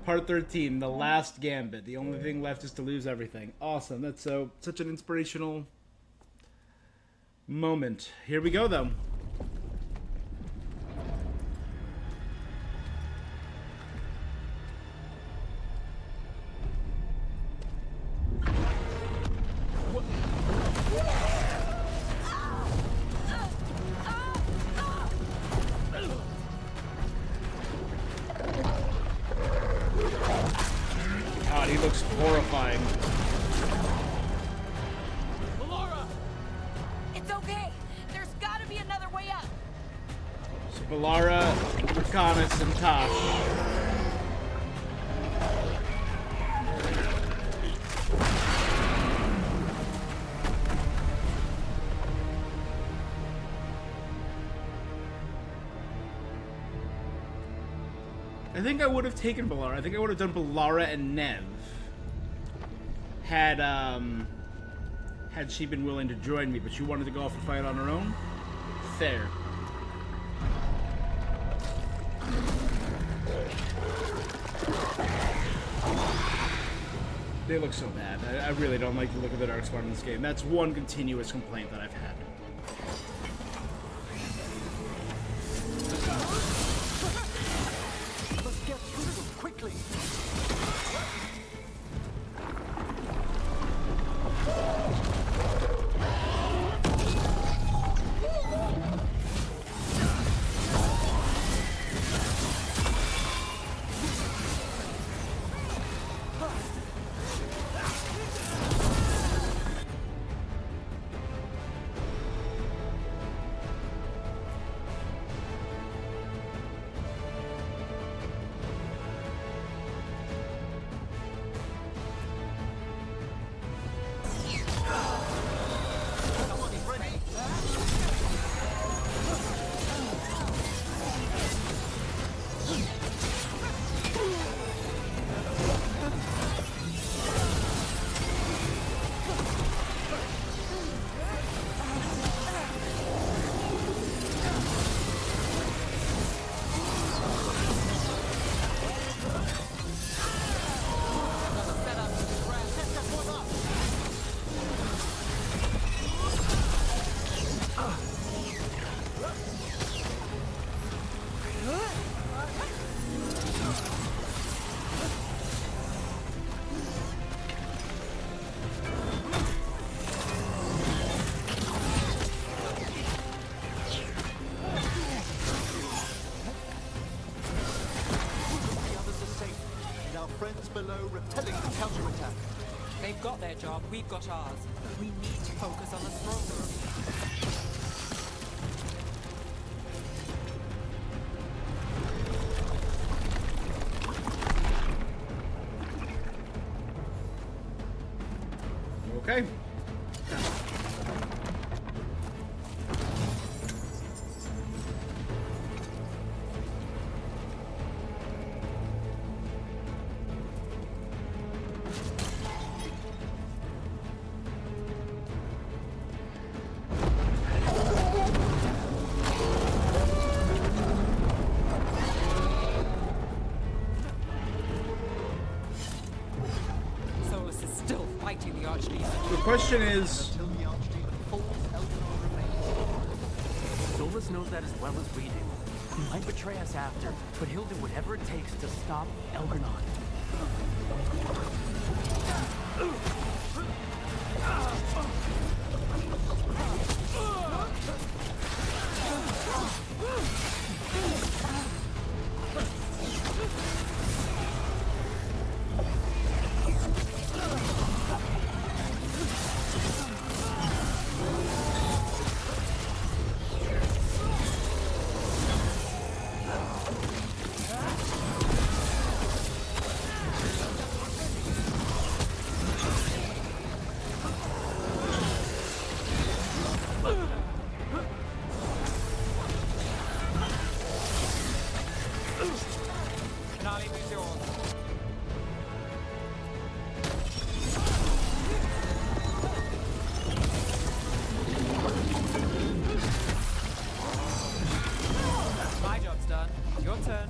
Part 13, the last gambit. The only thing left is to lose everything. Awesome. That's such an inspirational moment. Here we go, though. God, he looks horrifying. Laura! It's okay. There's gotta be another way up. So Balara, Draconis, and Tosh. I think I would have taken Balara. I think I would have done Balara and Nev. Had she been willing to join me, but she wanted to go off and fight on her own. Fair. They look so bad. I really don't like the look of the Darkspawn in this game. That's one continuous complaint that I've had. Let's get through this quickly. below repelling the counterattack. They've got their job, we've got ours. We need to focus on the throne room. Okay. Solus is still fighting the Archdeacon. The question is... Solus knows that as well as we do. He might betray us after, but he'll do whatever it takes to stop Elgar'nan. Finale is yours. My job's done. Your turn.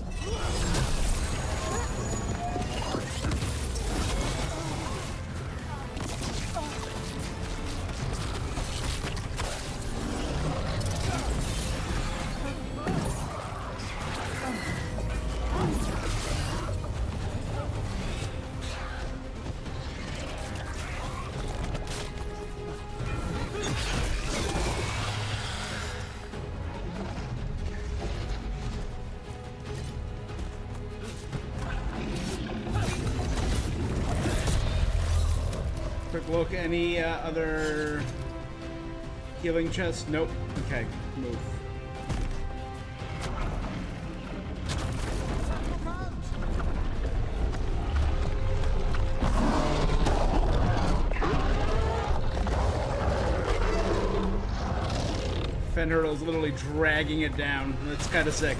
Quick look. Any other healing chests? Nope. Okay, move. Fenhurtle's literally dragging it down. That's kind of sick.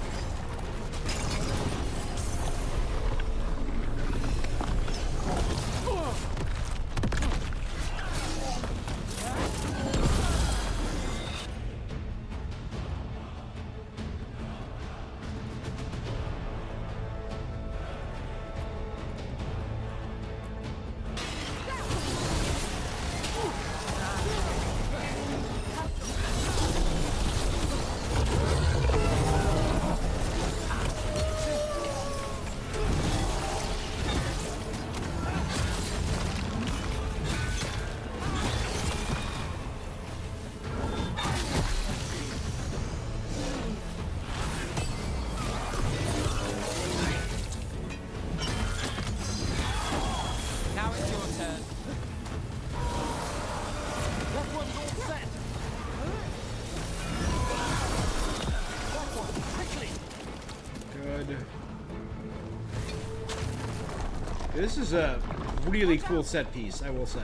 This is a really cool set piece, I will say.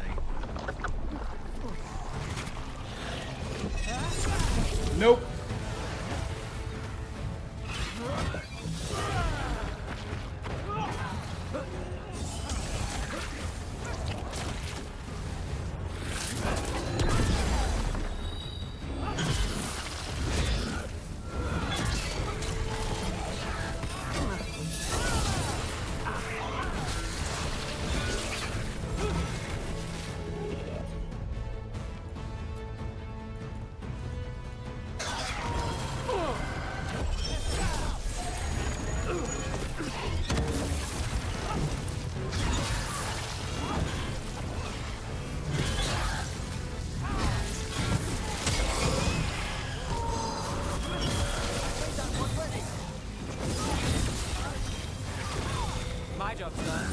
Nope. My job's done.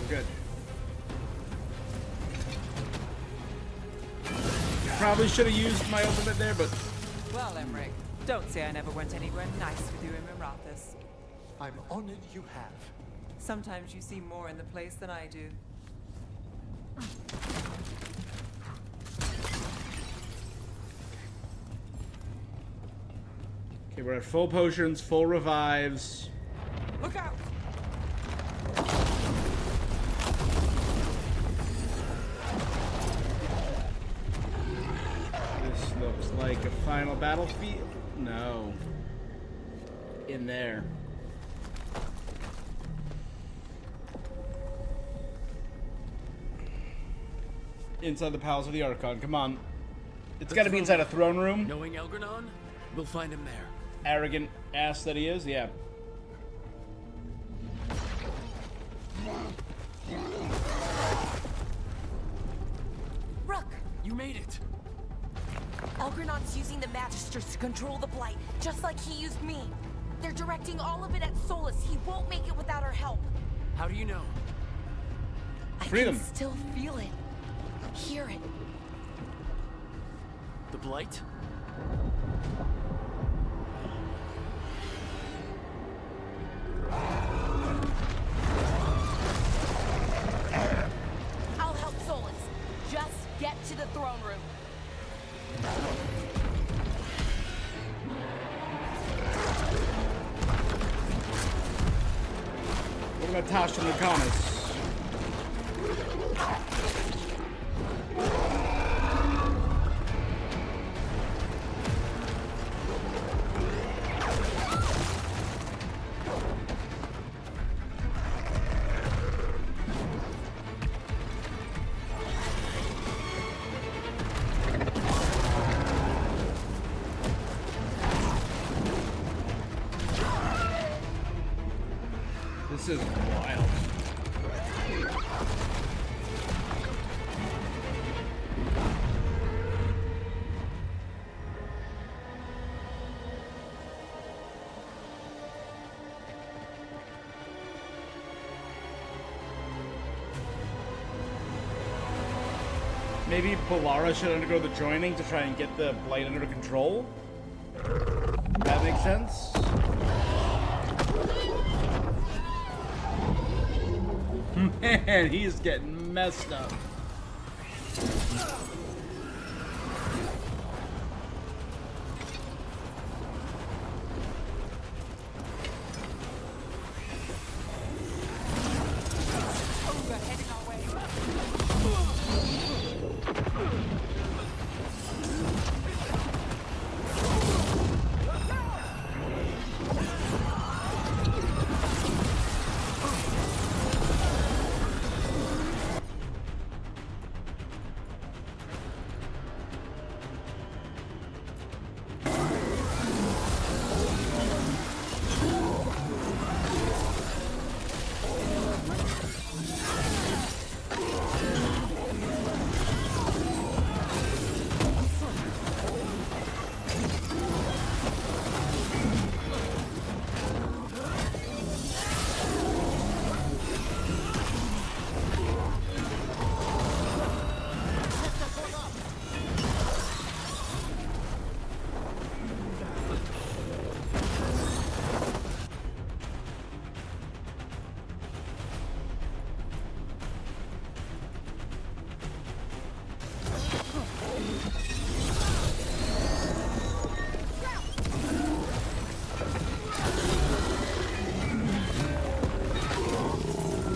Good. Probably should have used my ultimate there, but... Well, Emmerich, don't say I never went anywhere nice with you in Mirathus. I'm honored you have. Sometimes you see more in the place than I do. Okay, we're at full potions, full revives. Look out! This looks like a final battlefield. No. In there. Inside the Palace of the Archon. Come on. It's got to be inside a throne room. Knowing Elgranon, we'll find him there. Arrogant ass that he is, yeah. Rook! You made it! Elgranon's using the Magisters to control the Blight, just like he used me. They're directing all of it at Solus. He won't make it without our help. How do you know? Freedom. I can still feel it. Hear it. The Blight? I'll help Solus. Just get to the throne room. Natasha Nakanis. This is wild. Maybe Balara should undergo the joining to try and get the blight under control? That makes sense? Man, he's getting messed up.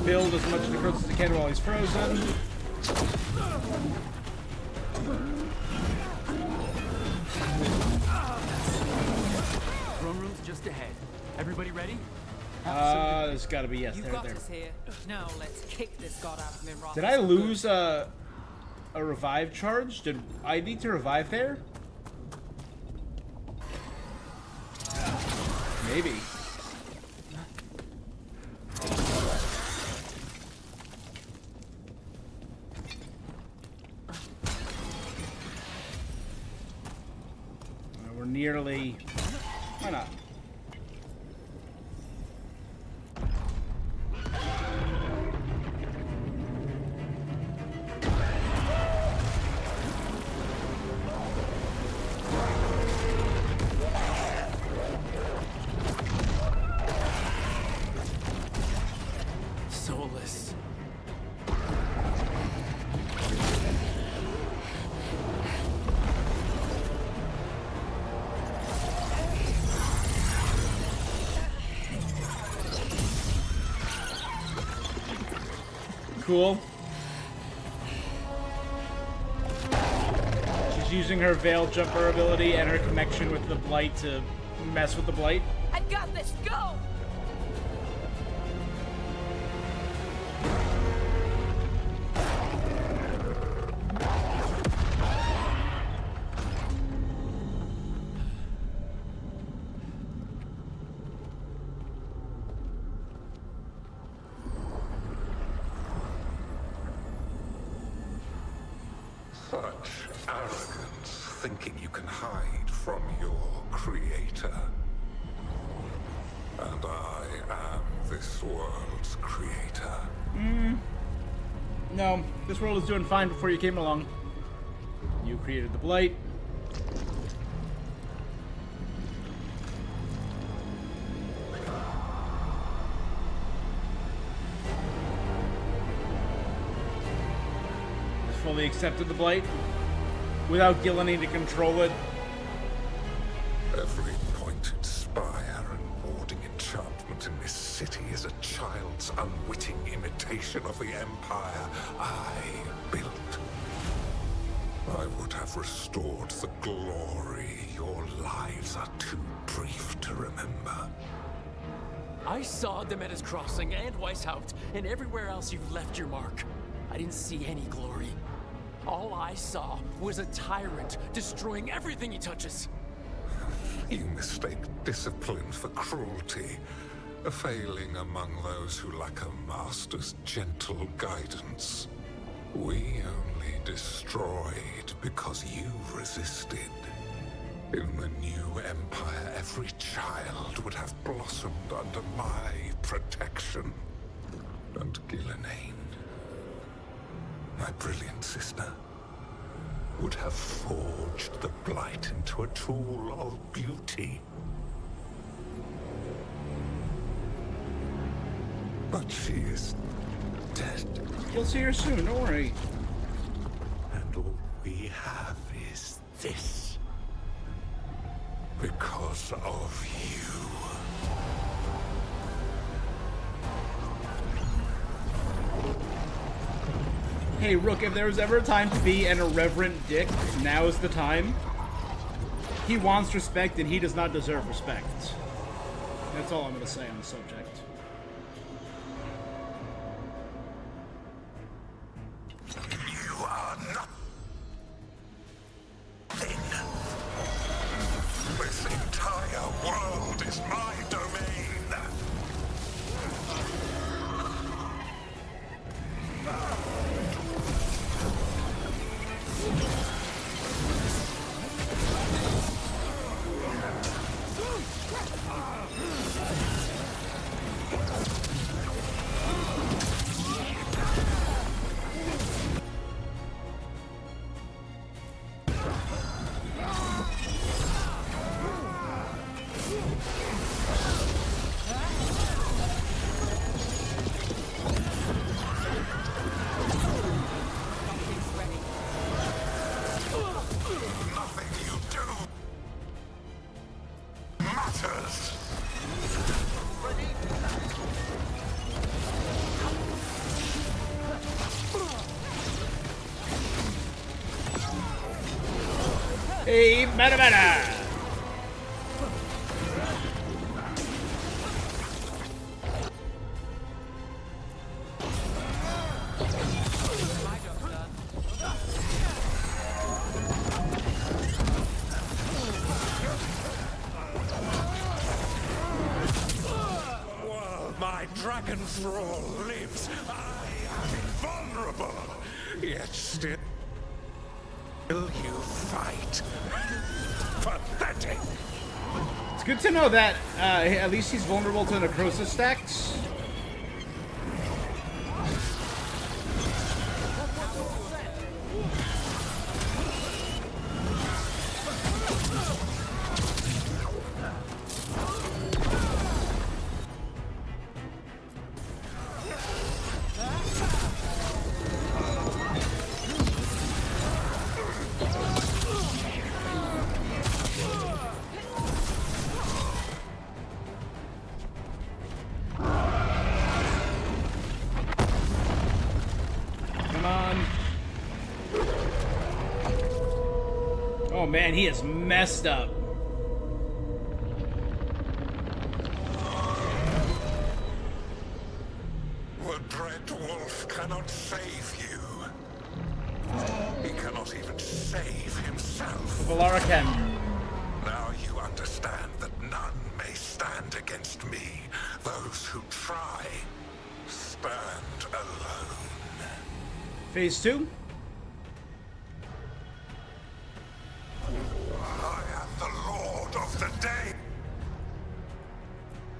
Build as much necrosis as he can while he's frozen. Throne room's just ahead. Everybody ready? There's gotta be, yes, You there. got us here. Now let's kick this god out of Minroth. Did I lose a revive charge? Did I need to revive there? Maybe. We're nearly... Why not? Soulless. Cool. She's using her Veil Jumper ability and her connection with the Blight to mess with the Blight. I got this. Go. Such arrogance, thinking you can hide from your creator. And I am this world's creator. No, this world was doing fine before you came along. You created the Blight. Fully accepted the Blight without Gil needing to control it. Every pointed spire and warding enchantment movement in this city is a child's unwitting imitation of the empire I built. I would have restored the glory. Your lives are too brief to remember. I saw Demeter's Crossing and Weishaupt and everywhere else you've left your mark. I didn't see any glory. All I saw was a tyrant destroying everything he touches. You mistake discipline for cruelty, a failing among those who lack a master's gentle guidance. We only destroyed because you resisted. In the new empire, every child would have blossomed under my protection. And Gillenane, my brilliant sister, would have forged the Blight into a tool of beauty. But she is dead. You'll see her soon, don't worry. And all we have is this. Because of you. Hey, Rook, if there was ever a time to be an irreverent dick, now is the time. He wants respect, and he does not deserve respect. That's all I'm going to say on the subject. You are nothing. This entire world is my domain. Hey, meta. While my dragon thrall lives, I am invulnerable. Yet still you fight. Pathetic. It's good to know that at least he's vulnerable to necrosis stacks. Oh man, he is messed up. The Dread Wolf cannot save you. He cannot even save himself. Valara can. Now you understand that none may stand against me. Those who try stand alone. Phase 2. I am the Lord of the Day.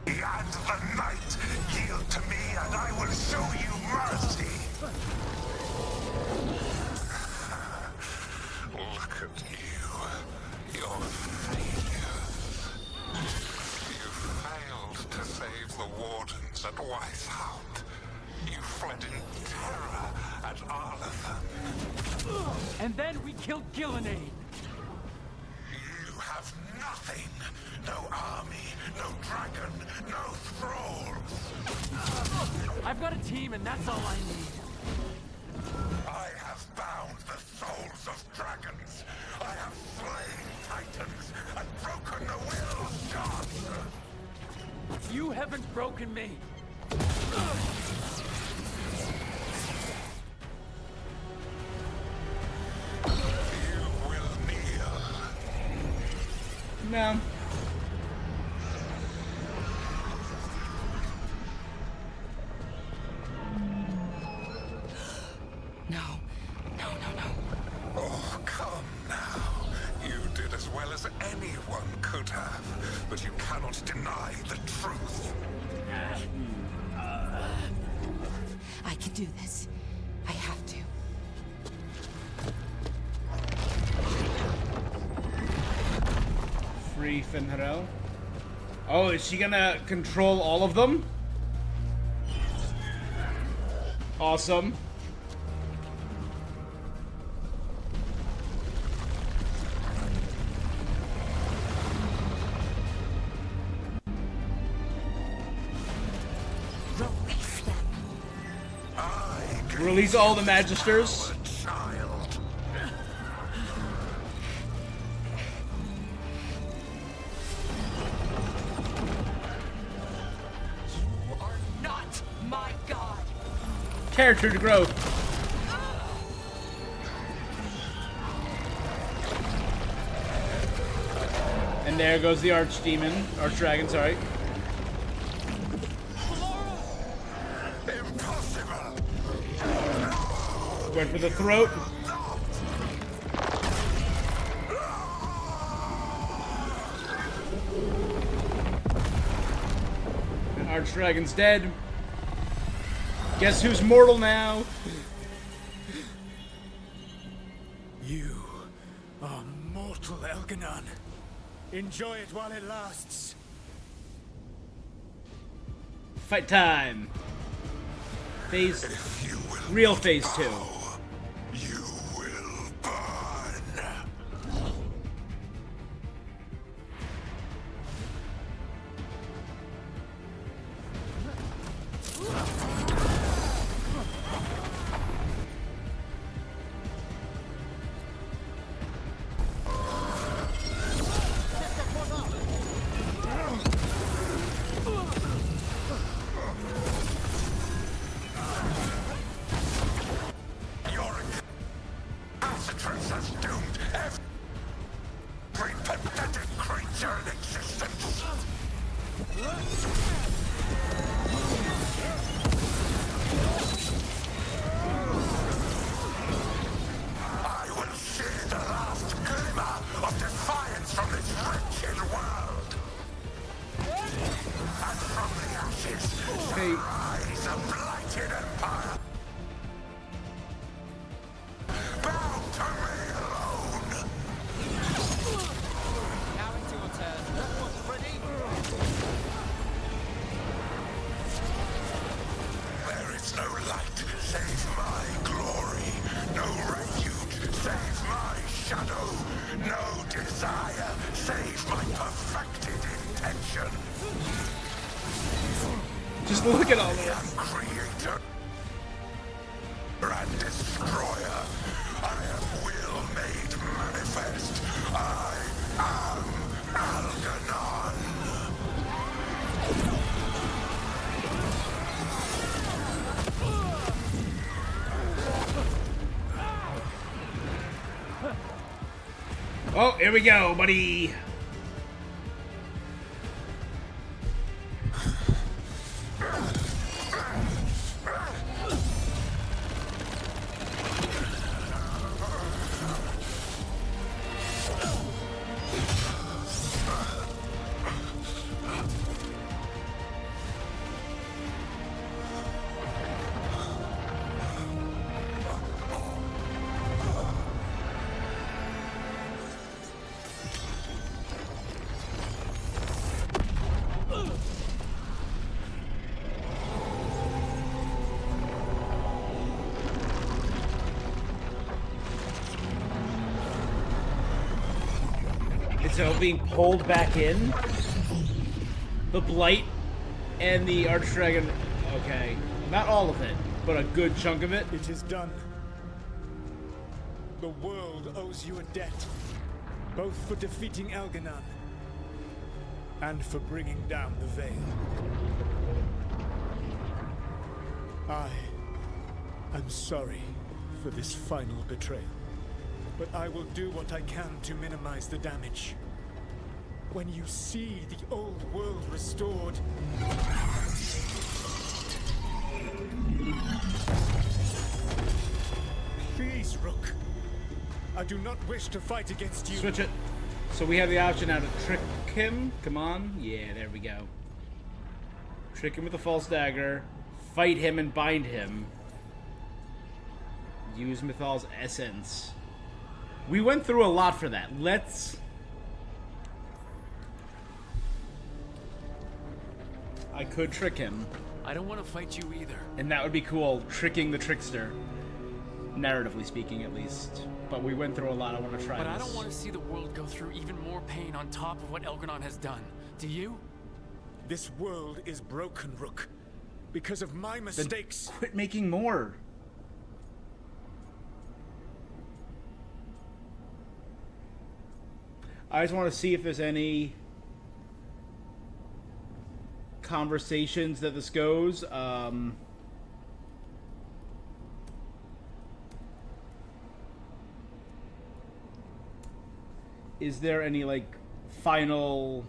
And the night. Yield to me and I will show you mercy. Look at you. Your failures. You failed to save the wardens at Weishaupt. You fled in terror at Arlathan. And then we killed Gillenane. You have nothing. No army, no dragon, no thrall. I've got a team, and that's all I need. I have bound the souls of dragons. I have slain titans and broken the will of gods. You haven't broken me. You will kneel. No. Oh, come now. You did as well as anyone could have, but you cannot deny the truth. I can do this. I have to. Free Finharel. Oh, is she gonna control all of them? Awesome. Release them. Release all the Magisters. Child. You are not my god. Character growth. And there goes the Archdemon. Archdragon, sorry. Impossible. Went for the throat. And Archdragon's dead. Guess who's mortal now? You are mortal, Elganon. Enjoy it while it lasts. Fight time. Phase. Real phase 2. You will burn. Concentrates has doomed every pathetic creature in existence. I will see the last glimmer of defiance from this wretched world. And from the ashes shall rise a blighted empire. Bound to me alone. Now it's your turn. Ready? There is no light save my glory, no refuge save my shadow, no desire save my perfected intention. Just look at all I this. am creator and destroyer. I am will made manifest. I am Algernon. Oh, here we go, buddy. So being pulled back in, the Blight and the Archdragon. Okay, I'm Not all of it, but a good chunk of it. It is done. The world owes you a debt, both for defeating Elganon and for bringing down the Veil. I'm sorry for this final betrayal, but I will do what I can to minimize the damage. When you see the old world restored, please, Rook. I do not wish to fight against you. Switch it. So we have the option now to trick him. Come on. Yeah, there we go. Trick him with a false dagger. Fight him and bind him. Use Mythal's essence. We went through a lot for that. Let's... I could trick him. I don't want to fight you either. And that would be cool. Tricking the trickster. Narratively speaking, at least. But we went through a lot. I want to try But this. I don't want to see the world go through even more pain on top of what Elganon has done. Do you? This world is broken, Rook. Because of my mistakes. Then quit making more. I just want to see if there's any conversations that this goes. Is there any, like, final...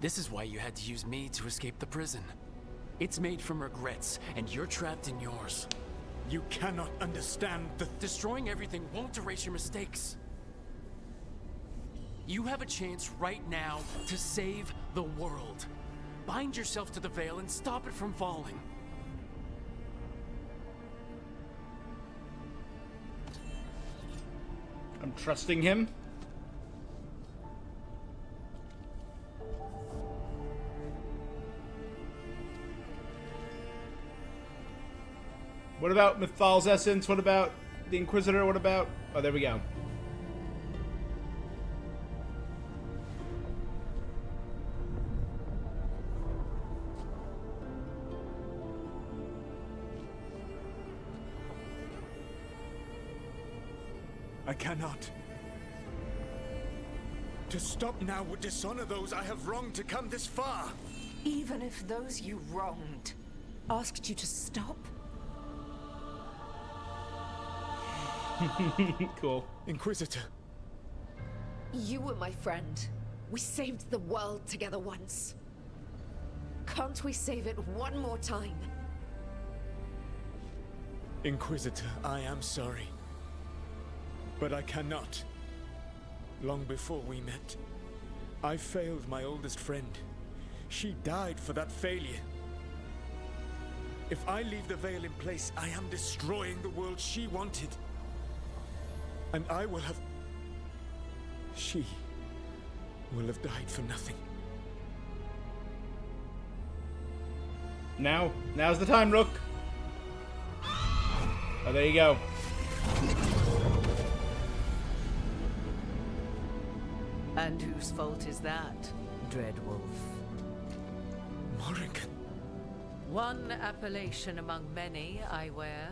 This is why you had to use me to escape the prison. It's made from regrets, and you're trapped in yours. You cannot understand the... Destroying everything won't erase your mistakes. You have a chance right now to save the world. Bind yourself to the Veil and stop it from falling. I'm trusting him. What about Mythal's essence? What about the Inquisitor? What about... Oh, there we go. I cannot. To stop now would dishonor those I have wronged to come this far. Even if those you wronged asked you to stop? Cool. Inquisitor. You were my friend. We saved the world together once. Can't we save it one more time? Inquisitor, I am sorry. But I cannot. Long before we met, I failed my oldest friend. She died for that failure. If I leave the Veil in place, I am destroying the world she wanted. And I will have... She will have died for nothing. Now's the time, Rook. Oh, there you go. And whose fault is that, Dreadwolf? Morrigan. One appellation among many, I wear.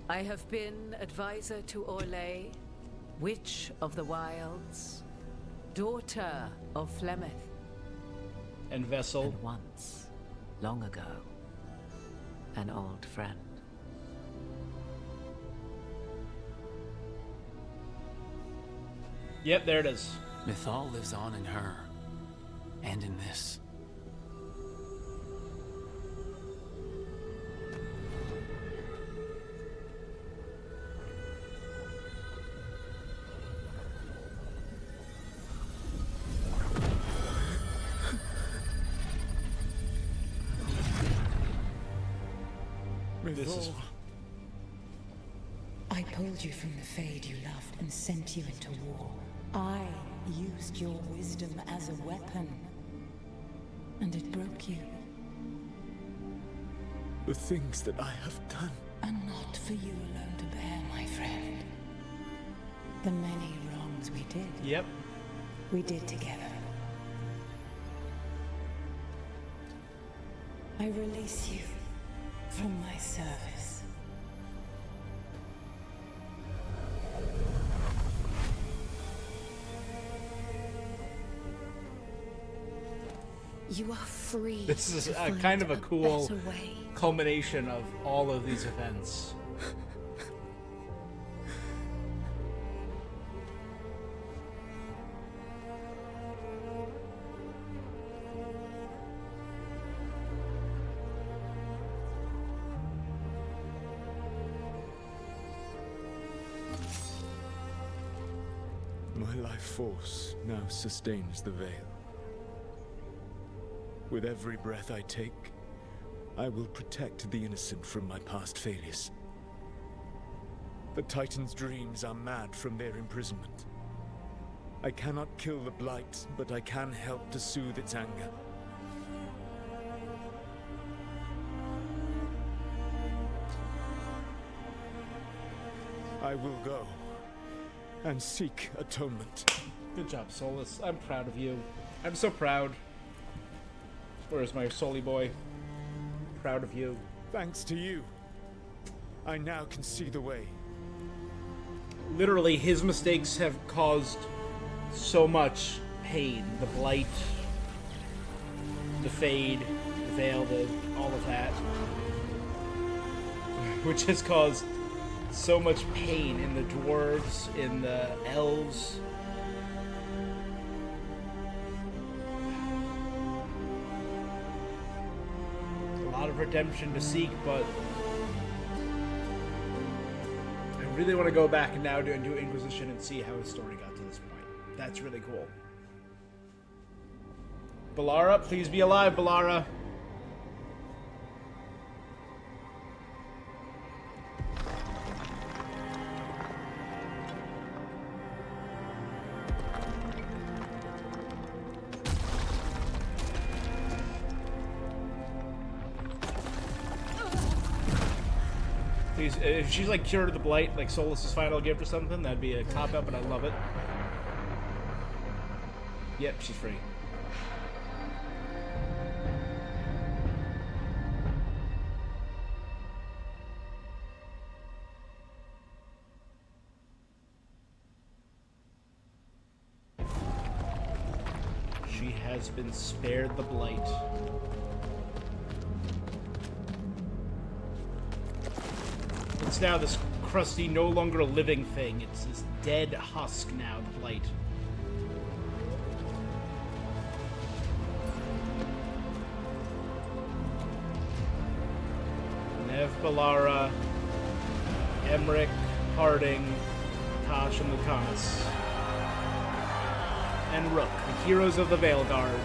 I have been advisor to Orlais, Witch of the Wilds, daughter of Flemeth. And Vessel. And once, long ago, an old friend. Yep, there it is. Mythal lives on in her, and in this. with all... I pulled you from the Fade you loved and sent you into war. I used your wisdom as a weapon. And it broke you. The things that I have done are not for you alone to bear, my friend. The many wrongs we did. Yep. We did together. I release you from my service. You are free. This is to kind of a find cool better way. culmination of all of these events. My life force now sustains the Veil. With every breath I take, I will protect the innocent from my past failures. The Titan's dreams are mad from their imprisonment. I cannot kill the Blight, but I can help to soothe its anger. I will go and seek atonement. Good job, Solus. I'm proud of you. I'm so proud. Where's my Soli boy? Proud of you. Thanks to you, I now can see the way. Literally, his mistakes have caused so much pain. The Blight, the Fade, the Veil, all of that. Which has caused so much pain in the dwarves, in the elves. A lot of redemption to seek, but I really want to go back now and do Inquisition and see how his story got to this point. That's really cool. Balara, please be alive, Balara. Please, if she's like cured of the Blight, like Solus's final gift or something, that'd be a cop-out, but I love it. Yep, she's free. She has been spared the Blight. It's now this crusty, no longer a living thing. It's this dead husk now, the Blight. Nev, Balara, Emmerich, Harding, Tosh, and Lucanus. And Rook, the heroes of the Veilguard.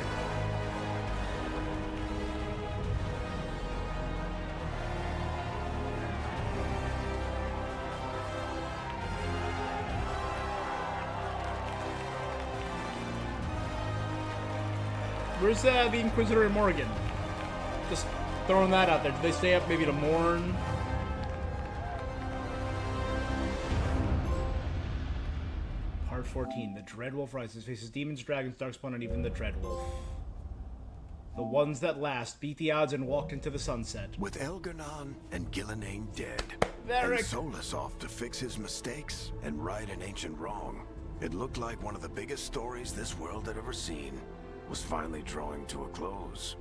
Where's the Inquisitor and Morgan? Just throwing that out there. Did they stay up maybe to mourn? Part 14. The Dreadwolf rises, faces demons, dragons, darkspawn, and even the Dreadwolf. The ones that last beat the odds and walked into the sunset. With Elgar'nan and Gillenane dead, Varric. and Solus off to fix his mistakes and right an ancient wrong, it looked like one of the biggest stories this world had ever seen was finally drawing to a close.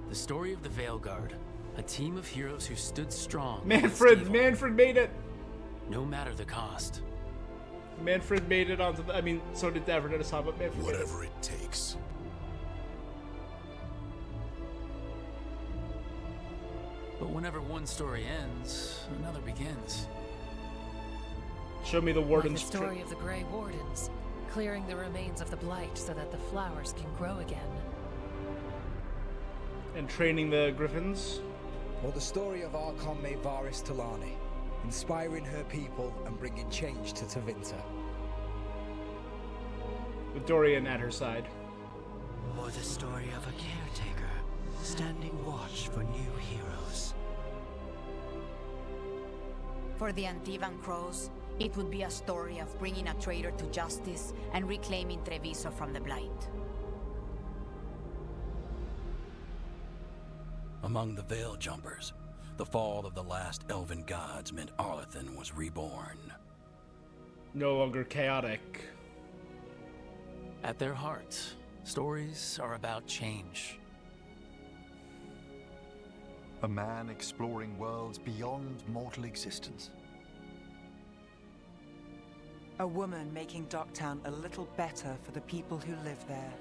The story of the Veilguard, a team of heroes who stood strong. Manfred made it. No matter the cost. Manfred made it onto the. I mean, so did Davernettasam, but Manfred. Whatever it takes. But whenever one story ends, another begins. Show me the Warden's. Like the story of the Grey Wardens, clearing the remains of the Blight so that the flowers can grow again. And training the griffins? Or the story of Archon Maevaris Talani, inspiring her people and bringing change to Tevinter. With Dorian at her side. Or the story of a caretaker, standing watch for new heroes. For the Antivan Crows, it would be a story of bringing a traitor to justice and reclaiming Treviso from the Blight. Among the Veil Jumpers, the fall of the last elven gods meant Arlethan was reborn. No longer chaotic. At their heart, stories are about change. A man exploring worlds beyond mortal existence. A woman making Docktown a little better for the people who live there.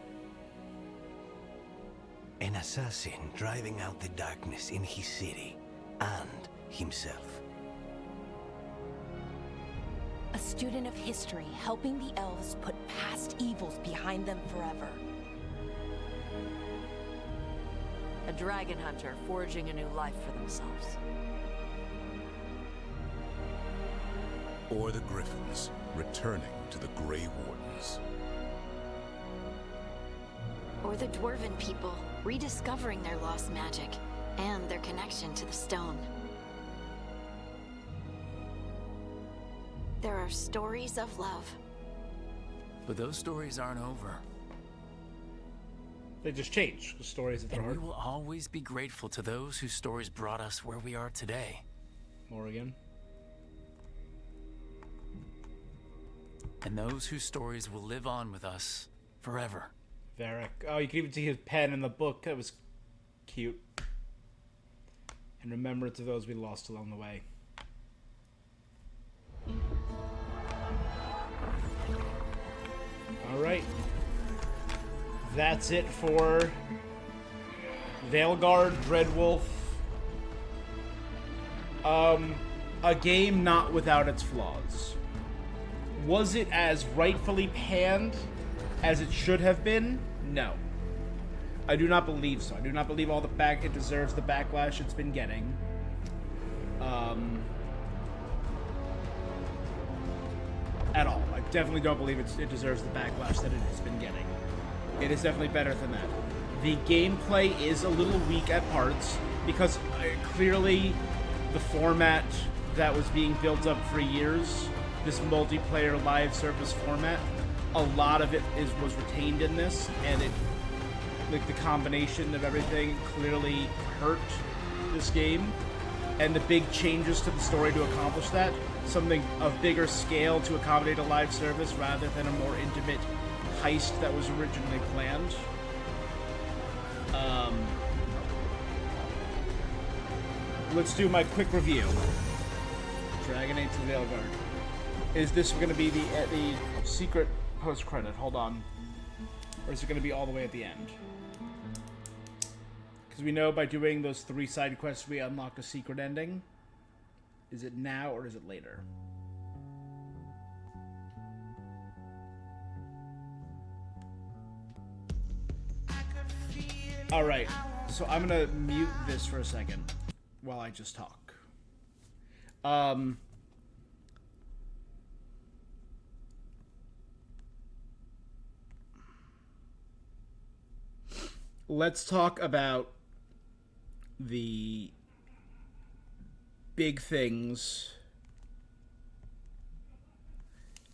An assassin driving out the darkness in his city and himself. A student of history helping the elves put past evils behind them forever. A dragon hunter forging a new life for themselves. Or the Griffins, returning to the Grey Wardens. Or the Dwarven people, rediscovering their lost magic and their connection to the stone. There are stories of love. But those stories aren't over. They just change. The stories that And are. we will always be grateful to those whose stories brought us where we are today. Morrigan. And those whose stories will live on with us forever. Varric. Oh, you can even see his pen in the book. That was cute. In remembrance of those we lost along the way. Alright. That's it for Veilguard, Dreadwolf. A game not without its flaws. Was it as rightfully panned as it should have been? No. I do not believe so. I do not believe it deserves the backlash it's been getting. At all. I definitely don't believe it deserves the backlash that it has been getting. It is definitely better than that. The gameplay is a little weak at parts because clearly the format that was being built up for years, this multiplayer live service format, a lot of it was retained in this, and it, like, the combination of everything clearly hurt this game. And the big changes to the story to accomplish that, something of bigger scale to accommodate a live service rather than a more intimate heist that was originally planned. Let's do my quick review. Dragon Age to Veilguard. Is this going to be the secret post-credit? Hold on. Or is it going to be all the way at the end? Because we know by doing those 3 side quests we unlock a secret ending. Is it now or is it later? Alright, so I'm going to mute this for a second while I just talk. Let's talk about the big things.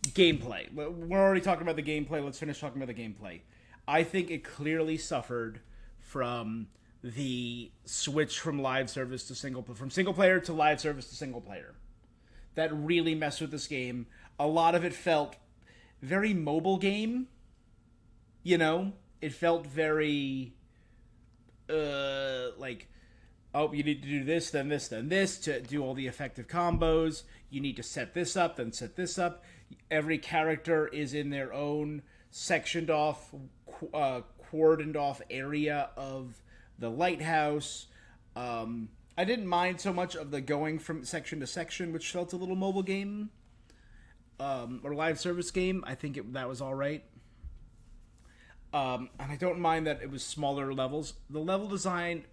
Gameplay. We're already talking about the gameplay. Let's finish talking about the gameplay. I think it clearly suffered from the switch from live service to single player to live service to single player. That really messed with this game. A lot of it felt very mobile game. You know, it felt very like, oh, you need to do this, then this, then this to do all the effective combos. You need to set this up, then set this up. Every character is in their own sectioned off, cordoned off area of the lighthouse. I didn't mind so much of the going from section to section, which felt a little mobile game or live service game. I think that was all right. And I don't mind that it was smaller levels. The level design,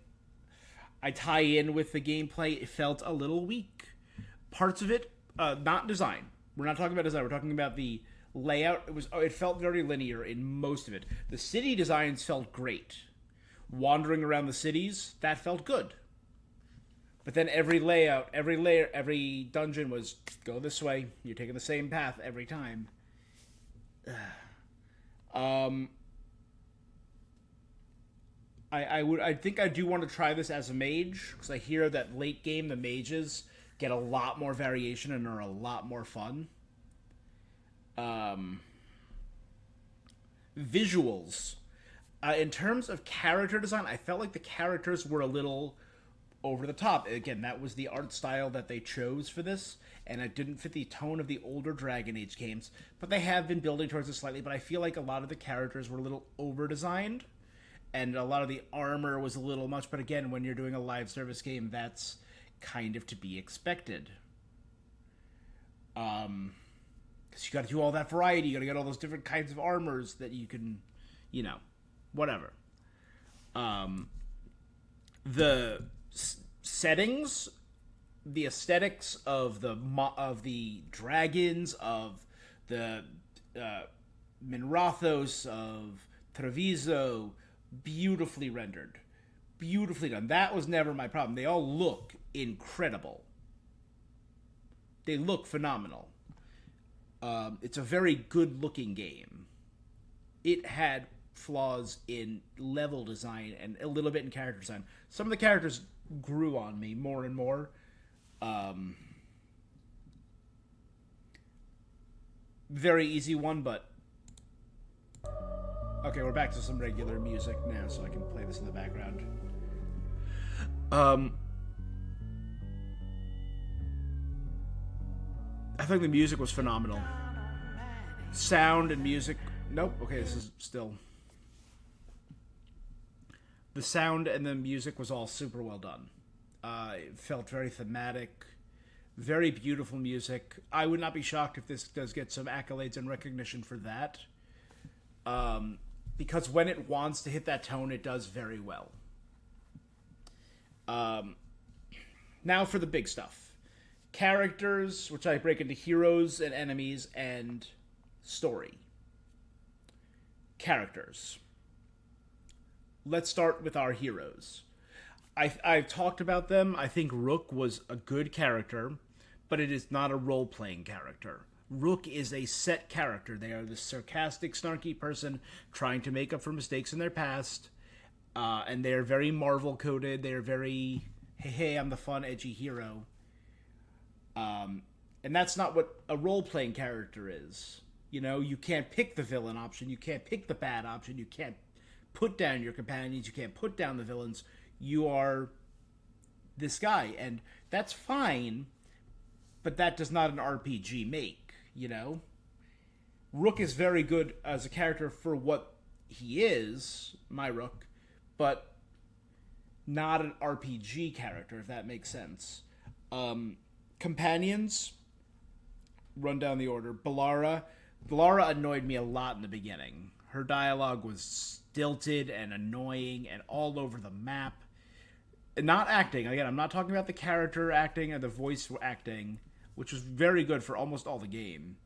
I tie in with the gameplay, it felt a little weak. Parts of it, not design. We're not talking about design, we're talking about the layout. It felt very linear in most of it. The city designs felt great. Wandering around the cities, that felt good. But then every layout, every layer, every dungeon was, go this way, you're taking the same path every time. I think I do want to try this as a mage, because I hear that late game the mages get a lot more variation and are a lot more fun. Visuals. In terms of character design, I felt like the characters were a little over the top. Again, that was the art style that they chose for this, and it didn't fit the tone of the older Dragon Age games, but they have been building towards it slightly. But I feel like a lot of the characters were a little over-designed, and a lot of the armor was a little much. But again, when you're doing a live service game, that's kind of to be expected. Because you got to do all that variety. You got to get all those different kinds of armors that you can, whatever. The settings, the aesthetics of the dragons, of the Minrathos, of Treviso, beautifully rendered, beautifully done. That was never my problem. They all look incredible. They look phenomenal. It's a very good-looking game. It had flaws in level design and a little bit in character design. Some of the characters grew on me more and more. Very easy one, but... Okay, we're back to some regular music now, so I can play this in the background. I think the music was phenomenal. Sound and music... Nope, okay, this is still... The sound and the music was all super well done. It felt very thematic, very beautiful music. I would not be shocked if this does get some accolades and recognition for that. Because when it wants to hit that tone, it does very well. Now for the big stuff. Characters, which I break into heroes and enemies, and story. Characters. Let's start with our heroes. I've talked about them. I think Rook was a good character, but it is not a role-playing character. Rook is a set character. They are the sarcastic, snarky person trying to make up for mistakes in their past, and they are very Marvel-coded. They are very, hey, I'm the fun, edgy hero. And that's not what a role-playing character is. You can't pick the villain option. You can't pick the bad option. You can't put down your companions. You can't put down the villains. You are this guy, and that's fine, but that does not an RPG make, Rook is very good as a character for what he is, my Rook, but not an RPG character, if that makes sense. Companions, run down the order. Bellara annoyed me a lot in the beginning. Her dialogue was stilted and annoying and all over the map. Not acting. Again, I'm not talking about the character acting and the voice acting, which was very good for almost all the game.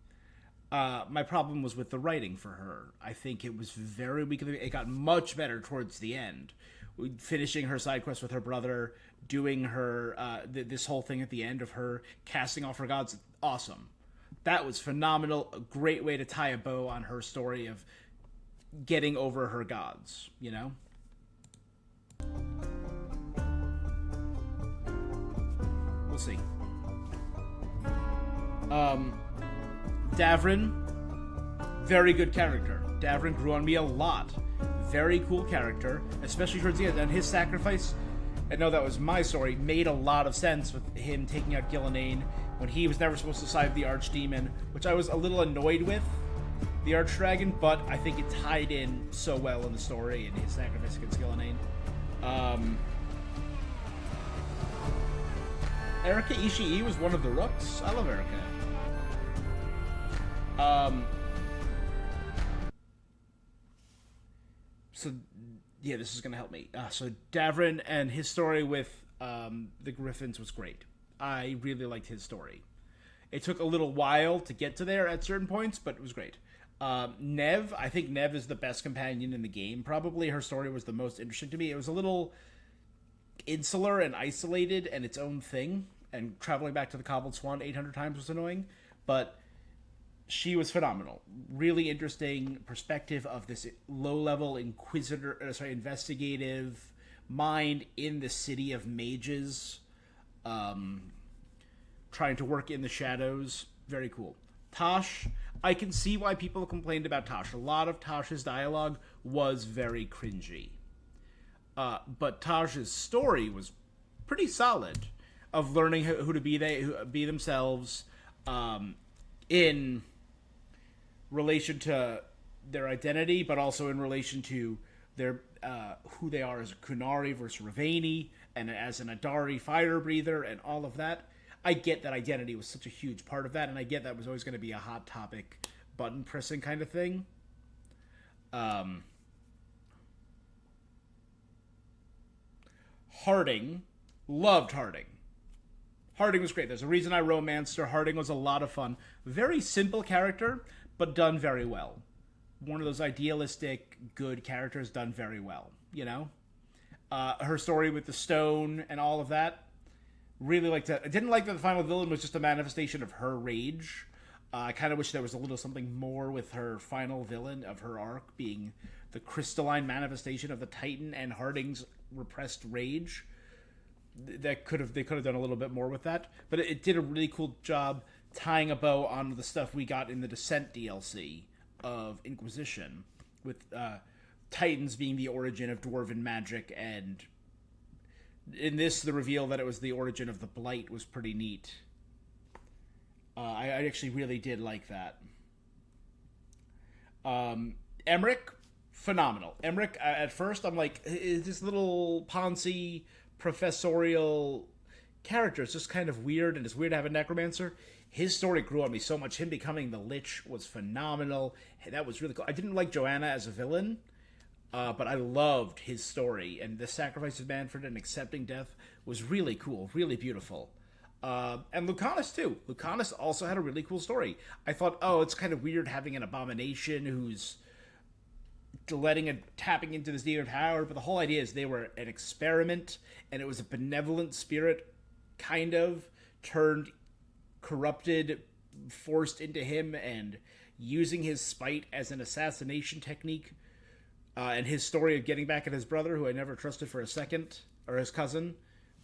My problem was with the writing for her. I think it was very weak. It got much better towards the end. Finishing her side quest with her brother, doing her this whole thing at the end of her casting off her gods. Awesome. That was phenomenal. A great way to tie a bow on her story of getting over her gods, We'll see. Davrin, very good character. Davrin grew on me a lot. Very cool character, especially towards the end. And his sacrifice, I know that was my story, made a lot of sense with him taking out Gillenane when he was never supposed to side the Archdemon, which I was a little annoyed with, the Archdragon, but I think it tied in so well in the story and his sacrifice against Gillenane. Erika Ishii was one of the Rooks. I love Erika. So, yeah, this is going to help me. So Davrin and his story with the Griffins was great. I really liked his story. It took a little while to get to there at certain points, but it was great. Nev, I think Nev is the best companion in the game. Probably her story was the most interesting to me. It was a little insular and isolated and its own thing, and traveling back to the Cobbled Swan 800 times was annoying, but she was phenomenal. Really interesting perspective of this low-level investigative mind in the city of mages, trying to work in the shadows. Very cool. Tosh, I can see why people complained about Tosh. A lot of Tosh's dialogue was very cringy. But Tosh's story was pretty solid, of learning who to be themselves, in relation to their identity, but also in relation to their who they are as a Kunari versus Ravani, and as an Adari fire breather, and all of that. I get that identity was such a huge part of that, and I get that was always going to be a hot topic, button pressing kind of thing. Harding, loved Harding. Harding was great. There's a reason I romanced her. Harding was a lot of fun. Very simple character, but done very well. One of those idealistic, good characters done very well, you know? Her story with the stone and all of that, really liked that. I didn't like that the final villain was just a manifestation of her rage. I kind of wish there was a little something more with her final villain of her arc being the crystalline manifestation of the Titan and Harding's repressed rage. They could have done a little bit more with that, but it did a really cool job tying a bow on the stuff we got in the Descent DLC of Inquisition, with Titans being the origin of dwarven magic, and in this, the reveal that it was the origin of the Blight was pretty neat. I actually really did like that. Emmerich, phenomenal. Emmerich, at first, I'm like, is this little Ponzi professorial character? It's just kind of weird, and it's weird to have a necromancer. His story grew on me so much. Him becoming the Lich was phenomenal. That was really cool. I didn't like Joanna as a villain, but I loved his story, and the sacrifice of Manfred and accepting death was really cool, really beautiful. And Lucanus, too. Lucanus also had a really cool story. I thought, it's kind of weird having an abomination who's tapping into this demon power, but the whole idea is they were an experiment, and it was a benevolent spirit, kind of, turned corrupted, forced into him, and using his spite as an assassination technique. And his story of getting back at his brother, who I never trusted for a second, or his cousin,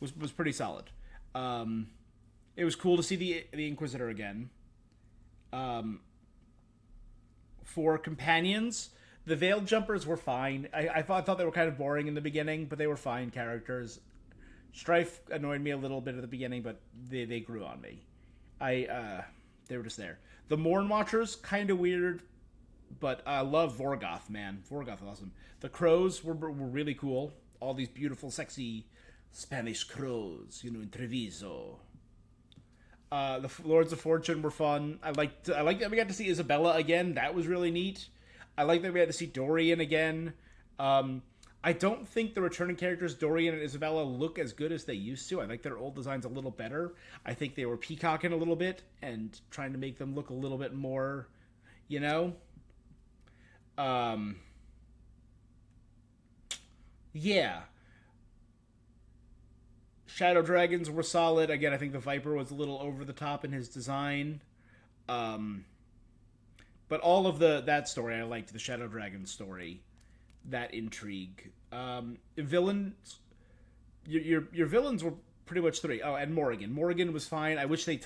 was pretty solid. It was cool to see the Inquisitor again. For companions, the Veiled Jumpers were fine. I thought they were kind of boring in the beginning, but they were fine characters. Strife annoyed me a little bit at the beginning, but they grew on me. They were just there. The Morn Watchers, kind of weird, but I love Vorgoth, man. Vorgoth was awesome. The Crows were really cool. All these beautiful, sexy Spanish crows, in Treviso. The Lords of Fortune were fun. I like that we got to see Isabella again. That was really neat. I like that we had to see Dorian again. I don't think the returning characters, Dorian and Isabella, look as good as they used to. I like their old designs a little better. I think they were peacocking a little bit and trying to make them look a little bit more, Yeah. Shadow Dragons were solid. Again, I think the Viper was a little over the top in his design. But all of that story, I liked the Shadow Dragon story, that intrigue. Villains, your villains were pretty much three. Oh, and Morrigan. Morrigan was fine. I wish they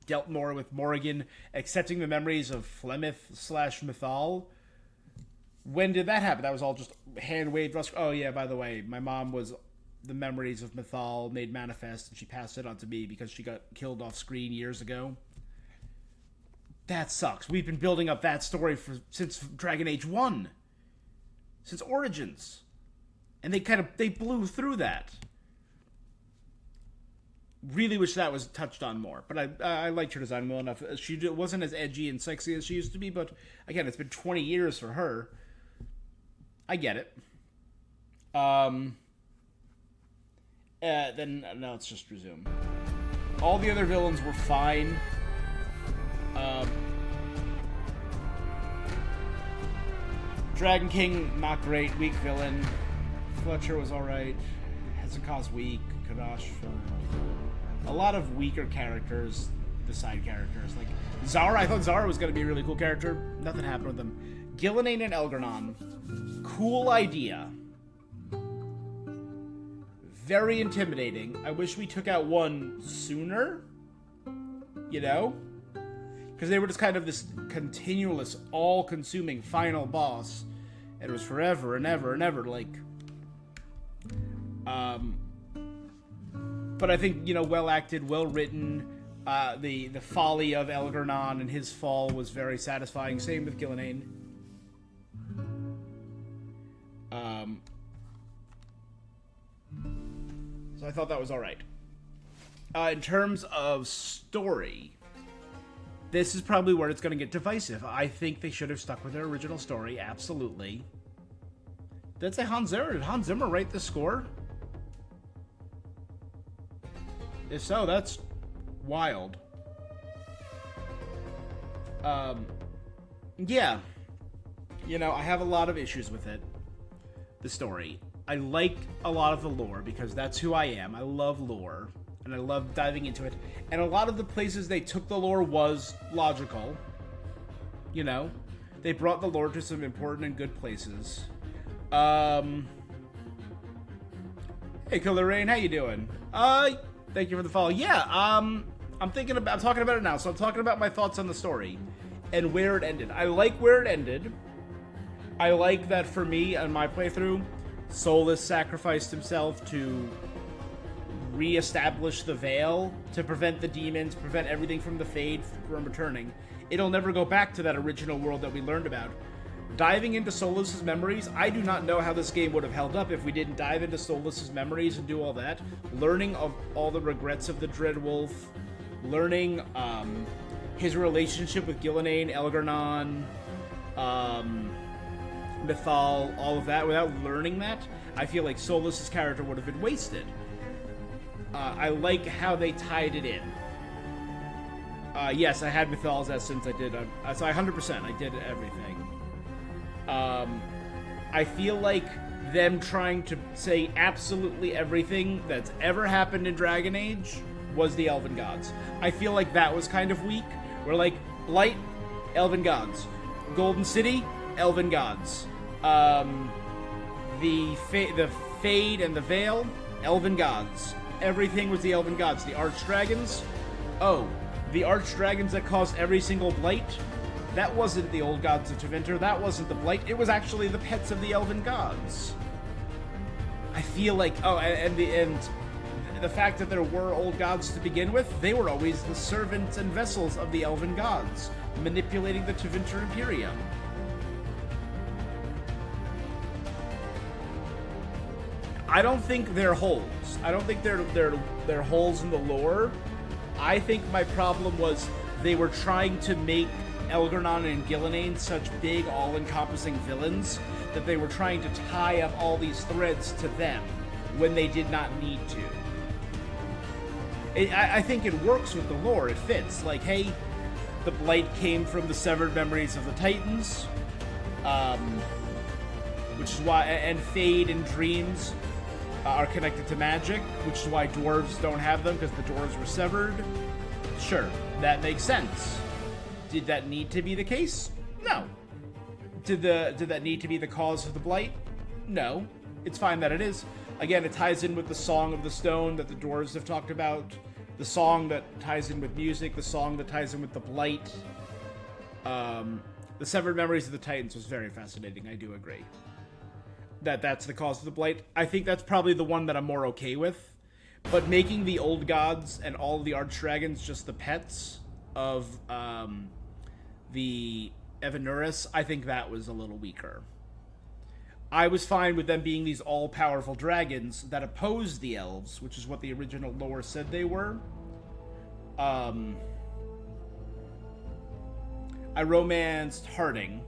dealt more with Morrigan, accepting the memories of Flemeth/Mythal. When did that happen? That was all just hand-waved. Oh, yeah, by the way, my mom was the memories of Mythal made manifest, and she passed it on to me because she got killed off screen years ago. That sucks. We've been building up that story since Dragon Age 1. Since Origins. And they blew through that. Really wish that was touched on more. But I liked her design well enough. She wasn't as edgy and sexy as she used to be, but again, it's been 20 years for her. I get it. Then now let's just resume. All the other villains were fine. Dragon King, not great. Weak villain. Fletcher was alright. Hezekiah's weak. Kadash, fine. A lot of weaker characters. The side characters. Like, Zara, I thought Zara was going to be a really cool character. Nothing happened with them. Gillenane and Elgarnon. Cool idea. Very intimidating. I wish we took out one sooner. You know? Because they were just kind of this continuous, all-consuming final boss. And it was forever and ever and ever, like... But I think, you know, well-acted, well-written. The folly of Elgarnon and his fall was very satisfying. Same with Gillenane. So I thought that was alright. In terms of story, this is probably where it's going to get divisive. I think they should have stuck with their original story, absolutely. Did it say Hans Zimmer? Did Hans Zimmer write the score? If so, that's wild. Yeah. You know, I have a lot of issues with it. The story. I like a lot of the lore because that's who I am. I love lore. And I love diving into it. And a lot of the places they took the lore was logical. You know? They brought the lore to some important and good places. Hey, Killer Rain, how you doing? Thank you for the follow. Yeah, I'm talking about it now. So I'm talking about my thoughts on the story and where it ended. I like where it ended. I like that for me on my playthrough, Solus sacrificed himself to re-establish the Veil, to prevent the demons, prevent everything from the Fade from returning. It'll never go back to that original world that we learned about. Diving into Solus's memories, I do not know how this game would have held up if we didn't dive into Solus's memories and do all that. Learning of all the regrets of the Dreadwolf, learning his relationship with Gillenane, Elgarnon, Mythal, all of that. Without learning that, I feel like Solus's character would have been wasted. I like how they tied it in. Yes, I had Mythal's essence. I did. So 100%. I did everything. I feel like them trying to say absolutely everything that's ever happened in Dragon Age was the Elven Gods. I feel like that was kind of weak. We're like, Blight, Elven Gods. Golden City, Elven Gods. The Fade and the Veil, Elven Gods. Everything was the Elven Gods. The Archdragons, the Archdragons that caused every single Blight, that wasn't the old gods of Tevinter, that wasn't the Blight, it was actually the pets of the Elven Gods. I feel like, and the fact that there were old gods to begin with, they were always the servants and vessels of the Elven Gods, manipulating the Tevinter Imperium. I don't think they're holes. I don't think they're holes in the lore. I think my problem was they were trying to make Elgarnon and Gillenane such big, all-encompassing villains that they were trying to tie up all these threads to them when they did not need to. I think it works with the lore. It fits. Like, hey, the Blight came from the severed memories of the Titans, which is why, and Fade and Dreams are connected to magic, which is why dwarves don't have them, because the dwarves were severed. Sure, that makes sense. Did that need to be the case? No. Did that need to be the cause of the Blight? No. It's fine that it is. Again, it ties in with the Song of the Stone that the dwarves have talked about, the song that ties in with music, the song that ties in with the Blight. The Severed Memories of the Titans was very fascinating, I do agree. That's the cause of the Blight. I think that's probably the one that I'm more okay with. But making the old gods and all of the archdragons just the pets of the Evanuris, I think that was a little weaker. I was fine with them being these all-powerful dragons that opposed the elves, which is what the original lore said they were. I romanced Harding.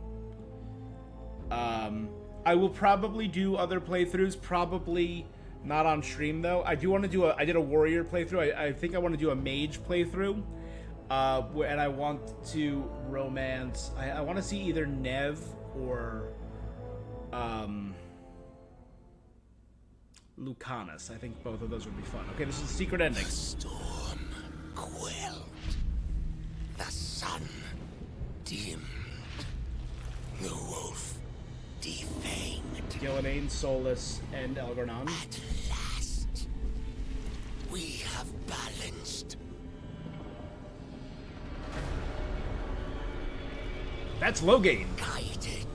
I will probably do other playthroughs, probably not on stream though. I do want to do I did a warrior playthrough. I think I want to do a mage playthrough. And I want to romance. I want to see either Nev or Lucanus. I think both of those would be fun. Okay, this is the secret ending. The storm quelled. The sun dimmed. The wolf defanged. Gillenane, Solus, and Elgarnon. At last, we have balanced. That's Loghain. Guided.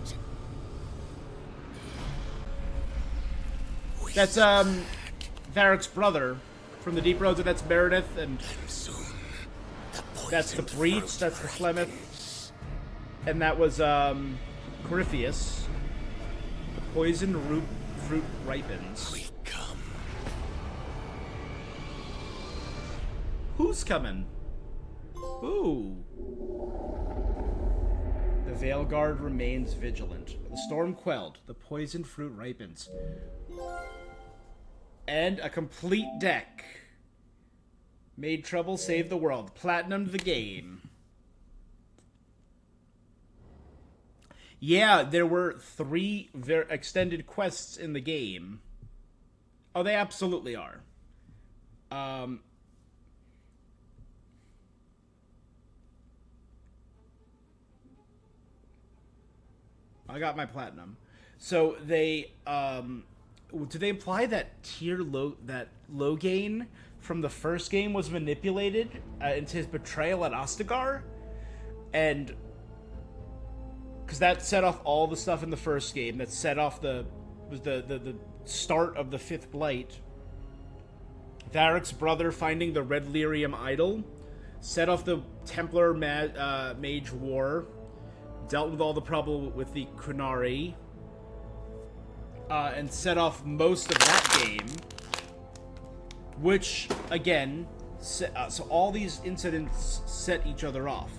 That's Varric's brother from the Deep Roads, and that's Meredith, and that's the Breach, that's the Flemeth, and that was Corypheus. The poison fruit ripens. We come. Who's coming? Ooh. The Veilguard remains vigilant. The storm quelled. The poison fruit ripens. And a complete deck. Made trouble, saved the world. Platinumed the game. Yeah, there were 3 extended quests in the game. Oh, they absolutely are. I got my platinum. So they, do they imply that that Loghain from the first game was manipulated into his betrayal at Ostagar? And because that set off all the stuff in the first game, that set off the start of the 5th Blight. Varric's brother finding the Red Lyrium idol set off the Templar Mage War, dealt with all the problem with the Kunari, and set off most of that game, which, again, so all these incidents set each other off.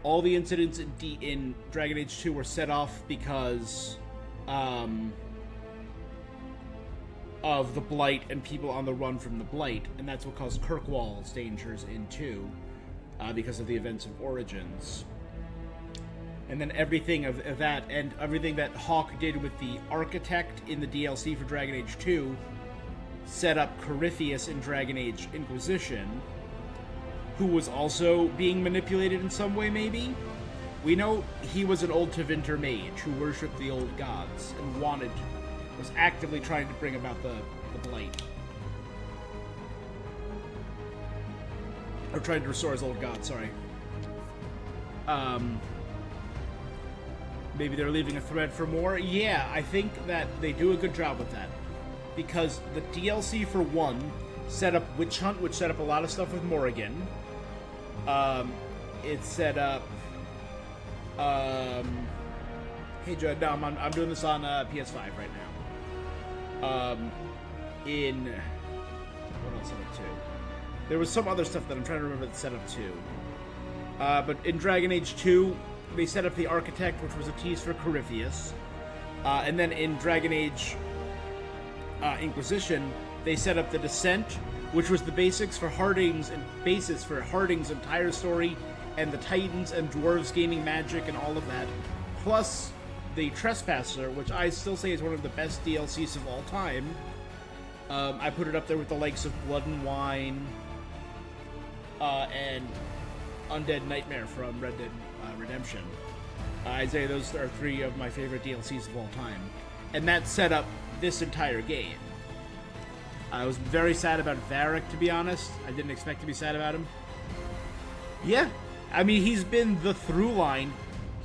All the incidents in Dragon Age 2 were set off because of the Blight and people on the run from the Blight, and that's what caused Kirkwall's dangers in 2, because of the events of Origins. And then everything of that, and everything that Hawke did with the Architect in the DLC for Dragon Age 2, set up Corypheus in Dragon Age Inquisition, who was also being manipulated in some way, maybe? We know he was an old Tevinter mage who worshipped the old gods and was actively trying to bring about the Blight. Or trying to restore his old god, sorry. Maybe they're leaving a thread for more. Yeah, I think that they do a good job with that. Because the DLC for 1 set up Witch Hunt, which set up a lot of stuff with Morrigan. It set up... hey, Judd, no, I'm doing this on PS5 right now. What else set up 2? There was some other stuff that I'm trying to remember that set up 2. But in Dragon Age 2... they set up the Architect, which was a tease for Corypheus. And then in Dragon Age Inquisition, they set up the Descent, which was the basis for Harding's entire story, and the Titans and Dwarves gaining magic and all of that. Plus the Trespasser, which I still say is one of the best DLCs of all time. I put it up there with the likes of Blood and Wine, and Undead Nightmare from Red Dead Redemption. I'd say those are 3 of my favorite DLCs of all time. And that set up this entire game. I was very sad about Varric, to be honest. I didn't expect to be sad about him. Yeah. I mean, he's been the through line.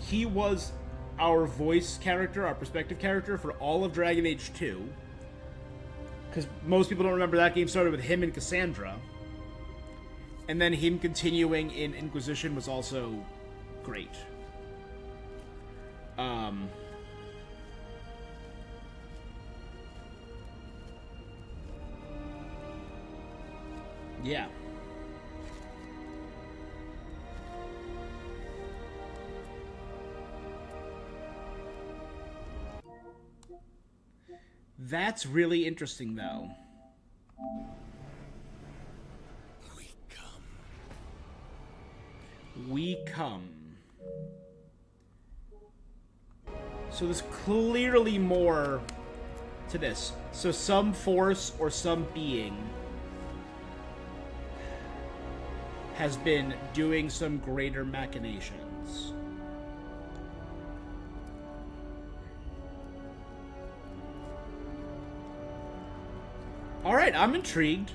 He was our voice character, our perspective character for all of Dragon Age 2. Because most people don't remember that game started with him and Cassandra. And then him continuing in Inquisition was also great. Yeah. That's really interesting, though. We come. So there's clearly more to this. So some force or some being has been doing some greater machinations. Alright, I'm intrigued.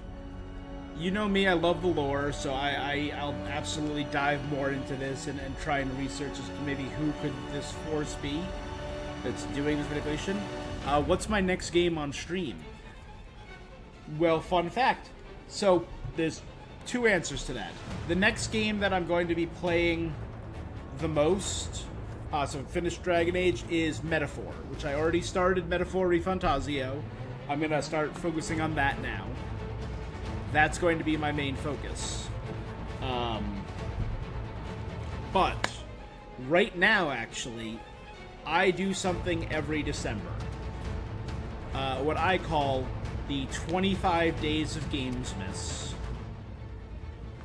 You know me, I love the lore, so I'll absolutely dive more into this and try and research as to maybe who could this force be that's doing this manipulation. What's my next game on stream? Well, fun fact. So, there's two answers to that. The next game that I'm going to be playing the most, so finished Dragon Age, is Metaphor, which I already started, Metaphor Refantasio. I'm going to start focusing on that now. That's going to be my main focus. But right now, actually, I do something every December. What I call the 25 Days of Gamesmas.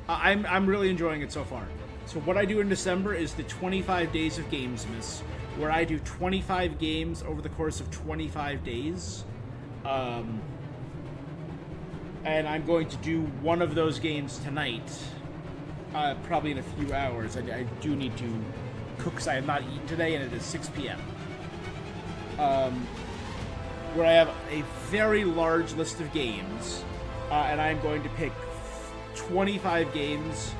I'm really enjoying it so far. So what I do in December is the 25 Days of Gamesmas, where I do 25 games over the course of 25 days. And I'm going to do one of those games tonight, probably in a few hours. I do need to cook because I have not eaten today, and it is 6 p.m. Where I have a very large list of games, and I'm going to pick 25 games,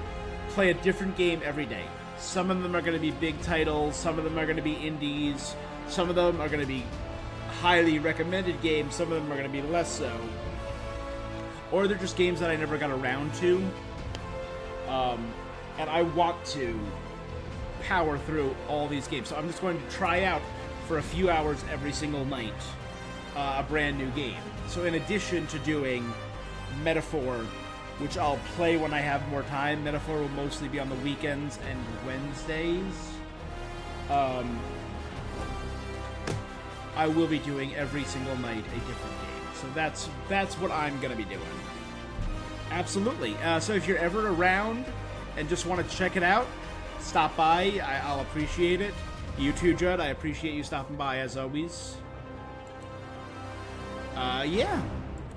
play a different game every day. Some of them are going to be big titles, some of them are going to be indies, some of them are going to be highly recommended games, some of them are going to be less so. Or they're just games that I never got around to. And I want to power through all these games. So I'm just going to try out for a few hours every single night a brand new game. So in addition to doing Metaphor, which I'll play when I have more time, Metaphor will mostly be on the weekends and Wednesdays. I will be doing every single night a different game. So that's what I'm going to be doing. Absolutely. So if you're ever around and just want to check it out, stop by. I'll appreciate it. You too, Judd. I appreciate you stopping by as always. Yeah.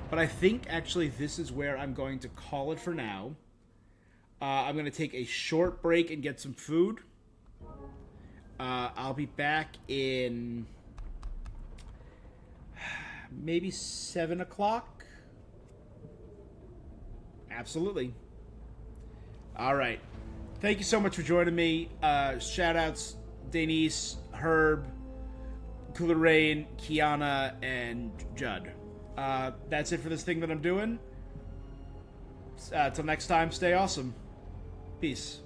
But I think actually this is where I'm going to call it for now. I'm going to take a short break and get some food. I'll be back in maybe 7 o'clock. Absolutely. All right. Thank you so much for joining me. Shout-outs, Denise, Herb, Cooler Rain, Kiana, and Judd. That's it for this thing that I'm doing. Till next time, stay awesome. Peace.